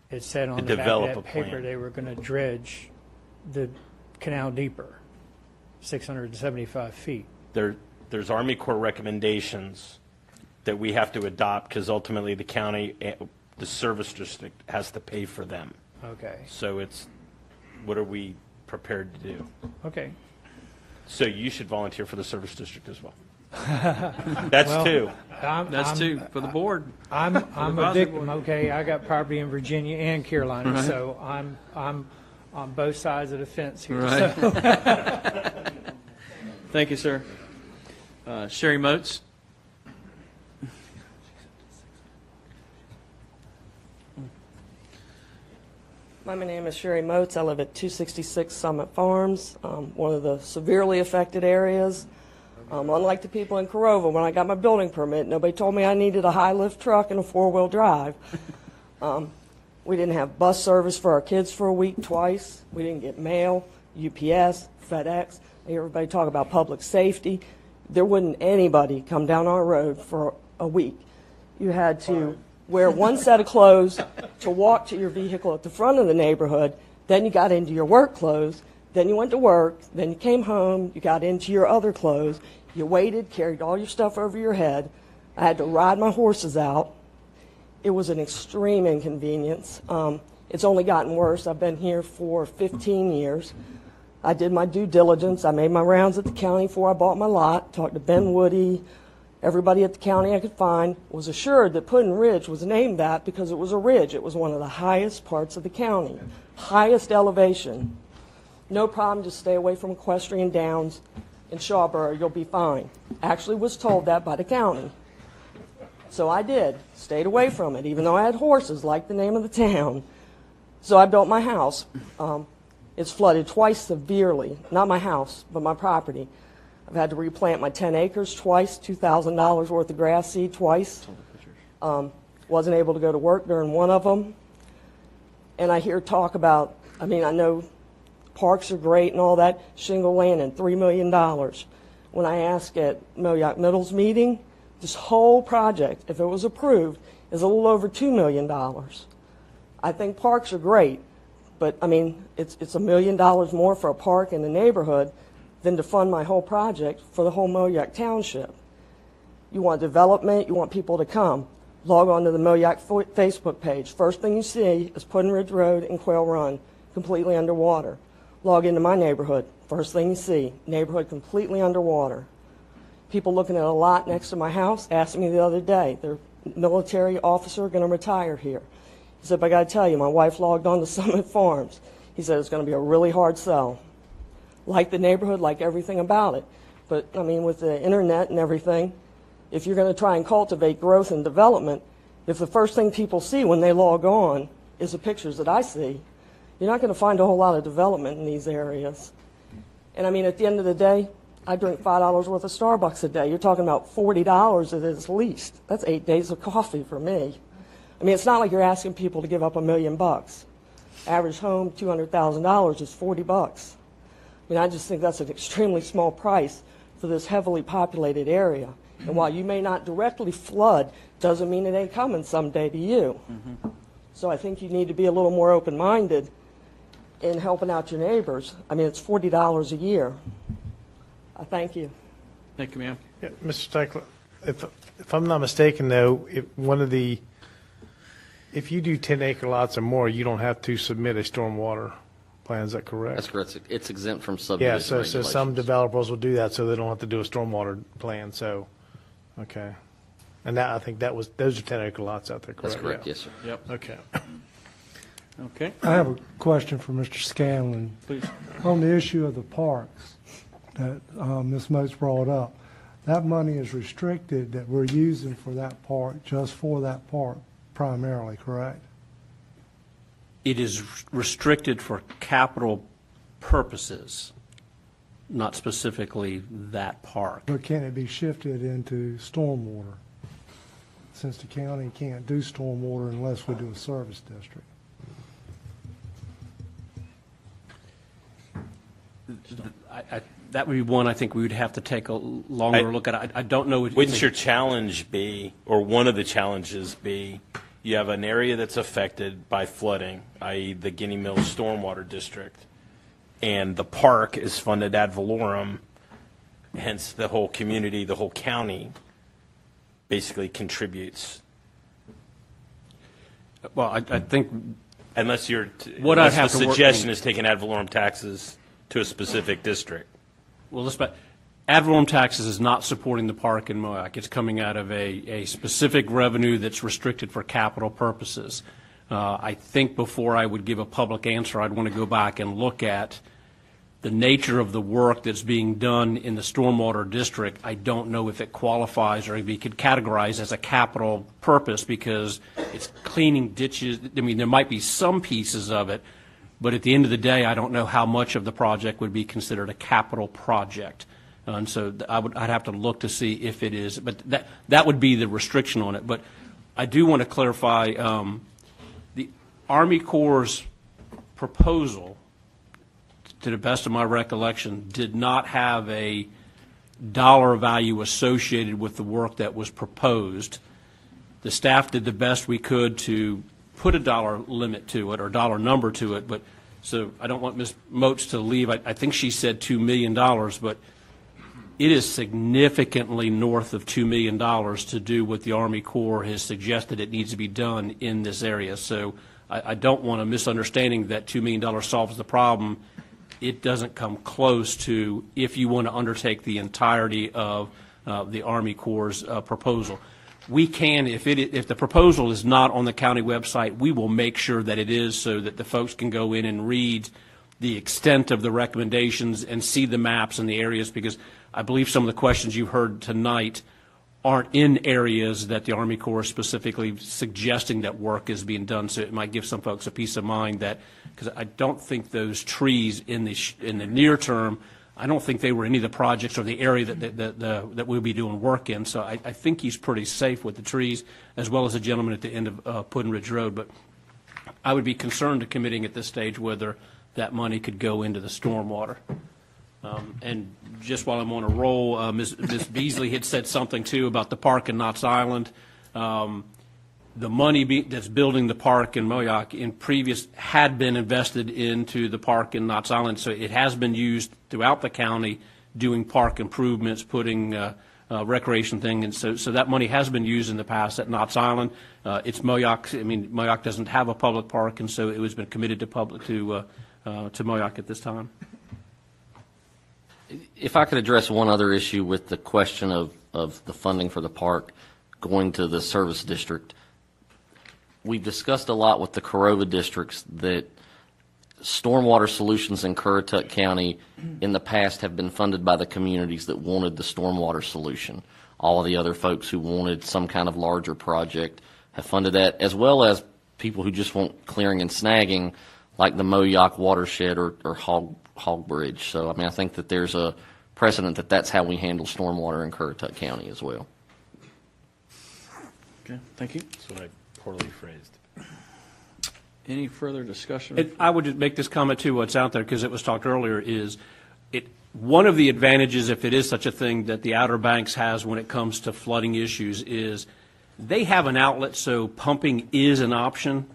Speaker 9: It said on the back of that paper they were going to dredge the canal deeper, 675 feet.
Speaker 14: There's Army Corps recommendations that we have to adopt, because ultimately the county, the service district, has to pay for them.
Speaker 9: Okay.
Speaker 14: So it's, what are we prepared to do?
Speaker 9: Okay.
Speaker 14: So you should volunteer for the service district as well. That's two.
Speaker 1: That's two for the board.
Speaker 9: I'm a victim. Okay, I got property in Virginia and Carolina, right. So I'm on both sides of the fence here.
Speaker 1: Right.
Speaker 9: So.
Speaker 1: Thank you, sir. Sherry Moats.
Speaker 22: My name is Sherry Moats. I live at 266 Summit Farms, one of the severely affected areas. Unlike the people in Corova, when I got my building permit, nobody told me I needed a high-lift truck and a four-wheel drive. We didn't have bus service for our kids for a week twice. We didn't get mail, UPS, FedEx. Everybody talk about public safety. There wouldn't anybody come down our road for a week. You had to wear one set of clothes to walk to your vehicle at the front of the neighborhood. Then you got into your work clothes. Then you went to work. Then you came home. You got into your other clothes. You waited, carried all your stuff over your head. I had to ride my horses out. It was an extreme inconvenience. It's only gotten worse. I've been here for 15 years. I did my due diligence. I made my rounds at the county before I bought my lot, talked to Ben Woody, everybody at the county I could find, was assured that Puddin Ridge was named that because it was a ridge. It was one of the highest parts of the county, highest elevation. No problem, just stay away from Equestrian Downs and Shawboro, you'll be fine. Actually was told that by the county. So I did, stayed away from it, even though I had horses, like the name of the town. So I built my house. It's flooded twice severely, not my house, but my property. I've had to replant my 10 acres twice, $2,000 worth of grass seed twice. Wasn't able to go to work during one of them. And I hear talk about, I know parks are great and all that, shingle land and $3 million. When I asked at Moyock Middle's meeting, this whole project, if it was approved, is a little over $2 million. I think parks are great, but it's $1 million more for a park in the neighborhood than to fund my whole project for the whole Moyock Township. You want development, you want people to come. Log on to the Moyock Facebook page. First thing you see is Puddin Ridge Road and Quail Run, completely underwater. Log into my neighborhood. First thing you see, neighborhood completely underwater. People looking at a lot next to my house asked me the other day, their military officer going to retire here. He said, but I got to tell you, my wife logged on to Summit Farms. He said it's going to be a really hard sell. Like the neighborhood, like everything about it. But, with the internet and everything, if you're going to try and cultivate growth and development, if the first thing people see when they log on is the pictures that I see, You're not going to find a whole lot of development in these areas. And I mean, at the end of the day, I drink $5 worth of Starbucks a day. You're talking about $40 at its least. That's 8 days of coffee for me. I mean, it's not like you're asking people to give up $1 million. Average home, $200,000 is $40. I mean, I just think that's an extremely small price for this heavily populated area. And while you may not directly flood, doesn't mean it ain't coming someday to you. So I think you need to be a little more open-minded in helping out your neighbors. I mean, it's $40 a year. I thank you.
Speaker 1: Thank you, ma'am.
Speaker 5: Yeah, Mr. Steckler, if I'm not mistaken, though, if you do 10-acre lots or more, you don't have to submit a stormwater plan. Is that correct?
Speaker 4: That's correct. It's exempt from
Speaker 5: Yeah,
Speaker 4: subdivision
Speaker 5: so
Speaker 4: regulations.
Speaker 5: some developers will do that, so they don't have to do a stormwater plan. So, okay, and I think those are 10-acre lots out there. Correct?
Speaker 4: That's correct.
Speaker 5: Yeah.
Speaker 4: Yes, sir.
Speaker 1: Yep.
Speaker 5: Okay.
Speaker 1: Okay.
Speaker 15: I have a question for Mr. Scanlon.
Speaker 1: Please.
Speaker 15: On the issue of the parks that Ms. Moats brought up, that money is restricted that we're using for that park, just for that park primarily, correct?
Speaker 19: It is restricted for capital purposes, not specifically that park.
Speaker 15: But can it be shifted into stormwater? Since the county can't do stormwater unless we do a service district.
Speaker 19: That would be one I think we would have to take a longer look at. I don't know.
Speaker 14: Wouldn't your challenge be, or one of the challenges be, you have an area that's affected by flooding, i.e. the Guinea Mills Stormwater District, and the park is funded ad valorem, hence the whole community, the whole county basically contributes.
Speaker 19: Well, I think
Speaker 14: unless the suggestion is taking ad valorem taxes to a specific district.
Speaker 19: Well, ad valorem taxes is not supporting the park in Moac. It's coming out of a specific revenue that's restricted for capital purposes. I think before I would give a public answer, I'd want to go back and look at the nature of the work that's being done in the stormwater district. I don't know if it qualifies or if it could categorize as a capital purpose because it's cleaning ditches. I mean, there might be some pieces of it, but at the end of the day, I don't know how much of the project would be considered a capital project. And so I'd have to look to see if it is, but that would be the restriction on it. But I do want to clarify, the Army Corps' proposal, to the best of my recollection, did not have a dollar value associated with the work that was proposed. The staff did the best we could to put a dollar limit to it or dollar number to it, but so I don't want Ms. Moats to leave. I think she said $2 million, but it is significantly north of $2 million to do what the Army Corps has suggested it needs to be done in this area. So I don't want a misunderstanding that $2 million solves the problem. It doesn't come close to if you want to undertake the entirety of the Army Corps' proposal. We can, if the proposal is not on the county website, we will make sure that it is so that the folks can go in and read the extent of the recommendations and see the maps and the areas, because I believe some of the questions you heard tonight aren't in areas that the Army Corps is specifically suggesting that work is being done. So it might give some folks a peace of mind that, because I don't think those trees in the near term, I don't think they were any of the projects or the area that we'll be doing work in. So I think he's pretty safe with the trees, as well as the gentleman at the end of Puddin Ridge Road. But I would be concerned to committing at this stage whether that money could go into the stormwater. And just while I'm on a roll, Ms. Beasley had said something, too, about the park in Knott's Island. The money that's building the park in Moac in previous had been invested into the park in Knott's Island, so it has been used throughout the county doing park improvements, putting recreation thing, and so that money has been used in the past at Knott's Island. It's Moac. I mean, Moac doesn't have a public park, and so it has been committed to Moac at this time.
Speaker 4: If I could address one other issue with the question of the funding for the park going to the service district. We've discussed a lot with the Corova districts that stormwater solutions in Currituck County in the past have been funded by the communities that wanted the stormwater solution. All of the other folks who wanted some kind of larger project have funded that, as well as people who just want clearing and snagging, like the Moyock watershed or Hog Bridge. So, I mean, I think that there's a precedent that that's how we handle stormwater in Currituck County as well.
Speaker 1: Okay, thank you.
Speaker 14: That's what I poorly phrased.
Speaker 1: Any further discussion?
Speaker 19: I would just make this comment too, what's out there, because it was talked earlier, is one of the advantages, if it is such a thing, that the Outer Banks has when it comes to flooding issues is they have an outlet, so pumping is an option.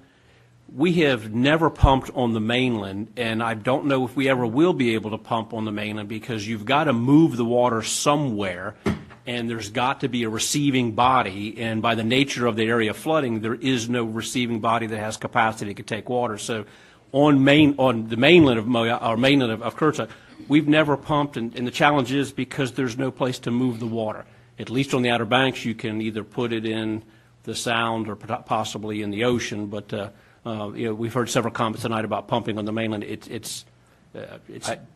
Speaker 19: We have never pumped on the mainland, and I don't know if we ever will be able to pump on the mainland because you've got to move the water somewhere, and there's got to be a receiving body, and by the nature of the area flooding, there is no receiving body that has capacity to take water. So on the mainland of Currituck, we've never pumped, and the challenge is because there's no place to move the water. At least on the Outer Banks, you can either put it in the Sound or possibly in the ocean, but we've heard several comments tonight about pumping on the mainland. It's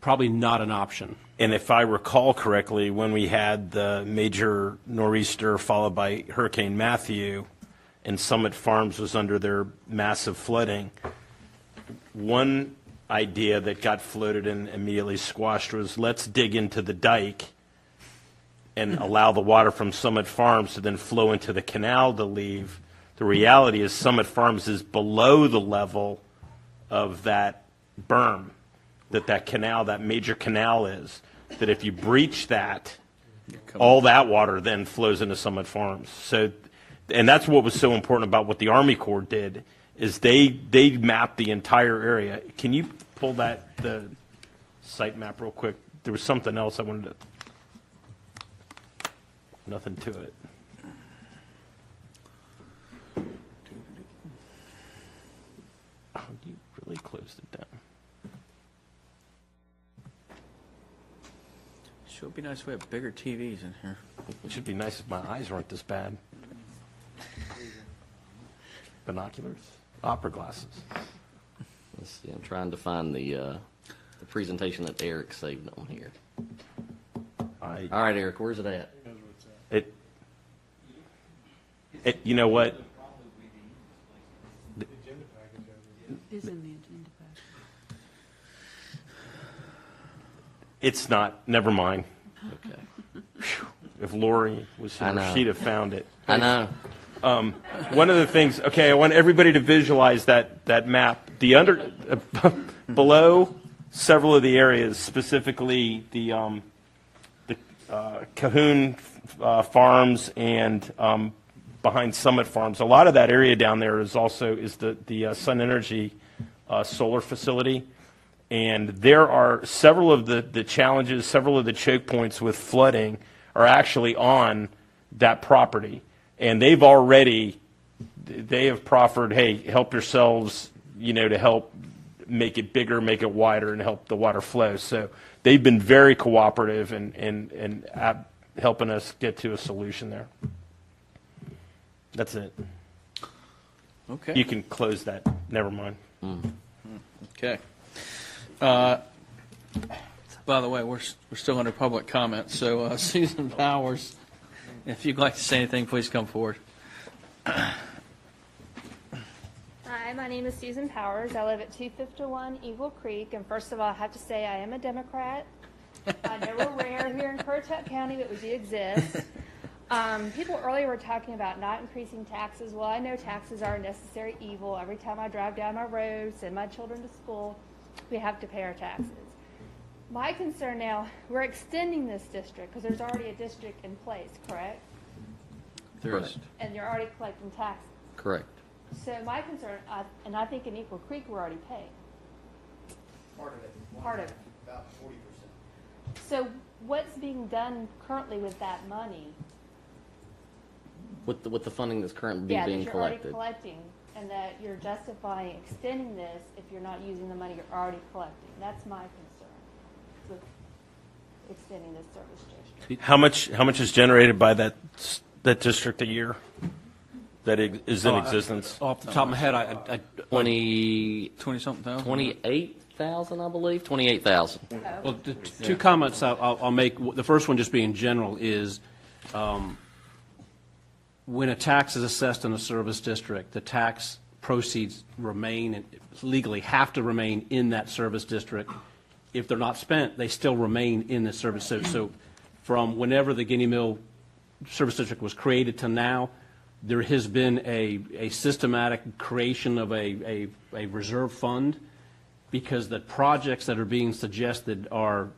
Speaker 19: probably not an option.
Speaker 14: And if I recall correctly, when we had the major nor'easter followed by Hurricane Matthew, and Summit Farms was under their massive flooding, one idea that got floated and immediately squashed was, let's dig into the dike and allow the water from Summit Farms to then flow into the canal to leave. The reality is Summit Farms is below the level of that berm that canal, that major canal is, that if you breach that, all that water then flows into Summit Farms. So, and that's what was so important about what the Army Corps did, is they mapped the entire area. Can you pull the site map real quick? There was something else I wanted to, nothing to it. Oh, you really closed it down.
Speaker 1: Sure would be nice if we have bigger TVs in here.
Speaker 14: It should be nice if my eyes weren't this bad. Binoculars? Opera glasses.
Speaker 4: Let's see, I'm trying to find the presentation that Eric saved on here. All right, Eric, where's it at?
Speaker 14: You know what?
Speaker 16: Is in the agenda package.
Speaker 14: It's not. Never mind.
Speaker 4: Okay.
Speaker 14: If Lori was here, she'd have found it.
Speaker 4: I know.
Speaker 14: One of the things, I want everybody to visualize that map. The below several of the areas, specifically the Cahoon Farms and behind Summit Farms. A lot of that area down there is the Sun Energy solar facility. And there are several of the challenges, several of the choke points with flooding are actually on that property. And they have proffered, hey, help yourselves, to help make it bigger, make it wider, and help the water flow. So they've been very cooperative and helping us get to a solution there. That's it.
Speaker 1: Okay.
Speaker 14: You can close that. Never mind.
Speaker 1: Okay. By the way, we're still under public comment, so Susan Powers, if you'd like to say anything, please come forward.
Speaker 11: Hi, my name is Susan Powers. I live at 251 Eagle Creek, and first of all, I have to say I am a Democrat. I know we're rare here in Currituck County, but we do exist. People earlier were talking about not increasing taxes. Well, I know taxes are a necessary evil. Every time I drive down my road, send my children to school, we have to pay our taxes. My concern now, we're extending this district because there's already a district in place, correct?
Speaker 1: There is.
Speaker 11: And you're already collecting taxes.
Speaker 4: Correct.
Speaker 11: So my concern, and I think in Eagle Creek we're already paying.
Speaker 2: Part of it.
Speaker 11: Part of it.
Speaker 2: About 40%.
Speaker 11: So what's being done currently with that money?
Speaker 4: With the funding that's currently
Speaker 11: Yeah,
Speaker 4: being
Speaker 11: that you're
Speaker 4: collected.
Speaker 11: already collecting, and that you're justifying extending this if you're not using the money you're already collecting. That's my concern with extending this service district.
Speaker 14: How much is generated by that district a year that is in existence?
Speaker 19: Off the top of my head, I
Speaker 1: 20-something thousand?
Speaker 4: 28,000, I believe. 28,000.
Speaker 19: Well, the two comments I'll make. The first one, just being general, is when a tax is assessed in a service district, the tax proceeds remain and legally have to remain in that service district. If they're not spent, they still remain in the service. So from whenever the Guinea Mill Service District was created to now, there has been a systematic creation of a reserve fund, because the projects that are being suggested are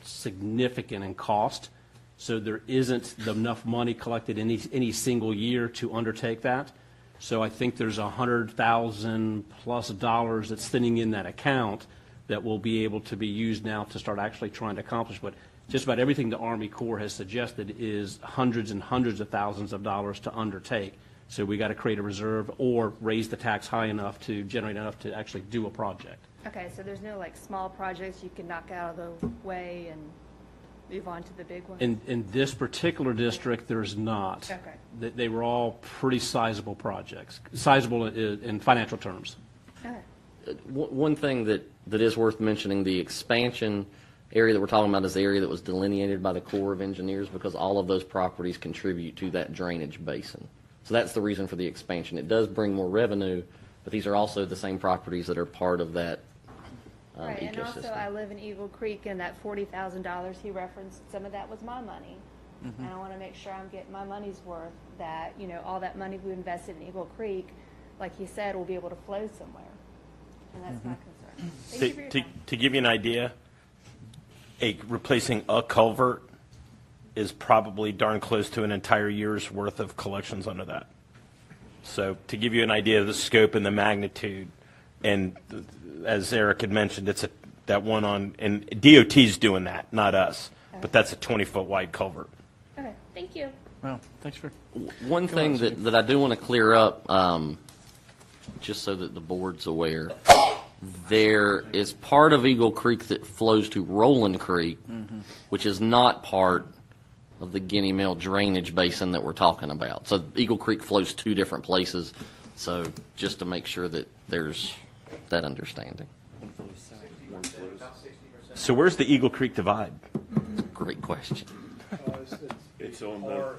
Speaker 19: significant in cost. So there isn't enough money collected in any single year to undertake that. So I think there's $100,000+ that's sitting in that account that will be able to be used now to start actually trying to accomplish. But just about everything the Army Corps has suggested is hundreds and hundreds of thousands of dollars to undertake. So we got to create a reserve or raise the tax high enough to generate enough to actually do a project.
Speaker 11: Okay, so there's no like small projects you can knock out of the way and move on to the big ones?
Speaker 19: In this particular district, there's not.
Speaker 11: Okay.
Speaker 19: They were all pretty sizable projects, sizable in financial terms.
Speaker 11: Okay.
Speaker 4: One thing that is worth mentioning, the expansion area that we're talking about is the area that was delineated by the Corps of Engineers, because all of those properties contribute to that drainage basin. So that's the reason for the expansion. It does bring more revenue, but these are also the same properties that are part of that
Speaker 11: Right,
Speaker 4: ecosystem.
Speaker 11: and also I live in Eagle Creek, and that $40,000 he referenced, some of that was my money.
Speaker 4: Mm-hmm.
Speaker 11: And I want to make sure I'm getting my money's worth, that, you know, all that money we invested in Eagle Creek, like he said, will be able to flow somewhere. And that's my concern. Thank you for your time.
Speaker 14: To give you an idea, replacing a culvert is probably darn close to an entire year's worth of collections under that. So to give you an idea of the scope and the magnitude, and as Eric had mentioned, it's that one on, and DOT's doing that, not us, but that's a 20-foot wide culvert.
Speaker 11: Okay, thank you.
Speaker 1: Well, thanks for.
Speaker 4: One thing that I do want to clear up, just so that the board's aware, there is part of Eagle Creek that flows to Roland Creek, which is not part of the Guinea Mill drainage basin that we're talking about. So Eagle Creek flows two different places. So just to make sure that there's that understanding.
Speaker 14: So where's the Eagle Creek divide?
Speaker 4: Great question.
Speaker 3: It's on the.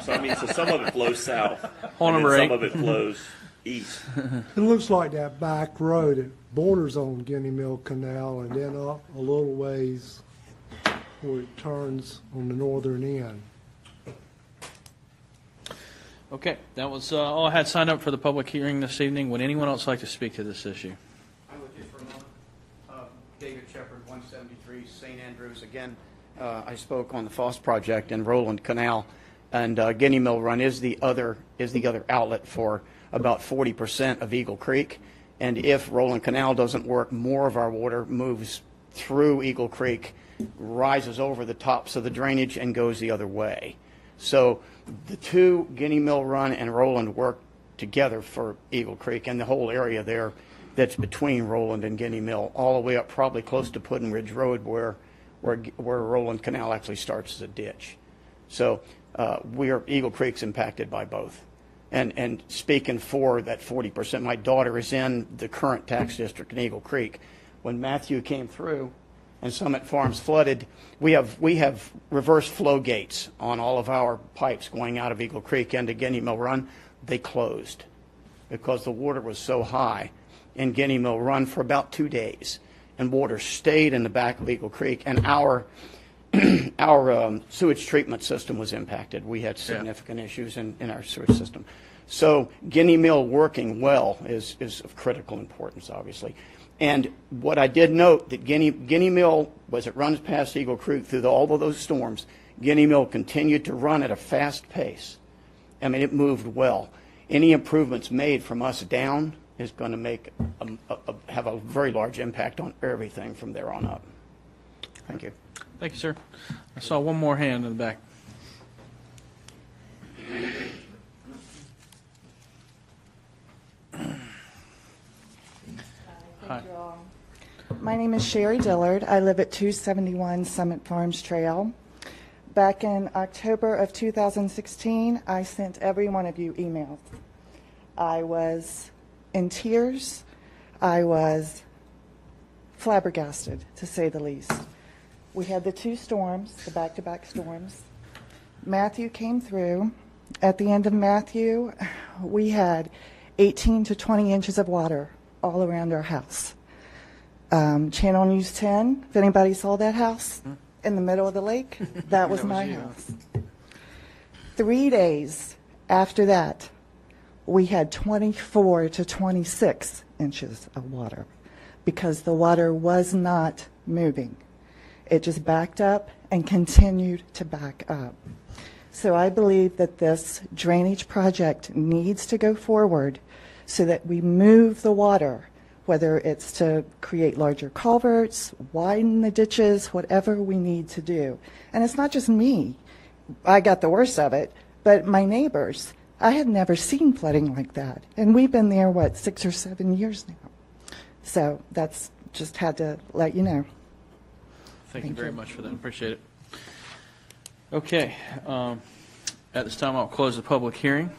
Speaker 3: So I mean, so some of it flows south.
Speaker 1: Hole
Speaker 3: and
Speaker 1: number
Speaker 3: then
Speaker 1: 8.
Speaker 3: Some of it flows east.
Speaker 15: It looks like that back road, it borders on Guinea Mill Canal and then up a little ways where it turns on the northern end.
Speaker 1: Okay, that was all I had signed up for the public hearing this evening. Would anyone else like to speak to this issue?
Speaker 10: I would just for a moment. David Shepard, 173 St. Andrews. Again, I spoke on the Foss project in Roland Canal, and Guinea Mill Run is the other outlet for about 40% of Eagle Creek. And if Roland Canal doesn't work, more of our water moves through Eagle Creek, rises over the tops of the drainage, and goes the other way. So the two, Guinea Mill Run and Roland, work together for Eagle Creek and the whole area there that's between Roland and Guinea Mill, all the way up probably close to Puddin Ridge Road where Roland Canal actually starts as a ditch. So Eagle Creek's impacted by both. And speaking for that 40%, my daughter is in the current tax district in Eagle Creek. When Matthew came through and Summit Farms flooded, we have reverse flow gates on all of our pipes going out of Eagle Creek into Guinea Mill Run. They closed because the water was so high in Guinea Mill Run for about 2 days, and water stayed in the back of Eagle Creek, and our sewage treatment system was impacted. We had significant issues in our sewage system. So Guinea Mill working well is of critical importance, obviously. And what I did note, that Guinea Mill, as it runs past Eagle Creek through all of those storms, Guinea Mill continued to run at a fast pace. I mean, it moved well. Any improvements made from us down is going to have a very large impact on everything from there on up. Thank you.
Speaker 1: Thank you, sir. I saw one more hand in the back. Hi.
Speaker 12: My name is Sherry Dillard. I live at 271 Summit Farms Trail. Back in October of 2016, I sent every one of you emails. I was in tears. I was flabbergasted, to say the least. We had the two storms, the back-to-back storms. Matthew came through. At the end of Matthew, we had 18 to 20 inches of water all around our house. Channel News 10, if anybody saw that house in the middle of the lake, that was my house. 3 days after that, we had 24 to 26 inches of water because the water was not moving. It just backed up and continued to back up. So I believe that this drainage project needs to go forward so that we move the water, whether it's to create larger culverts, widen the ditches, whatever we need to do. And it's not just me. I got the worst of it, but my neighbors. I had never seen flooding like that. And we've been there, 6 or 7 years now. So that's just had to let you know.
Speaker 1: Thank you very much for that. Appreciate it. Okay. At this time, I'll close the public hearing.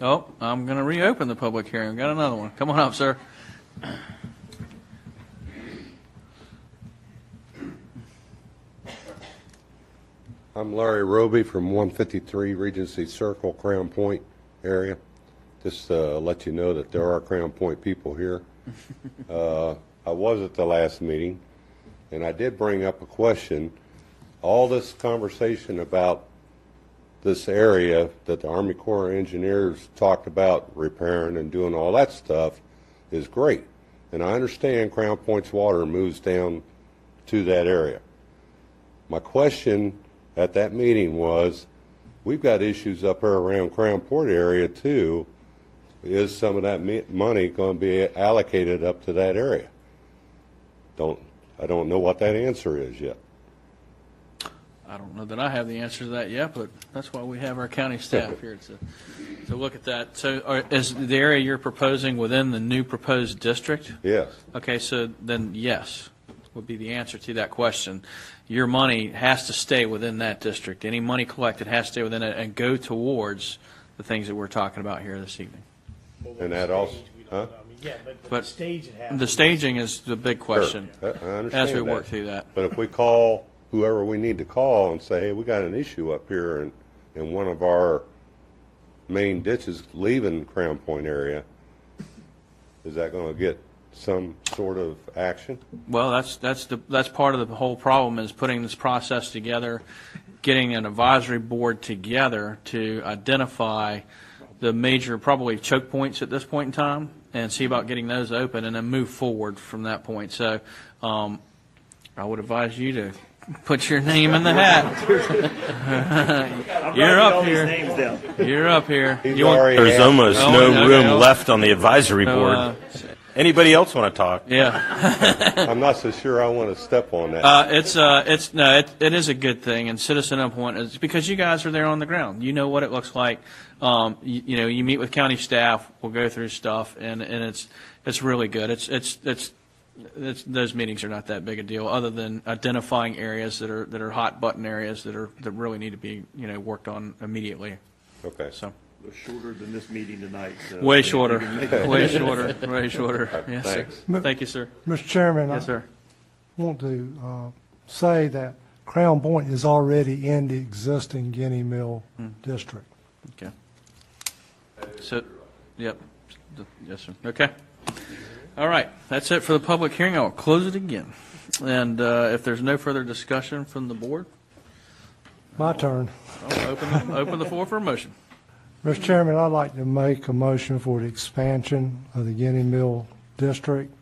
Speaker 1: Oh, I'm going to reopen the public hearing. We've got another one. Come on up, sir.
Speaker 18: I'm Larry Roby from 153 Regency Circle, Crown Point area. Just to let you know that there are Crown Point people here. I was at the last meeting, and I did bring up a question. All this conversation about this area that the Army Corps of Engineers talked about repairing and doing all that stuff is great. And I understand Crown Point's water moves down to that area. My question at that meeting was, we've got issues up here around Crown Point area too. Is some of that money going to be allocated up to that area? I don't know what that answer is yet.
Speaker 1: I don't know that I have the answer to that yet, but that's why we have our county staff here to look at that. So is the area you're proposing within the new proposed district?
Speaker 18: Yes.
Speaker 1: Okay, so then yes would be the answer to that question. Your money has to stay within that district. Any money collected has to stay within it and go towards the things that we're talking about here this evening.
Speaker 18: And that also, huh?
Speaker 5: Yeah, but
Speaker 1: the staging is the big question.
Speaker 18: Sure. I understand
Speaker 1: as we
Speaker 18: that.
Speaker 1: work through that.
Speaker 18: But if we call whoever we need to call and say, hey, we got an issue up here in one of our main ditches leaving Crown Point area, is that going to get some sort of action?
Speaker 1: Well, that's part of the whole problem is putting this process together, getting an advisory board together to identify the major probably choke points at this point in time and see about getting those open and then move forward from that point. So I would advise you to put your name in the hat. You're up here. You're up here.
Speaker 14: There's almost no room left on the advisory board. Anybody else want to talk?
Speaker 1: Yeah.
Speaker 18: I'm not so sure I want to step on that.
Speaker 1: It is a good thing, and citizen input is because you guys are there on the ground. You know what it looks like. You meet with county staff. We'll go through stuff, and it's really good. It's those meetings are not that big a deal, other than identifying areas that are hot button areas that really need to be worked on immediately.
Speaker 18: Okay.
Speaker 1: So.
Speaker 3: Shorter than this meeting tonight.
Speaker 1: Way shorter. Way shorter. Way shorter. Yes, sir. Thank you, sir.
Speaker 15: Mr. Chairman,
Speaker 1: yes, sir.
Speaker 15: I want to say that Crown Point is already in the existing Guinea Mill district.
Speaker 1: Okay. So, yep. Yes, sir. Okay. All right. That's it for the public hearing. I'll close it again. And if there's no further discussion from the board,
Speaker 15: my turn.
Speaker 1: I'll open the floor for a motion.
Speaker 15: Mr. Chairman, I'd like to make a motion for the expansion of the Guinea Mill district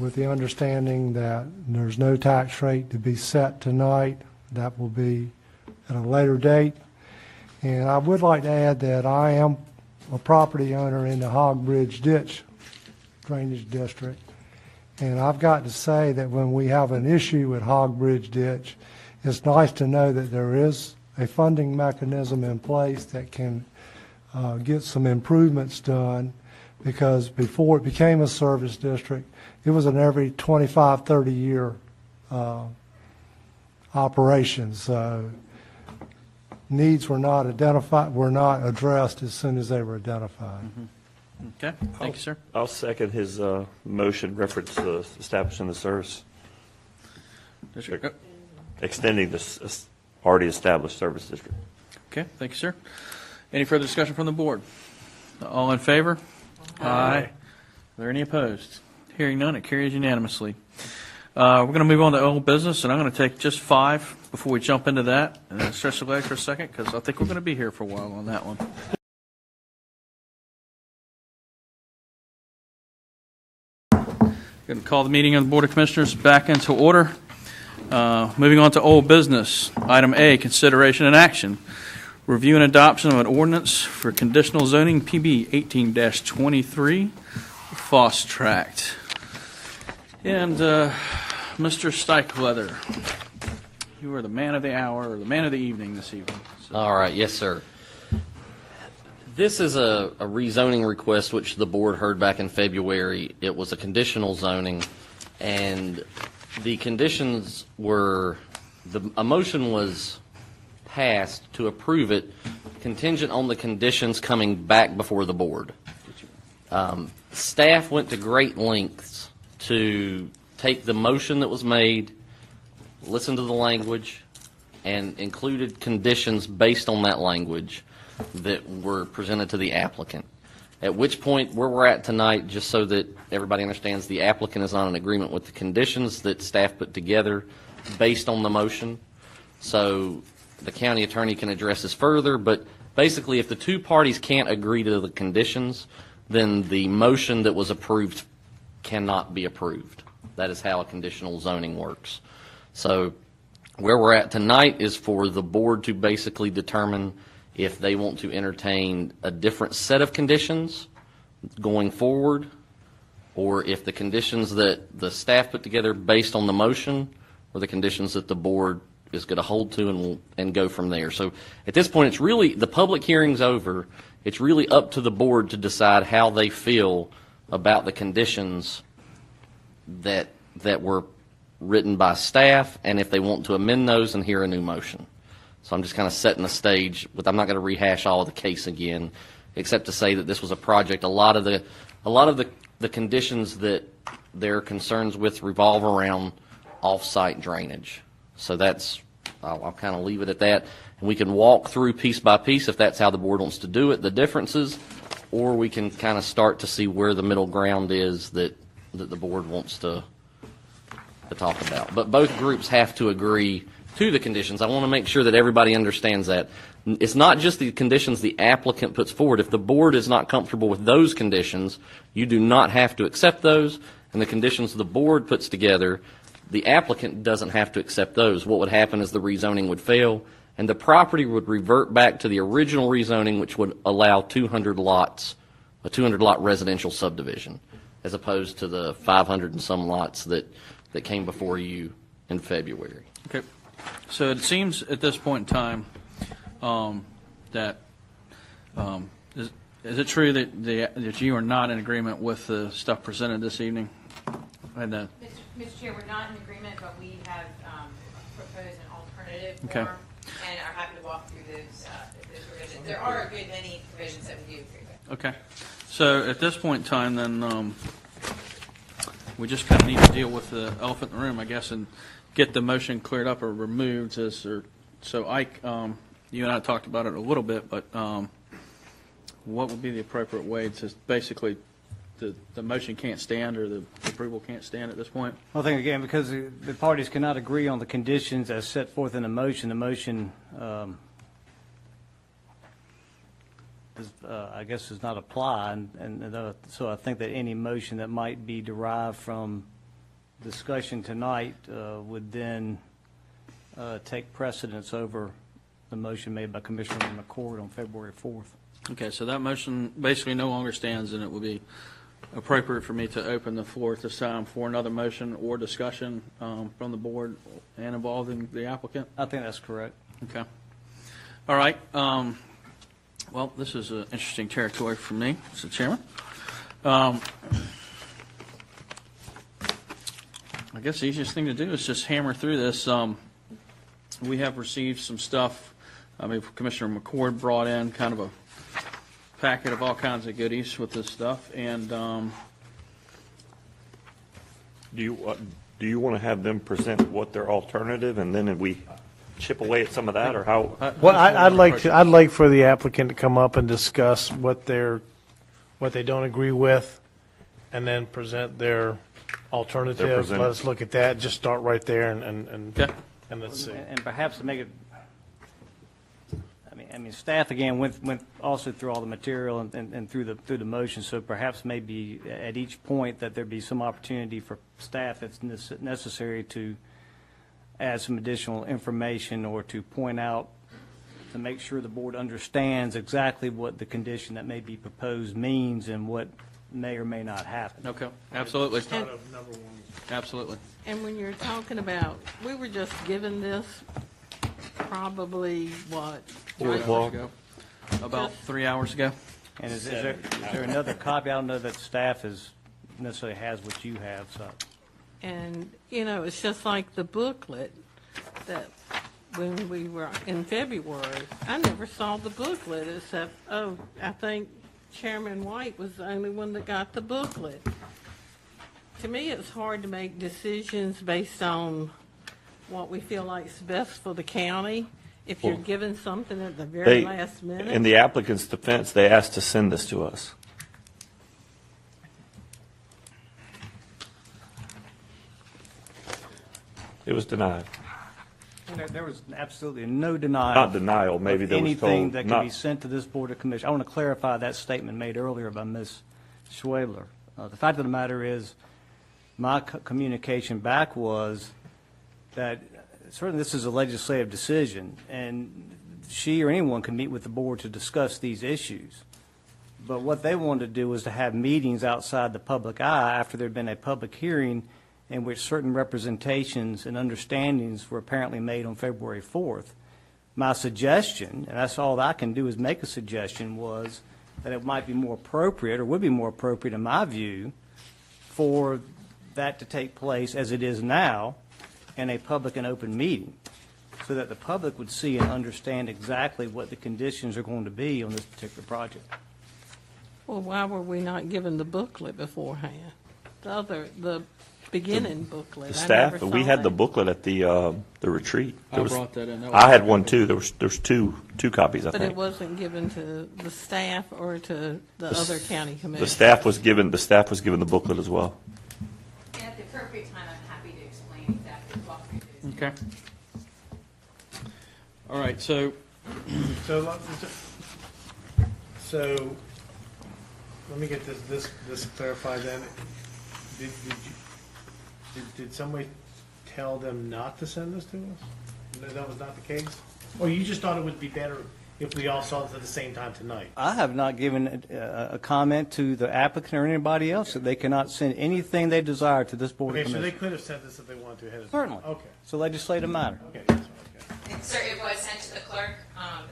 Speaker 15: with the understanding that there's no tax rate to be set tonight. That will be at a later date. And I would like to add that I am a property owner in the Hog Bridge Ditch Drainage District. And I've got to say that when we have an issue with Hog Bridge Ditch, it's nice to know that there is a funding mechanism in place that can get some improvements done, because before it became a service district, it was an every 25, 30 year operation. So needs were not addressed as soon as they were identified.
Speaker 1: Mm-hmm. Okay, thank you, sir.
Speaker 3: I'll second his motion reference to establishing the service. Extending this already established service district.
Speaker 1: Okay, thank you, sir. Any further discussion from the board? All in favor? Aye. Are there any opposed? Hearing none, it carries unanimously. We're going to move on to old business, and I'm going to take just 5 before we jump into that, and then stretch the legs for a second, because I think we're going to be here for a while on that one. Going to call the meeting of the Board of Commissioners back into order. Moving on to old business. Item A, consideration and action. Review and adoption of an ordinance for conditional zoning PB 18-23, Foss Tract. And Mr. Steichleather, you are the man of the hour, or the man of the evening this evening. So.
Speaker 4: All right, yes, sir. This is a rezoning request which the board heard back in February. It was a conditional zoning, and the conditions were, a motion was passed to approve it contingent on the conditions coming back before the board. Staff went to great lengths to take the motion that was made, listen to the language, and included conditions based on that language that were presented to the applicant. At which point, where we're at tonight, just so that everybody understands, the applicant is not in agreement with the conditions that staff put together based on the motion. So the county attorney can address this further, but basically if the two parties can't agree to the conditions, then the motion that was approved cannot be approved. That is how a conditional zoning works. So where we're at tonight is for the board to basically determine if they want to entertain a different set of conditions going forward, or if the conditions that the staff put together based on the motion are the conditions that the board is going to hold to and go from there. So at this point, it's really, the public hearing's over. It's really up to the board to decide how they feel about the conditions that were written by staff, and if they want to amend those and hear a new motion. So I'm just kind of setting the stage I'm not going to rehash all of the case again, except to say that this was a project. A lot of the conditions that their concerns with revolve around off-site drainage. So I'll kind of leave it at that. And we can walk through piece by piece if that's how the board wants to do it, the differences, or we can kind of start to see where the middle ground is that the board wants to talk about. But both groups have to agree to the conditions. I want to make sure that everybody understands that. It's not just the conditions the applicant puts forward. If the board is not comfortable with those conditions, you do not have to accept those, and the conditions the board puts together, the applicant doesn't have to accept those. What would happen is the rezoning would fail, and the property would revert back to the original rezoning, which would allow 200 lots, a 200-lot residential subdivision, as opposed to the 500 and some lots that came before you in February.
Speaker 1: Okay. So it seems at this point in time that is it true that you are not in agreement with the stuff presented this evening?
Speaker 6: Mr. Chair, we're not in agreement, but we have proposed an alternative
Speaker 1: Okay.
Speaker 6: form and are happy to walk through those provisions. There are a good many provisions that we do agree with.
Speaker 1: Okay. So at this point in time, then we just kind of need to deal with the elephant in the room, I guess, and get the motion cleared up or removed. So Ike, you and I talked about it a little bit, but what would be the appropriate way to basically the motion can't stand or the approval can't stand at this point?
Speaker 2: I think, again, because the parties cannot agree on the conditions as set forth in the motion I guess does not apply, and so I think that any motion that might be derived from discussion tonight would then take precedence over the motion made by Commissioner McCord on February 4th.
Speaker 1: Okay, so that motion basically no longer stands, and it would be appropriate for me to open the floor at this time for another motion or discussion from the board and involving the applicant?
Speaker 2: I think that's correct.
Speaker 1: Okay. All right. Well, this is interesting territory for me, Mr. Chairman. I guess the easiest thing to do is just hammer through this. We have received some stuff. I mean, Commissioner McCord brought in kind of a packet of all kinds of goodies with this stuff, and
Speaker 3: Do you want to have them present what their alternative, and then we chip away at some of that, or how?
Speaker 5: Well, I'd like for the applicant to come up and discuss what their what they don't agree with, and then present their alternative. Let us look at that, just start right there and let's see.
Speaker 2: And perhaps to make it, I mean, staff again went also through all the material and through the motion, so perhaps maybe at each point that there be some opportunity for staff if necessary to add some additional information or to point out, to make sure the board understands exactly what the condition that may be proposed means and what may or may not happen.
Speaker 1: Okay, absolutely.
Speaker 5: Start of number one.
Speaker 1: Absolutely.
Speaker 13: And when you're talking about, we were just given this probably, what?
Speaker 1: 4 o'clock ago. About 3 hours ago.
Speaker 2: And is there another copy? I don't know that staff necessarily has what you have, so.
Speaker 13: And, you know, it's just like the booklet that when we were in February, I never saw the booklet except, I think Chairman White was the only one that got the booklet. To me, it's hard to make decisions based on what we feel like is best for the county. If you're given something at the very last minute.
Speaker 3: In the applicant's defense, they asked to send this to us. It was denied.
Speaker 2: There was absolutely no denial.
Speaker 3: Not denial, maybe
Speaker 2: of
Speaker 3: there was
Speaker 2: anything
Speaker 3: told
Speaker 2: that
Speaker 3: not-
Speaker 2: can be sent to this Board of Commissioners. I want to clarify that statement made earlier by Ms. Schwabler. The fact of the matter is, my communication back was that certainly this is a legislative decision, and she or anyone can meet with the board to discuss these issues. But what they wanted to do was to have meetings outside the public eye after there had been a public hearing in which certain representations and understandings were apparently made on February 4th. My suggestion, and that's all I can do is make a suggestion, was that it might be more appropriate, or would be more appropriate in my view, for that to take place as it is now in a public and open meeting, so that the public would see and understand exactly what the conditions are going to be on this particular project.
Speaker 13: Well, why were we not given the booklet beforehand? The beginning booklet.
Speaker 3: The
Speaker 13: I
Speaker 3: staff,
Speaker 13: never
Speaker 3: we
Speaker 13: saw
Speaker 3: had
Speaker 13: that.
Speaker 3: the booklet at the retreat.
Speaker 1: I brought that in. That was-
Speaker 3: I had one too. There's two copies, I
Speaker 13: But it
Speaker 3: think.
Speaker 13: wasn't given to the staff or to the other county
Speaker 3: The
Speaker 13: commissioners.
Speaker 3: staff was given the booklet as well.
Speaker 6: And at the appropriate time, I'm happy to explain exactly what we do.
Speaker 1: Okay. All right, so,
Speaker 5: So, let me get this clarified then. Did somebody tell them not to send this to us? That was not the case? Or you just thought it would be better if we all saw this at the same time tonight?
Speaker 2: I have not given a comment to the applicant or anybody else that they cannot send anything they desire to this Board of
Speaker 5: Okay, so they
Speaker 2: Commissioners.
Speaker 5: could have sent this if they wanted to ahead of time?
Speaker 2: Certainly.
Speaker 5: Okay.
Speaker 2: It's a legislative matter.
Speaker 5: Okay, that's fine, okay.
Speaker 6: Sir, it was sent to the clerk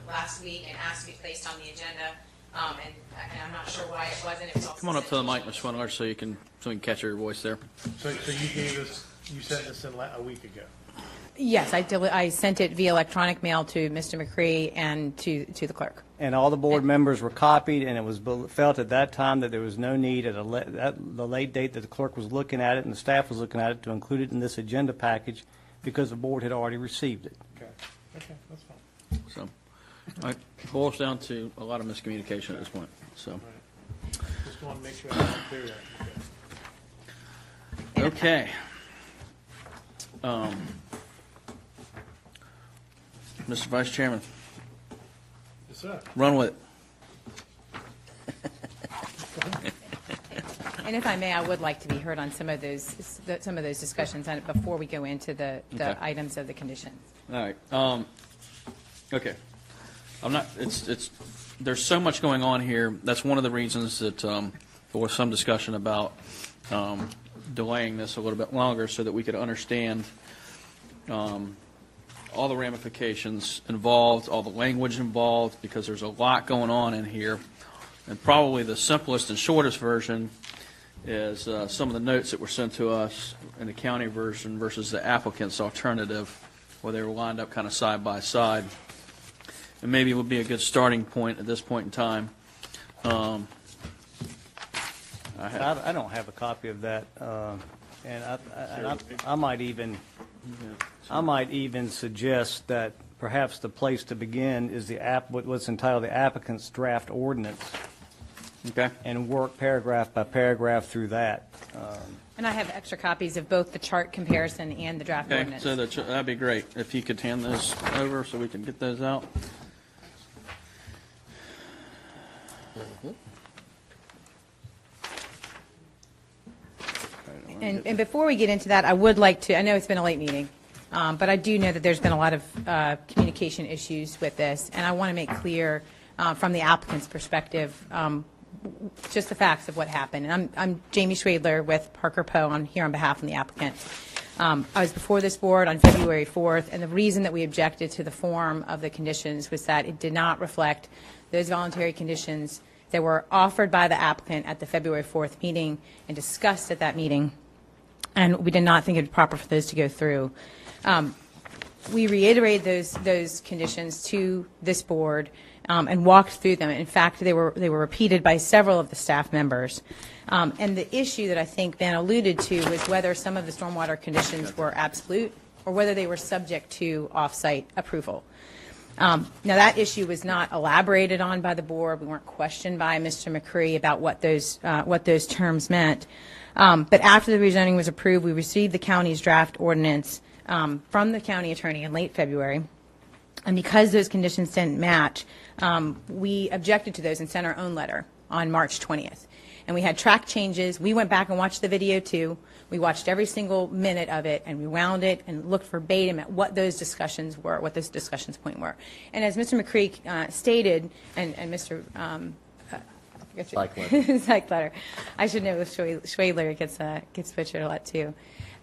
Speaker 6: last week and asked to be placed on the agenda, and I'm not sure why it wasn't. It was also
Speaker 1: come on up
Speaker 6: sent
Speaker 1: to the mic, Ms. Schwindler, so we can catch your voice there.
Speaker 5: So you sent this in a week ago?
Speaker 20: Yes, I sent it via electronic mail to Mr. McCree and to the clerk.
Speaker 2: And all the board members were copied, and it was felt at that time that there was no need at the late date that the clerk was looking at it and the staff was looking at it to include it in this agenda package because the board had already received it.
Speaker 5: Okay, that's fine.
Speaker 1: So, all right, boils down to a lot of miscommunication at this point, so.
Speaker 5: Just want to make sure I have it clear that.
Speaker 1: Okay. Mr. Vice Chairman,
Speaker 5: Yes, sir.
Speaker 1: run with it.
Speaker 20: And if I may, I would like to be heard on some of those discussions on it before we go into the
Speaker 1: Okay.
Speaker 20: items of the conditions.
Speaker 1: All right. Okay. There's so much going on here. That's one of the reasons that there was some discussion about delaying this a little bit longer so that we could understand all the ramifications involved, all the language involved, because there's a lot going on in here. And probably the simplest and shortest version is some of the notes that were sent to us in the county version versus the applicant's alternative, where they were lined up kind of side by side. And maybe it would be a good starting point at this point in time.
Speaker 2: I don't have a copy of that, and I might even suggest that perhaps the place to begin is what's entitled the applicant's draft ordinance,
Speaker 1: Okay.
Speaker 2: and work paragraph by paragraph through that.
Speaker 20: And I have extra copies of both the chart comparison and the draft
Speaker 1: Okay,
Speaker 20: ordinance.
Speaker 1: so that'd be great if you could hand those over so we can get those out.
Speaker 20: And before we get into that, I would like to, I know it's been a late meeting, but I do know that there's been a lot of communication issues with this, and I want to make clear from the applicant's perspective just the facts of what happened. And I'm Jamie Schwadler with Parker Poe. I'm here on behalf of the applicant. I was before this board on February 4th, and the reason that we objected to the form of the conditions was that it did not reflect those voluntary conditions that were offered by the applicant at the February 4th meeting and discussed at that meeting, and we did not think it was proper for those to go through. We reiterated those conditions to this board and walked through them. In fact, they were repeated by several of the staff members. And the issue that I think Ben alluded to was whether some of the stormwater conditions were absolute or whether they were subject to off-site approval. Now, that issue was not elaborated on by the board. We weren't questioned by Mr. McCree about what those terms meant. But after the rezoning was approved, we received the county's draft ordinance from the county attorney in late February. And because those conditions didn't match, we objected to those and sent our own letter on March 20th. And we had track changes. We went back and watched the video, too. We watched every single minute of it and rewound it and looked verbatim at what those discussions were, what those discussions point were. And as Mr. McCree stated, and Mr. Zeichletter. I should know if Schwadler gets butchered a lot, too.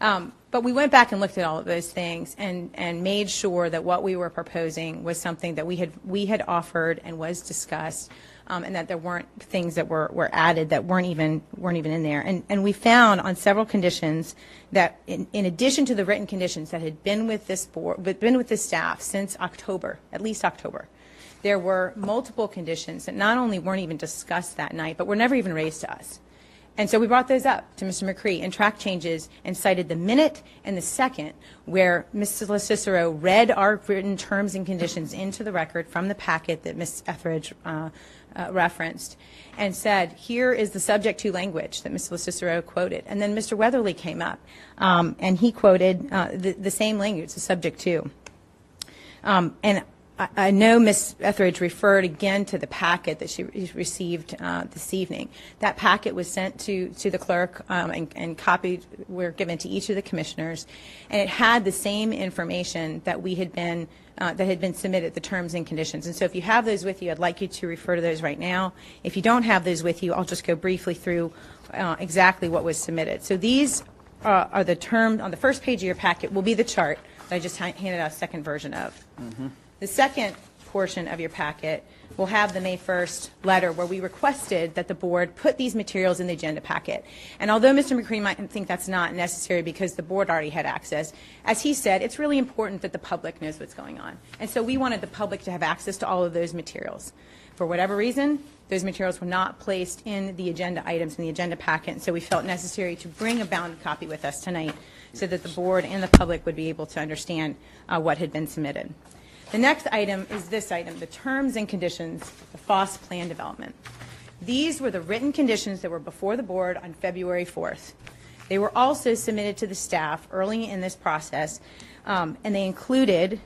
Speaker 20: But we went back and looked at all of those things and made sure that what we were proposing was something that we had offered and was discussed, and that there weren't things that were added that weren't even in there. And we found on several conditions that in addition to the written conditions that had been with this board, been with this staff since October, at least October, there were multiple conditions that not only weren't even discussed that night, but were never even raised to us. And so we brought those up to Mr. McCree and track changes and cited the minute and the second where Mr. Cicero read our written terms and conditions into the record from the packet that Ms. Etheridge referenced and said, here is the subject to language that Mr. Cicero quoted. And then Mr. Weatherly came up and he quoted the same language, the subject to. And I know Ms. Etheridge referred again to the packet that she received this evening. That packet was sent to the clerk and copied were given to each of the commissioners, and it had the same information that had been submitted, the terms and conditions. And so if you have those with you, I'd like you to refer to those right now. If you don't have those with you, I'll just go briefly through exactly what was submitted. So these are the terms on the first page of your packet will be the chart that I just handed out a second version of. Mm-hmm. The second portion of your packet will have the May 1st letter where we requested that the board put these materials in the agenda packet. And although Mr. McCree might think that's not necessary because the board already had access, as he said, it's really important that the public knows what's going on. And so we wanted the public to have access to all of those materials. For whatever reason, those materials were not placed in the agenda items in the agenda packet, and so we felt necessary to bring a bound copy with us tonight so that the board and the public would be able to understand what had been submitted. The next item is this item, the terms and conditions, the FOSS plan development. These were the written conditions that were before the board on February 4th. They were also submitted to the staff early in this process, and they included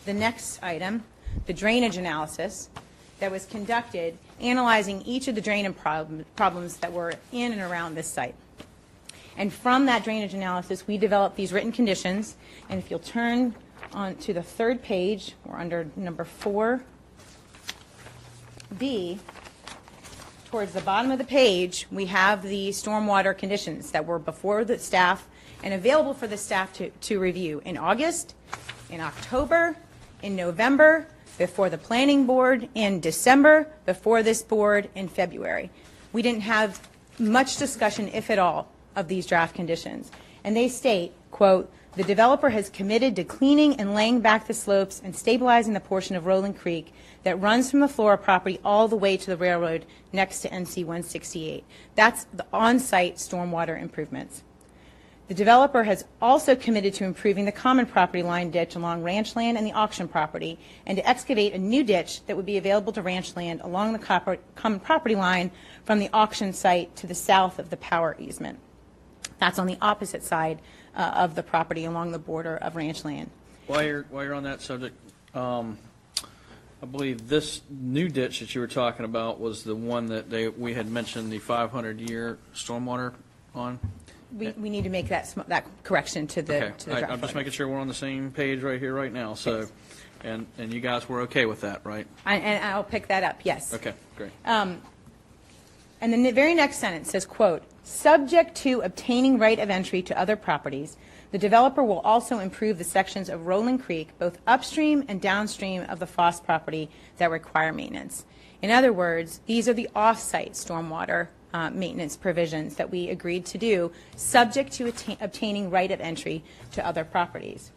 Speaker 20: the next item, the drainage analysis that was conducted analyzing each of the drainage problems that were in and around this site. And from that drainage analysis, we developed these written conditions, and if you'll turn on to the third page, or under number 4B, towards the bottom of the page, we have the stormwater conditions that were before the staff and available for the staff to review in August, in October, in November, before the planning board, in December, before this board, in February. We didn't have much discussion, if at all, of these draft conditions. And they state, quote, the developer has committed to cleaning and laying back the slopes and stabilizing the portion of Rolling Creek that runs from the Flora property all the way to the railroad next to NC 168. That's the on-site stormwater improvements. The developer has also committed to improving the common property line ditch along ranch land and the auction property, and to excavate a new ditch that would be available to ranch land along the common property line from the auction site to the south of the power easement. That's on the opposite side of the property along the border of ranch land.
Speaker 1: While you're on that subject, I believe this new ditch that you were talking about was the one that we had mentioned the 500-year stormwater on?
Speaker 20: We need to make that correction to the
Speaker 1: Okay,
Speaker 20: to the draft
Speaker 1: I'm just
Speaker 20: ordinance.
Speaker 1: making sure we're on the same page right here, right now, so, and you guys were okay with that, right?
Speaker 20: And I'll pick that up, yes.
Speaker 1: Okay, great.
Speaker 20: And the very next sentence says, quote, "Subject to obtaining right of entry to other properties, the developer will also improve the sections of Rolling Creek, both upstream and downstream of the Foss property that require maintenance." In other words, these are the off-site stormwater maintenance provisions that we agreed to do, subject to obtaining right of entry to other properties.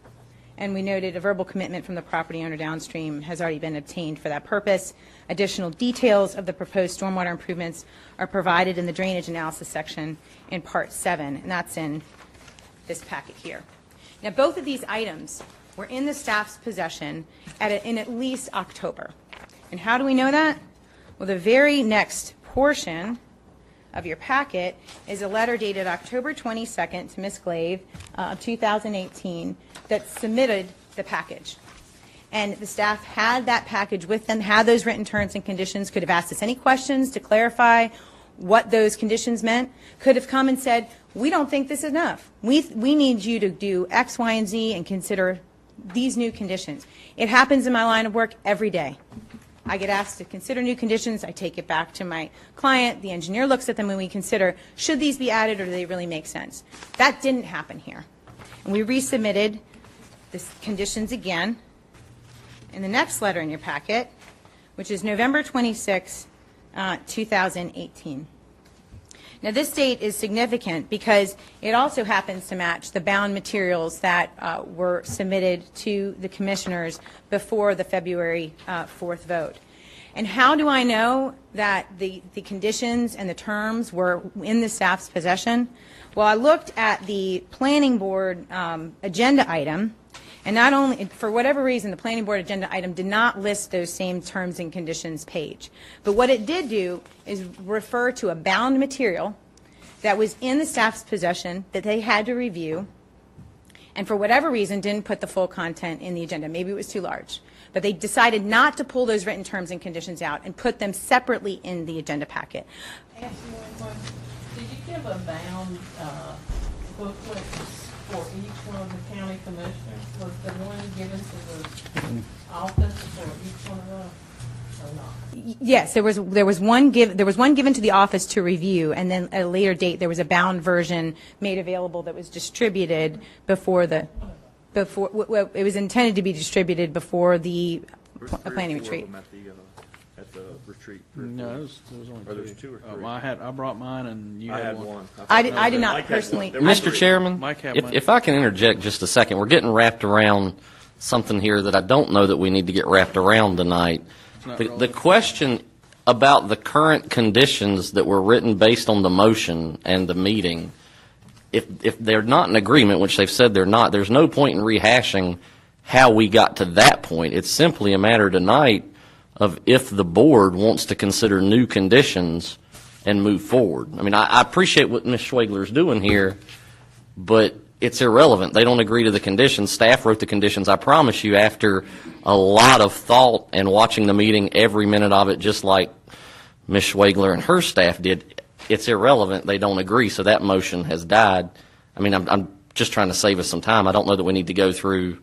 Speaker 20: And we noted a verbal commitment from the property owner downstream has already been obtained for that purpose. Additional details of the proposed stormwater improvements are provided in the drainage analysis section in Part 7, and that's in this packet here. Now, both of these items were in the staff's possession in at least October. And how do we know that? Well, the very next portion of your packet is a letter dated October 22nd to Ms. Glave of 2018 that submitted the package. And the staff had that package with them, had those written terms and conditions, could have asked us any questions to clarify what those conditions meant, could have come and said, we don't think this is enough. We need you to do X, Y, and Z and consider these new conditions. It happens in my line of work every day. I get asked to consider new conditions. I take it back to my client. The engineer looks at them and we consider, should these be added or do they really make sense? That didn't happen here. And we resubmitted the conditions again in the next letter in your packet, which is November 26, 2018. Now, this date is significant because it also happens to match the bound materials that were submitted to the commissioners before the February 4th vote. And how do I know that the conditions and the terms were in the staff's possession? Well, I looked at the planning board agenda item, and not only, for whatever reason, the planning board agenda item did not list those same terms and conditions page. But what it did do is refer to a bound material that was in the staff's possession that they had to review, and for whatever reason didn't put the full content in the agenda. Maybe it was too large. But they decided not to pull those written terms and conditions out and put them separately in the agenda packet.
Speaker 13: I have some more questions. Did you give a bound booklet for each one of the county commissioners? Was the one given to the office for each one of them, or not?
Speaker 20: Yes, there was one given to the office to review, and then at a later date there was a bound version made available that was distributed before it was intended to be distributed before the planning retreat.
Speaker 3: At the retreat.
Speaker 1: No, there was only
Speaker 3: Or there's two or three.
Speaker 1: I brought mine and you had one.
Speaker 20: I did not personally.
Speaker 4: Mr. Chairman,
Speaker 1: Mike had one.
Speaker 4: if I can interject just a second, we're getting wrapped around something here that I don't know that we need to get wrapped around tonight. The question about the current conditions that were written based on the motion and the meeting, if they're not in agreement, which they've said they're not, there's no point in rehashing how we got to that point. It's simply a matter tonight of if the board wants to consider new conditions and move forward. I mean, I appreciate what Ms. Schwegler's doing here, but it's irrelevant. They don't agree to the conditions. Staff wrote the conditions, I promise you, after a lot of thought and watching the meeting every minute of it, just like Ms. Schwegler and her staff did. It's irrelevant. They don't agree, so that motion has died. I mean, I'm just trying to save us some time. I don't know that we need to go through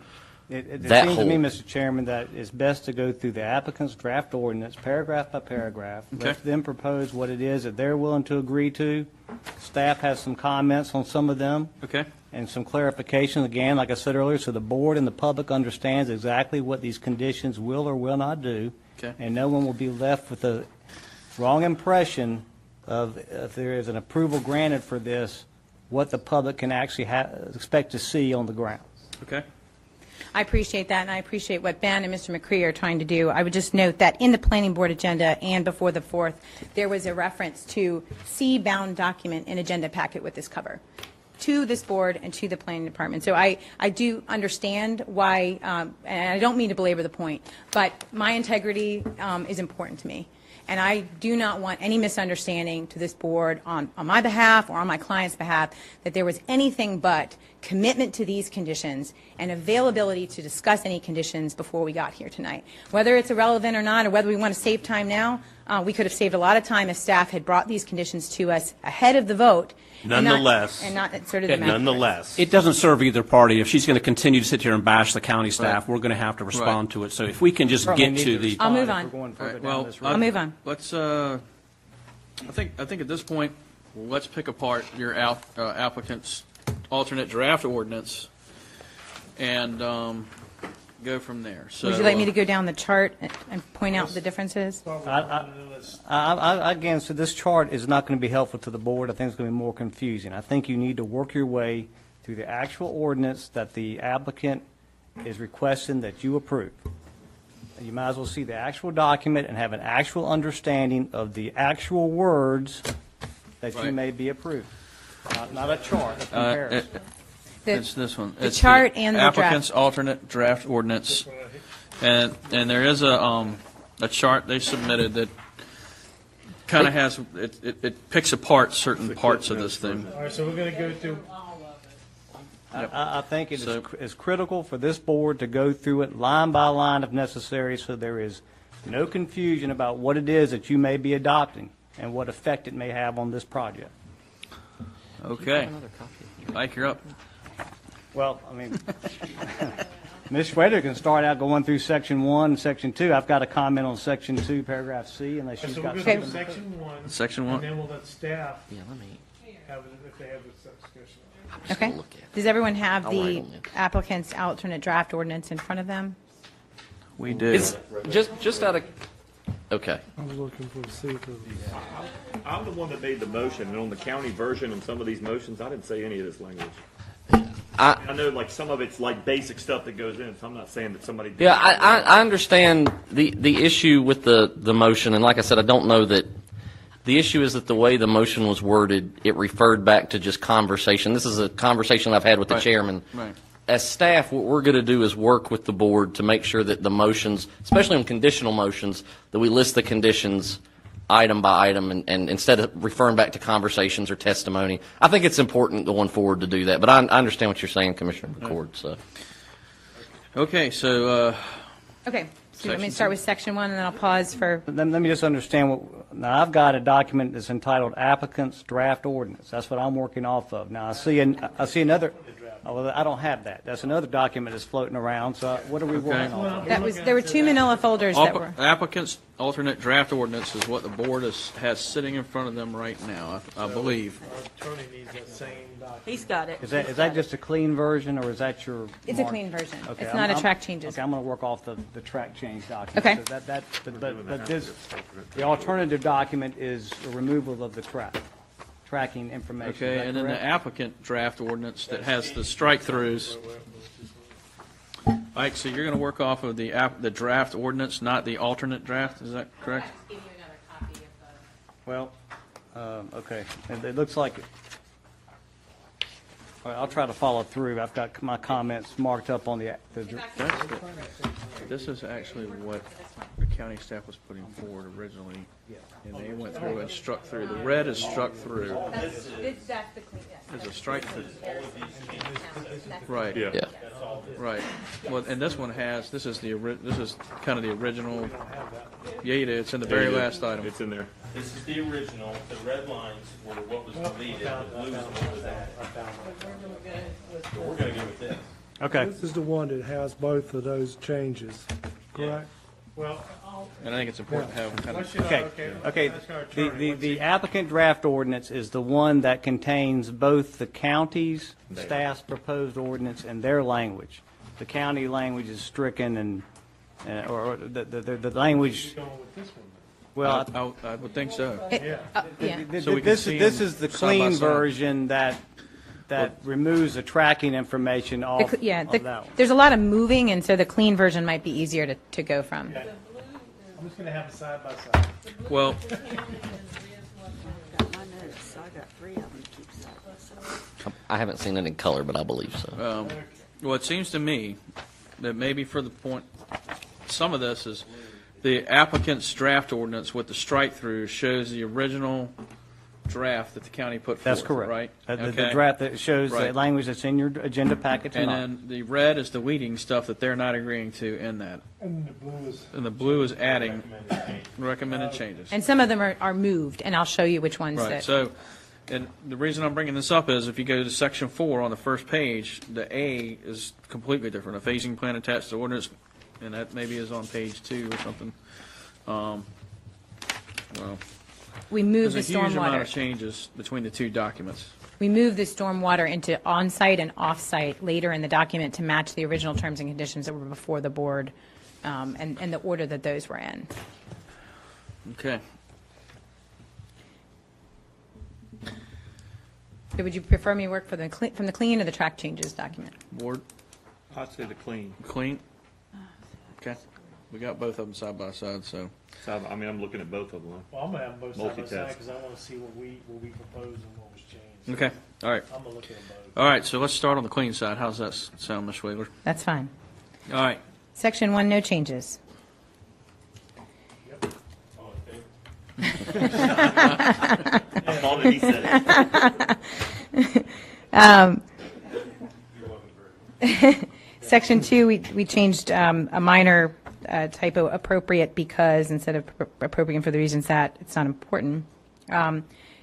Speaker 2: It
Speaker 4: that
Speaker 2: seems
Speaker 4: whole...
Speaker 2: to me, Mr. Chairman, that it's best to go through the applicant's draft ordinance, paragraph by paragraph.
Speaker 1: Okay.
Speaker 2: Let them propose what it is that they're willing to agree to. Staff has some comments on some of them.
Speaker 1: Okay.
Speaker 2: And some clarification, again, like I said earlier, so the board and the public understands exactly what these conditions will or will not do.
Speaker 1: Okay.
Speaker 2: And no one will be left with the wrong impression of, if there is an approval granted for this, what the public can actually expect to see on the ground.
Speaker 1: Okay.
Speaker 20: I appreciate that, and I appreciate what Ben and Mr. McCree are trying to do. I would just note that in the planning board agenda and before the 4th, there was a reference to see bound document in agenda packet with this cover. to this board and to the planning department. So I do understand why, and I don't mean to belabor the point, but my integrity is important to me. And I do not want any misunderstanding to this board on my behalf or on my client's behalf that there was anything but commitment to these conditions and availability to discuss any conditions before we got here tonight. Whether it's irrelevant or not, or whether we want to save time now, we could have saved a lot of time if staff had brought these conditions to us ahead of the vote.
Speaker 14: Nonetheless.
Speaker 20: And not sort of the
Speaker 14: Nonetheless.
Speaker 19: It doesn't serve either party. If she's going to continue to sit here and bash the county staff, we're going to have to respond to it. So if we can just get to the...
Speaker 20: I'll move on.
Speaker 1: I'll
Speaker 20: move on.
Speaker 1: Let's, I think at this point, let's pick apart your applicant's alternate draft ordinance and go from there. So,
Speaker 20: Would you like me to go down the chart and point out the differences?
Speaker 2: Again, so this chart is not going to be helpful to the board. I think it's going to be more confusing. I think you need to work your way through the actual ordinance that the applicant is requesting that you approve. You might as well see the actual document and have an actual understanding of the actual words that you may be approved. Not a chart, a comparison.
Speaker 1: It's this one.
Speaker 20: The
Speaker 1: It's
Speaker 20: chart and the draft.
Speaker 1: Applicant's alternate draft ordinance. And there is a chart they submitted that kind of has, it picks apart certain parts of this thing.
Speaker 5: All right, so we're going to go through.
Speaker 2: I think it is critical for this board to go through it line by line if necessary, so there is no confusion about what it is that you may be adopting and what effect it may have on this project.
Speaker 1: Okay. Mike, you're up.
Speaker 2: Well, I mean, Ms. Schrader can start out going through Section 1 and Section 2. I've got a comment on Section 2, Paragraph C, unless she's
Speaker 5: So
Speaker 2: got
Speaker 5: we're going to
Speaker 2: something.
Speaker 5: do Section 1.
Speaker 1: Section 1.
Speaker 5: And then we'll let staff have it if they have a discussion.
Speaker 20: Okay. Does everyone have
Speaker 4: I'll
Speaker 20: the
Speaker 4: write on it.
Speaker 20: applicant's alternate draft ordinance in front of them?
Speaker 1: We do.
Speaker 4: It's just out of, okay.
Speaker 15: I'm looking for the secret.
Speaker 3: I'm the one that made the motion, and on the county version and some of these motions, I didn't say any of this language. I know, like, some of it's like basic stuff that goes in, so I'm not saying that somebody.
Speaker 4: Yeah, I understand the issue with the motion, and like I said, I don't know that, the issue is that the way the motion was worded, it referred back to just conversation. This is a conversation I've had with the chairman.
Speaker 1: Right.
Speaker 4: As staff, what we're going to do is work with the board to make sure that the motions, especially on conditional motions, that we list the conditions item by item, and instead of referring back to conversations or testimony. I think it's important going forward to do that, but I understand what you're saying, Commissioner McCord. So.
Speaker 1: Okay, so
Speaker 20: Okay. So let me start with Section 1, and then I'll pause for...
Speaker 2: Let me just understand now I've got a document that's entitled Applicant's Draft Ordinance. That's what I'm working off of. Now I see another, well, I don't have that. That's another document that's floating around, so what are we working on?
Speaker 20: There were two manila folders that were...
Speaker 1: Applicant's alternate draft ordinance is what the board has sitting in front of them right now, I believe.
Speaker 5: Our attorney needs that same document.
Speaker 16: He's got it.
Speaker 2: Is that just a clean version, or is that your?
Speaker 20: It's a
Speaker 2: mark?
Speaker 20: clean version.
Speaker 2: Okay,
Speaker 20: It's not a track changes.
Speaker 2: Okay, I'm going to work off the track change document.
Speaker 20: Okay.
Speaker 2: So but the alternative document is a removal of the tracking information. Is
Speaker 1: Okay,
Speaker 2: that
Speaker 1: and then the
Speaker 2: correct?
Speaker 1: applicant draft ordinance that has the strike-throughs. Mike, so you're going to work off of the draft ordinance, not the alternate draft, is that correct?
Speaker 2: Well, okay, and it looks like, all right, I'll try to follow through. I've got my comments marked up on
Speaker 1: This is actually what the county staff was putting forward originally, and they went through and struck through. The red is struck through.
Speaker 20: That's the clean,
Speaker 1: There's a strike through. Right.
Speaker 3: Yeah.
Speaker 1: Right. Well, and this one has, this is kind of the original. Yeah, you do. It's in the very last item.
Speaker 3: It's in there.
Speaker 14: This is the original. The red lines were what was deleted. The blues what was added. We're going to go with this.
Speaker 2: Okay.
Speaker 15: This is the one that has both of those changes, correct?
Speaker 5: Well,
Speaker 1: And I think it's important to have kind of.
Speaker 2: Okay. The applicant draft ordinance is the one that contains both the county's staff's proposed ordinance and their language. The county language is stricken or the language. Well,
Speaker 1: I would think so.
Speaker 20: yeah.
Speaker 1: So we can
Speaker 2: This
Speaker 1: see
Speaker 2: is
Speaker 1: them
Speaker 2: the
Speaker 1: side by
Speaker 2: clean
Speaker 1: side.
Speaker 2: version that removes the tracking information off of that one.
Speaker 20: There's a lot of moving, and so the clean version might be easier to go from.
Speaker 5: I'm just going to have it side by side.
Speaker 1: Well,
Speaker 16: My notes, I got 3 of them to keep side by
Speaker 4: I haven't seen it in color, but I believe so.
Speaker 1: Well, it seems to me that maybe for the point, some of this is the applicant's draft ordinance with the strike-through shows the original draft that the county put forth.
Speaker 2: That's correct.
Speaker 1: Right?
Speaker 2: The draft that shows the
Speaker 1: Right.
Speaker 2: language that's in your agenda packet
Speaker 1: And
Speaker 2: tonight.
Speaker 1: then the red is the weeding stuff that they're not agreeing to in that.
Speaker 15: And the blue is.
Speaker 1: And the blue is adding recommended changes.
Speaker 20: And some of them are moved, and I'll show you which ones
Speaker 1: Right,
Speaker 20: that.
Speaker 1: so, and the reason I'm bringing this up is if you go to section 4 on the first page, the A is completely different. A phasing plan attached to ordinance, and that maybe is on page 2 or something. Well,
Speaker 20: We moved
Speaker 1: there's
Speaker 20: the
Speaker 1: a huge amount
Speaker 20: stormwater.
Speaker 1: of changes between the two documents.
Speaker 20: We moved the stormwater into on-site and off-site later in the document to match the original terms and conditions that were before the board, and the order that those were in.
Speaker 1: Okay.
Speaker 20: So would you prefer me work from the clean or the track changes document?
Speaker 1: Board,
Speaker 3: I'd say the clean.
Speaker 1: clean? Okay. We got both of them side by side, so.
Speaker 3: So, I mean, I'm looking at both of them.
Speaker 5: Well, I'm gonna have them both side by
Speaker 3: Multitask.
Speaker 5: side because I want to see what we proposed and what was changed.
Speaker 1: Okay, all right.
Speaker 5: I'm gonna look at them both.
Speaker 1: All right, so let's start on the clean side. How's that sound, Ms. Wheeler?
Speaker 20: That's fine.
Speaker 1: All right.
Speaker 20: Section 1, no changes.
Speaker 3: I thought he said it.
Speaker 20: Section 2, we changed a minor typo, appropriate because, instead of appropriate for the reasons that it's not important.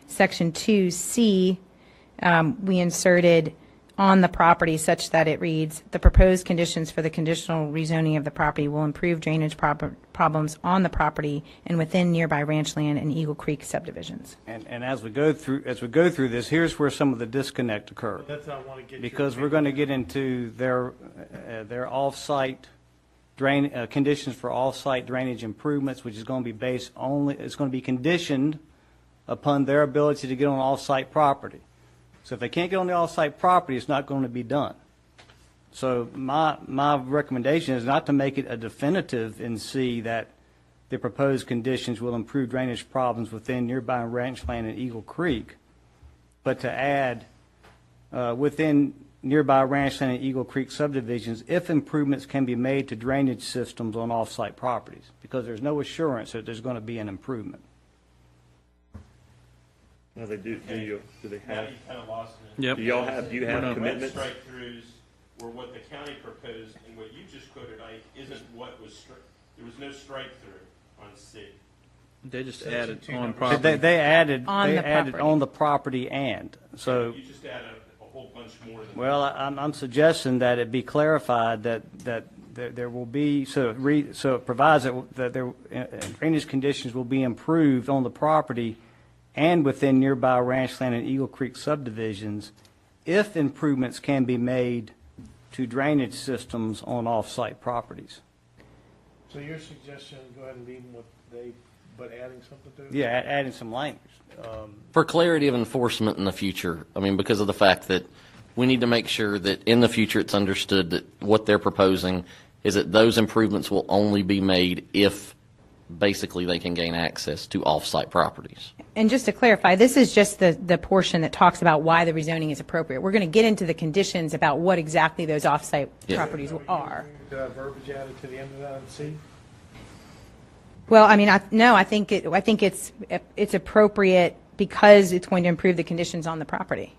Speaker 20: Section 2C, we inserted on the property such that it reads, the proposed conditions for the conditional rezoning of the property will improve drainage problems on the property and within nearby ranch land and Eagle Creek subdivisions.
Speaker 2: And as we go through this, here's where some of the disconnect occur.
Speaker 5: That's how I want to get.
Speaker 2: Because we're going to get into their off-site conditions for off-site drainage improvements, which is going to be it's going to be conditioned upon their ability to get on off-site property. So if they can't get on the off-site property, it's not going to be done. So my recommendation is not to make it a definitive in C that the proposed conditions will improve drainage problems within nearby ranch land and Eagle Creek, but to add within nearby ranch land and Eagle Creek subdivisions if improvements can be made to drainage systems on off-site properties, because there's no assurance that there's going to be an improvement.
Speaker 3: No, they do. Do they have?
Speaker 5: You kind of lost me.
Speaker 1: Yep.
Speaker 3: Do you have commitments?
Speaker 19: Strike-throughs were what the county proposed, and what you just quoted, isn't what was, there was no strike-through on C.
Speaker 1: They just
Speaker 5: Section
Speaker 1: added
Speaker 5: 2
Speaker 1: on
Speaker 5: number
Speaker 1: property.
Speaker 2: They added
Speaker 20: On the property.
Speaker 2: on the property and, so.
Speaker 19: You just added a whole bunch more than.
Speaker 2: Well, I'm suggesting that it be clarified that there will be, so it provides that there, drainage conditions will be improved on the property and within nearby ranch land and Eagle Creek subdivisions if improvements can be made to drainage systems on off-site properties.
Speaker 5: So your suggestion, go ahead and leave them with they, but adding something to it?
Speaker 2: Yeah, adding some language.
Speaker 4: For clarity of enforcement in the future, I mean, because of the fact that we need to make sure that in the future it's understood that what they're proposing is that those improvements will only be made if basically they can gain access to off-site properties.
Speaker 20: And just to clarify, this is just the portion that talks about why the rezoning is appropriate. We're going to get into the conditions about what exactly those off-site
Speaker 4: Yeah.
Speaker 20: properties are.
Speaker 5: Verbiage added to the end of that and see?
Speaker 20: Well, I mean, I think it's appropriate because it's going to improve the conditions on the property.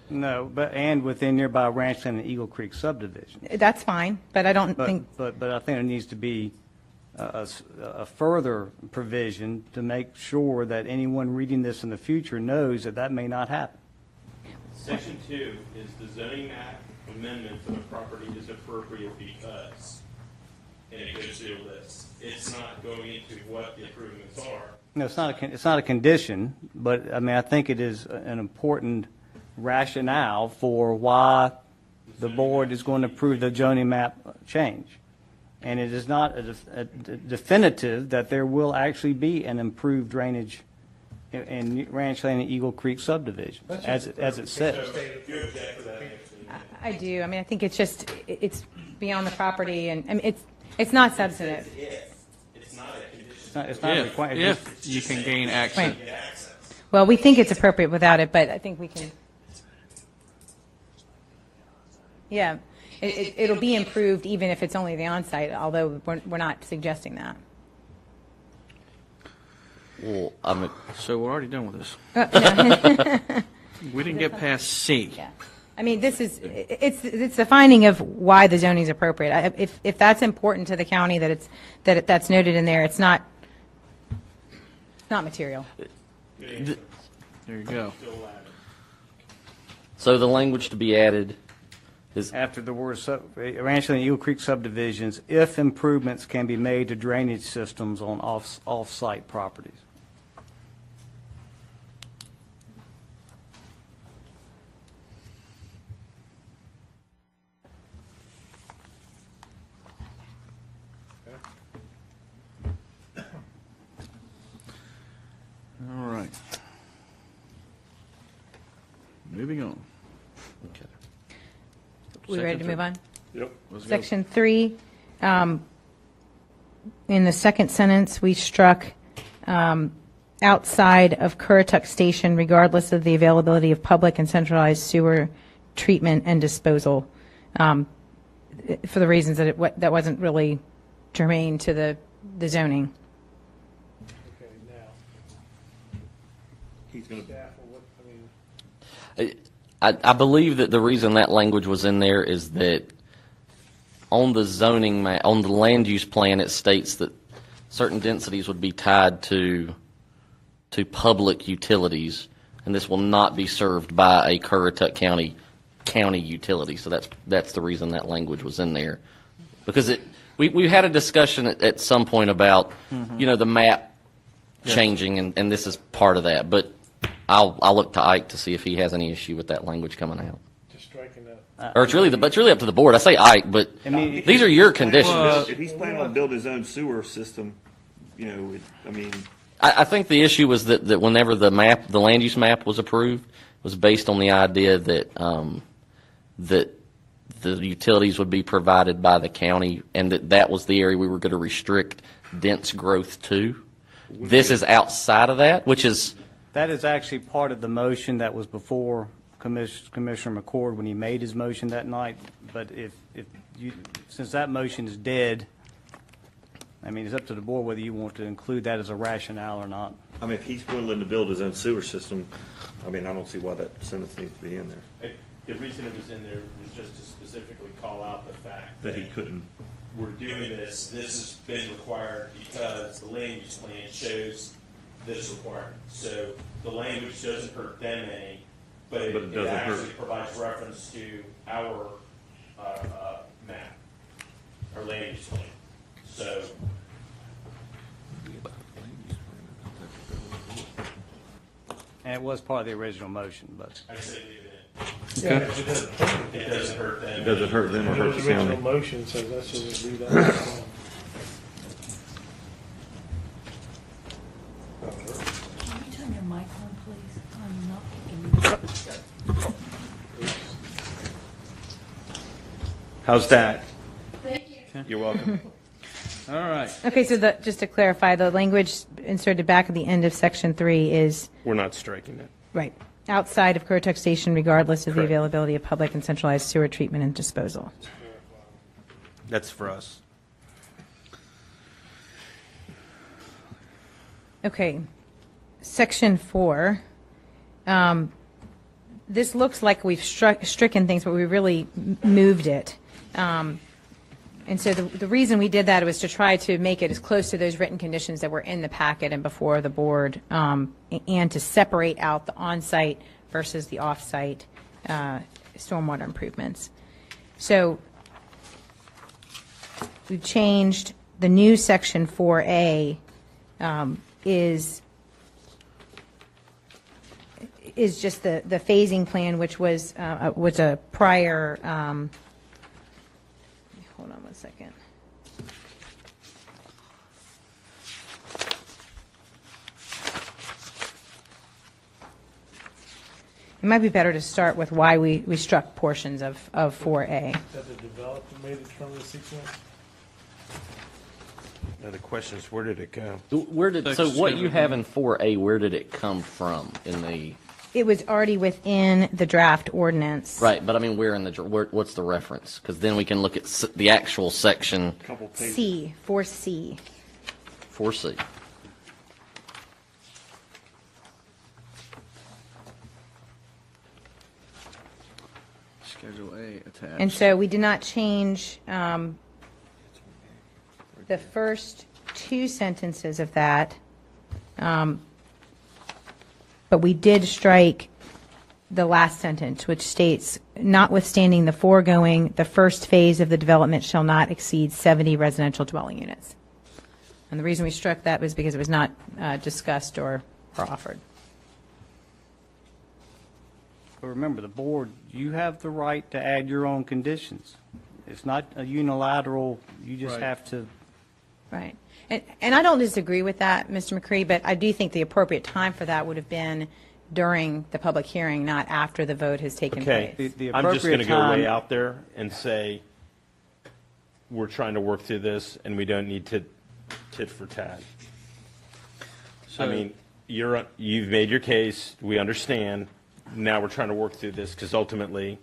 Speaker 2: No, and within nearby ranch land and Eagle Creek subdivisions.
Speaker 20: That's fine, but I don't think.
Speaker 2: But I think there needs to be a further provision to make sure that anyone reading this in the future knows that that may not happen.
Speaker 19: Section 2 is the zoning map amendment for the property is appropriate because, and it goes through this. It's not going into what the improvements are.
Speaker 2: No, it's not a condition, but I mean, I think it is an important rationale for why the board is going to approve the zoning map change. And it is not a definitive that there will actually be an improved drainage in Ranch Land and Eagle Creek subdivision, as it says.
Speaker 20: I do. I mean, I think it's beyond the property, and I mean, it's not substantive.
Speaker 19: It's not a condition.
Speaker 2: It's not required.
Speaker 1: If you can gain access.
Speaker 20: Right. Well, we think it's appropriate without it, but I think we can. Yeah. It'll be improved even if it's only the on-site, although we're not suggesting that.
Speaker 4: Well,
Speaker 1: So we're already done with this.
Speaker 20: No.
Speaker 1: We didn't get past C.
Speaker 20: Yeah. I mean, it's the finding of why the zoning is appropriate. If that's important to the county, that's noted in there, it's not material.
Speaker 1: There you go.
Speaker 4: So the language to be added is
Speaker 2: After the word Rancho and Eagle Creek subdivisions, if improvements can be made to drainage systems on off-site properties.
Speaker 1: All right. Moving on.
Speaker 20: We ready to move on?
Speaker 8: Yep.
Speaker 1: Let's go.
Speaker 20: Section 3, in the second sentence, we struck outside of Currituck Station regardless of the availability of public and centralized sewer treatment and disposal, for the reasons that that wasn't really germane to the zoning.
Speaker 5: Okay, now.
Speaker 8: He's going to.
Speaker 4: I believe that the reason that language was in there is that on the zoning on the land use plan, it states that certain densities would be tied to public utilities, and this will not be served by a Currituck County utility. So that's the reason that language was in there, because we had a discussion at some point about the map changing, and this is part of that, but. I'll look to Ike to see if he has any issue with that language coming out.
Speaker 5: Just striking that.
Speaker 4: Or it's really up to the board. I say Ike, but these are your conditions.
Speaker 3: If he's planning on building his own sewer system,
Speaker 4: I think the issue was that whenever the land use map was approved, was based on the idea that that the utilities would be provided by the county, and that was the area we were going to restrict dense growth to. This is outside of that, which is.
Speaker 2: That is actually part of the motion that was before Commissioner McCord when he made his motion that night. But since that motion is dead, it's up to the board whether you want to include that as a rationale or not.
Speaker 3: if he's willing to build his own sewer system, I don't see why that sentence needs to be in there.
Speaker 14: The reason it was in there was just to specifically call out the fact
Speaker 3: That he couldn't.
Speaker 14: we're doing this has been required because the land use plan shows this requirement. So the language doesn't hurt them any, but it
Speaker 3: doesn't
Speaker 14: actually
Speaker 3: hurt.
Speaker 14: provides reference to our map, our land use plan. So
Speaker 2: And it was part of the original motion, but.
Speaker 14: I say leave it
Speaker 1: Okay.
Speaker 14: in. It doesn't hurt them.
Speaker 3: It doesn't hurt them, it hurts the
Speaker 5: Original
Speaker 3: county.
Speaker 5: motion says that should read out.
Speaker 16: Can you turn your mic on, please? I'm not picking you.
Speaker 3: How's that?
Speaker 16: Thank you.
Speaker 3: You're welcome.
Speaker 1: All right.
Speaker 20: Okay, so just to clarify, the language inserted back at the end of Section 3 is,
Speaker 14: We're not striking it.
Speaker 20: right, outside of Currituck Station regardless of the
Speaker 14: Correct.
Speaker 20: availability of public and centralized sewer treatment and disposal.
Speaker 14: That's for us.
Speaker 20: Okay, Section 4. This looks like we've stricken things, but we really moved it. And so the reason we did that was to try to make it as close to those written conditions that were in the packet and before the board, and to separate out the on-site versus the off-site stormwater improvements. So we've changed the new Section 4A is just the phasing plan, which was a prior. Hold on one second. It might be better to start with why we struck portions of 4A.
Speaker 5: That the developer made it from the sequence?
Speaker 14: Now the question is, where did it go?
Speaker 4: So what you have in 4A, where did it come from in the?
Speaker 20: It was already within the draft ordinance.
Speaker 4: Right, but I mean, what's the reference? Because then we can look at the actual section.
Speaker 20: C, 4C.
Speaker 4: 4C.
Speaker 1: Schedule A attached.
Speaker 20: And so we did not change the first two sentences of that, but we did strike the last sentence, which states, notwithstanding the foregoing, the first phase of the development shall not exceed 70 residential dwelling units. And the reason we struck that was because it was not discussed or offered.
Speaker 2: But remember, the board, you have the right to add your own conditions. It's not a unilateral, you just
Speaker 1: Right.
Speaker 2: have to.
Speaker 20: Right. And I don't disagree with that, Mr. McCree, but I do think the appropriate time for that would have been during the public hearing, not after the vote has taken
Speaker 14: Okay,
Speaker 20: place.
Speaker 14: I'm just going to go way out there and say, we're trying to work through this, and we don't need to tit for tat. I mean, you've made your case, we understand, now we're trying to work through this, because ultimately,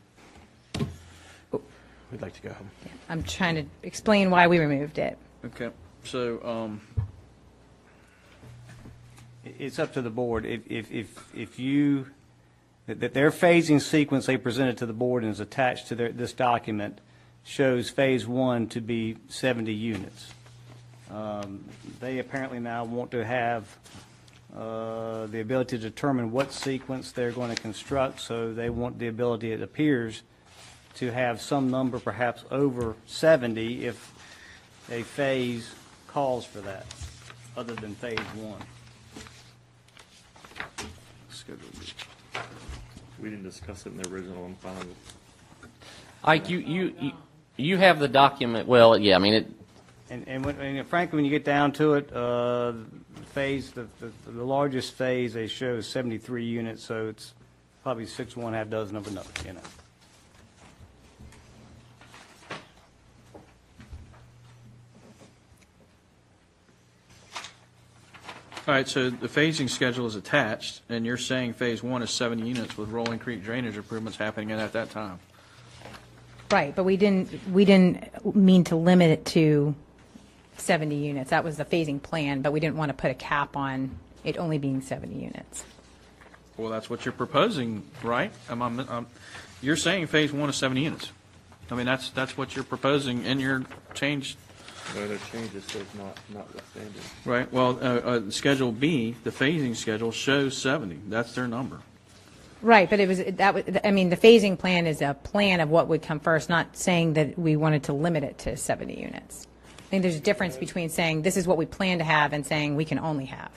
Speaker 14: we'd like to go home.
Speaker 20: I'm trying to explain why we removed it.
Speaker 1: Okay, so,
Speaker 2: It's up to the board. If you, that their phasing sequence they presented to the board and is attached to this document shows phase one to be 70 units. They apparently now want to have the ability to determine what sequence they're going to construct, so they want the ability, it appears, to have some number perhaps over 70 if a phase calls for that, other than phase one.
Speaker 1: Schedule B.
Speaker 3: We didn't discuss it in the original. I'm fine with
Speaker 4: Ike, you have the document, well, yeah, I mean, it.
Speaker 2: And frankly, when you get down to it, the largest phase they show is 73 units, so it's probably 6 1/2 dozen of another, you know.
Speaker 1: All right, so the phasing schedule is attached, and you're saying phase one is 70 units with Rolling Creek drainage improvements happening at that time.
Speaker 20: Right, but we didn't mean to limit it to 70 units. That was the phasing plan, but we didn't want to put a cap on it only being 70 units.
Speaker 1: Well, that's what you're proposing, right? You're saying phase one is 70 units. I mean, that's what you're proposing in your change.
Speaker 3: no other changes, so it's notwithstanding.
Speaker 1: Right, well, Schedule B, the phasing schedule shows 70. That's their number.
Speaker 20: Right, but the phasing plan is a plan of what would come first, not saying that we wanted to limit it to 70 units. I think there's a difference between saying this is what we plan to have and saying we can only have.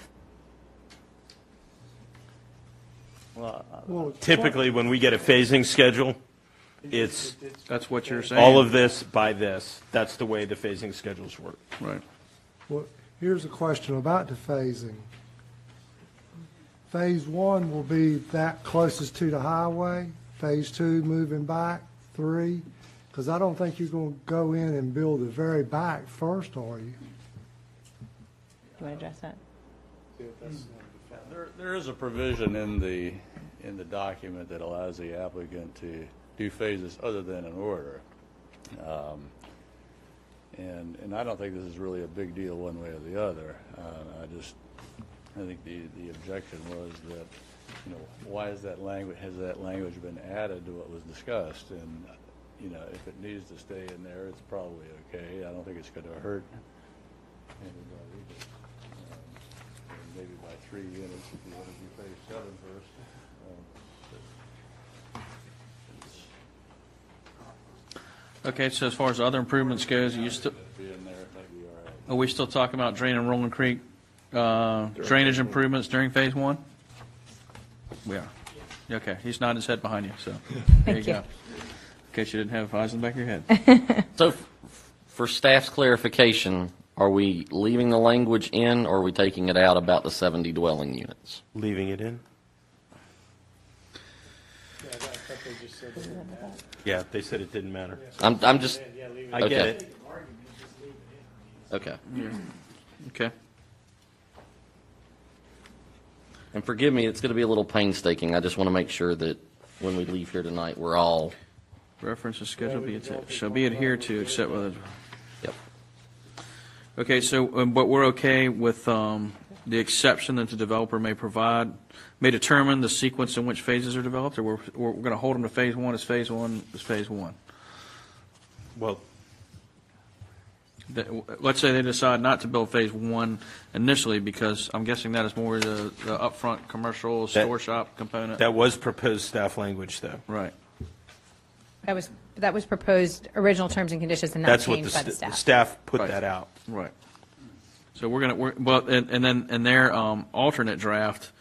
Speaker 2: Well,
Speaker 14: Typically, when we get a phasing schedule, it's
Speaker 1: That's what you're saying.
Speaker 14: all of this by this. That's the way the phasing schedules work.
Speaker 1: Right.
Speaker 15: Well, here's a question about the phasing. Phase one will be that closest to the highway, phase two moving back, 3, because I don't think you're going to go in and build the very back first, are you?
Speaker 20: Do you want to address that?
Speaker 17: There is a provision in the document that allows the applicant to do phases other than an order. And I don't think this is really a big deal one way or the other. I think the objection was that, why is has that language been added to what was discussed? And, if it needs to stay in there, it's probably okay. I don't think it's going to hurt anybody. But, maybe by 3 units if you want to do phase 7 first.
Speaker 1: Okay, so as far as other improvements goes, are we still talking about draining Rolling Creek drainage improvements during phase one? We are. Okay, he's nodding his head behind you, so there you go. In case you didn't have eyes in the back of your head.
Speaker 4: So for staff's clarification, are we leaving the language in, or are we taking it out about the 70 dwelling units?
Speaker 14: Leaving it in? Yeah, they said it didn't matter.
Speaker 4: I'm just.
Speaker 14: I get it.
Speaker 4: Okay.
Speaker 1: Yeah. Okay.
Speaker 4: And forgive me, it's going to be a little painstaking. I just want to make sure that when we leave here tonight, we're all.
Speaker 1: Reference to schedule shall be adhered to except whether.
Speaker 4: Yep.
Speaker 1: Okay, so, but we're okay with the exception that the developer may determine the sequence in which phases are developed, or we're going to hold them to phase one as phase one as phase one?
Speaker 14: Well,
Speaker 1: Let's say they decide not to build phase one initially, because I'm guessing that is more the upfront commercial store shop component.
Speaker 14: that was proposed staff language, though.
Speaker 1: Right.
Speaker 20: That was proposed original terms and conditions and not
Speaker 14: That's what
Speaker 20: changed by the staff.
Speaker 14: staff put
Speaker 1: Right.
Speaker 14: that out.
Speaker 1: Right. So and then in their alternate draft,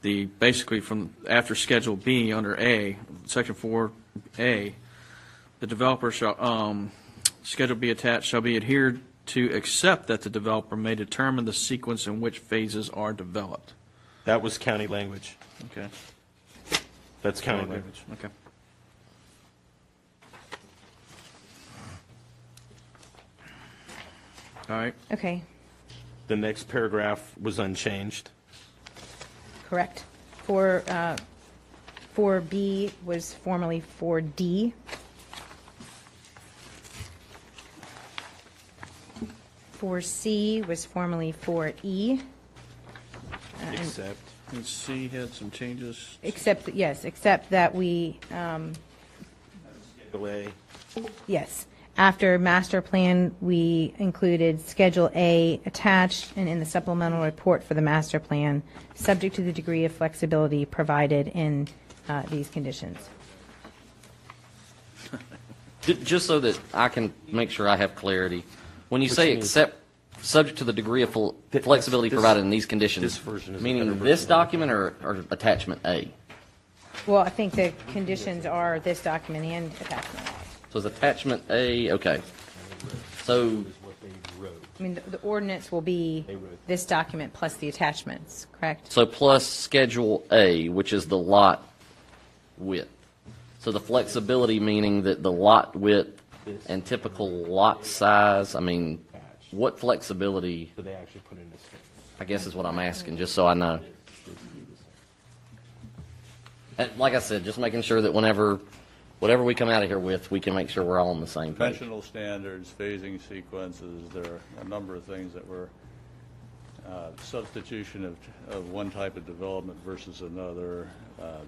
Speaker 1: basically from after Schedule B under A, Section 4A, the developer shall, Schedule B attached shall be adhered to except that the developer may determine the sequence in which phases are developed.
Speaker 14: That was county language.
Speaker 1: Okay.
Speaker 14: That's county language.
Speaker 1: Okay. All right.
Speaker 20: Okay,
Speaker 14: The next paragraph was unchanged.
Speaker 20: correct. 4B was formerly 4D. 4C was formerly 4E.
Speaker 14: Except.
Speaker 1: And C had some changes.
Speaker 20: Except that we,
Speaker 14: Delay.
Speaker 20: yes. After master plan, we included Schedule A attached and in the supplemental report for the master plan, subject to the degree of flexibility provided in these conditions.
Speaker 4: Just so that I can make sure I have clarity, when you
Speaker 14: What
Speaker 4: say
Speaker 14: you mean?
Speaker 4: except, subject to the degree of flexibility provided in these conditions,
Speaker 14: this version is a
Speaker 4: meaning
Speaker 14: better
Speaker 4: this
Speaker 14: version.
Speaker 4: document or attachment A?
Speaker 20: Well, I think the conditions are this document and attachment.
Speaker 4: So is attachment A, okay. So,
Speaker 20: I mean, the ordinance will be this document plus the attachments, correct?
Speaker 4: so plus Schedule A, which is the lot width. So the flexibility meaning that the lot width and typical lot size, I mean, what flexibility,
Speaker 14: So they actually put in this.
Speaker 4: I guess is what I'm asking, just so I know. And like I said, just making sure that whatever we come out of here with, we can make sure we're all on the same page.
Speaker 17: Conventional standards, phasing sequences, there are a number of things that were substitution of one type of development versus another.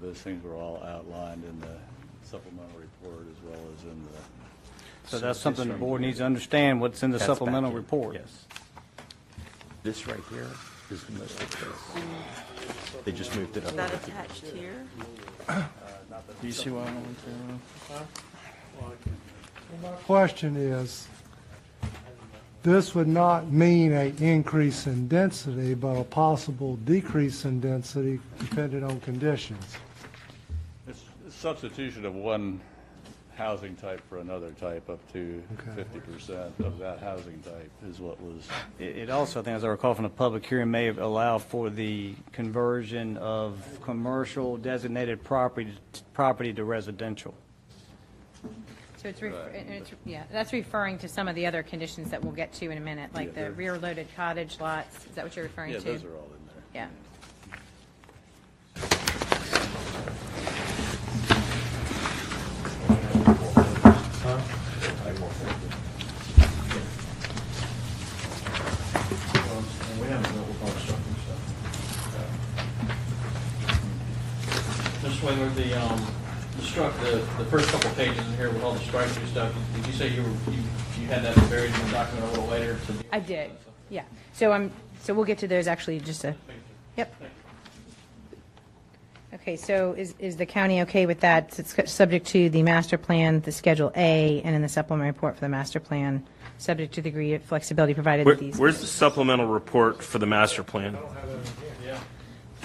Speaker 17: Those things were all outlined in the supplemental report as well as in the.
Speaker 2: So that's something the board needs to understand, what's in the
Speaker 14: That's back
Speaker 2: supplemental
Speaker 14: in.
Speaker 2: report.
Speaker 14: Yes. This right here is the most of this. They just moved it up.
Speaker 16: That attached here?
Speaker 1: Do you see what I want to?
Speaker 15: My question is, this would not mean an increase in density, but a possible decrease in density depending on conditions.
Speaker 17: It's substitution of one housing type for another type, up to
Speaker 15: Okay.
Speaker 17: 50% of that housing type is what was.
Speaker 2: It also, I think, as I recall from the public hearing, may allow for the conversion of commercial designated property to residential.
Speaker 20: So that's referring to some of the other conditions that we'll get to in a minute, like the rear-loaded cottage lots. Is that what you're referring
Speaker 17: Yeah,
Speaker 20: to?
Speaker 17: those are all in there.
Speaker 20: Yeah.
Speaker 1: Mr. Swayler, the first couple pages in here with all the strike-through stuff, did you say you had that buried in the document a little later?
Speaker 20: I did, yeah. So we'll get to those actually in just a, yep. Okay, so is the county okay with that? It's subject to the master plan, the Schedule A, and in the supplemental report for the master plan, subject to the degree of flexibility provided in these.
Speaker 14: Where's the supplemental report for the master plan?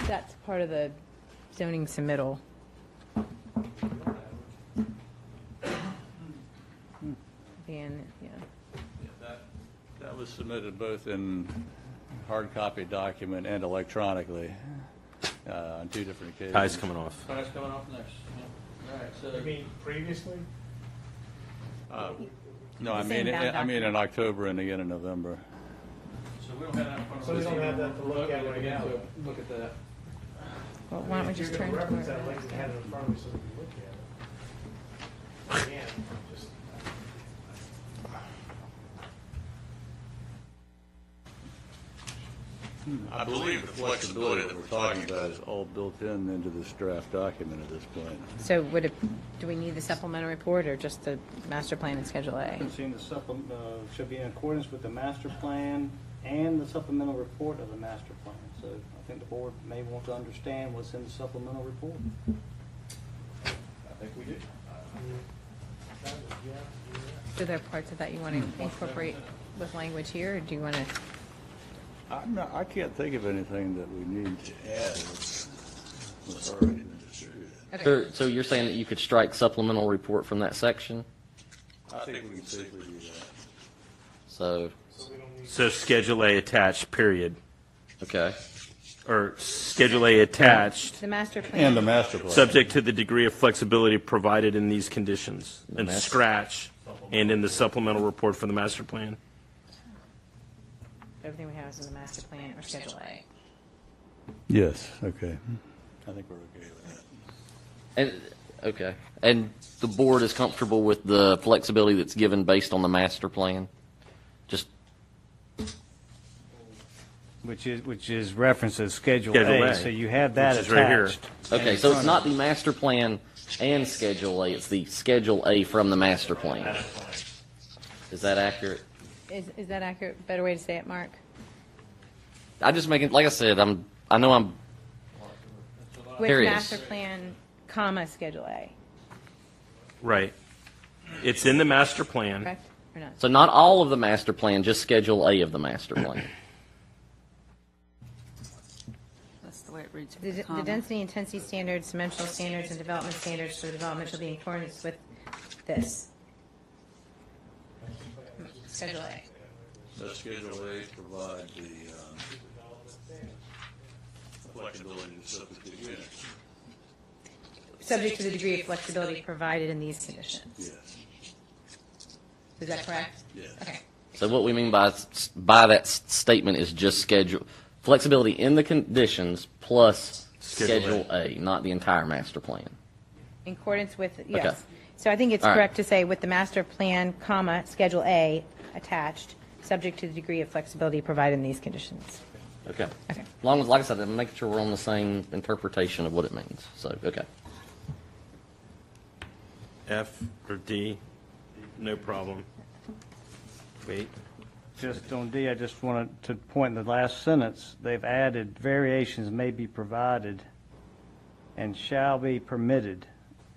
Speaker 20: That's part of the zoning submittal. And, yeah.
Speaker 17: That was submitted both in hard copy document and electronically on two different occasions.
Speaker 14: Tie's coming off.
Speaker 1: Tie's coming off next. Yeah. All right, so.
Speaker 5: You mean previously?
Speaker 17: No, I
Speaker 20: Same
Speaker 17: mean,
Speaker 20: bound
Speaker 17: I mean in October and again in November.
Speaker 1: So we don't have that in front of us.
Speaker 5: So we don't have that to look at right now.
Speaker 1: Look at that.
Speaker 20: Well, why don't we just turn to
Speaker 5: Reference
Speaker 20: it?
Speaker 5: that, I'd like to have it in front of me so we can look at it. Again, just-
Speaker 17: I believe the flexibility that we're talking about is all built into this draft document at this point.
Speaker 20: So do we need the supplemental report or just the master plan and Schedule A?
Speaker 2: Seeing the supplement, should be in accordance with the master plan and the supplemental report of the master plan. So I think the board may want to understand what's in the supplemental report.
Speaker 8: I think we do.
Speaker 20: So there are parts of that you want to incorporate with language here, or do you want to?
Speaker 17: I can't think of anything that we need to add. It's already been distributed.
Speaker 4: So you're saying that you could strike supplemental report from that section?
Speaker 17: I think we can safely do that.
Speaker 4: So,
Speaker 14: Schedule A attached, period.
Speaker 4: okay.
Speaker 14: Or Schedule A attached.
Speaker 20: The master plan.
Speaker 17: And the master plan.
Speaker 14: Subject to the degree of flexibility provided in these conditions. And scratch, and in the supplemental report for the master plan.
Speaker 20: Everything we have is in the master plan or Schedule A.
Speaker 17: Yes, okay. I think we're okay with that.
Speaker 4: And, okay. And the board is comfortable with the flexibility that's given based on the master plan? Just,
Speaker 2: Which is referenced as Schedule
Speaker 14: Schedule
Speaker 2: A,
Speaker 14: A,
Speaker 2: so you have that
Speaker 14: which is right here.
Speaker 2: attached.
Speaker 4: okay, so it's not the master plan and Schedule A, it's the Schedule A from the master plan. Is that accurate?
Speaker 20: Is that accurate? Better way to say it, Mark?
Speaker 4: I just make it, like I said, I know I'm,
Speaker 20: With
Speaker 4: Here it is.
Speaker 20: master plan, comma, Schedule A,
Speaker 14: Right. It's in the master plan.
Speaker 20: correct or not?
Speaker 4: so not all of the master plan, just Schedule A of the master plan.
Speaker 16: That's the way it reads.
Speaker 20: The density intensity standards, dimensional standards, and development standards for development shall be in accordance with this. Schedule A.
Speaker 17: Does Schedule A provide the flexibility to substitute units?
Speaker 20: Subject to the degree of flexibility provided in these conditions.
Speaker 17: Yes.
Speaker 20: Is that correct?
Speaker 17: Yes.
Speaker 20: Okay.
Speaker 4: So what we mean by that statement is just flexibility in the conditions plus
Speaker 14: Schedule
Speaker 4: Schedule A, not the entire master plan.
Speaker 20: In accordance with, yes.
Speaker 4: Okay.
Speaker 20: So I think it's
Speaker 4: All right.
Speaker 20: correct to say with the master plan, comma, Schedule A attached, subject to the degree of flexibility provided in these conditions.
Speaker 4: Okay.
Speaker 20: Okay.
Speaker 4: As long as, like I said, I'm making sure we're on the same interpretation of what it means. So, okay.
Speaker 14: F or D, no problem. Wait.
Speaker 2: Just on D, I just wanted to point in the last sentence, they've added variations may be provided and shall be permitted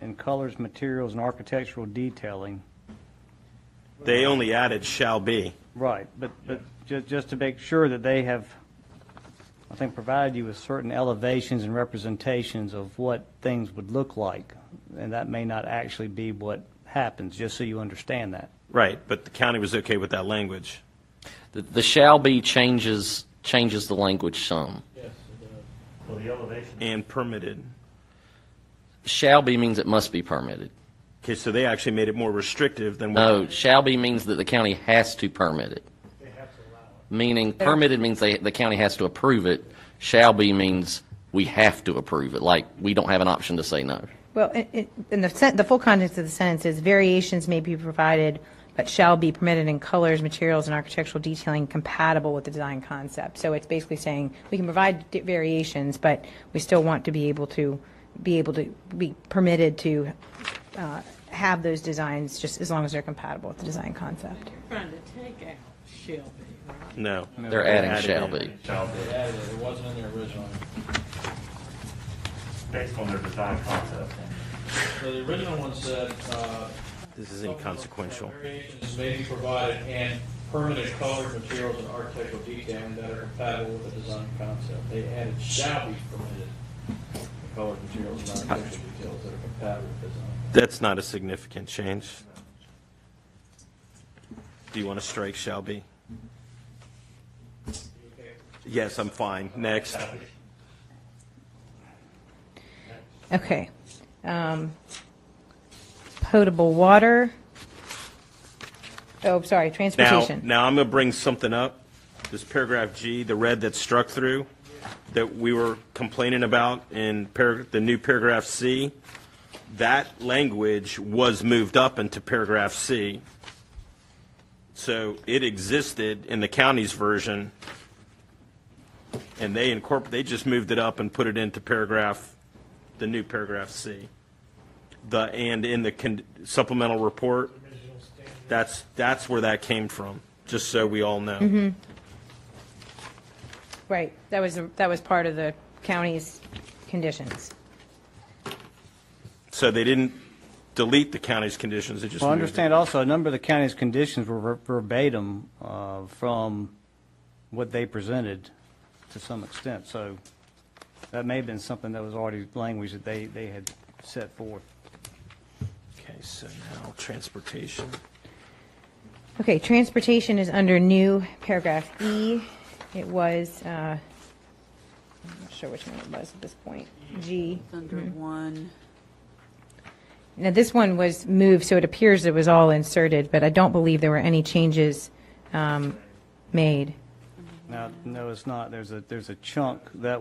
Speaker 2: in colors, materials, and architectural detailing.
Speaker 14: They only added shall be.
Speaker 2: Right, but just to make sure that they have, I think, provided you with certain elevations and representations of what things would look like, and that may not actually be what happens, just so you understand that.
Speaker 14: Right, but the county was okay with that language.
Speaker 4: The shall be changes the language some.
Speaker 8: Well, the elevation.
Speaker 14: And permitted.
Speaker 4: Shall be means it must be permitted.
Speaker 14: Okay, so they actually made it more restrictive than what.
Speaker 4: No, shall be means that the county has to permit it. Meaning permitted means the county has to approve it. Shall be means we have to approve it, like we don't have an option to say no.
Speaker 20: Well, in the full context of the sentence is variations may be provided, but shall be permitted in colors, materials, and architectural detailing compatible with the design concept. So it's basically saying we can provide variations, but we still want to be able to be permitted to have those designs just as long as they're compatible with the design concept.
Speaker 13: Trying to take out shall be, right?
Speaker 14: No.
Speaker 4: They're adding shall be.
Speaker 8: It
Speaker 1: wasn't in there originally.
Speaker 8: Based on their design concept.
Speaker 1: So the original one said,
Speaker 14: This is inconsequential.
Speaker 1: variations may be provided and permanent colors, materials, and architectural detailing that are compatible with the design concept. They added shall be permitted, colors, materials, and architectural details that are compatible with design.
Speaker 14: That's not a significant change. Do you want to strike shall be? Yes, I'm fine. Next.
Speaker 20: Okay. Potable water. Oh, sorry, transportation.
Speaker 14: Now I'm going to bring something up. This paragraph G, the red that's struck through. that we were complaining about in the new paragraph C, that language was moved up into paragraph C. So it existed in the county's version, and they just moved it up and put it into the new paragraph C. And in the supplemental report, that's where that came from, just so we all know.
Speaker 20: Mm-hmm. Right, that was part of the county's conditions.
Speaker 14: So they didn't delete the county's conditions, they just
Speaker 2: Well, I
Speaker 14: moved
Speaker 2: understand
Speaker 14: it.
Speaker 2: also a number of the county's conditions were verbatim from what they presented to some extent. So that may have been something that was already language that they had set forth.
Speaker 14: Okay, so now transportation.
Speaker 20: Okay, transportation is under new paragraph E. It was, I'm not sure which one it was at this point, G.
Speaker 16: It's under one.
Speaker 20: Now, this one was moved, so it appears it was all inserted, but I don't believe there were any changes made.
Speaker 2: No, it's not. There's a chunk that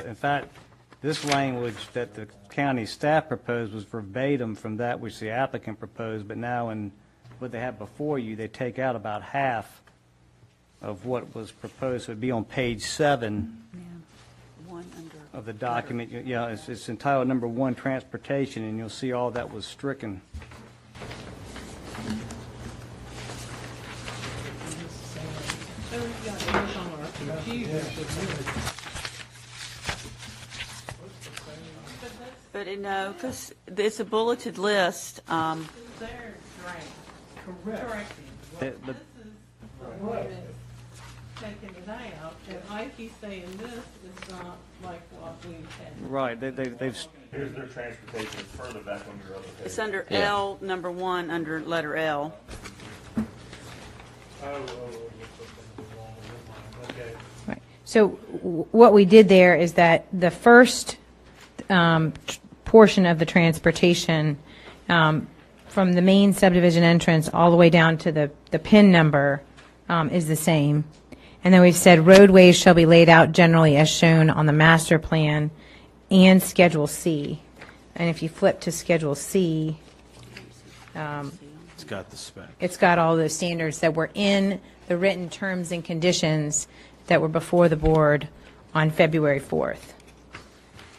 Speaker 2: in fact, this language that the county staff proposed was verbatim from that which the applicant proposed, but now in what they have before you, they take out about half of what was proposed. So it'd be on page 7 of the document. Yeah, it's entitled number 1, transportation, and you'll see all that was stricken.
Speaker 16: But because it's a bulleted list.
Speaker 13: Correct. This is taking it out, and I keep saying this is not like what we had.
Speaker 2: Right, they've.
Speaker 3: Here's their transportation, it's further back on your other page.
Speaker 16: It's under L, number 1, under letter L.
Speaker 20: Right. So what we did there is that the first portion of the transportation from the main subdivision entrance all the way down to the PIN number is the same. And then we've said roadways shall be laid out generally as shown on the master plan and Schedule C. And if you flip to Schedule C,
Speaker 14: It's got the spec.
Speaker 20: it's got all those standards that were in the written terms and conditions that were before the board on February 4th.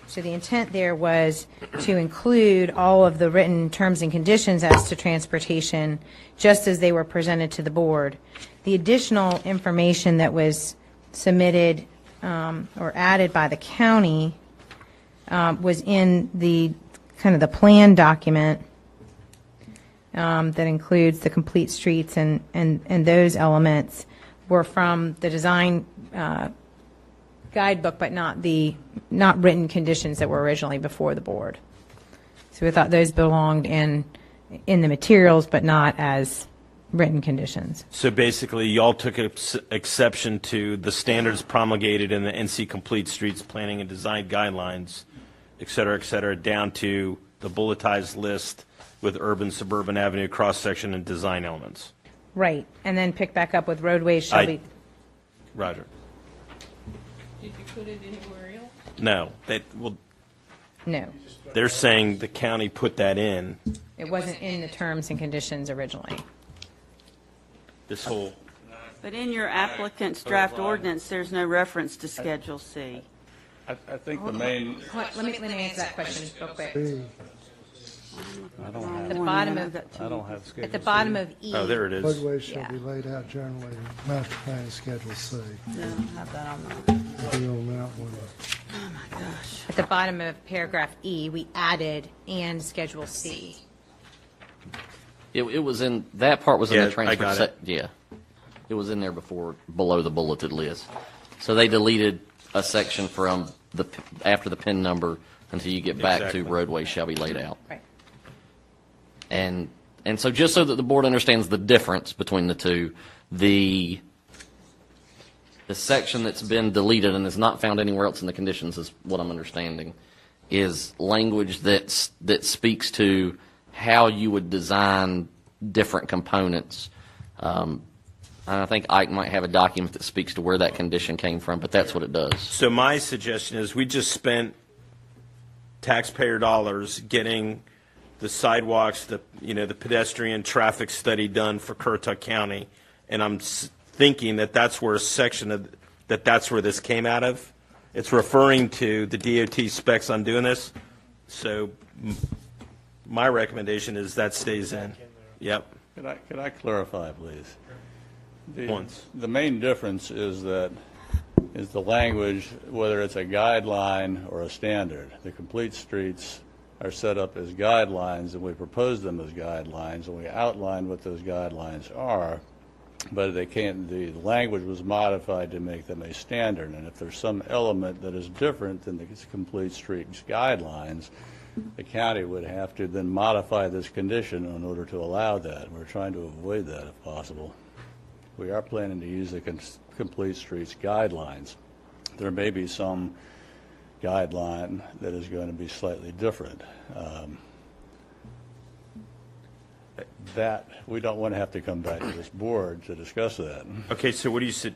Speaker 20: So the intent there was to include all of the written terms and conditions as to transportation, just as they were presented to the board. The additional information that was submitted or added by the county was in the kind of the plan document that includes the complete streets and those elements were from the design guidebook, but not written conditions that were originally before the board. So we thought those belonged in the materials, but not as written conditions.
Speaker 14: So basically, y'all took exception to the standards promulgated in the NC Complete Streets Planning and Design Guidelines, et cetera, down to the bulletized list with urban, suburban avenue cross-section and design elements.
Speaker 20: Right, and then pick back up with roadways shall be.
Speaker 14: Roger.
Speaker 13: Did you put it anywhere else?
Speaker 14: No,
Speaker 20: No,
Speaker 14: they're saying the county put that in.
Speaker 20: it wasn't in the terms and conditions originally.
Speaker 14: This whole.
Speaker 16: But in your applicant's draft ordinance, there's no reference to Schedule C.
Speaker 17: I think the main,
Speaker 20: Let me answer that question real quick.
Speaker 2: I don't have.
Speaker 20: At the bottom of,
Speaker 2: I don't have Schedule
Speaker 20: at the
Speaker 2: C.
Speaker 20: bottom of E.
Speaker 14: Oh, there it is.
Speaker 15: Roadways shall
Speaker 20: Yeah.
Speaker 15: be laid out generally in master plan Schedule C.
Speaker 16: No, have that on there.
Speaker 15: Be on that one.
Speaker 16: Oh, my gosh.
Speaker 20: At the bottom of paragraph E, we added and Schedule C.
Speaker 4: It was in, that part was in
Speaker 14: Yeah,
Speaker 4: the transfer.
Speaker 14: I got it.
Speaker 4: Yeah. It was in there before, below the bulleted list. So they deleted a section from after the PIN number until you get back
Speaker 14: Exactly.
Speaker 4: to roadways shall be laid out.
Speaker 20: Right.
Speaker 4: And so just so that the board understands the difference between the two, the section that's been deleted and is not found anywhere else in the conditions, is what I'm understanding, is language that speaks to how you would design different components And I think Ike might have a document that speaks to where that condition came from, but that's what it does.
Speaker 14: So my suggestion is we just spent taxpayer dollars getting the sidewalks, the pedestrian traffic study done for Currituck County, and I'm thinking that that's where a section of that's where this came out of. It's referring to the DOT specs on doing this. So my recommendation is that stays in. Yep.
Speaker 17: Could I clarify, please?
Speaker 14: Once.
Speaker 17: The main difference is the language, whether it's a guideline or a standard. The complete streets are set up as guidelines, and we propose them as guidelines, and we outline what those guidelines are, but they can't, the language was modified to make them a standard, and if there's some element that is different than the complete streets guidelines, the county would have to then modify this condition in order to allow that. We're trying to avoid that if possible. We are planning to use the complete streets guidelines. There may be some guideline that is going to be slightly different. That we don't want to have to come back to this board to discuss that.
Speaker 14: Okay, so what do you say?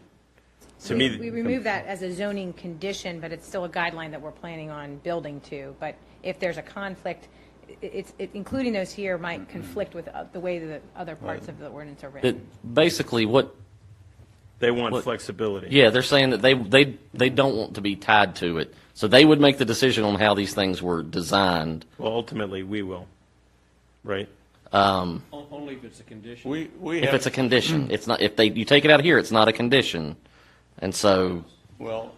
Speaker 20: We remove that as a zoning condition, but it's still a guideline that we're planning on building to. But if there's a conflict, including those here might conflict with the way the other parts of the ordinance are written.
Speaker 4: Basically, what
Speaker 14: they want flexibility.
Speaker 4: Yeah, they're saying that they don't want to be tied to it, so they would make the decision on how these things were designed.
Speaker 14: Well, ultimately, we will, right?
Speaker 19: Only if it's a condition.
Speaker 4: If it's a condition, it's not. If you take it out here, it's not a condition, and so.
Speaker 17: Well,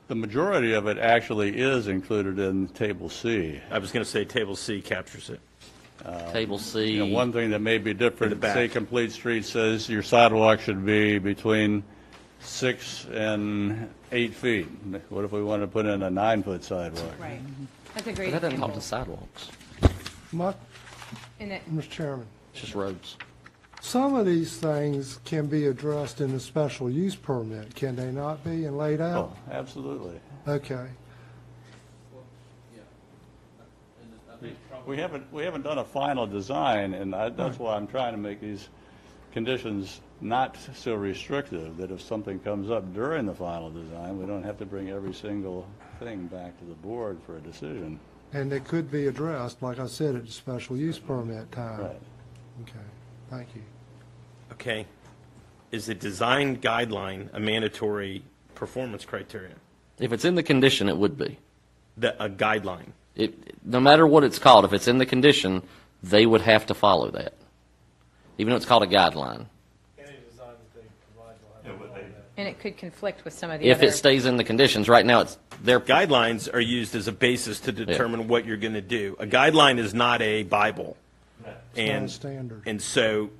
Speaker 17: the majority of it actually is included in Table C.
Speaker 14: I was going to say Table C captures it.
Speaker 4: Table C.
Speaker 17: One thing that may be different, say Complete Street says your sidewalk should be between 6 and 8 feet. What if we want to put in a 9-foot sidewalk?
Speaker 20: Right. That's a great
Speaker 4: That doesn't
Speaker 20: example.
Speaker 4: talk to sidewalks.
Speaker 15: Mr. Chairman,
Speaker 4: It's just roads.
Speaker 15: some of these things can be addressed in a special use permit, can they not be, and laid out?
Speaker 17: Oh, absolutely.
Speaker 15: Okay.
Speaker 17: We haven't done a final design, and that's why I'm trying to make these conditions not so restrictive, that if something comes up during the final design, we don't have to bring every single thing back to the board for a decision.
Speaker 15: And it could be addressed, like I said, at the special use permit time.
Speaker 17: Right.
Speaker 15: Okay, thank you.
Speaker 14: Okay. Is the design guideline a mandatory performance criteria?
Speaker 4: If it's in the condition, it would be.
Speaker 14: A guideline?
Speaker 4: No matter what it's called, if it's in the condition, they would have to follow that, even though it's called a guideline.
Speaker 20: And it could conflict with some of the
Speaker 4: If
Speaker 20: other.
Speaker 4: it stays in the conditions, right now it's their
Speaker 14: guidelines are used as a basis to determine what you're going to do. A guideline is not a Bible.
Speaker 15: It's not a standard.
Speaker 14: And so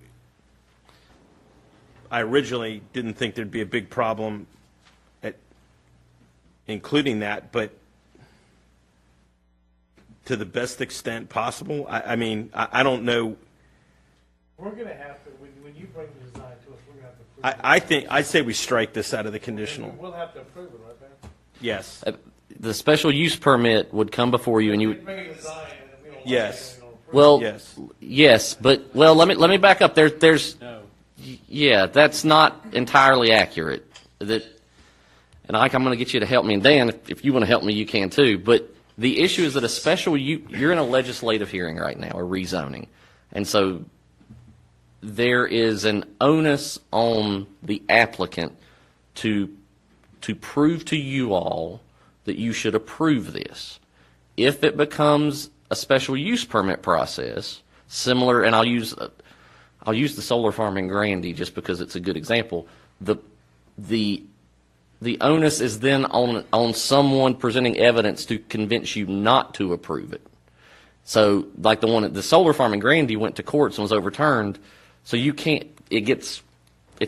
Speaker 14: I originally didn't think there'd be a big problem at including that, but to the best extent possible, I mean, I don't know.
Speaker 5: We're going to have to, when you bring the design to us, we're going to have to approve it.
Speaker 14: I say we strike this out of the conditional.
Speaker 5: We'll have to approve it, right, Ben?
Speaker 14: Yes.
Speaker 4: The special use permit would come before you, and you would.
Speaker 5: Bring a design, and if we don't like
Speaker 14: Yes.
Speaker 4: Well,
Speaker 14: Yes.
Speaker 4: yes, but let me back up. There's yeah, that's not entirely accurate. And Ike, I'm going to get you to help me, and Dan, if you want to help me, you can too. But the issue is that you're in a legislative hearing right now, a rezoning, and so there is an onus on the applicant to prove to you all that you should approve this. If it becomes a special use permit process, similar, and I'll use the solar farm in Grandy just because it's a good example. The onus is then on someone presenting evidence to convince you not to approve it. So, like the solar farm in Grandy went to courts and was overturned. So you can't. It's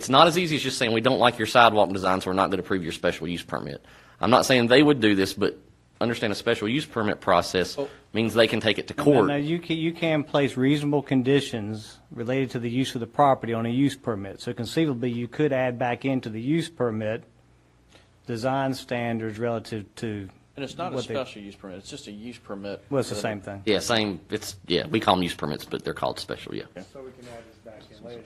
Speaker 4: not as easy as just saying we don't like your sidewalk design, so we're not going to approve your special use permit. I'm not saying they would do this, but understand a special use permit process means they can take it to court.
Speaker 2: Now, you can place reasonable conditions related to the use of the property on a use permit. So conceivably, you could add back into the use permit design standards relative to
Speaker 1: And it's not a
Speaker 2: what they-
Speaker 1: special use permit, it's just a use permit.
Speaker 2: Well, it's the same thing.
Speaker 4: Yeah, same, we call them use permits, but they're called special, yeah.
Speaker 5: So we can add this back in later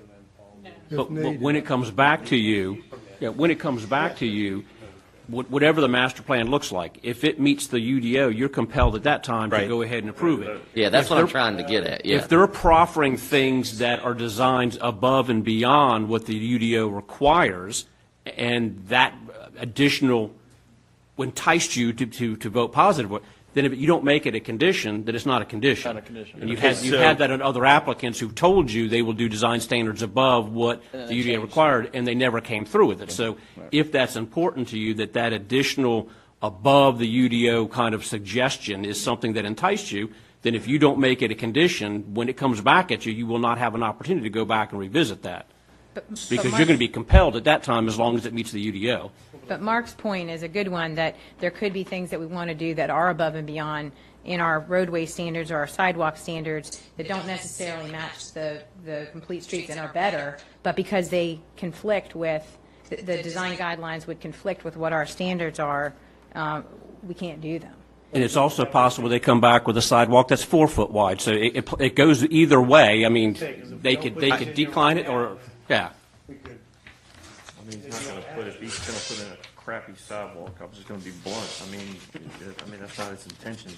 Speaker 5: then,
Speaker 19: But
Speaker 5: Paul.
Speaker 19: when it comes back to you, whatever the master plan looks like, if it meets the UDO, you're compelled at that time to
Speaker 14: Right.
Speaker 19: go ahead and approve it.
Speaker 4: Yeah, that's
Speaker 19: If
Speaker 4: what I'm
Speaker 19: they're-
Speaker 4: trying to get at, yeah.
Speaker 19: If they're proffering things that are designed above and beyond what the UDO requires, and that additional enticed you to vote positive, then if you don't make it a condition, then it's not a condition.
Speaker 1: Not a condition.
Speaker 19: And you've
Speaker 14: Okay,
Speaker 19: had that in other applicants who've told you they will do design standards above what
Speaker 1: And then
Speaker 19: the
Speaker 1: they
Speaker 19: UDO
Speaker 1: change.
Speaker 19: required, and they never came through with it. So if that's important to you, that additional above the UDO kind of suggestion is something that enticed you, then if you don't make it a condition, when it comes back at you, you will not have an opportunity to go back and revisit that. Because you're going to be compelled at that time as long as it meets the UDO.
Speaker 20: But Mark's point is a good one, that there could be things that we want to do that are above and beyond in our roadway standards or our sidewalk standards that don't necessarily match the complete streets and are better, but because they conflict with, the design guidelines would conflict with what our standards are, we can't do them.
Speaker 19: And it's also possible they come back with a sidewalk that's 4 foot wide, so it goes either way. I mean, they could decline it, or, yeah.
Speaker 3: I mean, he's not going to put it, he's going to put in a crappy sidewalk. I'm just going to be blunt. I mean, that's not his intentions.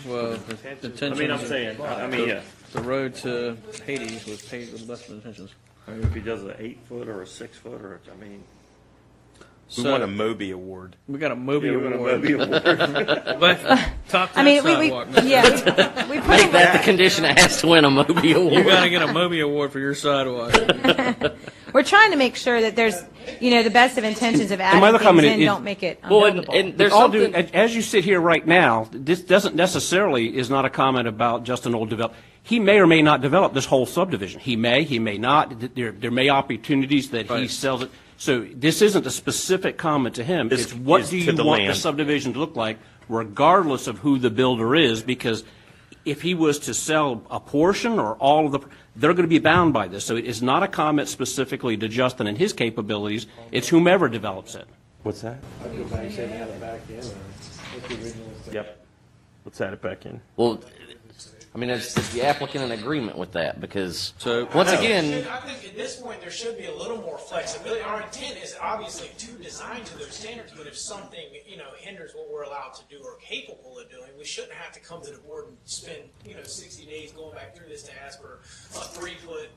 Speaker 1: Well, the intention.
Speaker 3: I mean, I'm saying, yeah.
Speaker 1: The road to Hades was paved with less intentions.
Speaker 3: I mean, if he does an 8 foot or a 6 foot or, I mean.
Speaker 14: We want a Moby Award.
Speaker 1: We got a Moby
Speaker 3: Yeah, we got a
Speaker 1: Award.
Speaker 3: Moby Award.
Speaker 1: But top 10
Speaker 20: I mean,
Speaker 1: sidewalk.
Speaker 20: we put
Speaker 4: Make that the condition that has to win a Moby Award.
Speaker 1: You got to get a Moby Award for your sidewalk.
Speaker 20: We're trying to make sure that there's, the best of intentions of
Speaker 19: my
Speaker 20: adding
Speaker 19: other
Speaker 20: things
Speaker 19: comment
Speaker 20: in
Speaker 19: is-
Speaker 20: don't make it
Speaker 4: Well,
Speaker 20: unbuildable.
Speaker 4: and there's
Speaker 19: All
Speaker 4: something.
Speaker 19: as you sit here right now, this doesn't necessarily is not a comment about just an old develop. He may or may not develop this whole subdivision. He may not. There may opportunities that he
Speaker 1: Right.
Speaker 19: sells it. So this isn't a specific comment to him. It's what
Speaker 14: is
Speaker 19: do
Speaker 14: to
Speaker 19: you
Speaker 14: the
Speaker 19: want the
Speaker 14: land.
Speaker 19: subdivision to look like, regardless of who the builder is, because if he was to sell a portion or all of the, they're going to be bound by this. So it is not a comment specifically to Justin and his capabilities. It's whomever develops it.
Speaker 3: What's that?
Speaker 5: I'd go back and say add it back in, or what the original said.
Speaker 14: Yep. Let's add it back in.
Speaker 4: Well, I mean, is the applicant in agreement with that? Because,
Speaker 1: So-
Speaker 4: once again,
Speaker 7: I think at this point, there should be a little more flexibility. Our intent is obviously to design to those standards, but if something, hinders what we're allowed to do or capable of doing, we shouldn't have to come to the board and spend, 60 days going back through this to ask for a 3 foot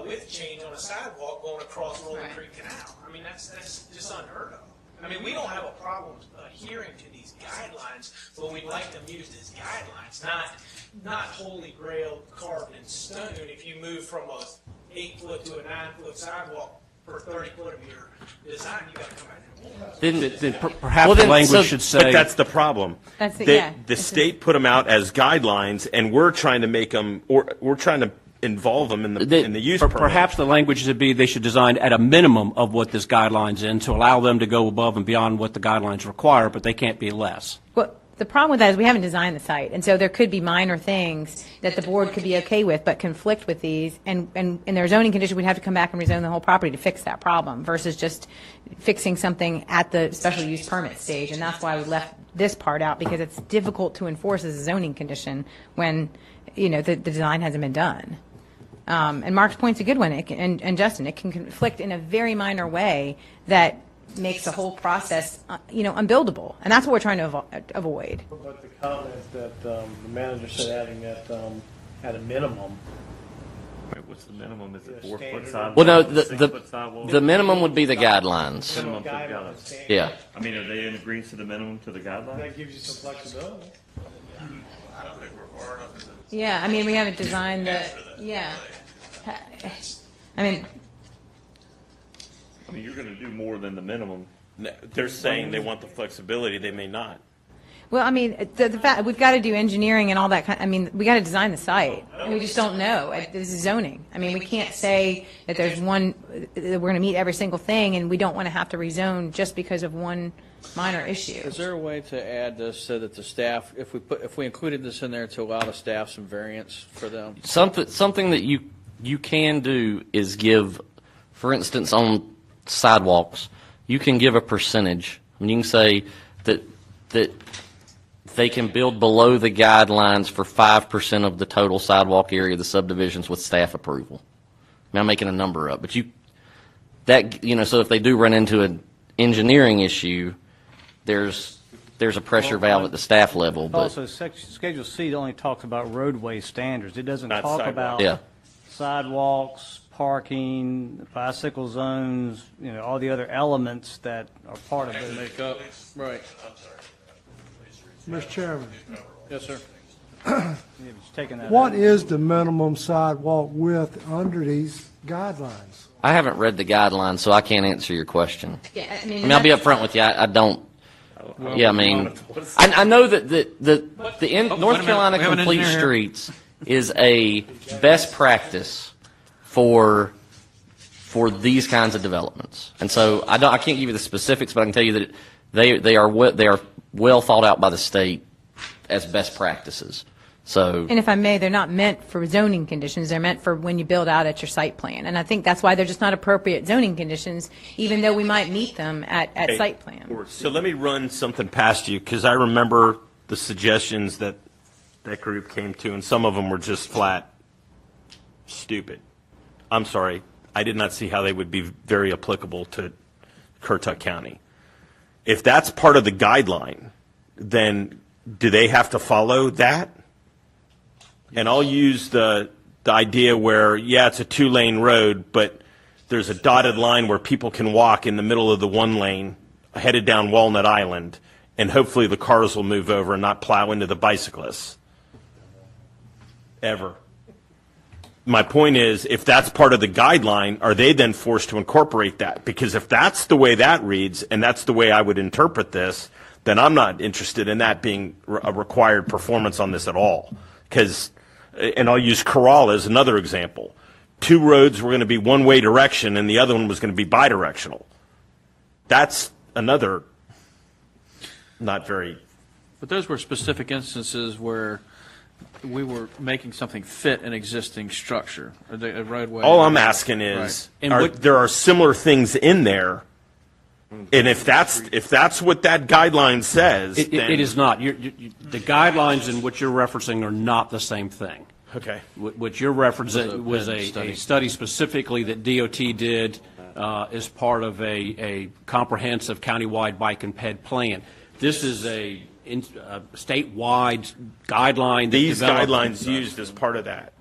Speaker 7: width change on a sidewalk going across Rolling Creek Canal. I mean, that's just unheard of. I mean, we don't have a problem adhering to these guidelines, but we'd like them used as guidelines, not holy grail carved in stone. If you move from a 8 foot to a 9 foot sidewalk for 30 foot of your design, you got to come back.
Speaker 19: Then perhaps the language should say.
Speaker 14: But that's the problem.
Speaker 20: That's it,
Speaker 14: The-
Speaker 20: yeah.
Speaker 14: The state put them out as guidelines, and we're trying to make them, or we're trying to involve them in the use permit.
Speaker 19: Perhaps the language should be they should design at a minimum of what this guidelines in to allow them to go above and beyond what the guidelines require, but they can't be less.
Speaker 20: Well, the problem with that is we haven't designed the site, and so there could be minor things that the board could be okay with, but conflict with these, and in their zoning condition, we'd have to come back and rezone the whole property to fix that problem, versus just fixing something at the special use permit stage, and that's why we left this part out, because it's difficult to enforce as a zoning condition when, the design hasn't been done. And Mark's point's a good one, and Justin, it can conflict in a very minor way that makes the whole process, unbuildable, and that's what we're trying to avoid.
Speaker 5: But the comment that the manager said adding that at a minimum.
Speaker 3: Wait, what's the minimum? Is it 4 foot sidewalk?
Speaker 4: well, no,
Speaker 3: 6 foot sidewalk?
Speaker 4: the minimum would be the guidelines.
Speaker 3: Minimum to the guidelines.
Speaker 4: Yeah.
Speaker 3: I mean, are they in agreement to the minimum to the guidelines?
Speaker 5: That gives you some flexibility.
Speaker 20: Yeah, I mean, we haven't designed the, yeah. I mean,
Speaker 3: You're going to do more than the minimum.
Speaker 14: They're saying they want the flexibility, they may not.
Speaker 20: well, I mean, the fact, we've got to do engineering and all that kind, I mean, we got to design the site, and we just don't know. This is zoning. I mean, we can't say that there's one, that we're going to meet every single thing, and we don't want to have to rezone just because of one minor issue.
Speaker 1: Is there a way to add this so that the staff, if we included this in there to allow the staff some variance for them?
Speaker 4: Something that you can do is give, for instance, on sidewalks, you can give a percentage. I mean, you can say that they can build below the guidelines for 5% of the total sidewalk area of the subdivisions with staff approval. I mean, I'm making a number up, but so if they do run into an engineering issue, there's a pressure valve at the staff level. But
Speaker 2: Also, Schedule C only talks about roadway standards. It doesn't
Speaker 3: Not
Speaker 2: talk
Speaker 3: sidewalks.
Speaker 2: about
Speaker 4: Yeah.
Speaker 2: sidewalks, parking, bicycle zones, all the other elements that are part of it.
Speaker 1: Make up, right.
Speaker 15: Mr. Chairman,
Speaker 1: Yes, sir.
Speaker 15: what is the minimum sidewalk width under these guidelines?
Speaker 4: I haven't read the guidelines, so I can't answer your question.
Speaker 20: Yeah,
Speaker 4: I mean, I'll be upfront with you. I don't. Yeah, I mean, I know that North Carolina
Speaker 1: we have an
Speaker 4: Complete
Speaker 1: engineer here.
Speaker 4: Streets is a best practice for these kinds of developments, and so I can't give you the specifics, but I can tell you that they are well thought out by the state as best practices. So,
Speaker 20: And if I may, they're not meant for zoning conditions, they're meant for when you build out at your site plan. And I think that's why they're just not appropriate zoning conditions, even though we might meet them at site plan.
Speaker 14: So let me run something past you, because I remember the suggestions that group came to, and some of them were just flat stupid. I'm sorry, I did not see how they would be very applicable to Currituck County. If that's part of the guideline, then do they have to follow that? And I'll use the idea where, yeah, it's a 2-lane road, but there's a dotted line where people can walk in the middle of the 1 lane headed down Walnut Island, and hopefully the cars will move over and not plow into the bicyclists. Ever. My point is, if that's part of the guideline, are they then forced to incorporate that? Because if that's the way that reads, and that's the way I would interpret this, then I'm not interested in that being a required performance on this at all. Because, and I'll use Corral as another example. 2 roads were going to be one-way direction, and the other one was going to be bidirectional. That's another not very.
Speaker 1: But those were specific instances where we were making something fit an existing structure, a roadway.
Speaker 14: All I'm asking is, there are similar things in there, and if that's what that guideline says, then
Speaker 19: it is not. The guidelines in which you're referencing are not the same thing.
Speaker 14: Okay.
Speaker 19: What you're referencing was a study specifically that DOT did as part of a comprehensive countywide bike and ped plan. This is a statewide guideline.
Speaker 14: These guidelines used as part of that.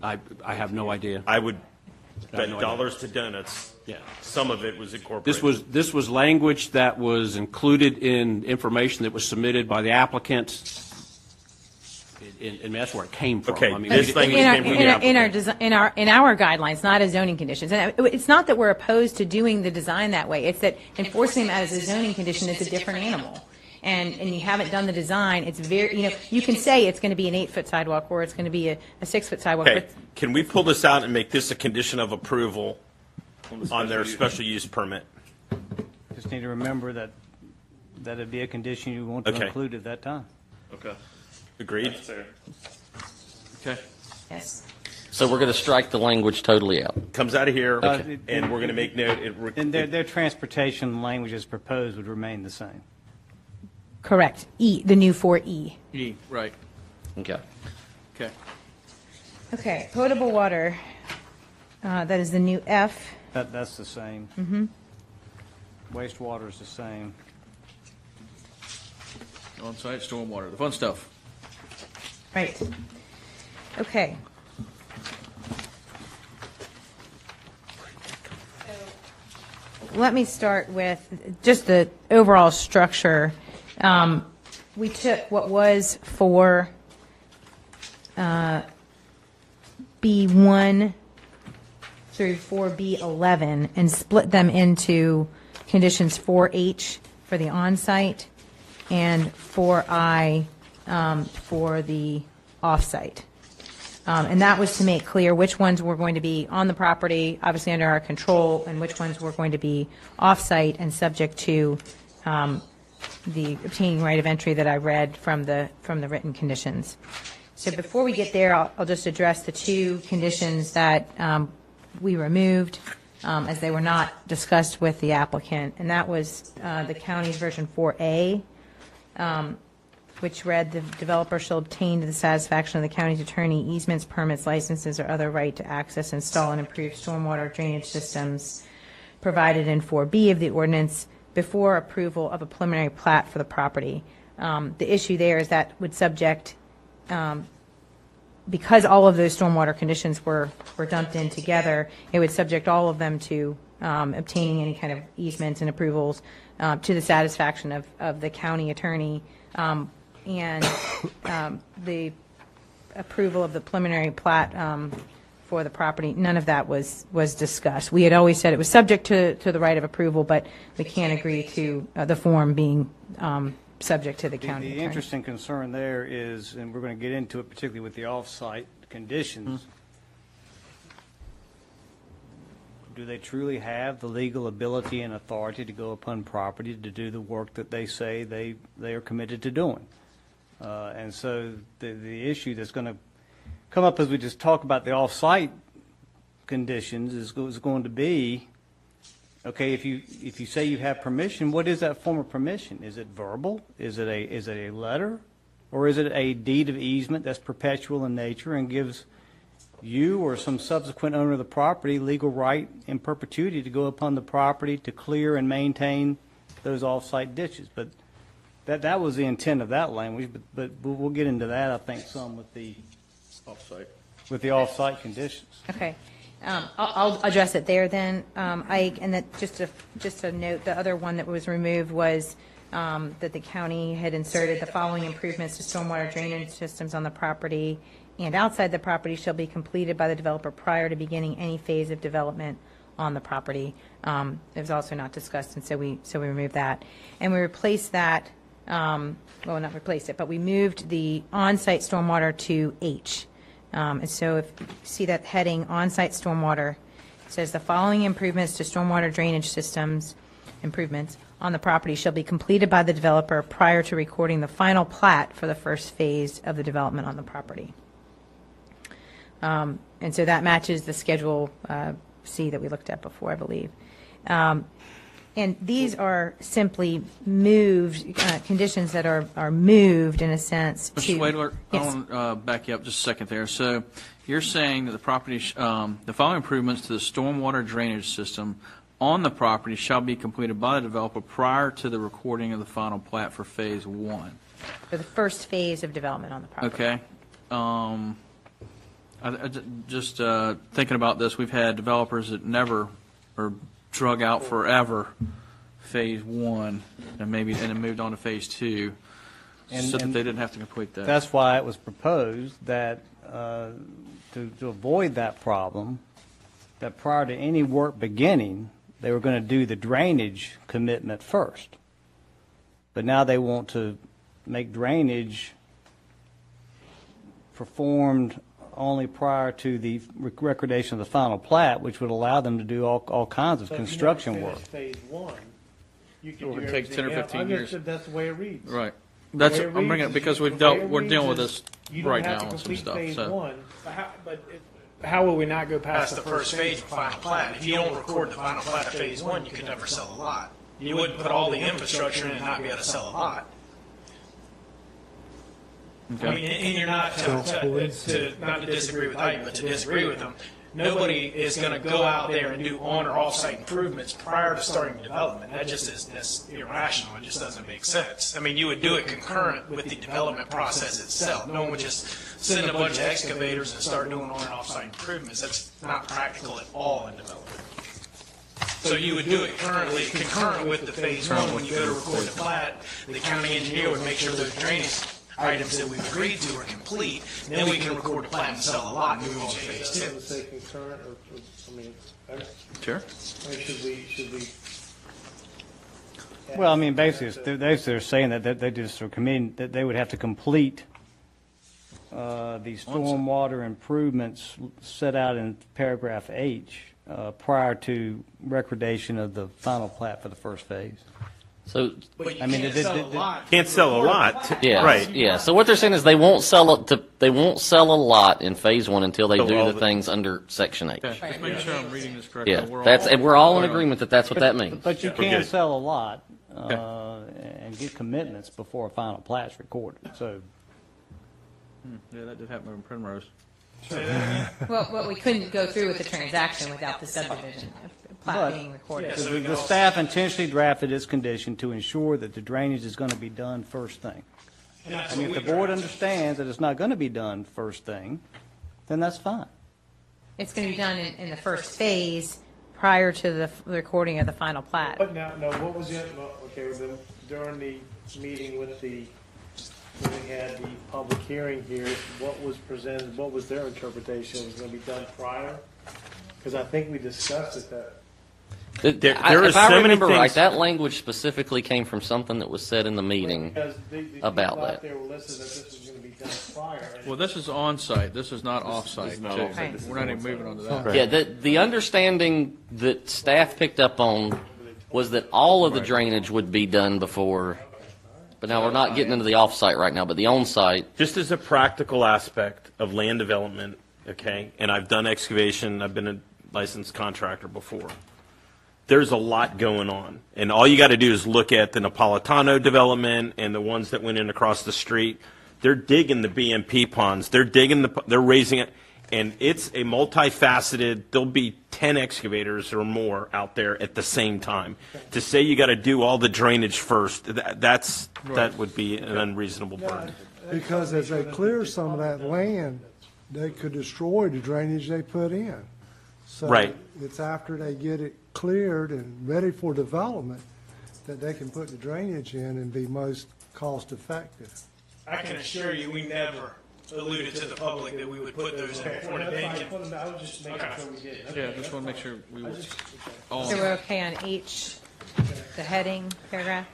Speaker 19: I have no idea.
Speaker 14: I would bet dollars to donuts.
Speaker 19: Yeah.
Speaker 14: Some of it was incorporated.
Speaker 19: This was language that was included in information that was submitted by the applicant. And that's where it came from.
Speaker 14: Okay.
Speaker 19: I mean,
Speaker 14: This language came from the applicant.
Speaker 20: In our guidelines, not as zoning conditions. And it's not that we're opposed to doing the design that way. It's that enforcing them as a zoning condition is a different animal. And you haven't done the design. It's very, you can say it's going to be an 8-foot sidewalk or it's going to be a 6-foot sidewalk.
Speaker 14: Okay. Can we pull this out and make this a condition of approval on their special use permit?
Speaker 2: Just need to remember that it'd be a condition you want to include at that time.
Speaker 3: Okay.
Speaker 14: Agreed?
Speaker 1: Okay.
Speaker 20: Yes.
Speaker 4: So we're going to strike the language totally out.
Speaker 14: Comes out of here, and we're going to make note.
Speaker 2: And their transportation language as proposed would remain the same.
Speaker 20: Correct. The new 4E.
Speaker 1: E, right.
Speaker 4: Okay.
Speaker 1: Okay.
Speaker 20: Okay, potable water, that is the new F.
Speaker 2: That's the same.
Speaker 20: Mm-hmm.
Speaker 2: Wastewater is the same.
Speaker 1: On-site stormwater, the fun stuff.
Speaker 20: Right. Okay. Let me start with just the overall structure. We took what was for B1 through 4B11 and split them into conditions 4H for the on-site and 4I for the off-site. And that was to make clear which ones were going to be on the property, obviously under our control, and which ones were going to be off-site and subject to the obtaining right of entry that I read from the written conditions. So before we get there, I'll just address the 2 conditions that we removed as they were not discussed with the applicant, and that was the county's version 4A. which read, "The developer shall obtain to the satisfaction of the county's attorney easements, permits, licenses, or other right to access, install, and improve stormwater drainage systems provided in 4B of the ordinance before approval of a preliminary plat for the property." The issue there is that would subject, because all of those stormwater conditions were dumped in together, it would subject all of them to obtaining any kind of easements and approvals to the satisfaction of the county attorney, and the approval of the preliminary plat for the property. None of that was discussed. We had always said it was subject to the right of approval, but we can't agree to the form being subject to the county attorney.
Speaker 2: The interesting concern there is, and we're going to get into it particularly with the off-site conditions, do they truly have the legal ability and authority to go upon property to do the work that they say they are committed to doing? And so the issue that's going to come up as we just talk about the off-site conditions is going to be, okay, if you say you have permission, what is that form of permission? Is it verbal? Is it a letter? Or is it a deed of easement that's perpetual in nature and gives you or some subsequent owner of the property legal right in perpetuity to go upon the property to clear and maintain those off-site ditches? But that was the intent of that language, but we'll get into that, I think, some with the off-site conditions.
Speaker 20: Okay. I'll address it there then. And that just a note, the other one that was removed was that the county had inserted the following improvements to stormwater drainage systems on the property and outside the property shall be completed by the developer prior to beginning any phase of development on the property. It was also not discussed, and so we removed that. And we replaced that, well, not replaced it, but we moved the on-site stormwater to H. And so if you see that heading, on-site stormwater, it says the following improvements to stormwater drainage systems, improvements on the property shall be completed by the developer prior to recording the final plat for the first phase of the development on the property. And so that matches the Schedule C that we looked at before, I believe. And these are simply moved, conditions that are moved in a sense to...
Speaker 1: Mr. Wadler,
Speaker 20: Yes.
Speaker 1: I want to back you up just a second there. So you're saying that the property, the following improvements to the stormwater drainage system on the property shall be completed by the developer prior to the recording of the final plat for Phase 1.
Speaker 20: For the first phase of development on the property.
Speaker 1: Okay. Just thinking about this, we've had developers that never or drug out forever Phase 1 and then moved on to Phase 2, so that they didn't have to complete that.
Speaker 2: That's why it was proposed that to avoid that problem, that prior to any work beginning, they were going to do the drainage commitment first. But now they want to make drainage performed only prior to the recordation of the final plat, which would allow them to do all kinds of construction work.
Speaker 5: Phase 1, you can
Speaker 1: Or
Speaker 5: do
Speaker 1: it takes 10 or
Speaker 5: everything else.
Speaker 1: 15
Speaker 5: I
Speaker 1: years.
Speaker 5: guess that's the way it reads.
Speaker 1: Right.
Speaker 5: The
Speaker 1: That's
Speaker 5: way it
Speaker 1: I'm bringing
Speaker 5: reads
Speaker 1: it because
Speaker 5: is-
Speaker 1: we're
Speaker 5: the way it
Speaker 1: dealing with
Speaker 5: reads
Speaker 1: this
Speaker 5: is you don't
Speaker 1: right
Speaker 5: have
Speaker 1: now
Speaker 5: to
Speaker 1: and some
Speaker 5: complete
Speaker 1: stuff.
Speaker 5: Phase
Speaker 1: So
Speaker 5: 1.
Speaker 7: How will we not go past the first phase of final plat? If you don't record the final plat of phase 1, you could never sell a lot. You wouldn't put all the infrastructure in and not be able to sell a lot.
Speaker 1: Okay.
Speaker 7: I mean, and you're not not to disagree with Ike, but to disagree with him. Nobody is going to go out there and do on or off-site improvements prior to starting development. That just is that's irrational. It just doesn't make sense. I mean, you would do it concurrent with the development process itself. No one would just send a bunch of excavators and start doing on and off-site improvements. That's not practical at all in development. So you would do it concurrent with the phase 1. When you go to record the plat, the county engineer would make sure those drainage items that we've agreed to are complete, then we can record the plat and sell a lot and move on to phase 2.
Speaker 5: Does it say concurrent, or, I mean,
Speaker 1: Sure.
Speaker 5: I mean, should we?
Speaker 2: Well, I mean, basically, they're saying that they just are committing, that they would have to complete the stormwater improvements set out in paragraph H prior to recordation of the final plat for the first phase.
Speaker 4: So,
Speaker 7: But you
Speaker 2: I mean,
Speaker 7: can't sell a lot.
Speaker 14: Can't sell a lot.
Speaker 4: yeah,
Speaker 14: Right.
Speaker 4: yeah. So what they're saying is they won't sell it. They won't sell a lot in Phase 1 until they
Speaker 14: So
Speaker 4: do
Speaker 14: all
Speaker 4: the
Speaker 14: the-
Speaker 4: things under Section 8.
Speaker 1: Okay. Just making sure I'm reading this correctly.
Speaker 4: Yeah, and we're all in agreement that that's what that means.
Speaker 2: But you
Speaker 14: We're
Speaker 2: can
Speaker 14: good.
Speaker 2: sell a lot, and get commitments before a final plat's recorded. So,
Speaker 1: Yeah, that did happen in Primrose.
Speaker 20: Well, we couldn't go through with the transaction without the subdivision plat being recorded.
Speaker 2: the staff intentionally drafted this condition to ensure that the drainage is going to be done first thing. And if the board understands that it's not going to be done first thing, then that's fine.
Speaker 20: It's going to be done in the first phase prior to the recording of the final plat.
Speaker 5: But now, no, what was it, okay, during the meeting when we had the public hearing here, what was presented, what was their interpretation? It was going to be done prior? Because I think we discussed it that.
Speaker 4: If I remember right, that language specifically came from something that was said in the meeting about that.
Speaker 5: They were listed that this was going to be done prior.
Speaker 1: Well, this is on-site. This is not off-site.
Speaker 3: not
Speaker 1: too.
Speaker 3: off-site. This
Speaker 1: We're not even moving on to that.
Speaker 4: Yeah, the understanding that staff picked up on was that all of the drainage would be done before, but now we're not getting into the off-site right now, but the on-site.
Speaker 14: Just as a practical aspect of land development, okay, and I've done excavation, I've been a licensed contractor before. There's a lot going on, and all you got to do is look at the Napolitano development and the ones that went in across the street. They're digging the BMP ponds. They're raising it, and it's a multifaceted. There'll be 10 excavators or more out there at the same time. To say you got to do all the drainage first, that would be an unreasonable burden.
Speaker 15: Because as they clear some of that land, they could destroy the drainage they put in. So
Speaker 14: Right.
Speaker 15: it's after they get it cleared and ready for development that they can put the drainage in and be most cost effective.
Speaker 7: I can assure you, we never alluded to the public that we would put those in before the bank.
Speaker 5: I was just making sure we did.
Speaker 1: Yeah, just want to make sure we were all.
Speaker 20: So we're okay on H, the heading paragraph?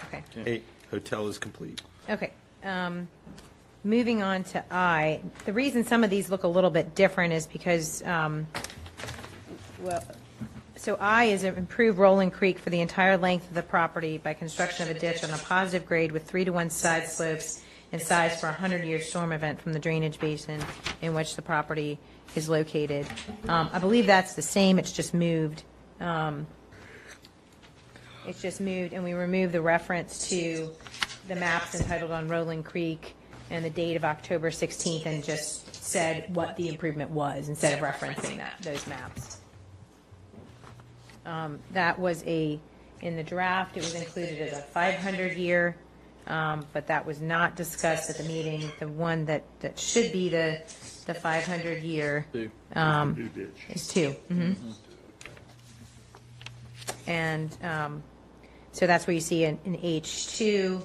Speaker 20: Okay.
Speaker 14: Hey, hotel is complete.
Speaker 20: Okay. Moving on to I, the reason some of these look a little bit different is because, so I is improve Rolling Creek for the entire length of the property by construction of a ditch on a positive grade with 3-to-1 side slopes and size for a 100-year storm event from the drainage basin in which the property is located. I believe that's the same, it's just moved. It's just moved, and we removed the reference to the maps entitled on Rolling Creek and the date of October 16th, and just said what the improvement was instead of referencing those maps. That was in the draft, it was included as a 500-year, but that was not discussed at the meeting. The one that should be the 500-year is 2. Mm-hmm. And so that's where you see in H2,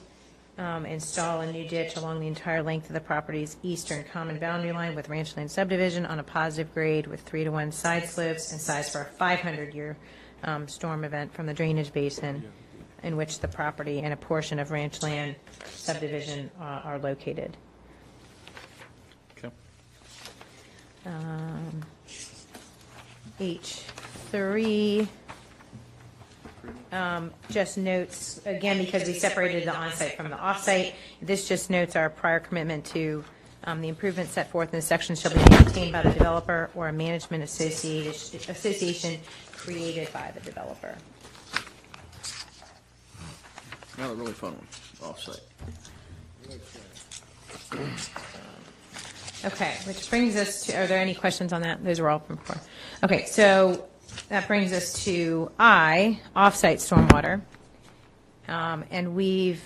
Speaker 20: install a new ditch along the entire length of the property's eastern common boundary line with ranchland subdivision on a positive grade with 3-to-1 side slopes and size for a 500-year storm event from the drainage basin in which the property and a portion of ranchland subdivision are located.
Speaker 1: Okay.
Speaker 20: H3. Just notes, again, because we separated the on-site from the off-site, this just notes our prior commitment to the improvements set forth in the section shall be maintained by the developer or a management association created by the developer.
Speaker 1: Now the really fun one, off-site.
Speaker 20: Okay, which brings us to, are there any questions on that? Those were all from before. Okay, so that brings us to I, off-site stormwater. And we've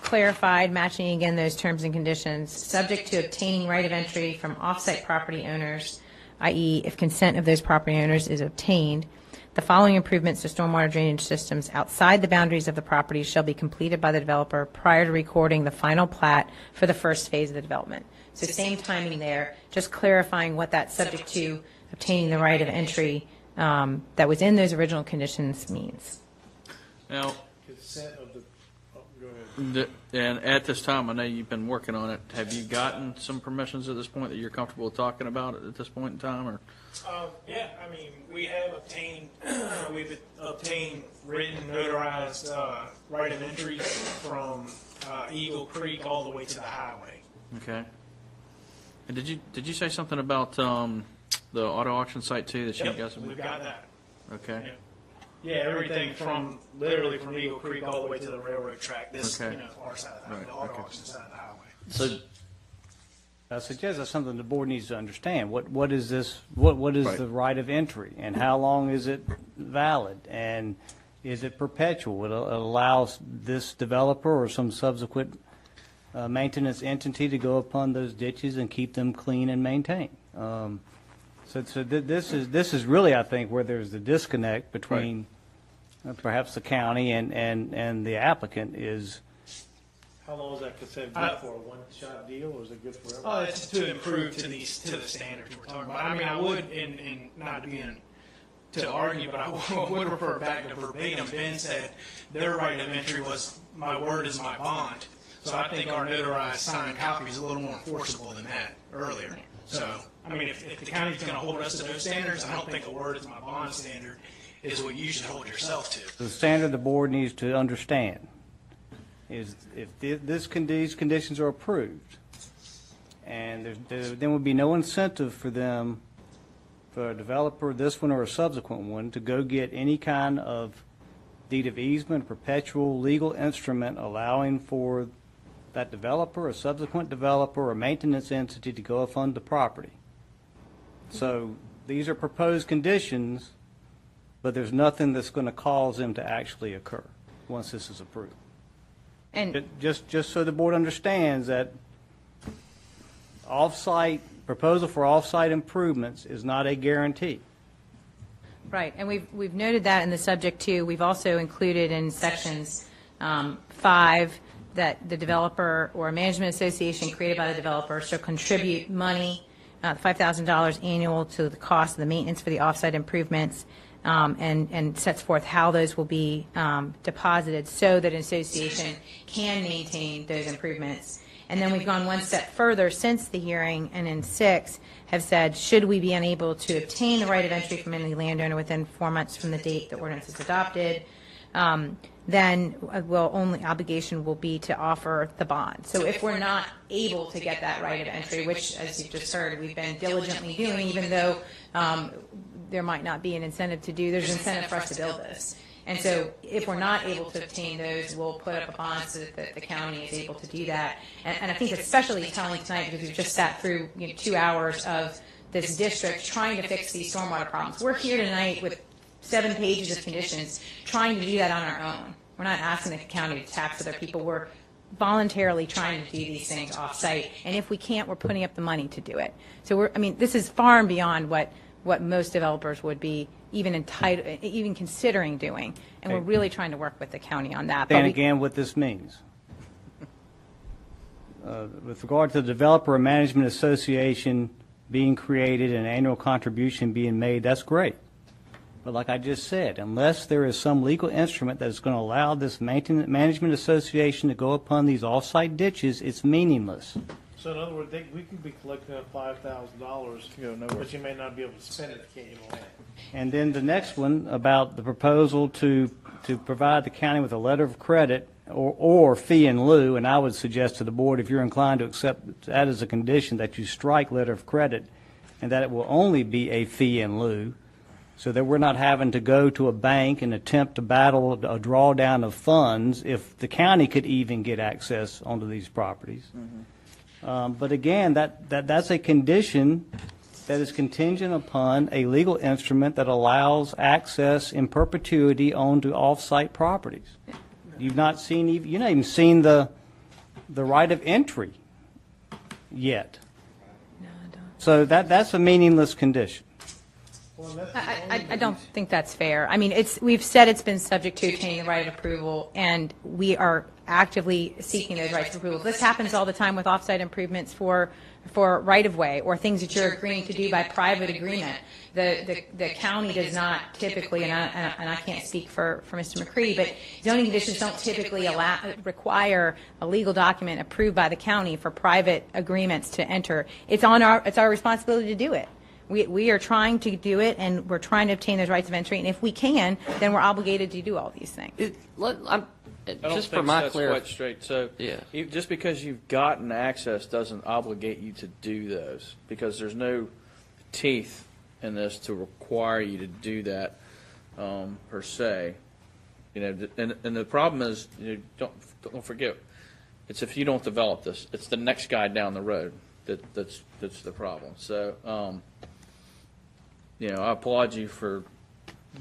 Speaker 20: clarified, matching again those terms and conditions, subject to obtaining right of entry from off-site property owners, i.e. if consent of those property owners is obtained, the following improvements to stormwater drainage systems outside the boundaries of the property shall be completed by the developer prior to recording the final plat for the first phase of the development. So same timing there, just clarifying what that subject to obtaining the right of entry that was in those original conditions means.
Speaker 1: Now,
Speaker 5: Consent of the, go ahead.
Speaker 1: and at this time, I know you've been working on it. Have you gotten some permissions at this point that you're comfortable talking about at this point in time, or?
Speaker 7: Yeah, I mean, we have we've obtained written, notarized right of entry from Eagle Creek all the way to the highway.
Speaker 1: Okay. And did you say something about the auto auction site too that you
Speaker 7: Yep,
Speaker 1: guys?
Speaker 7: we've got that.
Speaker 1: Okay.
Speaker 7: Yep. Yeah, everything from, literally from Eagle Creek all the way to the railroad track, this,
Speaker 1: Okay.
Speaker 7: our side of the highway, the auction side of the highway.
Speaker 4: So
Speaker 2: I suggest that's something the board needs to understand. What is this, what is the right of entry, and how long is it valid? And is it perpetual? It allows this developer or some subsequent maintenance entity to go upon those ditches and keep them clean and maintained. This is really, I think, where there's the disconnect between perhaps the county and the applicant is.
Speaker 5: How long is that consent good for? A one-shot deal, or is it good forever?
Speaker 7: Oh, it's to improve to the standards we're talking about. I mean, I would, and not being to argue, but I would refer back to verbatim. Ben said their right of entry was, my word is my bond. So I think our notarized signed copy is a little more enforceable than that earlier. So, I mean, if the county's going to hold us to those standards, I don't think a word is my bond standard is what you should hold yourself to.
Speaker 2: The standard the board needs to understand is if these conditions are approved, and there would be no incentive for them, for a developer, this one or a subsequent one, to go get any kind of deed of easement, perpetual legal instrument allowing for that developer, a subsequent developer, or maintenance entity to go fund the property. So these are proposed conditions, but there's nothing that's going to cause them to actually occur once this is approved.
Speaker 20: And
Speaker 2: Just so the board understands that proposal for off-site improvements is not a guarantee.
Speaker 20: right, and we've noted that in the subject too. We've also included in sections 5 that the developer or a management association created by the developer shall contribute money, $5,000 annual to the cost of the maintenance for the off-site improvements, and sets forth how those will be deposited so that an association can maintain those improvements. And then we've gone one step further since the hearing, and in 6 have said, should we be unable to obtain the right of entry from any landowner within 4 months from the date the ordinance is adopted, then obligation will be to offer the bond. So if we're not able to get that right of entry, which, as you've just heard, we've been diligently doing, even though there might not be an incentive to do, there's an incentive for us to build this. And so if we're not able to obtain those, we'll put up a bond so that the county is able to do that. And I think it's especially telling tonight because we've just sat through 2 hours of this district trying to fix these stormwater problems. We're here tonight with 7 pages of conditions, trying to do that on our own. We're not asking the county to tax other people. We're voluntarily trying to do these things off-site. And if we can't, we're putting up the money to do it. So this is far and beyond what most developers would be even considering doing. And we're really trying to work with the county on that.
Speaker 2: And again, what this means. With regard to the developer or management association being created and annual contribution being made, that's great. But like I just said, unless there is some legal instrument that is going to allow this management association to go upon these off-site ditches, it's meaningless.
Speaker 5: So in other words, we could be collecting that $5,000, but you may not be able to spend it if you can't get a land.
Speaker 2: And then the next one about the proposal to provide the county with a letter of credit or fee in lieu, and I would suggest to the board, if you're inclined to accept that as a condition, that you strike letter of credit and that it will only be a fee in lieu, so that we're not having to go to a bank and attempt to battle a drawdown of funds if the county could even get access onto these properties. But again, that's a condition that is contingent upon a legal instrument that allows access in perpetuity onto off-site properties. You've not even seen the right of entry yet.
Speaker 20: No, I don't.
Speaker 2: So that's a meaningless condition.
Speaker 20: I don't think that's fair. I mean, we've said it's been subject to obtaining the right of approval, and we are actively seeking those rights of approval. This happens all the time with off-site improvements for right-of-way or things that you're agreeing to do by private agreement. The county does not typically, and I can't speak for Mr. McCree, but zoning conditions don't typically require a legal document approved by the county for private agreements to enter. It's our responsibility to do it. We are trying to do it, and we're trying to obtain those rights of entry, and if we can, then we're obligated to do all these things.
Speaker 1: Just for my clarity. Straight. So just because you've gotten access doesn't obligate you to do those, because there's no teeth in this to require you to do that. per se. And the problem is, don't forget, it's if you don't develop this, it's the next guy down the road that's the problem. So, I applaud you for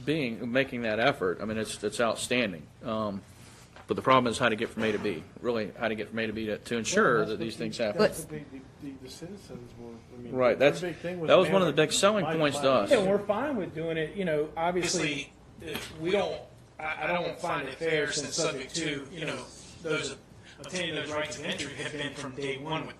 Speaker 1: making that effort. I mean, it's outstanding. But the problem is how to get from A to B. Really, how to get from A to B to ensure that these things happen.
Speaker 5: The citizens were,
Speaker 1: Right. That was one of the big selling points to us.
Speaker 7: Yeah, we're fine with doing it. Obviously, we don't. I don't find it fair since subject to those obtaining those rights of entry have been from day one with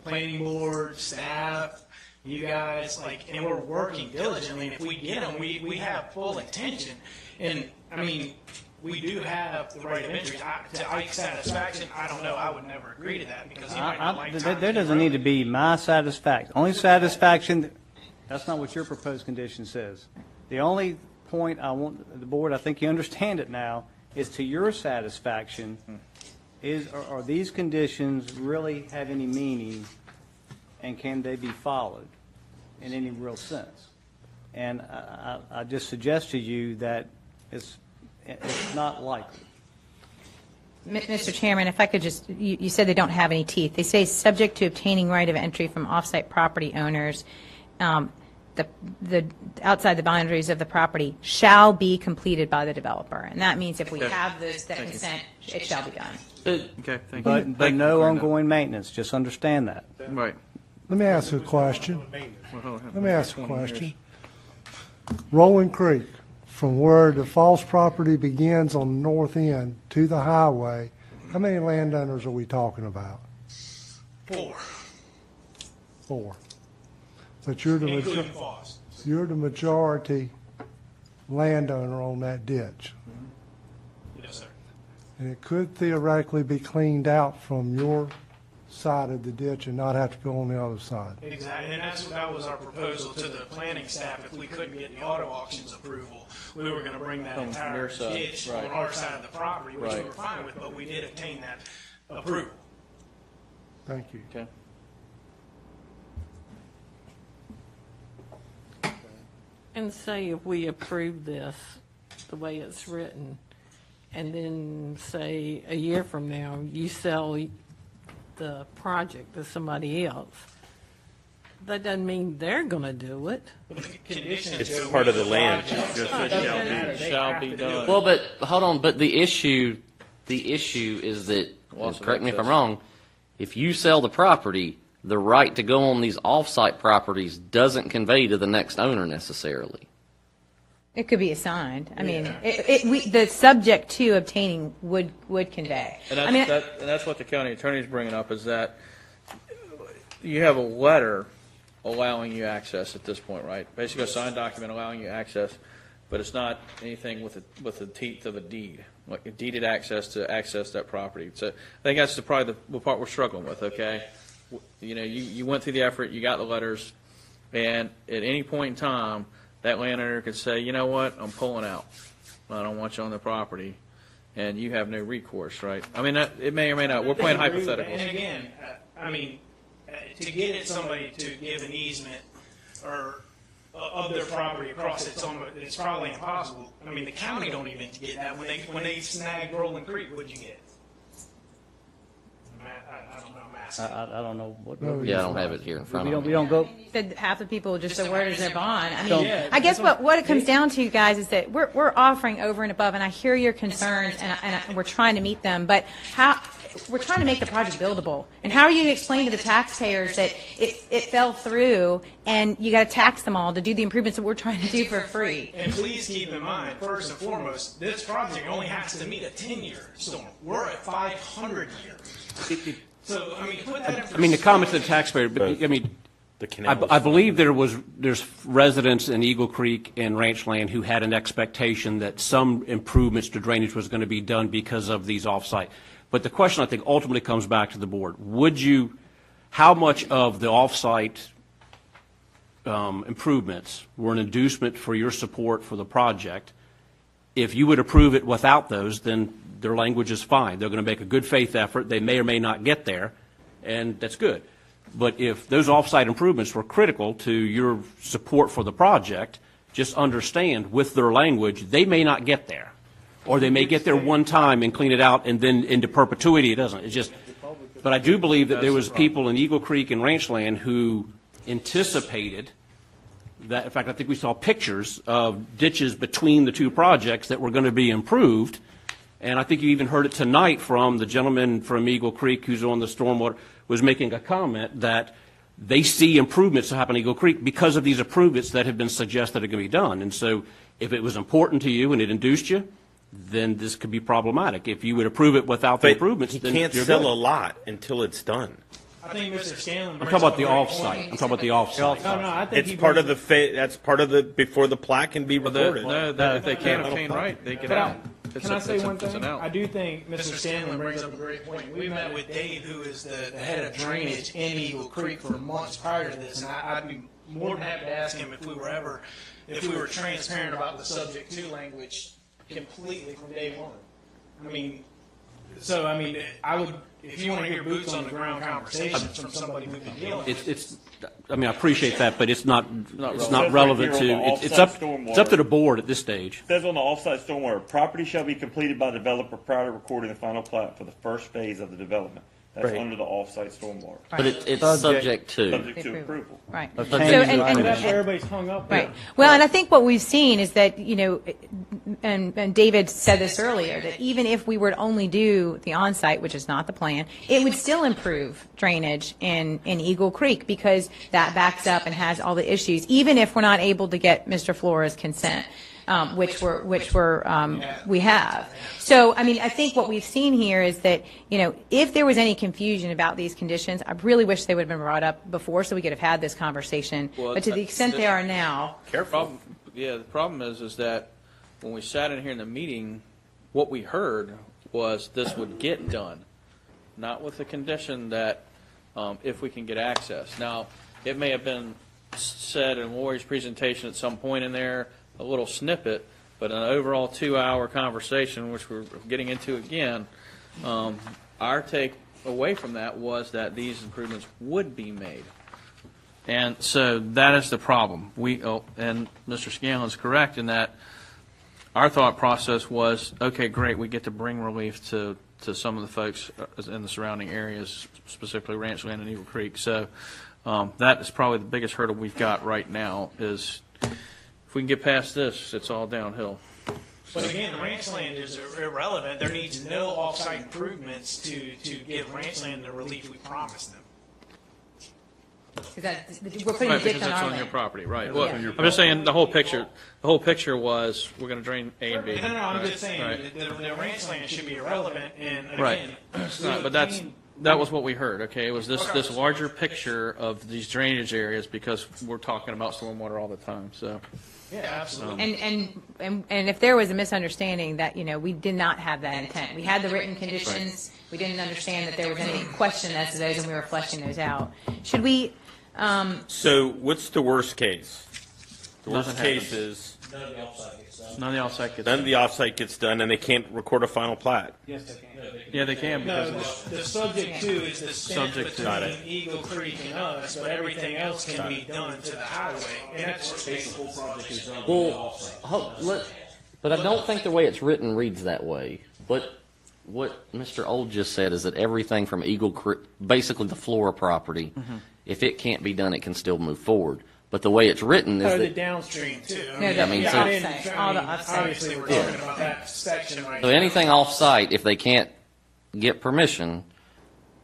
Speaker 7: planning board, staff, you guys, and we're working diligently. And if we get them, we have full intention. And I mean, we do have the right of entry. To Ike's satisfaction, I don't know. I would never agree to that because he might not like time.
Speaker 2: There doesn't need to be my satisfaction. Only satisfaction, that's not what your proposed condition says. The only point I want the board, I think you understand it now, is to your satisfaction. Are these conditions really have any meaning, and can they be followed in any real sense? And I just suggest to you that it's not likely.
Speaker 20: Mr. Chairman, if I could just, you said they don't have any teeth. They say subject to obtaining right of entry from off-site property owners, the outside the boundaries of the property shall be completed by the developer. And that means if we have that consent, it shall be done.
Speaker 1: Okay, thank you.
Speaker 2: But no ongoing maintenance, just understand that.
Speaker 1: Right.
Speaker 15: Let me ask you a question. Rolling Creek, from where the false property begins on the north end to the highway, how many landowners are we talking about?
Speaker 7: 4.
Speaker 15: 4. But you're
Speaker 7: Including Foss.
Speaker 15: you're the majority landowner on that ditch.
Speaker 7: Yes, sir.
Speaker 15: And it could theoretically be cleaned out from your side of the ditch and not have to go on the other side.
Speaker 7: Exactly, and that was our proposal to the planning staff. If we couldn't get the auto auctions approval, we were going to bring that entire ditch on our side of the property, which we were fine with, but we did obtain that approval.
Speaker 15: Thank you.
Speaker 1: Okay.
Speaker 13: And say if we approve this the way it's written, and then say a year from now, you sell the project to somebody else, that doesn't mean they're going to do it.
Speaker 14: It's part of the land.
Speaker 1: Shall be done.
Speaker 4: Well, but hold on. But the issue is that, correct me if I'm wrong, if you sell the property, the right to go on these off-site properties doesn't convey to the next owner necessarily.
Speaker 20: It could be assigned. I mean, the subject to obtaining would convey.
Speaker 1: And that's what the county attorney's bringing up, is that you have a letter allowing you access at this point, right? Basically, a signed document allowing you access, but it's not anything with the teeth of a deed, like a deeded access to access that property. So I think that's probably the part we're struggling with, okay? You went through the effort, you got the letters, and at any point in time, that landowner could say, you know what, I'm pulling out. I don't want you on the property, and you have no recourse, right? I mean, it may or may not. We're playing hypotheticals.
Speaker 7: And again, I mean, to get somebody to give an easement or of their property across it's probably impossible. I mean, the county don't even get that. When they snagged Rolling Creek, what'd you get? I don't know. I'm asking.
Speaker 2: I don't know what.
Speaker 4: Yeah, I don't have it here in front of me.
Speaker 2: We don't go.
Speaker 20: Said half the people just the word is their bond. I mean, I guess what it comes down to, guys, is that we're offering over and above, and I hear your concerns, and we're trying to meet them. But we're trying to make the project buildable. And how are you going to explain to the taxpayers that it fell through, and you got to tax them all to do the improvements that we're trying to do for free?
Speaker 7: And please keep in mind, first and foremost, this project only has to meet a 10-year storm. We're at 500 years. So, I mean, put that in perspective.
Speaker 19: I mean, the comment to the taxpayer, but I mean, I believe there's residents in Eagle Creek and Ranch Land who had an expectation that some improvements to drainage was going to be done because of these off-site. But the question, I think, ultimately comes back to the board. How much of the off-site improvements were an inducement for your support for the project? If you would approve it without those, then their language is fine. They're going to make a good faith effort. They may or may not get there, and that's good. But if those off-site improvements were critical to your support for the project, just understand with their language, they may not get there. Or they may get there one time and clean it out, and then into perpetuity it doesn't. It's just, but I do believe that there was people in Eagle Creek and Ranchland who anticipated that. In fact, I think we saw pictures of ditches between the two projects that were going to be improved. And I think you even heard it tonight from the gentleman from Eagle Creek who's on the stormwater, was making a comment that they see improvements to happen in Eagle Creek because of these improvements that have been suggested are going to be done. And so if it was important to you and it induced you, then this could be problematic. If you would approve it without the improvements, then
Speaker 14: you can't
Speaker 19: you're
Speaker 14: sell
Speaker 19: good.
Speaker 14: a lot until it's done.
Speaker 7: I think Mr. Scanlon.
Speaker 19: I'm talking about the off-site. I'm talking about the off-site.
Speaker 7: No, I think
Speaker 14: It's part of the, that's part of the, before the plat can be recorded.
Speaker 1: If they can't obtain right, they get out.
Speaker 7: Can I say one thing? I do think Mr. Scanlon brings up a great point. We met with Dave, who is the head of drainage in Eagle Creek for months prior to this, and I'd be more than happy to ask him if we were transparent about the subject to language completely from day one. I would, if you want to hear boots on the ground conversations from somebody we've been dealing with.
Speaker 19: I appreciate that, but it's not relevant to, it's up to the board at this stage.
Speaker 3: It says on the offsite stormwater, property shall be completed by developer prior to recording the final plat for the first phase of the development. That's
Speaker 4: Right.
Speaker 3: under the offsite stormwater.
Speaker 4: But it's subject to.
Speaker 3: Subject to approval.
Speaker 20: Right.
Speaker 2: Of
Speaker 20: So,
Speaker 2: changes
Speaker 20: and-
Speaker 2: of
Speaker 20: and-
Speaker 2: language.
Speaker 7: That's where everybody's hung up.
Speaker 20: Right.
Speaker 7: with.
Speaker 20: Well, and I think what we've seen is that, and David said this earlier, that even if we were to only do the on-site, which is not the plan, it would still improve drainage in Eagle Creek because that backs up and has all the issues, even if we're not able to get Mr. Flora's consent, which we have. So, I think what we've seen here is that, if there was any confusion about these conditions, I really wish they would have been brought up before so we could have had this conversation.
Speaker 1: Well,
Speaker 20: But to the extent they are now,
Speaker 1: The problem is that when we sat in here in the meeting, what we heard was this would get done, not with the condition that if we can get access. Now, it may have been said in Lori's presentation at some point in there, a little snippet, but an overall 2-hour conversation, which we're getting into again, our take away from that was that these improvements would be made. And so that is the problem. And Mr. Scanlon's correct in that our thought process was, okay, great, we get to bring relief to some of the folks in the surrounding areas, specifically Ranchland and Eagle Creek. So that is probably the biggest hurdle we've got right now is if we can get past this, it's all downhill.
Speaker 7: But again, ranchland is irrelevant. There needs no off-site improvements to give ranchland the relief we promised them.
Speaker 20: we're putting a
Speaker 1: Right,
Speaker 20: ditch
Speaker 1: because
Speaker 20: on
Speaker 1: it's
Speaker 20: our
Speaker 1: on your
Speaker 20: land.
Speaker 1: property, right.
Speaker 20: Yeah.
Speaker 1: Well, I'm just saying the whole picture was we're going to drain A and B.
Speaker 7: No, I'm
Speaker 1: Right,
Speaker 7: just saying
Speaker 1: right.
Speaker 7: the ranchland should be irrelevant. And
Speaker 1: Right.
Speaker 7: again,
Speaker 1: Right, but that was what we heard, okay? It was this larger picture of these drainage areas because we're talking about stormwater all the time, so.
Speaker 7: yeah, absolutely.
Speaker 20: And if there was a misunderstanding that, we did not have that intent. We had the written conditions. We didn't understand that there was any question as to those, and we were fleshing those out. Should we,
Speaker 14: So what's the worst case? The worst
Speaker 1: Nothing
Speaker 14: case
Speaker 1: happens.
Speaker 14: is
Speaker 1: None of the offsite gets
Speaker 14: none of the offsite gets done, and they can't record a final plat.
Speaker 7: Yes, they can.
Speaker 1: Yeah, they can
Speaker 7: No,
Speaker 1: because
Speaker 7: the subject to is the stint
Speaker 1: Subject to.
Speaker 14: Got
Speaker 7: between
Speaker 14: it.
Speaker 7: Eagle Creek and us, but everything else can be done to the highway. And that's
Speaker 4: But I don't think the way it's written reads that way. What Mr. Old just said is that everything from Eagle Creek, basically the Flora property, if it can't be done, it can still move forward. But the way it's written is
Speaker 7: the
Speaker 4: that,
Speaker 7: downstream too.
Speaker 20: No,
Speaker 4: I mean, so-
Speaker 7: Obviously, we're talking about that section right
Speaker 4: so
Speaker 7: now.
Speaker 4: anything off-site, if they can't get permission,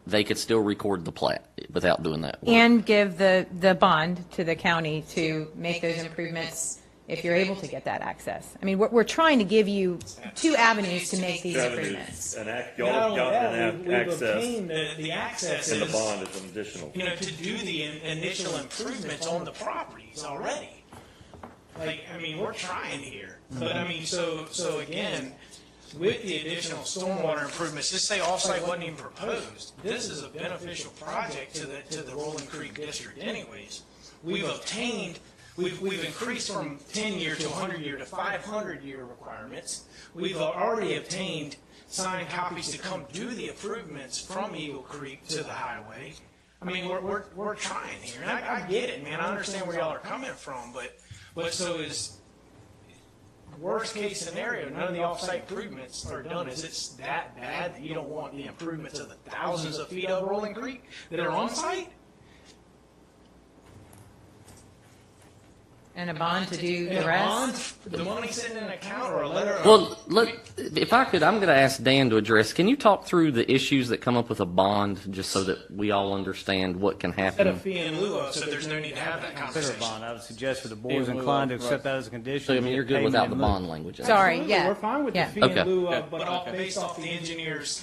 Speaker 4: they could still record the plat without doing that work.
Speaker 20: and give the bond to the county to make those improvements if you're able to get that access? We're trying to give you two avenues to make these improvements.
Speaker 3: And
Speaker 7: Not
Speaker 3: y'all
Speaker 7: only
Speaker 3: got
Speaker 7: that,
Speaker 3: an
Speaker 7: we've
Speaker 3: access,
Speaker 7: obtained the access
Speaker 3: and the
Speaker 7: is,
Speaker 3: bond is an additional.
Speaker 7: to do the initial improvements on the properties already. We're trying here. But so again, with the additional stormwater improvements, just say offsite wasn't even proposed. This is a beneficial project to the Rolling Creek District anyways. We've increased from 10-year to 100-year to 500-year requirements. We've already obtained signed copies to come do the improvements from Eagle Creek to the highway. We're trying here. And I get it, man. I understand where y'all are coming from, but But so is worst case scenario, none of the off-site improvements are done. Is it that bad that you don't want the improvements of the thousands of feet of Rolling Creek that are on site?
Speaker 20: And a bond to do
Speaker 7: And
Speaker 20: the
Speaker 7: a
Speaker 20: rest?
Speaker 7: bond, the money sitting in an account, or a letter of...
Speaker 4: Well, if I could, I'm going to ask Dan to address. Can you talk through the issues that come up with a bond, just so that we all understand what can
Speaker 7: Set
Speaker 4: happen?
Speaker 7: a fee in lieu of, so there's no need to have that
Speaker 2: Consider a
Speaker 7: conversation.
Speaker 2: bond. I would suggest for the board is inclined to accept that as a condition.
Speaker 4: So, I mean, you're good
Speaker 2: Payment
Speaker 4: without
Speaker 2: in
Speaker 4: the
Speaker 2: lieu.
Speaker 4: bond language.
Speaker 20: Sorry,
Speaker 7: Absolutely,
Speaker 20: yeah.
Speaker 7: we're fine with
Speaker 20: Yeah.
Speaker 7: the fee
Speaker 4: Okay.
Speaker 7: in lieu of, but based off the engineer's...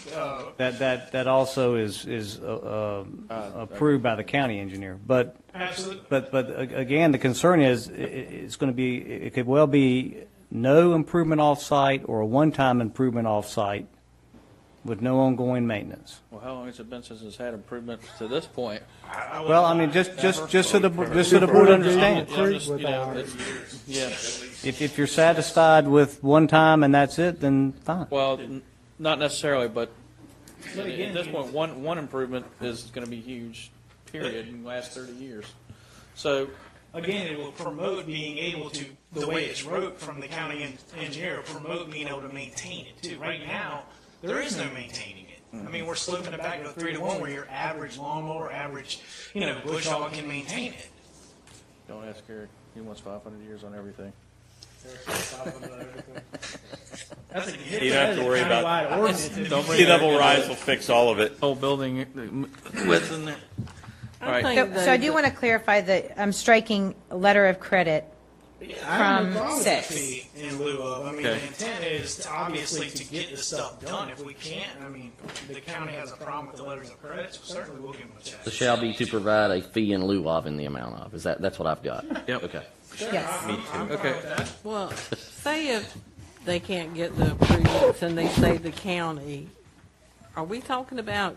Speaker 2: That also is approved by the county engineer. But
Speaker 7: Absolutely.
Speaker 2: but again, the concern is it's going to be, it could well be no improvement off-site or a one-time improvement off-site with no ongoing maintenance.
Speaker 1: Well, how long has it been since it's had improvements to this point?
Speaker 2: Well, I mean, just so the board understands.
Speaker 1: Yeah.
Speaker 2: If you're satisfied with one time and that's it, then fine.
Speaker 1: Well, not necessarily, but at this point, one improvement is going to be huge, period, in the last 30 years. So,
Speaker 7: Again, it will promote being able to, the way it's wrote from the county engineer, promote being able to maintain it too. Right now, there is no maintaining it. I mean, we're sloping it back to a 3-to-1 where your average lawnmower, average, bush hog can maintain it.
Speaker 1: don't ask Eric. He wants 500 years on everything.
Speaker 7: That's a
Speaker 3: You don't have to worry about
Speaker 7: countywide ordinance.
Speaker 1: Don't bring
Speaker 3: sea-level rise will fix all of it.
Speaker 1: Whole building width in there. All right.
Speaker 20: So I do want to clarify that I'm striking letter of credit
Speaker 7: I have no
Speaker 20: from
Speaker 7: problem with the
Speaker 20: 6.
Speaker 7: fee in lieu of. I mean,
Speaker 1: Okay.
Speaker 7: the intent is to obviously to get the stuff done. If we can't, I mean, the county has a problem with the letters of credit, so certainly we'll give them a check.
Speaker 4: The shall be to provide a fee in lieu of in the amount of. That's what I've got.
Speaker 1: Yep.
Speaker 4: Okay.
Speaker 20: Yes.
Speaker 3: Me too.
Speaker 1: Okay.
Speaker 13: Well, say if they can't get the improvements and they say the county, are we talking about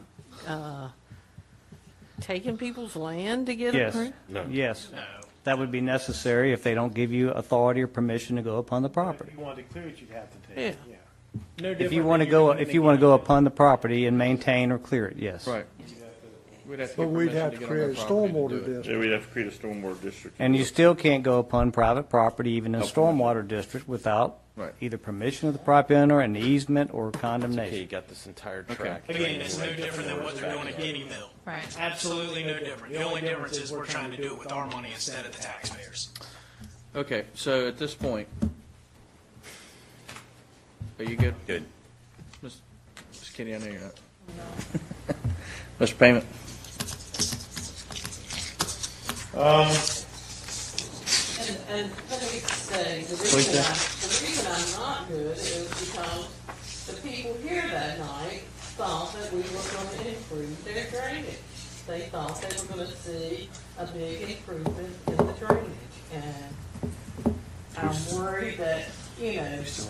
Speaker 13: taking people's land to get
Speaker 2: Yes.
Speaker 13: approved?
Speaker 2: Yes. That would be necessary if they don't give you authority or permission to go upon the property.
Speaker 5: If you wanted to clear it, you'd have to take
Speaker 13: Yeah.
Speaker 5: it, yeah.
Speaker 2: If you want to go upon the property and maintain or clear it, yes.
Speaker 1: Right. We'd have to
Speaker 15: But
Speaker 1: get
Speaker 15: we'd
Speaker 1: permission
Speaker 15: have
Speaker 1: to
Speaker 15: to
Speaker 1: get on their
Speaker 15: create a
Speaker 1: property to
Speaker 15: stormwater
Speaker 1: do it.
Speaker 15: district.
Speaker 3: Yeah, we'd have to create a stormwater district.
Speaker 2: And you still can't go upon private property, even in a stormwater district, without
Speaker 1: Right.
Speaker 2: either permission of the property owner, an easement, or
Speaker 14: Okay, you
Speaker 2: condemnation.
Speaker 14: got this entire
Speaker 1: Okay.
Speaker 14: track.
Speaker 7: Again, it's no different than what they're doing at Guinea Mill.
Speaker 20: Right.
Speaker 7: Absolutely no different. The only difference is we're trying to do it with our money instead of the taxpayers.
Speaker 1: Okay, so at this point, are you good?
Speaker 3: Good.
Speaker 1: Ms. Kitty, I know you're not. Mr. Payment?
Speaker 13: And let me say, the
Speaker 1: Please
Speaker 13: reason I'm not good is because the people here that night thought that we were going to improve their drainage. They thought they were going to see a big improvement in the drainage. And I'm worried that,
Speaker 1: Is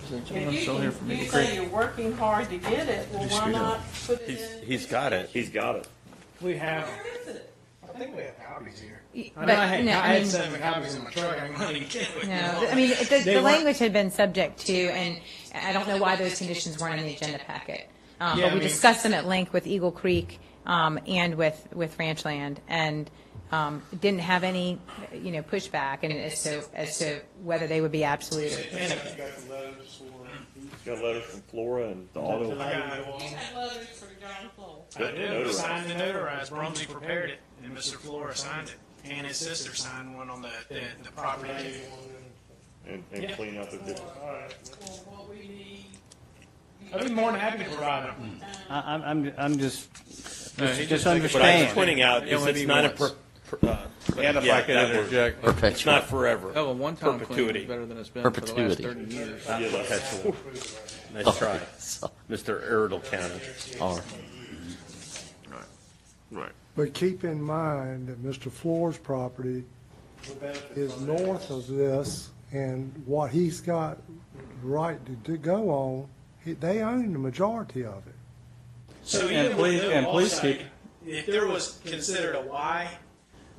Speaker 1: there a
Speaker 13: if
Speaker 1: gentleman still here from
Speaker 13: you
Speaker 1: Eagle
Speaker 13: say
Speaker 1: Creek?
Speaker 13: you're working hard to get it, well, why not put it in?
Speaker 3: He's got it. He's got it.
Speaker 7: We have,
Speaker 13: Where is it?
Speaker 7: I think we have copies here.
Speaker 20: But, no, I
Speaker 7: I had
Speaker 20: mean,
Speaker 7: 7 copies in my truck. I wanted to get it.
Speaker 20: no, I mean, the language had been subject to, and I don't know why those conditions weren't in the agenda packet.
Speaker 7: Yeah,
Speaker 20: But
Speaker 7: I
Speaker 20: we
Speaker 7: mean-
Speaker 20: discussed them at length with Eagle Creek and with Ranchland, and didn't have any, pushback and as to whether they would be absolute.
Speaker 3: Got letters from Flora and the auto.
Speaker 13: You had letters for John Flow.
Speaker 7: I did. Signed and notarized. Brumsey prepared it, and Mr. Flora signed it. And his sister signed one on the property.
Speaker 3: And clean out the ditches.
Speaker 13: Well, what we need.
Speaker 7: I'd be more than happy to provide them.
Speaker 2: I'm just
Speaker 1: No, he just
Speaker 3: What I'm
Speaker 2: understand.
Speaker 3: pointing out is it's not a and if I could interject, it's not forever.
Speaker 1: Oh, a one-time clean
Speaker 3: Perpetuity.
Speaker 1: is better than it's been for the last
Speaker 4: Perpetuity.
Speaker 1: 30 years.
Speaker 3: Yeah, perpetual. Nice try, Mr. Iredell County.
Speaker 4: All right.
Speaker 3: Right.
Speaker 15: But keep in mind that Mr. Floor's property is north of this, and what he's got right to go on, they own the majority of it.
Speaker 7: So even with no offsite, if there was considered a Y,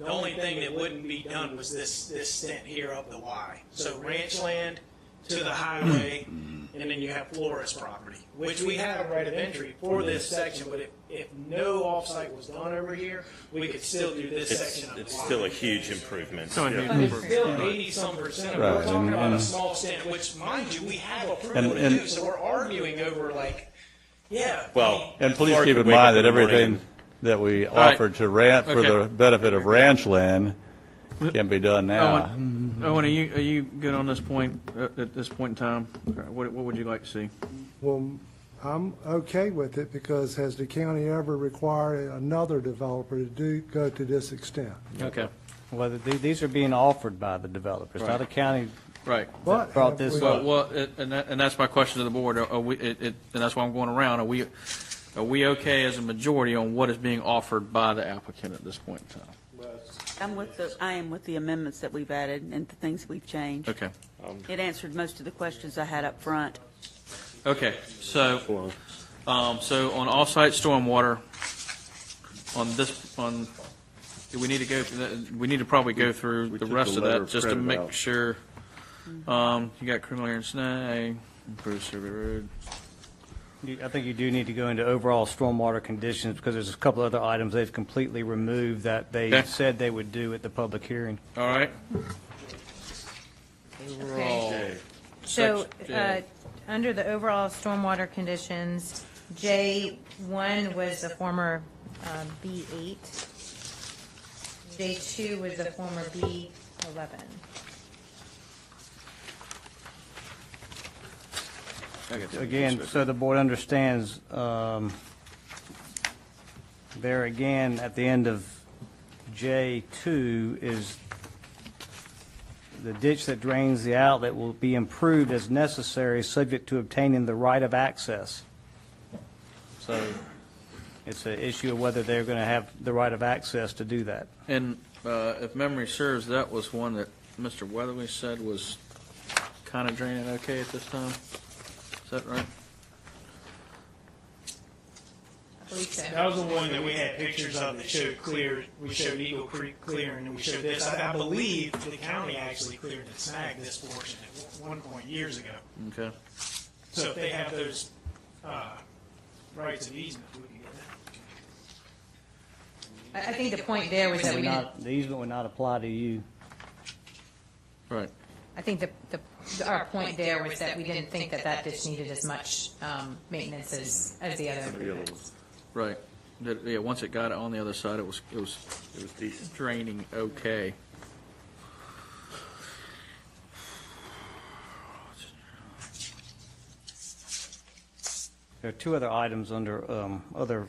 Speaker 7: the only thing that wouldn't be done was this stint here up the Y. So ranch land to the highway, and then you have Flora's property, which we have a right of entry for this section, but if no offsite was done over here, we could still do this section of the
Speaker 3: It's
Speaker 7: block.
Speaker 3: still a huge improvement.
Speaker 1: Still a huge
Speaker 7: But it's
Speaker 1: improvement.
Speaker 7: still 80-some%.
Speaker 9: Right,
Speaker 7: We're talking
Speaker 9: and-
Speaker 7: about a
Speaker 9: and-
Speaker 7: small extent, which, mind you, we have approval
Speaker 9: And-
Speaker 7: to
Speaker 9: and-
Speaker 7: do, so we're arguing over like, yeah.
Speaker 3: Well,
Speaker 9: And please
Speaker 3: Clark
Speaker 9: keep
Speaker 3: would
Speaker 9: in
Speaker 3: wake up
Speaker 9: mind that
Speaker 3: in the morning
Speaker 9: everything that we
Speaker 1: right.
Speaker 9: offered to rent for
Speaker 1: Okay.
Speaker 9: the benefit of ranch land can be done now.
Speaker 1: Owen, are you good on this point, at this point in time? What would you like to see?
Speaker 15: Well, I'm okay with it because has the county ever required another developer to go to this extent?
Speaker 1: Okay.
Speaker 2: Well, these are being offered by the developers, not a county
Speaker 1: Right.
Speaker 15: What
Speaker 2: brought
Speaker 15: have
Speaker 2: this
Speaker 15: we-
Speaker 2: up.
Speaker 1: Well, and that's my question to the board. Are we, and that's why I'm going around. Are we okay as a majority on what is being offered by the applicant at this point in time?
Speaker 21: I am with the amendments that we've added and the things we've changed.
Speaker 1: Okay.
Speaker 21: It answered most of the questions I had up front.
Speaker 1: Okay. So on off-site stormwater, we need to probably go through the
Speaker 3: took
Speaker 1: rest
Speaker 3: the
Speaker 1: of
Speaker 3: letter
Speaker 1: that
Speaker 3: of
Speaker 1: just to
Speaker 3: credit
Speaker 1: make
Speaker 3: out.
Speaker 1: sure. You got criminal error and snag, improve survey road.
Speaker 2: I think you do need to go into overall stormwater conditions because there's a couple other items they've completely removed that they
Speaker 1: Okay.
Speaker 2: said they would do at the public hearing.
Speaker 1: All right.
Speaker 6: Okay. So, under the overall stormwater conditions, J1 was the former B8. J2 was the former B11.
Speaker 2: Again, so the board understands, there again, at the end of J2 is the ditch that drains the outlet will be improved as necessary, subject to obtaining the right of access. So it's an issue of whether they're going to have the right of access to do that.
Speaker 1: And if memory serves, that was one that Mr. Weatherly said was kind of draining okay at this time. Is that right?
Speaker 6: I believe so.
Speaker 7: That was the one that we had pictures of that showed clear, we showed Eagle Creek clear, and then we showed this. I believe the county actually cleared and snagged this portion at one point years ago.
Speaker 1: Okay.
Speaker 7: So if they have those rights of easement, we can get that.
Speaker 6: I think the point there was that we didn't,
Speaker 2: The easement would not apply to you.
Speaker 1: Right.
Speaker 6: I think our point there was that we didn't think that ditch needed as much maintenance as the other improvements.
Speaker 1: Right. Yeah, once it got on the other side, it was
Speaker 3: decent.
Speaker 1: draining okay.
Speaker 2: There are two other items under other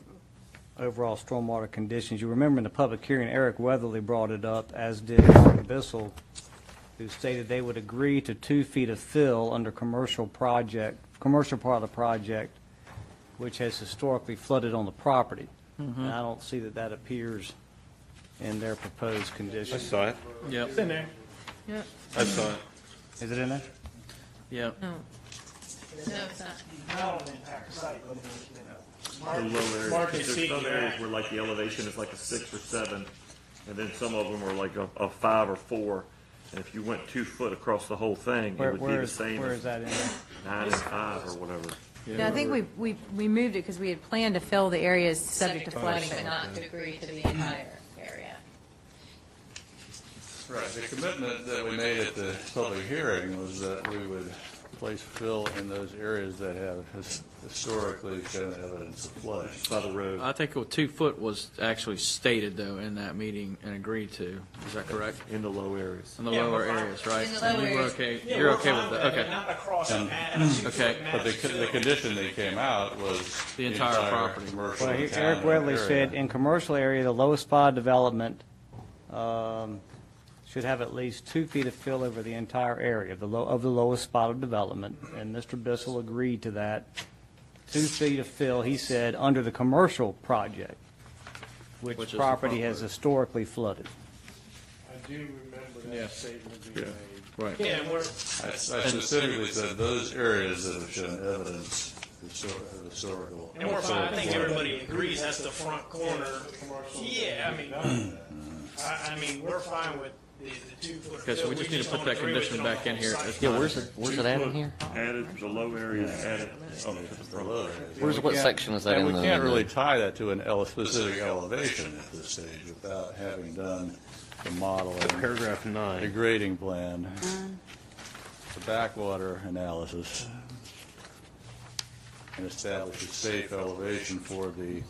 Speaker 2: overall stormwater conditions. You remember in the public hearing, Eric Weatherly brought it up, as did Martin Bissell, who stated they would agree to 2 feet of fill under commercial part of the project, which has historically flooded on the property.
Speaker 1: Mhm.
Speaker 2: And I don't see that appears in their proposed conditions.
Speaker 3: I saw it.
Speaker 1: Yep.
Speaker 7: It's in there.
Speaker 6: Yeah.
Speaker 3: I saw it.
Speaker 2: Is it in there?
Speaker 1: Yeah.
Speaker 6: No. No, it's not.
Speaker 7: Not on the entire site, but
Speaker 3: The low areas.
Speaker 7: Mark is
Speaker 3: There's
Speaker 7: speaking
Speaker 3: some
Speaker 7: of
Speaker 3: areas
Speaker 7: that.
Speaker 3: where like the elevation is like a 6 or 7, and then some of them are like a 5 or 4. And if you went 2 foot across the whole thing, it would be the same
Speaker 2: Where
Speaker 3: as
Speaker 2: is that in there?
Speaker 3: 9 and 5 or whatever.
Speaker 6: No, I think we moved it because we had planned to fill the areas subject to flooding, but not to agree to the entire area.
Speaker 17: Right, the commitment that we made at the public hearing was that we would place fill in those areas that have historically shown evidence of flooding.
Speaker 3: By the road.
Speaker 1: I think 2 foot was actually stated, though, in that meeting and agreed to. Is that correct?
Speaker 3: In the low areas.
Speaker 1: In the
Speaker 7: Yeah,
Speaker 1: lower
Speaker 7: we're fine.
Speaker 1: areas, right?
Speaker 6: In the
Speaker 1: And
Speaker 6: lower
Speaker 1: you were
Speaker 6: areas.
Speaker 1: okay.
Speaker 7: Yeah,
Speaker 1: You're
Speaker 7: we're
Speaker 1: okay
Speaker 7: fine
Speaker 1: with that?
Speaker 7: but
Speaker 1: Okay.
Speaker 7: not across a
Speaker 17: And-
Speaker 7: mat.
Speaker 1: Okay.
Speaker 17: But the condition that came out was
Speaker 1: The entire property.
Speaker 17: commercial
Speaker 2: Well,
Speaker 17: town
Speaker 2: Eric Weatherly
Speaker 17: area.
Speaker 2: said, in commercial area, the lowest spot of development should have at least 2 feet of fill over the entire area of the lowest spot of development, and Mr. Bissell agreed to that. 2 feet of fill, he said, under the commercial project,
Speaker 1: Which
Speaker 2: which
Speaker 1: is the
Speaker 2: property
Speaker 1: front
Speaker 2: has
Speaker 1: road.
Speaker 2: historically flooded.
Speaker 5: I do remember that
Speaker 1: Yes.
Speaker 5: statement being
Speaker 3: Yeah.
Speaker 5: made.
Speaker 1: Right.
Speaker 7: Yeah, and we're,
Speaker 17: I specifically said those areas that have shown evidence of historical.
Speaker 7: and we're fine. I think everybody agrees that's the front corner. Yeah, I mean, we're fine with the 2 foot.
Speaker 1: Okay, so we just need to put that condition back in here. It's
Speaker 4: Yeah,
Speaker 1: not-
Speaker 4: where's it at in here?
Speaker 3: Added, the low area added up to the front.
Speaker 4: What section is that
Speaker 17: And
Speaker 4: in?
Speaker 17: we
Speaker 4: the-
Speaker 17: can't really tie that to a specific elevation at this stage without having done the modeling.
Speaker 14: Paragraph 9.
Speaker 17: The grading plan, the backwater analysis, and establish a safe elevation for the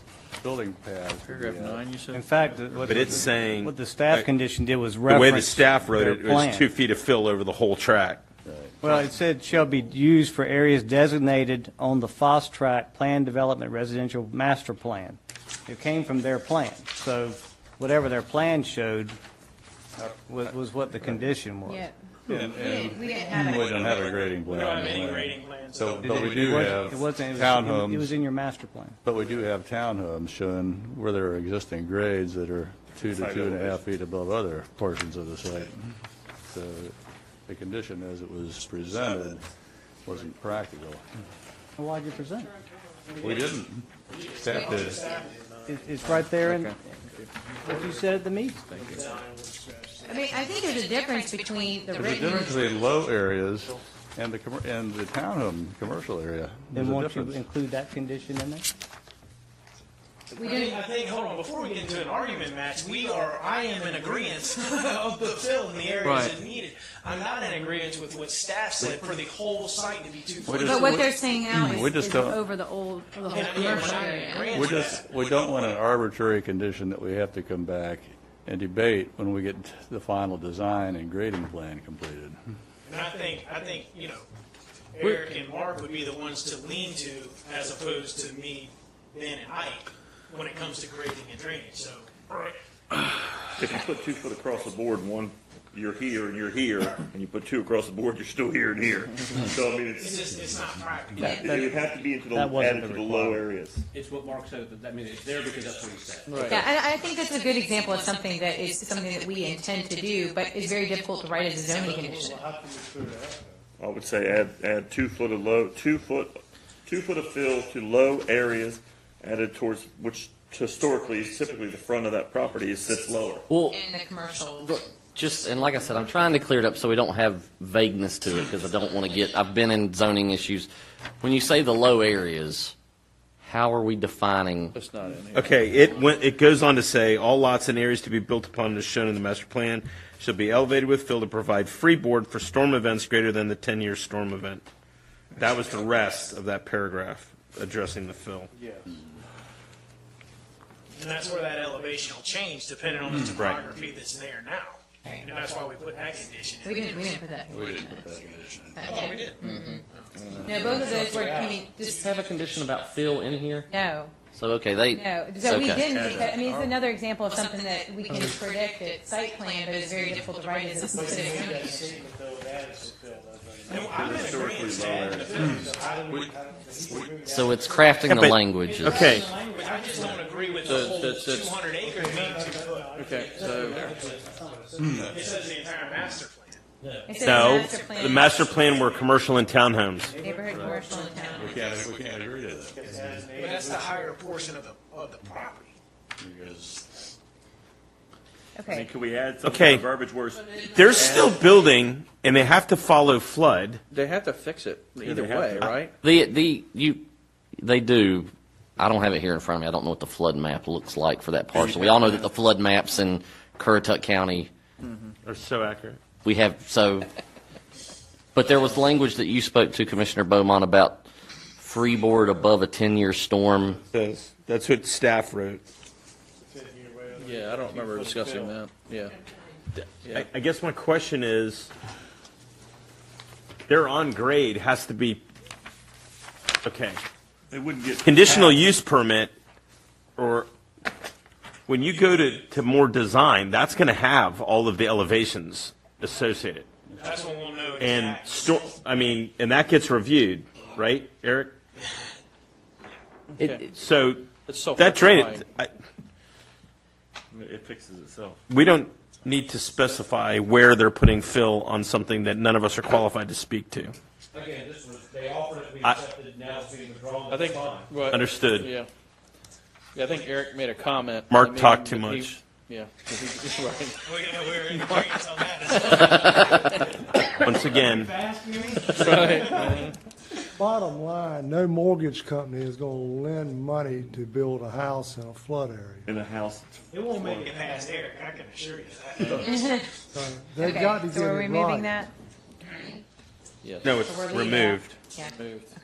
Speaker 17: building pad.
Speaker 1: Paragraph 9, you said?
Speaker 2: In fact,
Speaker 14: But it's saying.
Speaker 2: what the staff condition did was
Speaker 14: The way the
Speaker 2: reference
Speaker 14: staff wrote
Speaker 2: their
Speaker 14: it was
Speaker 2: plan.
Speaker 14: 2 feet of fill over the whole track.
Speaker 2: Well, it said shall be used for areas designated on the Fast Track Plan Development Residential Master Plan. It came from their plan. So whatever their plan showed was what the condition was.
Speaker 20: Yeah.
Speaker 17: And
Speaker 20: We didn't have
Speaker 17: we
Speaker 20: it.
Speaker 17: don't have a grading plan.
Speaker 7: We don't have any grading plans.
Speaker 17: So,
Speaker 2: It-
Speaker 17: but we
Speaker 2: it
Speaker 17: do
Speaker 2: wasn't-
Speaker 17: have
Speaker 2: it wasn't- it was-
Speaker 17: townhomes.
Speaker 2: It was in your master plan.
Speaker 17: But we do have townhomes showing where there are existing grades that are 2 to 2.5 feet above other portions of the site. So the condition as it was presented wasn't practical.
Speaker 2: Well, why'd you present it?
Speaker 17: We didn't. Staff did.
Speaker 2: It's right there in what you said at the meeting.
Speaker 20: I mean, I think there's a difference between the
Speaker 17: There's a
Speaker 20: written.
Speaker 17: difference between low areas and the townhome commercial area. There's
Speaker 2: Then
Speaker 17: a
Speaker 2: won't you
Speaker 17: difference.
Speaker 2: include that condition in there?
Speaker 7: I think, hold on, before we get into an argument match, I am in agreement of the fill in the areas
Speaker 1: Right.
Speaker 7: that needed. I'm not in agreement with what staff said for the whole site to be 2 foot.
Speaker 20: But what they're saying now
Speaker 17: we
Speaker 20: is
Speaker 17: just
Speaker 20: is
Speaker 17: don't-
Speaker 20: over the whole
Speaker 7: Yeah,
Speaker 20: commercial
Speaker 7: we're not in
Speaker 20: area.
Speaker 7: agreement.
Speaker 17: We don't want an arbitrary condition that we have to come back and debate when we get the final design and grading plan completed.
Speaker 7: And I think, Eric and Mark would be the ones to lean to as opposed to me, Ben, and Ike when it comes to grading and drainage, so.
Speaker 3: If you put 2 foot across the board, one, you're here and you're here, and you put 2 across the board, you're still here and here. So, I mean,
Speaker 7: It's not practical.
Speaker 3: it would have to be into
Speaker 2: that wasn't
Speaker 3: added to
Speaker 2: the
Speaker 3: the low
Speaker 2: requirement.
Speaker 3: areas.
Speaker 19: It's what Mark said, I mean, it's there because that's what he said.
Speaker 1: Right.
Speaker 20: Yeah, and I think that's a good example of something that we intend to do, but is very difficult to write as a zoning condition.
Speaker 3: I would say add 2 foot of low, 2 foot of fill to low areas added towards, which historically is typically the front of that property sits lower.
Speaker 4: Well,
Speaker 20: In the commercial.
Speaker 4: and like I said, I'm trying to clear it up so we don't have vagueness to it, because I don't want to I've been in zoning issues. When you say the low areas, how are we defining?
Speaker 1: It's not in here.
Speaker 14: Okay, it goes on to say, all lots and areas to be built upon as shown in the master plan shall be elevated with fill to provide freeboard for storm events greater than the 10-year storm event. That was the rest of that paragraph addressing the fill.
Speaker 7: And that's where that elevation will change depending on the topography that's there now. And that's why we put that condition in.
Speaker 20: We didn't put that.
Speaker 17: We didn't put that condition.
Speaker 7: Oh, we did.
Speaker 20: No, both of those were, I mean,
Speaker 4: Just have a condition about fill in here?
Speaker 20: no.
Speaker 4: So, okay, they.
Speaker 20: No, so we
Speaker 4: okay.
Speaker 20: didn't, I mean, it's another example of something that we can predict at site plan, but it's very difficult to write as a specific zoning condition.
Speaker 7: And I'm in agreement to add the fill.
Speaker 4: So it's crafting the language.
Speaker 14: Okay.
Speaker 7: I just don't agree with the whole 200 acre being 2 foot.
Speaker 1: Okay, so,
Speaker 7: It says the entire master plan.
Speaker 20: It says
Speaker 14: No,
Speaker 20: master plan,
Speaker 14: the master plan were commercial and townhomes.
Speaker 20: Neighborhood commercial in town.
Speaker 17: We can't agree to that.
Speaker 7: But that's the higher portion of the property.
Speaker 17: Because
Speaker 20: Okay.
Speaker 3: Can we add some
Speaker 14: Okay.
Speaker 3: kind of verbiage where
Speaker 14: They're still building, and they have to follow flood.
Speaker 1: they have to fix it either
Speaker 3: they have
Speaker 1: way,
Speaker 3: to.
Speaker 1: right?
Speaker 4: They do. I don't have it here in front of me. I don't know what the flood map looks like for that parcel. We all know that the flood maps in Currituck County,
Speaker 14: Are so accurate.
Speaker 4: we have, but there was language that you spoke to, Commissioner Beaumont, about freeboard above a 10-year storm.
Speaker 14: That's what staff wrote.
Speaker 1: Yeah, I don't remember discussing that, yeah.
Speaker 14: I guess my question is, their on grade has to be, okay,
Speaker 3: they wouldn't get
Speaker 14: conditional use permit, or when you go to more design, that's going to have all of the elevations associated.
Speaker 7: That's when we'll know
Speaker 14: And
Speaker 7: exactly.
Speaker 14: and that gets reviewed, right, Eric? So
Speaker 1: It's
Speaker 14: that drainage,
Speaker 3: it fixes itself.
Speaker 14: we don't need to specify where they're putting fill on something that none of us are qualified to speak to.
Speaker 19: Again, this was, they offered it, we
Speaker 14: I-
Speaker 19: accepted, now it's being withdrawn.
Speaker 1: I think,
Speaker 19: Fine.
Speaker 1: well,
Speaker 14: Understood.
Speaker 1: Yeah. Yeah, I think Eric made a comment.
Speaker 14: Mark
Speaker 1: in the
Speaker 14: talked
Speaker 1: meeting
Speaker 14: too
Speaker 1: that
Speaker 14: much.
Speaker 1: Yeah. Right.
Speaker 7: We're in agreement on that.
Speaker 14: Once again.
Speaker 1: Right.
Speaker 15: Bottom line, no mortgage company is going to lend money to build a house in a flood area.
Speaker 3: In a house.
Speaker 7: It won't make it past Eric, I can assure you that.
Speaker 15: They've
Speaker 20: Okay,
Speaker 15: got to
Speaker 20: so
Speaker 15: get
Speaker 20: we're
Speaker 15: it
Speaker 20: removing
Speaker 15: right.
Speaker 20: that?
Speaker 4: Yes.
Speaker 14: No, it's
Speaker 20: So we're leaving
Speaker 14: removed.
Speaker 20: Yeah.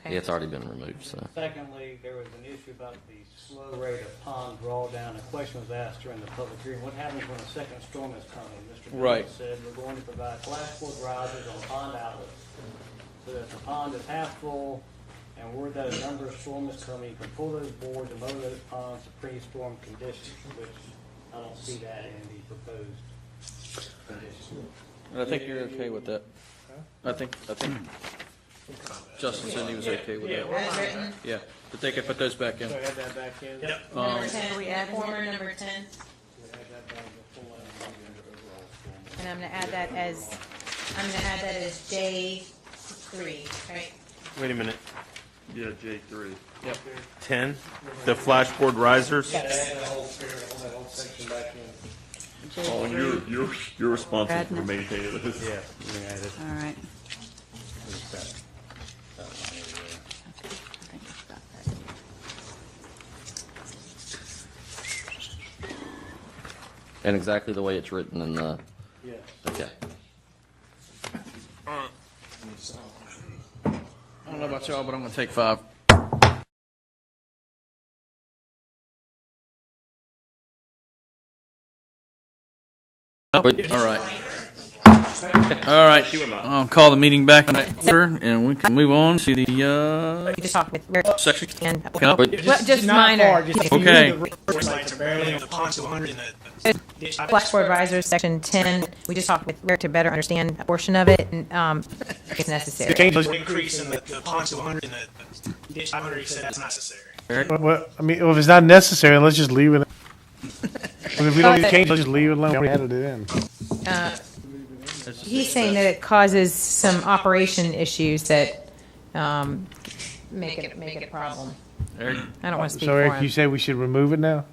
Speaker 4: Yeah, it's already been removed, so.
Speaker 2: Secondly, there was an issue about the slow rate of pond drawdown. A question was asked during the public hearing, what happens when a second storm is coming? Mr. Dillon
Speaker 1: Right.
Speaker 2: said we're going to provide flashboard risers on pond outlets so that the pond is half full, and word that a number of storm is coming, you can pull those boards and lower those ponds to pre-storm conditions, which I don't see that in the proposed conditions.
Speaker 1: And I think you're okay with that. I think Justin said he was okay with that.
Speaker 20: As written?
Speaker 1: Yeah, but they could put those back in.
Speaker 2: So add that back in?
Speaker 7: Yep.
Speaker 20: Number 10, former number 10. And I'm going to add that as J3, right?
Speaker 14: Wait a minute.
Speaker 3: Yeah, J3.
Speaker 1: Yep.
Speaker 14: 10, the flashboard risers.
Speaker 3: Oh, and you're responsible for maintaining this.
Speaker 2: Yeah, we can add it.
Speaker 21: All right.
Speaker 4: And exactly the way it's written in the,
Speaker 2: Yes.
Speaker 4: okay.
Speaker 1: I don't know about y'all, but I'm going to take 5. All right. All right. I'll call the meeting back in order, and we can move on to the
Speaker 20: You just talked with
Speaker 1: section.
Speaker 20: and
Speaker 1: Well,
Speaker 20: just minor.
Speaker 1: Okay.
Speaker 7: Like barely on the pond 200 in the
Speaker 20: Flashboard risers, section 10. We just talked with Rick to better understand a portion of it, and it's necessary.
Speaker 7: increase in the pond 200 in the ditch 500, he said that's necessary.
Speaker 5: Well, I mean, if it's not necessary, let's just leave it. I mean, if we don't need to change, let's just leave it alone. We added it in.
Speaker 20: He's saying that it causes some operation issues that make it a problem.
Speaker 1: Eric?
Speaker 20: I don't want to speak
Speaker 5: So,
Speaker 20: for
Speaker 5: Eric,
Speaker 20: him.
Speaker 5: you say we should remove it now?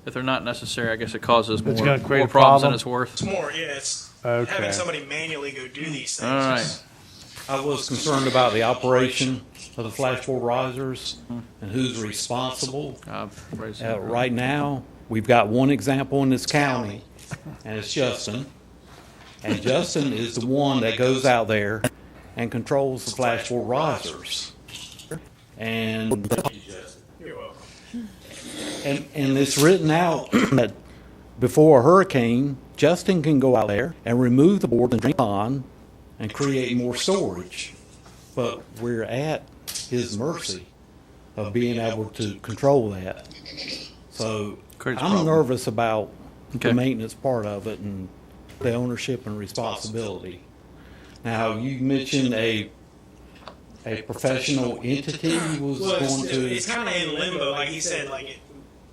Speaker 1: If they're not necessary, I guess it causes
Speaker 5: It's
Speaker 1: more,
Speaker 5: gonna create
Speaker 1: more
Speaker 5: a
Speaker 1: problems than
Speaker 5: problem?
Speaker 1: it's worth.
Speaker 7: It's more, yeah, it's
Speaker 5: Okay.
Speaker 7: having somebody manually go do these things.
Speaker 1: All right.
Speaker 19: I was concerned about the operation of the flashboard risers and who's responsible. Right now, we've got one example in this county, and it's Justin. And Justin is the one that goes out there and controls the flashboard risers. And
Speaker 7: You're welcome.
Speaker 19: and it's written out that before a hurricane, Justin can go out there and remove the board and drain the pond and create more storage. But we're at his mercy of being able to control that. So
Speaker 1: Creates a
Speaker 19: I'm
Speaker 1: problem.
Speaker 19: nervous about
Speaker 1: Okay.
Speaker 19: the maintenance part of it and the ownership and responsibility. Now, you mentioned a professional entity was
Speaker 7: Well,
Speaker 19: going to.
Speaker 7: it's kind of in limbo, like he said.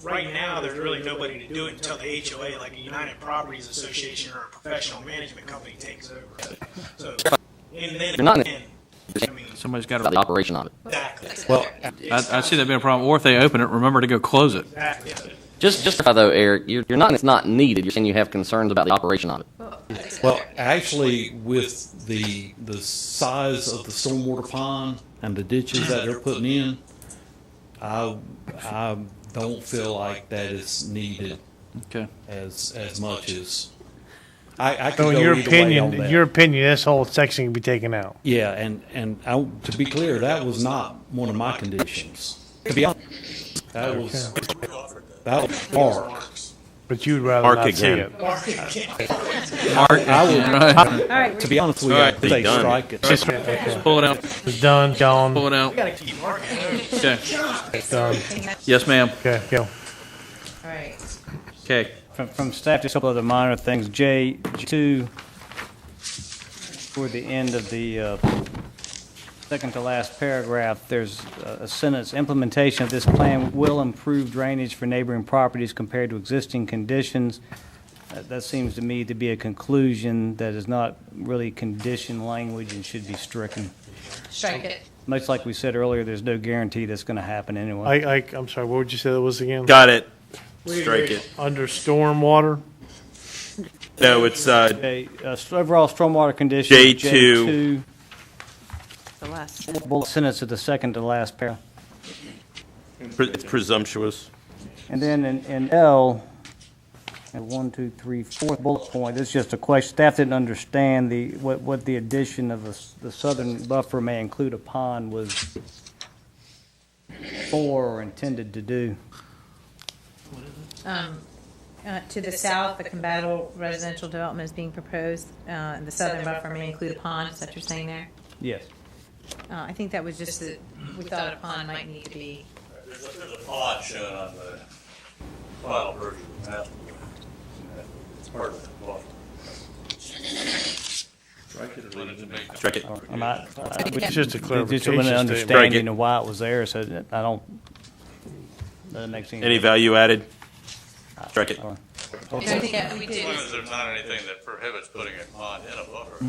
Speaker 7: Right now, there's really nobody to do it until the HOA, like a United Properties Association or a professional management company, takes over. So, and then
Speaker 4: You're not
Speaker 7: again, I mean,
Speaker 1: Somebody's got
Speaker 4: About the
Speaker 1: to.
Speaker 4: operation of it.
Speaker 7: exactly.
Speaker 19: Well,
Speaker 1: I see that being a problem. Or if they open it, remember to go close it.
Speaker 7: Exactly.
Speaker 4: Just though, Eric, you're not, it's not needed. You're saying you have concerns about the operation of it.
Speaker 19: Well, actually, with the size of the stormwater pond and the ditches that they're putting in, I don't feel like that is needed
Speaker 1: Okay.
Speaker 19: as much as I could
Speaker 5: So
Speaker 19: go
Speaker 5: in your
Speaker 19: either way on
Speaker 5: opinion,
Speaker 19: that.
Speaker 5: this whole section can be taken out.
Speaker 19: Yeah, and to be clear, that was not one of my conditions. To be honest, that was Mark.
Speaker 5: But you'd rather
Speaker 14: Mark
Speaker 5: not see
Speaker 14: again.
Speaker 5: it.
Speaker 1: Mark.
Speaker 19: I would.
Speaker 20: All right.
Speaker 19: To be honest with you,
Speaker 1: All
Speaker 19: I'd
Speaker 1: right,
Speaker 19: say
Speaker 14: done.
Speaker 19: strike it.
Speaker 1: Just pull it out.
Speaker 5: It's done, gone.
Speaker 1: Pull it out.
Speaker 7: Gotta keep marking.
Speaker 1: Okay.
Speaker 5: It's done.
Speaker 1: Yes, ma'am.
Speaker 5: Okay, go.
Speaker 20: All right.
Speaker 1: Okay.
Speaker 2: From staff, just a couple other minor things. J2, toward the end of the second to last paragraph, there's a sentence, implementation of this plan will improve drainage for neighboring properties compared to existing conditions. That seems to me to be a conclusion that is not really condition language and should be stricken.
Speaker 20: Strike it.
Speaker 2: Much like we said earlier, there's no guarantee that's going to happen anyway.
Speaker 5: I'm sorry, what would you say that was again?
Speaker 14: Got it. Strike it.
Speaker 5: Under stormwater,
Speaker 14: No, it's
Speaker 2: Okay, overall stormwater conditions.
Speaker 14: J2.
Speaker 21: The last
Speaker 2: Bullet sentence at the second to last paragraph.
Speaker 14: it's presumptuous.
Speaker 2: And then in L, and 1, 2, 3, fourth bullet point, it's just a question. Staff didn't understand what the addition of the southern buffer may include a pond was for or intended to do.
Speaker 6: To the south, the compatible residential development is being proposed. The southern buffer may include a pond. Is that what you're saying there?
Speaker 2: Yes.
Speaker 6: I think that was just that we thought a pond might need to be.
Speaker 9: There's a pond shown on the final version of the map. It's part of the buffer. Strike it or leave it?
Speaker 14: Strike it.
Speaker 2: I'm not,
Speaker 5: it's just a
Speaker 2: just
Speaker 5: clarification
Speaker 2: an
Speaker 5: statement.
Speaker 2: understanding of why it was there, so that I don't, doesn't make sense.
Speaker 14: Any value added? Strike it.
Speaker 6: I think that we
Speaker 9: As long
Speaker 6: did.
Speaker 9: as there's not anything that prohibits putting a pond in a buffer.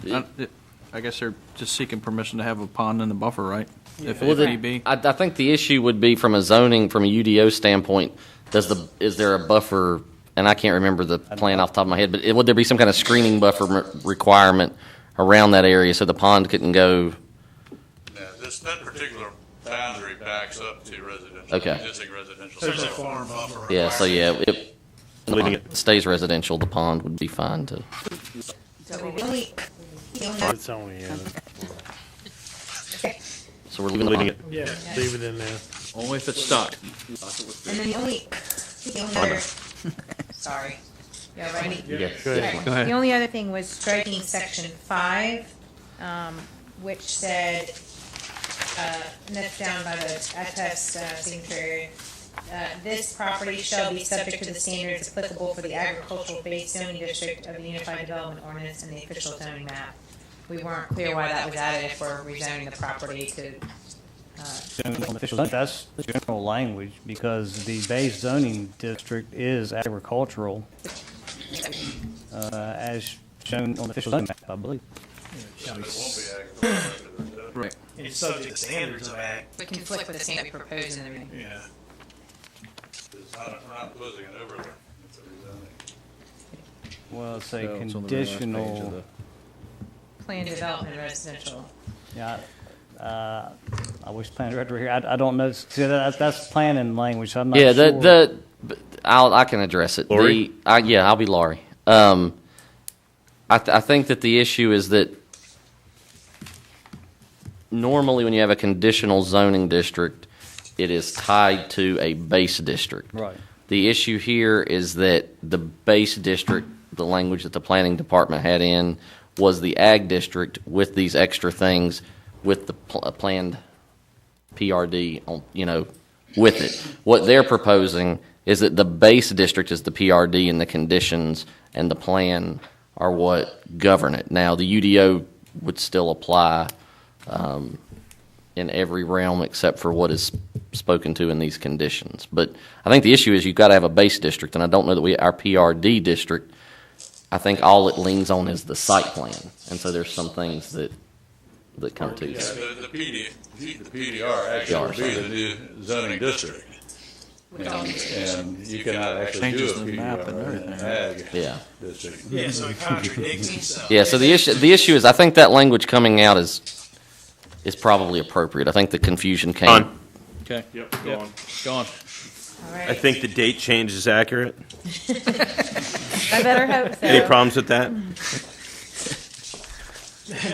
Speaker 1: Right. I guess they're just seeking permission to have a pond in the buffer, right? If
Speaker 4: Well,
Speaker 1: need be.
Speaker 4: I think the issue would be from a zoning, from a UDO standpoint, is there a buffer, and I can't remember the plan off the top of my head, but would there be some kind of screening buffer requirement around that area so the pond couldn't go?
Speaker 9: Yeah, that particular boundary backs up to residential,
Speaker 4: Okay.
Speaker 9: existing residential.
Speaker 7: There's a farm buffer.
Speaker 4: Yeah, so yeah, if it stays residential, the pond would be fine to.
Speaker 6: So we really.
Speaker 5: It's only in.
Speaker 4: So we're leaving it.
Speaker 5: Yeah, leave it in there.
Speaker 1: Only if it's stuck.
Speaker 6: And then the only other, sorry. Yeah, ready?
Speaker 4: Yeah.
Speaker 5: Go ahead.
Speaker 1: Go ahead.
Speaker 6: The only other thing was striking section 5, which said, and that's down by the attest signature. This property shall be subject to the standards applicable for the agricultural-based zoning district of the Unified Development Ordinance and the official zoning map. We weren't clear why that was added if we're rezoning the property to.
Speaker 2: That's the general language, because the base zoning district is agricultural, as shown on the official zoning map, I believe.
Speaker 1: Right.
Speaker 7: It's subject to standards of ag.
Speaker 6: It conflict with the standard proposed and everything.
Speaker 7: Yeah.
Speaker 9: We're not closing it over there. It's a rezoning.
Speaker 2: Well, it's a
Speaker 1: So it's on the very last page of
Speaker 2: conditional,
Speaker 1: the-
Speaker 6: Planned development residential.
Speaker 2: yeah, I wish planning director were here. I don't know, see, that's planning language, so I'm not
Speaker 4: Yeah,
Speaker 2: sure.
Speaker 4: I can address it.
Speaker 14: Lori?
Speaker 4: Yeah, I'll be Laurie. I think that the issue is that normally when you have a conditional zoning district, it is tied to a base district.
Speaker 2: Right.
Speaker 4: The issue here is that the base district, the language that the planning department had in, was the ag district with these extra things, with the planned PRD on, with it. What they're proposing is that the base district is the PRD, and the conditions and the plan are what govern it. Now, the UDO would still apply in every realm except for what is spoken to in these conditions. But I think the issue is you've got to have a base district, and I don't know that our PRD district, I think all it leans on is the site plan. And so there's some things that come to.
Speaker 9: Yeah, the PDR actually would be the new zoning district. And you cannot actually do
Speaker 1: Changes
Speaker 9: a
Speaker 1: the map and
Speaker 9: PDR in an ag
Speaker 4: Yeah.
Speaker 9: district.
Speaker 7: Yeah, so it contradicts itself.
Speaker 4: Yeah, so the issue is I think that language coming out is probably appropriate. I think the confusion came.
Speaker 14: On.
Speaker 1: Okay.
Speaker 3: Yep, go on.
Speaker 1: Go on.
Speaker 6: All right.
Speaker 14: I think the date change is accurate.
Speaker 6: I better hope so.
Speaker 14: Any problems with that?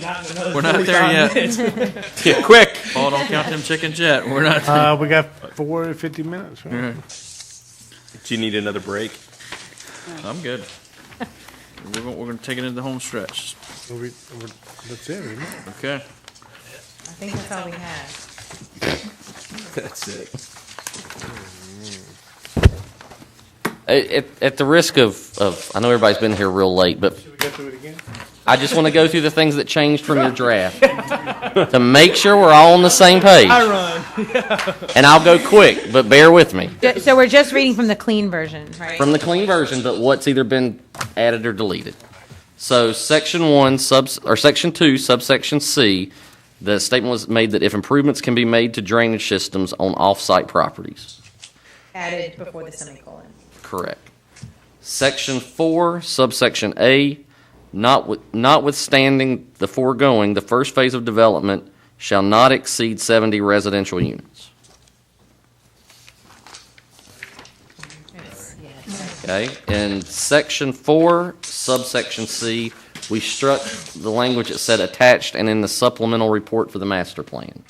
Speaker 7: Not in another
Speaker 1: We're not there
Speaker 7: 45
Speaker 1: yet.
Speaker 7: minutes.
Speaker 14: Yeah, quick.
Speaker 1: Oh, don't count them chickens yet. We're not.
Speaker 5: We got 50 minutes. Right?
Speaker 14: Do you need another break?
Speaker 1: I'm good. We're going to take it into the home stretch.
Speaker 5: That's it, isn't it?
Speaker 1: Okay.
Speaker 6: I think that's all we have.
Speaker 14: That's it.
Speaker 4: At the risk of, I know everybody's been here real late, but
Speaker 5: Should we go through it again?
Speaker 4: I just want to go through the things that changed from your draft to make sure we're all on the same page.
Speaker 7: I run.
Speaker 4: And I'll go quick, but bear with me.
Speaker 6: So we're just reading from the clean version, right?
Speaker 4: From the clean version, but what's either been added or deleted. So Section 1, Section 2, subsection C, the statement was made that if improvements can be made to drainage systems on off-site properties.
Speaker 20: added before the semicolon.
Speaker 4: Correct. Section 4, subsection A, notwithstanding the foregoing, the first phase of development shall not exceed 70 residential units. Okay, in section 4, subsection C, we struck the language that said attached and in the supplemental report for the master plan.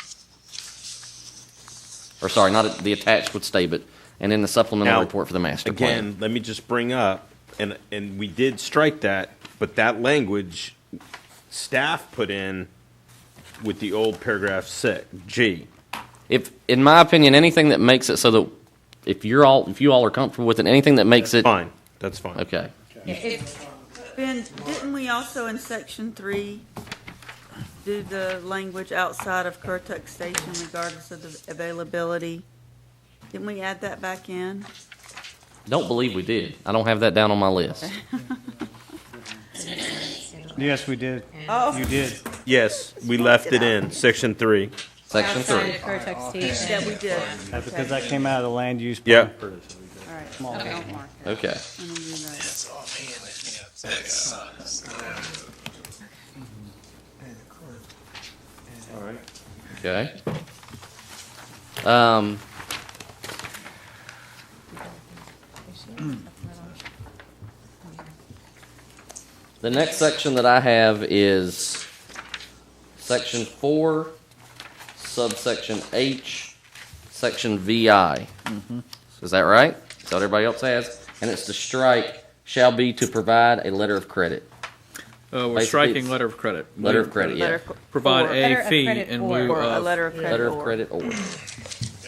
Speaker 4: Or sorry, not the attached would stay, but and in the supplemental
Speaker 14: Now,
Speaker 4: report for the master plan.
Speaker 14: Again, let me just bring up, and we did strike that, but that language staff put in with the old paragraph 6, G.
Speaker 4: If, in my opinion, anything that makes it so that if you all are comfortable with it, anything that makes it
Speaker 14: fine. That's fine.
Speaker 4: Okay.
Speaker 21: Ben, didn't we also in section 3 do the language outside of Currituck Station regardless of the availability? Didn't we add that back in?
Speaker 4: Don't believe we did. I don't have that down on my list.
Speaker 2: Yes, we did.
Speaker 21: Oh.
Speaker 2: You did.
Speaker 14: Yes, we left it in, section 3.
Speaker 4: Section 3.
Speaker 20: Currituck Station.
Speaker 21: Yeah, we did.
Speaker 2: That's because that came out of the land use plan.
Speaker 14: Yep.
Speaker 21: All right.
Speaker 2: Small
Speaker 21: Okay.
Speaker 2: town.
Speaker 4: Okay.
Speaker 21: Let me rewrite it.
Speaker 4: Okay. The next section that I have is section 4, subsection H, section VI. Is that right? Is that what everybody else has? And it's to strike shall be to provide a letter of credit.
Speaker 1: We're
Speaker 4: Basically,
Speaker 1: striking
Speaker 4: it's
Speaker 1: letter of credit.
Speaker 4: Letter of credit, yeah.
Speaker 21: Letter of-
Speaker 1: Provide
Speaker 21: or-
Speaker 1: a
Speaker 20: Letter of
Speaker 1: fee
Speaker 20: credit
Speaker 1: in
Speaker 20: or-
Speaker 1: lieu
Speaker 21: Or a
Speaker 1: of.
Speaker 21: letter of credit.
Speaker 4: Letter of
Speaker 21: or-
Speaker 4: credit or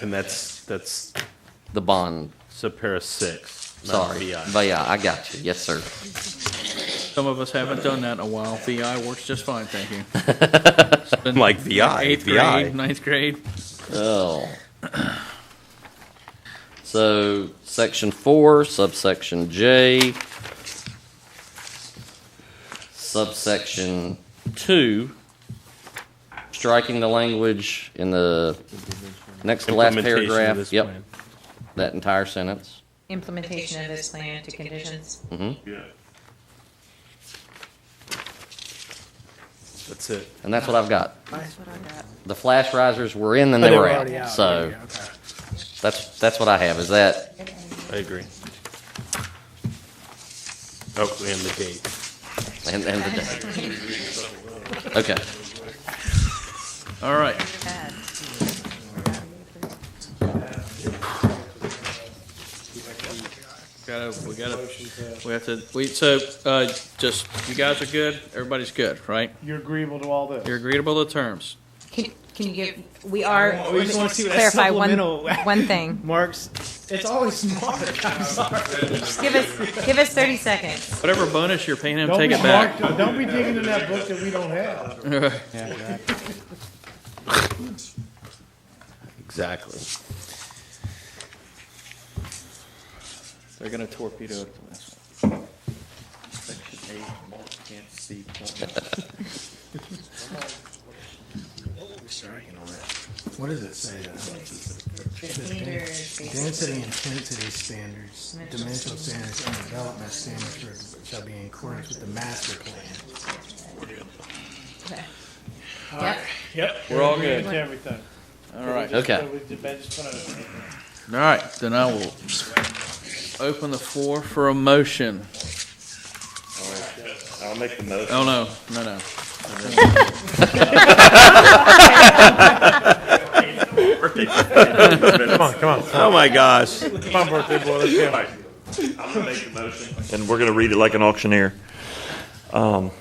Speaker 14: And that's
Speaker 4: the bond.
Speaker 14: subpara 6. not
Speaker 4: Sorry.
Speaker 14: VI.
Speaker 4: VI, I got you. Yes, sir.
Speaker 1: Some of us haven't done that in a while. VI works just fine, thank you. It's been
Speaker 14: Like VI,
Speaker 1: Eighth
Speaker 14: VI.
Speaker 1: grade, ninth grade.
Speaker 4: Oh. So, section 4, subsection J, subsection 2, striking the language in the next to last
Speaker 14: Implementation of
Speaker 4: paragraph.
Speaker 14: this
Speaker 4: Yep.
Speaker 14: plan.
Speaker 4: That entire sentence.
Speaker 20: Implementation of this plan to conditions.
Speaker 14: That's it.
Speaker 4: And that's what I've got.
Speaker 21: That's what I got.
Speaker 4: The flash risers were in, then they were out. So, that's what I have. Is that,
Speaker 14: I agree. Oh, and the date.
Speaker 4: and the date. Okay.
Speaker 1: All right. Just, you guys are good, everybody's good, right?
Speaker 5: You're agreeable to all this?
Speaker 1: You're agreeable to terms.
Speaker 20: Can you give, we are,
Speaker 7: We just want to see what that
Speaker 20: clarify
Speaker 7: supplemental
Speaker 20: one thing.
Speaker 7: marks. It's always Mark. I'm sorry.
Speaker 20: Just give us 30 seconds.
Speaker 1: Whatever bonus you're paying him,
Speaker 5: Don't
Speaker 1: take
Speaker 5: be
Speaker 1: it back.
Speaker 5: Don't be digging in that book that we don't have.
Speaker 2: Yeah, exactly.
Speaker 14: Exactly.
Speaker 1: They're gonna torpedo it to this one. Section 8, Mark can't see.
Speaker 11: What does it say? Density and intensity standards, dimensional standards, and development standards shall be in accordance with the master plan.
Speaker 20: Okay.
Speaker 5: Yep. Yep.
Speaker 1: We're all good.
Speaker 5: To everything.
Speaker 1: All right.
Speaker 4: Okay.
Speaker 1: All right, then I will open the floor for a motion.
Speaker 3: I'll make the motion.
Speaker 1: Oh, no.
Speaker 14: Come on. Oh, my gosh.
Speaker 5: Come on, birthday boy, let's go.
Speaker 3: I'm going to make the motion. And we're going to read it like an auctioneer. I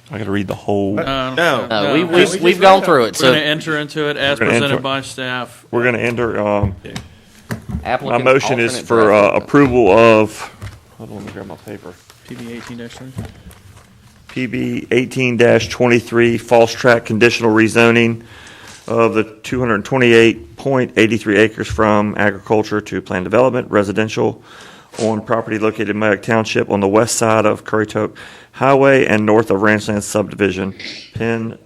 Speaker 3: got to read the whole.
Speaker 4: No, we've gone through it.
Speaker 1: We're
Speaker 4: So
Speaker 1: gonna enter into it as
Speaker 3: We're gonna
Speaker 1: presented
Speaker 3: enter-
Speaker 1: by staff.
Speaker 3: We're going to enter. My
Speaker 4: applicant,
Speaker 3: motion is
Speaker 4: alternate
Speaker 3: for
Speaker 4: director.
Speaker 3: approval of. Hold on, let me grab my paper.
Speaker 1: PB 18-3.
Speaker 3: PB 18-23 false track conditional rezoning of the 228.83 acres from agriculture to planned development residential on property located in Mayock Township on the west side of Currituck Highway and north of Ranchland subdivision, pin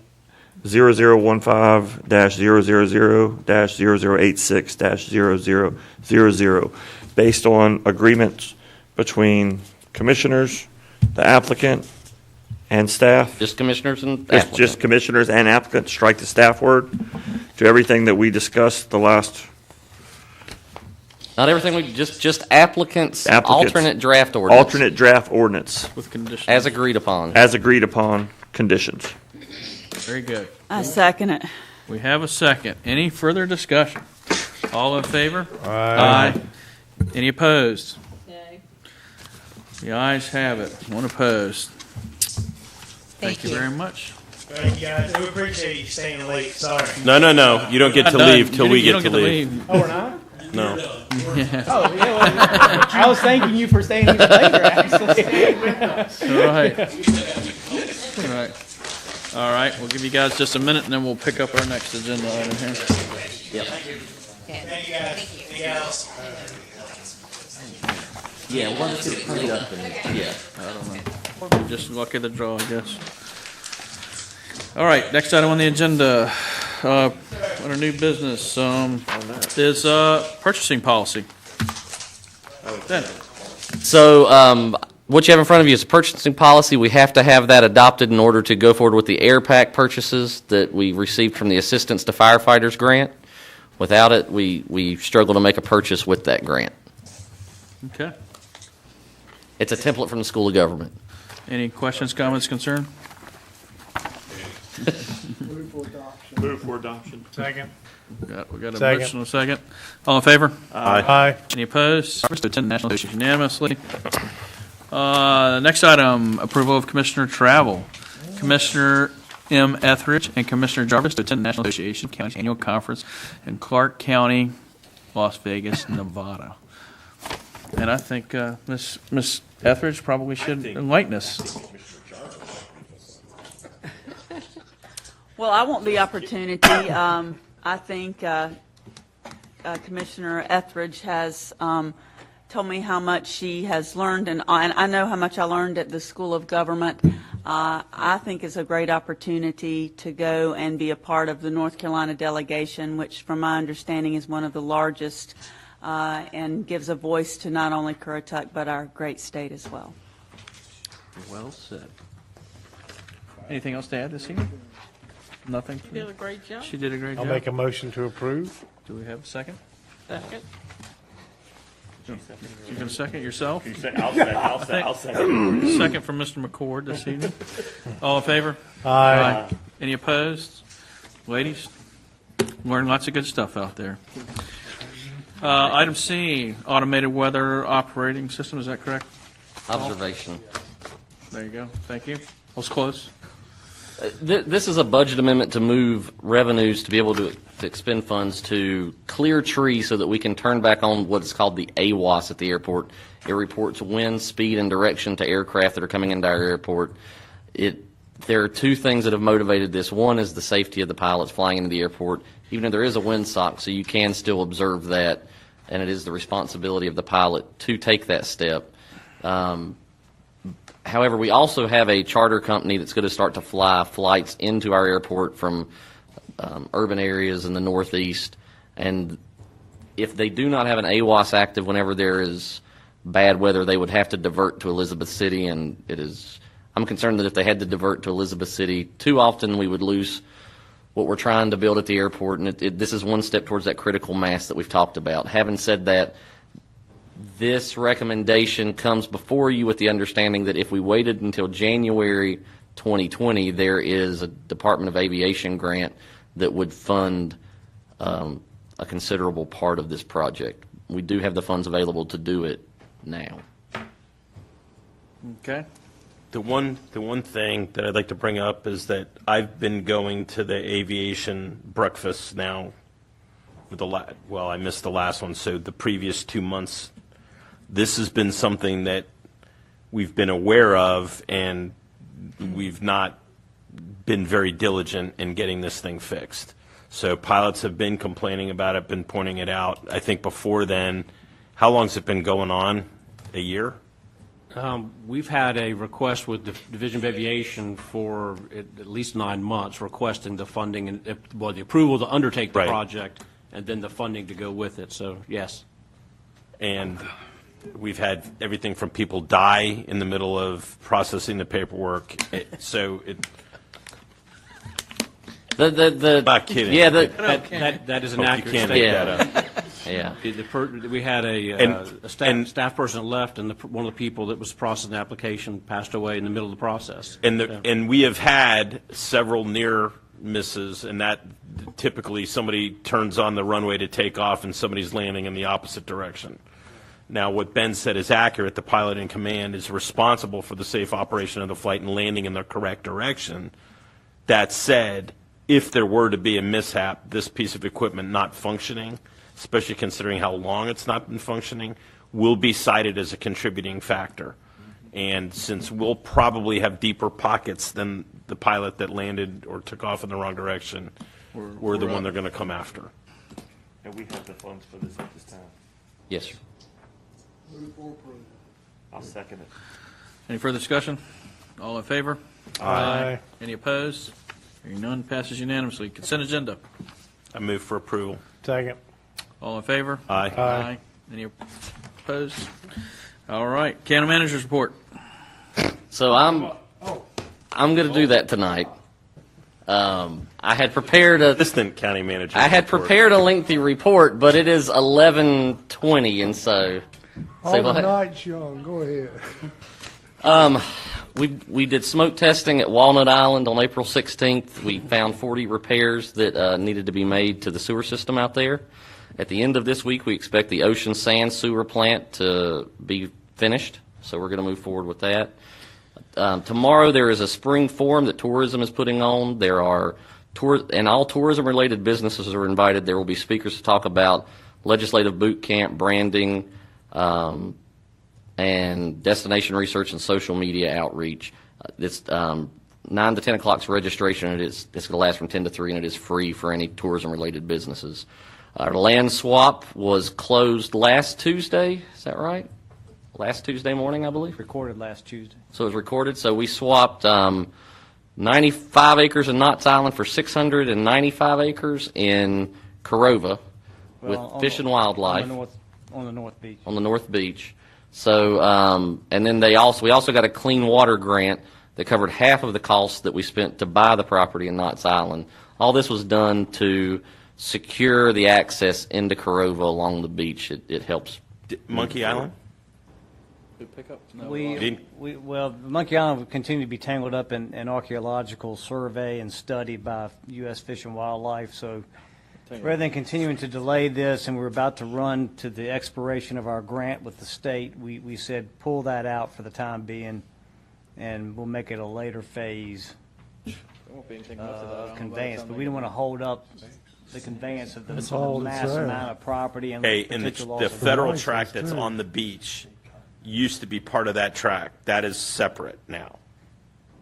Speaker 3: 0015-000-0086-0000 based on agreements between commissioners, the applicant, and staff.
Speaker 4: Just commissioners and
Speaker 3: Just
Speaker 4: applicants.
Speaker 3: commissioners and applicants, strike the staff word, to everything that we discussed the last.
Speaker 4: Not everything, just applicants,
Speaker 3: Applicants.
Speaker 4: alternate draft ordinance.
Speaker 3: Alternate draft ordinance.
Speaker 1: With conditions.
Speaker 4: As agreed upon.
Speaker 3: As agreed upon conditions.
Speaker 1: Very good.
Speaker 21: I second it.
Speaker 1: We have a second. Any further discussion? All in favor?
Speaker 5: Aye.
Speaker 1: Any opposed?
Speaker 13: Yay.
Speaker 1: The ayes have it. One opposed. Thank you
Speaker 6: you.
Speaker 1: very much.
Speaker 7: Thank you guys. We appreciate you staying late. Sorry.
Speaker 14: No, no, no. You don't get to
Speaker 1: Not done.
Speaker 14: leave till
Speaker 1: You
Speaker 14: we
Speaker 1: don't
Speaker 14: get to leave.
Speaker 7: Oh, we're not?
Speaker 14: No.
Speaker 1: Yeah.
Speaker 7: Oh, yeah. Well, I was thanking you for staying even later, actually.
Speaker 1: All right. All right. All right. We'll give you guys just a minute, and then we'll pick up our next agenda item here.
Speaker 4: Yep.
Speaker 7: Thank you guys. Anything else?
Speaker 4: Yeah, we'll just get it printed up and, yeah.
Speaker 1: I don't know. Just luck of the draw, I guess. All right. Next item on the agenda, under new business, is purchasing policy. Ben.
Speaker 4: So, what you have in front of you is a purchasing policy. We have to have that adopted in order to go forward with the air pack purchases that we received from the Assistance to Firefighters grant. Without it, we struggle to make a purchase with that grant.
Speaker 1: Okay.
Speaker 4: It's a template from the School of Government.
Speaker 1: Any questions, comments, concern?
Speaker 8: Move for adoption.
Speaker 5: Second.
Speaker 1: We got a
Speaker 5: Second.
Speaker 1: motion and a second. All in favor?
Speaker 5: Aye.
Speaker 1: Any opposed? To attend the National Association unanimously. Next item, approval of Commissioner travel. Commissioner M. Etheridge and Commissioner Jarvis to attend the National Association of Counties Annual Conference in Clark County, Las Vegas, Nevada. And I think Miss Etheridge probably should enlighten us.
Speaker 21: Well, I want the opportunity. I think Commissioner Etheridge has told me how much she has learned, and I know how much I learned at the School of Government. I think it's a great opportunity to go and be a part of the North Carolina delegation, which, from my understanding, is one of the largest, and gives a voice to not only Currituck, but our great state as well.
Speaker 1: Well said. Anything else to add this evening? Nothing?
Speaker 13: You did a great job.
Speaker 1: She did a great
Speaker 5: I'll
Speaker 1: job.
Speaker 5: make a motion to approve.
Speaker 1: Do we have a second?
Speaker 13: Second.
Speaker 1: You can second yourself?
Speaker 8: I'll second.
Speaker 1: Second from Mr. McCord this evening. All in favor?
Speaker 5: Aye.
Speaker 1: Any opposed? Ladies, learn lots of good stuff out there. Item C, automated weather operating system, is that correct?
Speaker 4: Observation.
Speaker 1: There you go. Thank you. I was close.
Speaker 4: This is a budget amendment to move revenues to be able to expend funds to clear trees so that we can turn back on what's called the AWAS at the airport. It reports wind, speed, and direction to aircraft that are coming into our airport. There are two things that have motivated this. One is the safety of the pilots flying into the airport, even if there is a windsock, so you can still observe that, and it is the responsibility of the pilot to take that step. However, we also have a charter company that's going to start to fly flights into our airport from urban areas in the Northeast. And if they do not have an AWAS active whenever there is bad weather, they would have to divert to Elizabeth City. And I'm concerned that if they had to divert to Elizabeth City too often, we would lose what we're trying to build at the airport. And this is one step towards that critical mass that we've talked about. Having said that, this recommendation comes before you with the understanding that if we waited until January 2020, there is a Department of Aviation grant that would fund a considerable part of this project. We do have the funds available to do it now.
Speaker 1: Okay.
Speaker 14: The one thing that I'd like to bring up is that I've been going to the aviation breakfast now. I missed the last one, so the previous 2 months. This has been something that we've been aware of, and we've not been very diligent in getting this thing fixed. So pilots have been complaining about it, been pointing it out. I think before then, how long has it been going on? A year?
Speaker 19: We've had a request with the Division of Aviation for at least 9 months requesting the funding and, the approval to undertake the
Speaker 14: Right.
Speaker 19: project and then the funding to go with it. So, yes.
Speaker 14: And we've had everything from people die in the middle of processing the paperwork. Not kidding.
Speaker 19: Yeah, that is an
Speaker 14: Hope you
Speaker 19: accurate
Speaker 14: can't
Speaker 19: statement.
Speaker 14: make that up.
Speaker 4: Yeah.
Speaker 19: We had a staff person that left, and one of the people that was processing the application passed away in the middle of the process.
Speaker 14: And we have had several near misses, and that typically somebody turns on the runway to take off and somebody's landing in the opposite direction. Now, what Ben said is accurate. The pilot in command is responsible for the safe operation of the flight and landing in the correct direction. That said, if there were to be a mishap, this piece of equipment not functioning, especially considering how long it's not been functioning, will be cited as a contributing factor. And since we'll probably have deeper pockets than the pilot that landed or took off in the wrong direction, we're the one they're going to come after.
Speaker 3: And we have the funds for this at this time.
Speaker 4: Yes, sir.
Speaker 3: I'll second it.
Speaker 1: Any further discussion? All in favor?
Speaker 5: Aye.
Speaker 1: Any opposed? Hearing none, passes unanimously. Consent agenda.
Speaker 14: I move for approval.
Speaker 5: Second.
Speaker 1: All in favor?
Speaker 14: Aye.
Speaker 5: Aye.
Speaker 1: Any opposed? All right. County Manager's report.
Speaker 4: So I'm going to do that tonight. I had prepared
Speaker 14: Assistant County Manager.
Speaker 4: I had
Speaker 14: report.
Speaker 4: prepared a lengthy report, but it is 11:20, and so.
Speaker 15: All the night's young. Go ahead.
Speaker 4: We did smoke testing at Walnut Island on April 16th. We found 40 repairs that needed to be made to the sewer system out there. At the end of this week, we expect the Ocean Sand Sewer Plant to be finished, so we're going to move forward with that. Tomorrow there is a spring forum that tourism is putting on. There are and all tourism-related businesses are invited. There will be speakers to talk about legislative boot camp, branding, and destination research and social media outreach. It's 9 to 10 o'clock's registration, and it's going to last from 10 to 3, and it is free for any tourism-related businesses. Our land swap was closed last Tuesday. Is that right? Last Tuesday morning, I believe.
Speaker 2: Recorded last Tuesday.
Speaker 4: So it was recorded. So we swapped 95 acres in Knott's Island for 695 acres in Currituck with Fish and Wildlife
Speaker 2: On the North Beach.
Speaker 4: on the North Beach. So, and then we also got a clean water grant that covered half of the costs that we spent to buy the property in Knott's Island. All this was done to secure the access into Currituck along the beach. It helps.
Speaker 14: Monkey Island?
Speaker 2: Well, Monkey Island would continue to be tangled up in archaeological survey and study by U.S. Fish and Wildlife. So rather than continuing to delay this, and we're about to run to the expiration of our grant with the state, we said pull that out for the time being, and we'll make it a later phase of conveyance. But we don't want to hold up the conveyance of the mass amount of property and
Speaker 14: Hey, and the federal tract that's on the beach used to be part of that tract. That is separate now.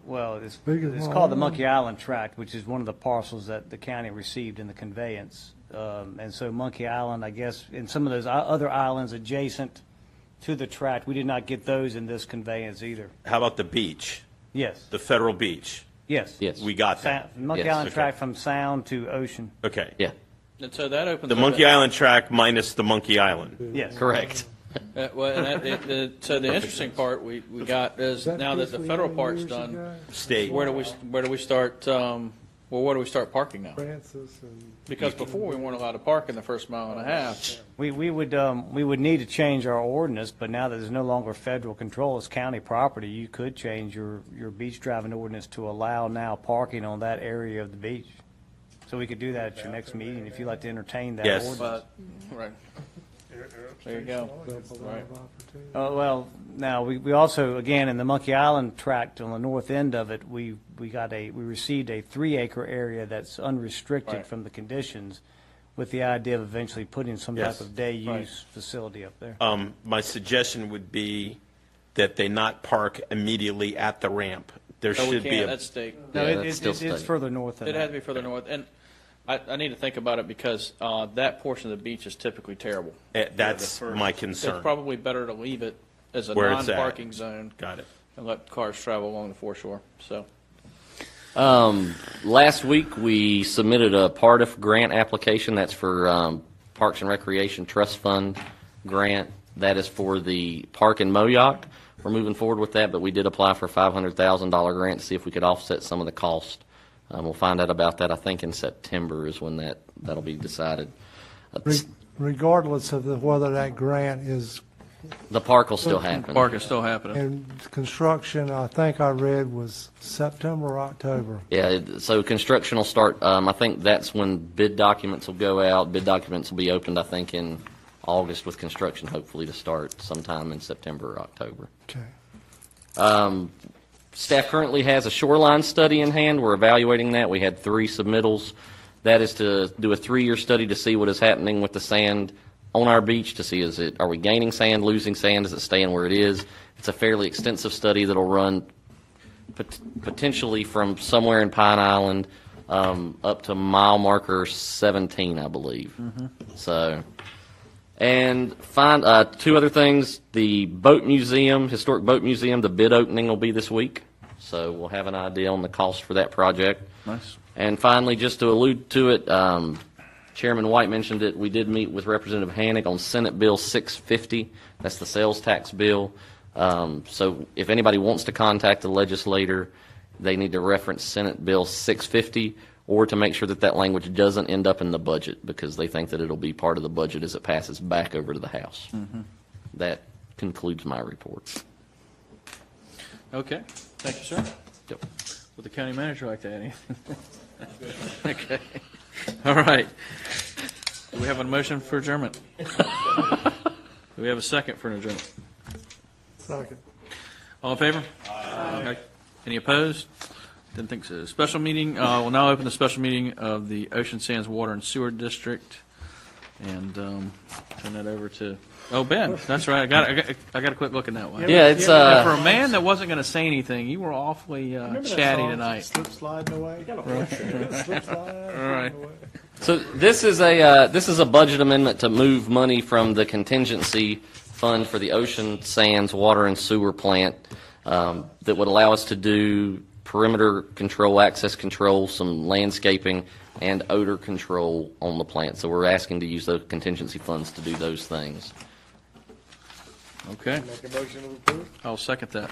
Speaker 2: Well, it's called the Monkey Island Tract, which is one of the parcels that the county received in the conveyance. And so Monkey Island, I guess, and some of those other islands adjacent to the tract, we did not get those in this conveyance either.
Speaker 14: How about the beach?
Speaker 2: Yes.
Speaker 14: The federal beach?
Speaker 2: Yes.
Speaker 4: Yes.
Speaker 14: We got that.
Speaker 2: Monkey Island Tract from Sound to Ocean.
Speaker 14: Okay.
Speaker 4: Yeah.
Speaker 1: And so that opens
Speaker 14: The
Speaker 1: up
Speaker 14: Monkey Island tract minus the Monkey Island.
Speaker 2: Yes.
Speaker 4: Correct.
Speaker 1: So the interesting part we got is now that the federal part's done,
Speaker 14: State.
Speaker 1: where do we start? Where do we start parking now?
Speaker 15: Francis and
Speaker 1: Because before we weren't allowed to park in the first mile and a half.
Speaker 2: We would need to change our ordinance, but now that there's no longer federal control, it's county property, you could change your beach driving ordinance to allow now parking on that area of the beach. So we could do that at your next meeting if you'd like to entertain that
Speaker 14: Yes.
Speaker 2: ordinance.
Speaker 1: Right. There you go. Right.
Speaker 2: Well, now we also, again, in the Monkey Island tract on the north end of it, we received a 3-acre area that's unrestricted
Speaker 1: Right.
Speaker 2: from the conditions, with the idea of eventually putting some
Speaker 14: Yes.
Speaker 2: type of day
Speaker 1: Right.
Speaker 2: use facility up there.
Speaker 14: My suggestion would be that they not park immediately at the ramp. There
Speaker 1: So we
Speaker 14: should be
Speaker 1: can't.
Speaker 14: a.
Speaker 1: That's state.
Speaker 2: No,
Speaker 4: Yeah, that's still
Speaker 2: it's
Speaker 4: state.
Speaker 2: further north than
Speaker 1: It
Speaker 2: that.
Speaker 1: had to be further north, and I need to think about it because that portion of the beach is typically terrible.
Speaker 14: That's my
Speaker 1: It's
Speaker 14: concern.
Speaker 1: probably better to leave it as a
Speaker 14: where it's at.
Speaker 1: non-parking zone.
Speaker 14: Got it.
Speaker 1: And let cars travel along the foreshore, so.
Speaker 4: Last week, we submitted a PARTIF grant application. That's for Parks and Recreation Trust Fund grant. That is for the park in Moyock. We're moving forward with that, but we did apply for a $500,000 grant to see if we could offset some of the cost. We'll find out about that, I think, in September is when that'll be decided.
Speaker 15: Regardless of whether that grant is.
Speaker 4: The park will still happen.
Speaker 1: Park is still happening.
Speaker 15: And construction, I think I read, was September or October.
Speaker 4: Yeah, so construction will start, I think that's when bid documents will go out. Bid documents will be opened, I think, in August, with construction hopefully to start sometime in September or October.
Speaker 15: Okay.
Speaker 4: Staff currently has a shoreline study in hand. We're evaluating that. We had 3 submittals. That is to do a 3-year study to see what is happening with the sand on our beach, to see are we gaining sand, losing sand, is it staying where it is? It's a fairly extensive study that'll run potentially from somewhere in Pine Island up to mile marker 17, I believe. So, and find 2 other things. The boat museum, historic boat museum, the bid opening will be this week. So we'll have an idea on the cost for that project.
Speaker 1: Nice.
Speaker 4: And finally, just to allude to it, Chairman White mentioned it. We did meet with Representative Hannick on Senate Bill 650. That's the sales tax bill. So if anybody wants to contact the legislator, they need to reference Senate Bill 650 or to make sure that that language doesn't end up in the budget, because they think that it'll be part of the budget as it passes back over to the House. That concludes my report.
Speaker 1: Okay, thank you, sir.
Speaker 4: Yep.
Speaker 1: Would the county manager like to add anything? Okay. All right. Do we have a motion for adjournment? Do we have a second for an adjournment?
Speaker 15: Second.
Speaker 1: All in favor? Aye. Any opposed? Didn't think so. Special meeting, we'll now open the special meeting of the Ocean Sands Water and Sewer District, and turn that over to, Ben, that's right. I got to quit looking that way.
Speaker 4: Yeah, it's
Speaker 1: for a man that wasn't going to say anything, you were awfully chatty tonight.
Speaker 5: Slip sliding away. Slip sliding.
Speaker 1: All right.
Speaker 4: So this is a budget amendment to move money from the contingency fund for the Ocean Sands Water and Sewer Plant that would allow us to do perimeter control, access control, some landscaping, and odor control on the plant. So we're asking to use those contingency funds to do those things.
Speaker 1: Okay.
Speaker 5: Make a motion to approve.
Speaker 1: I'll second that.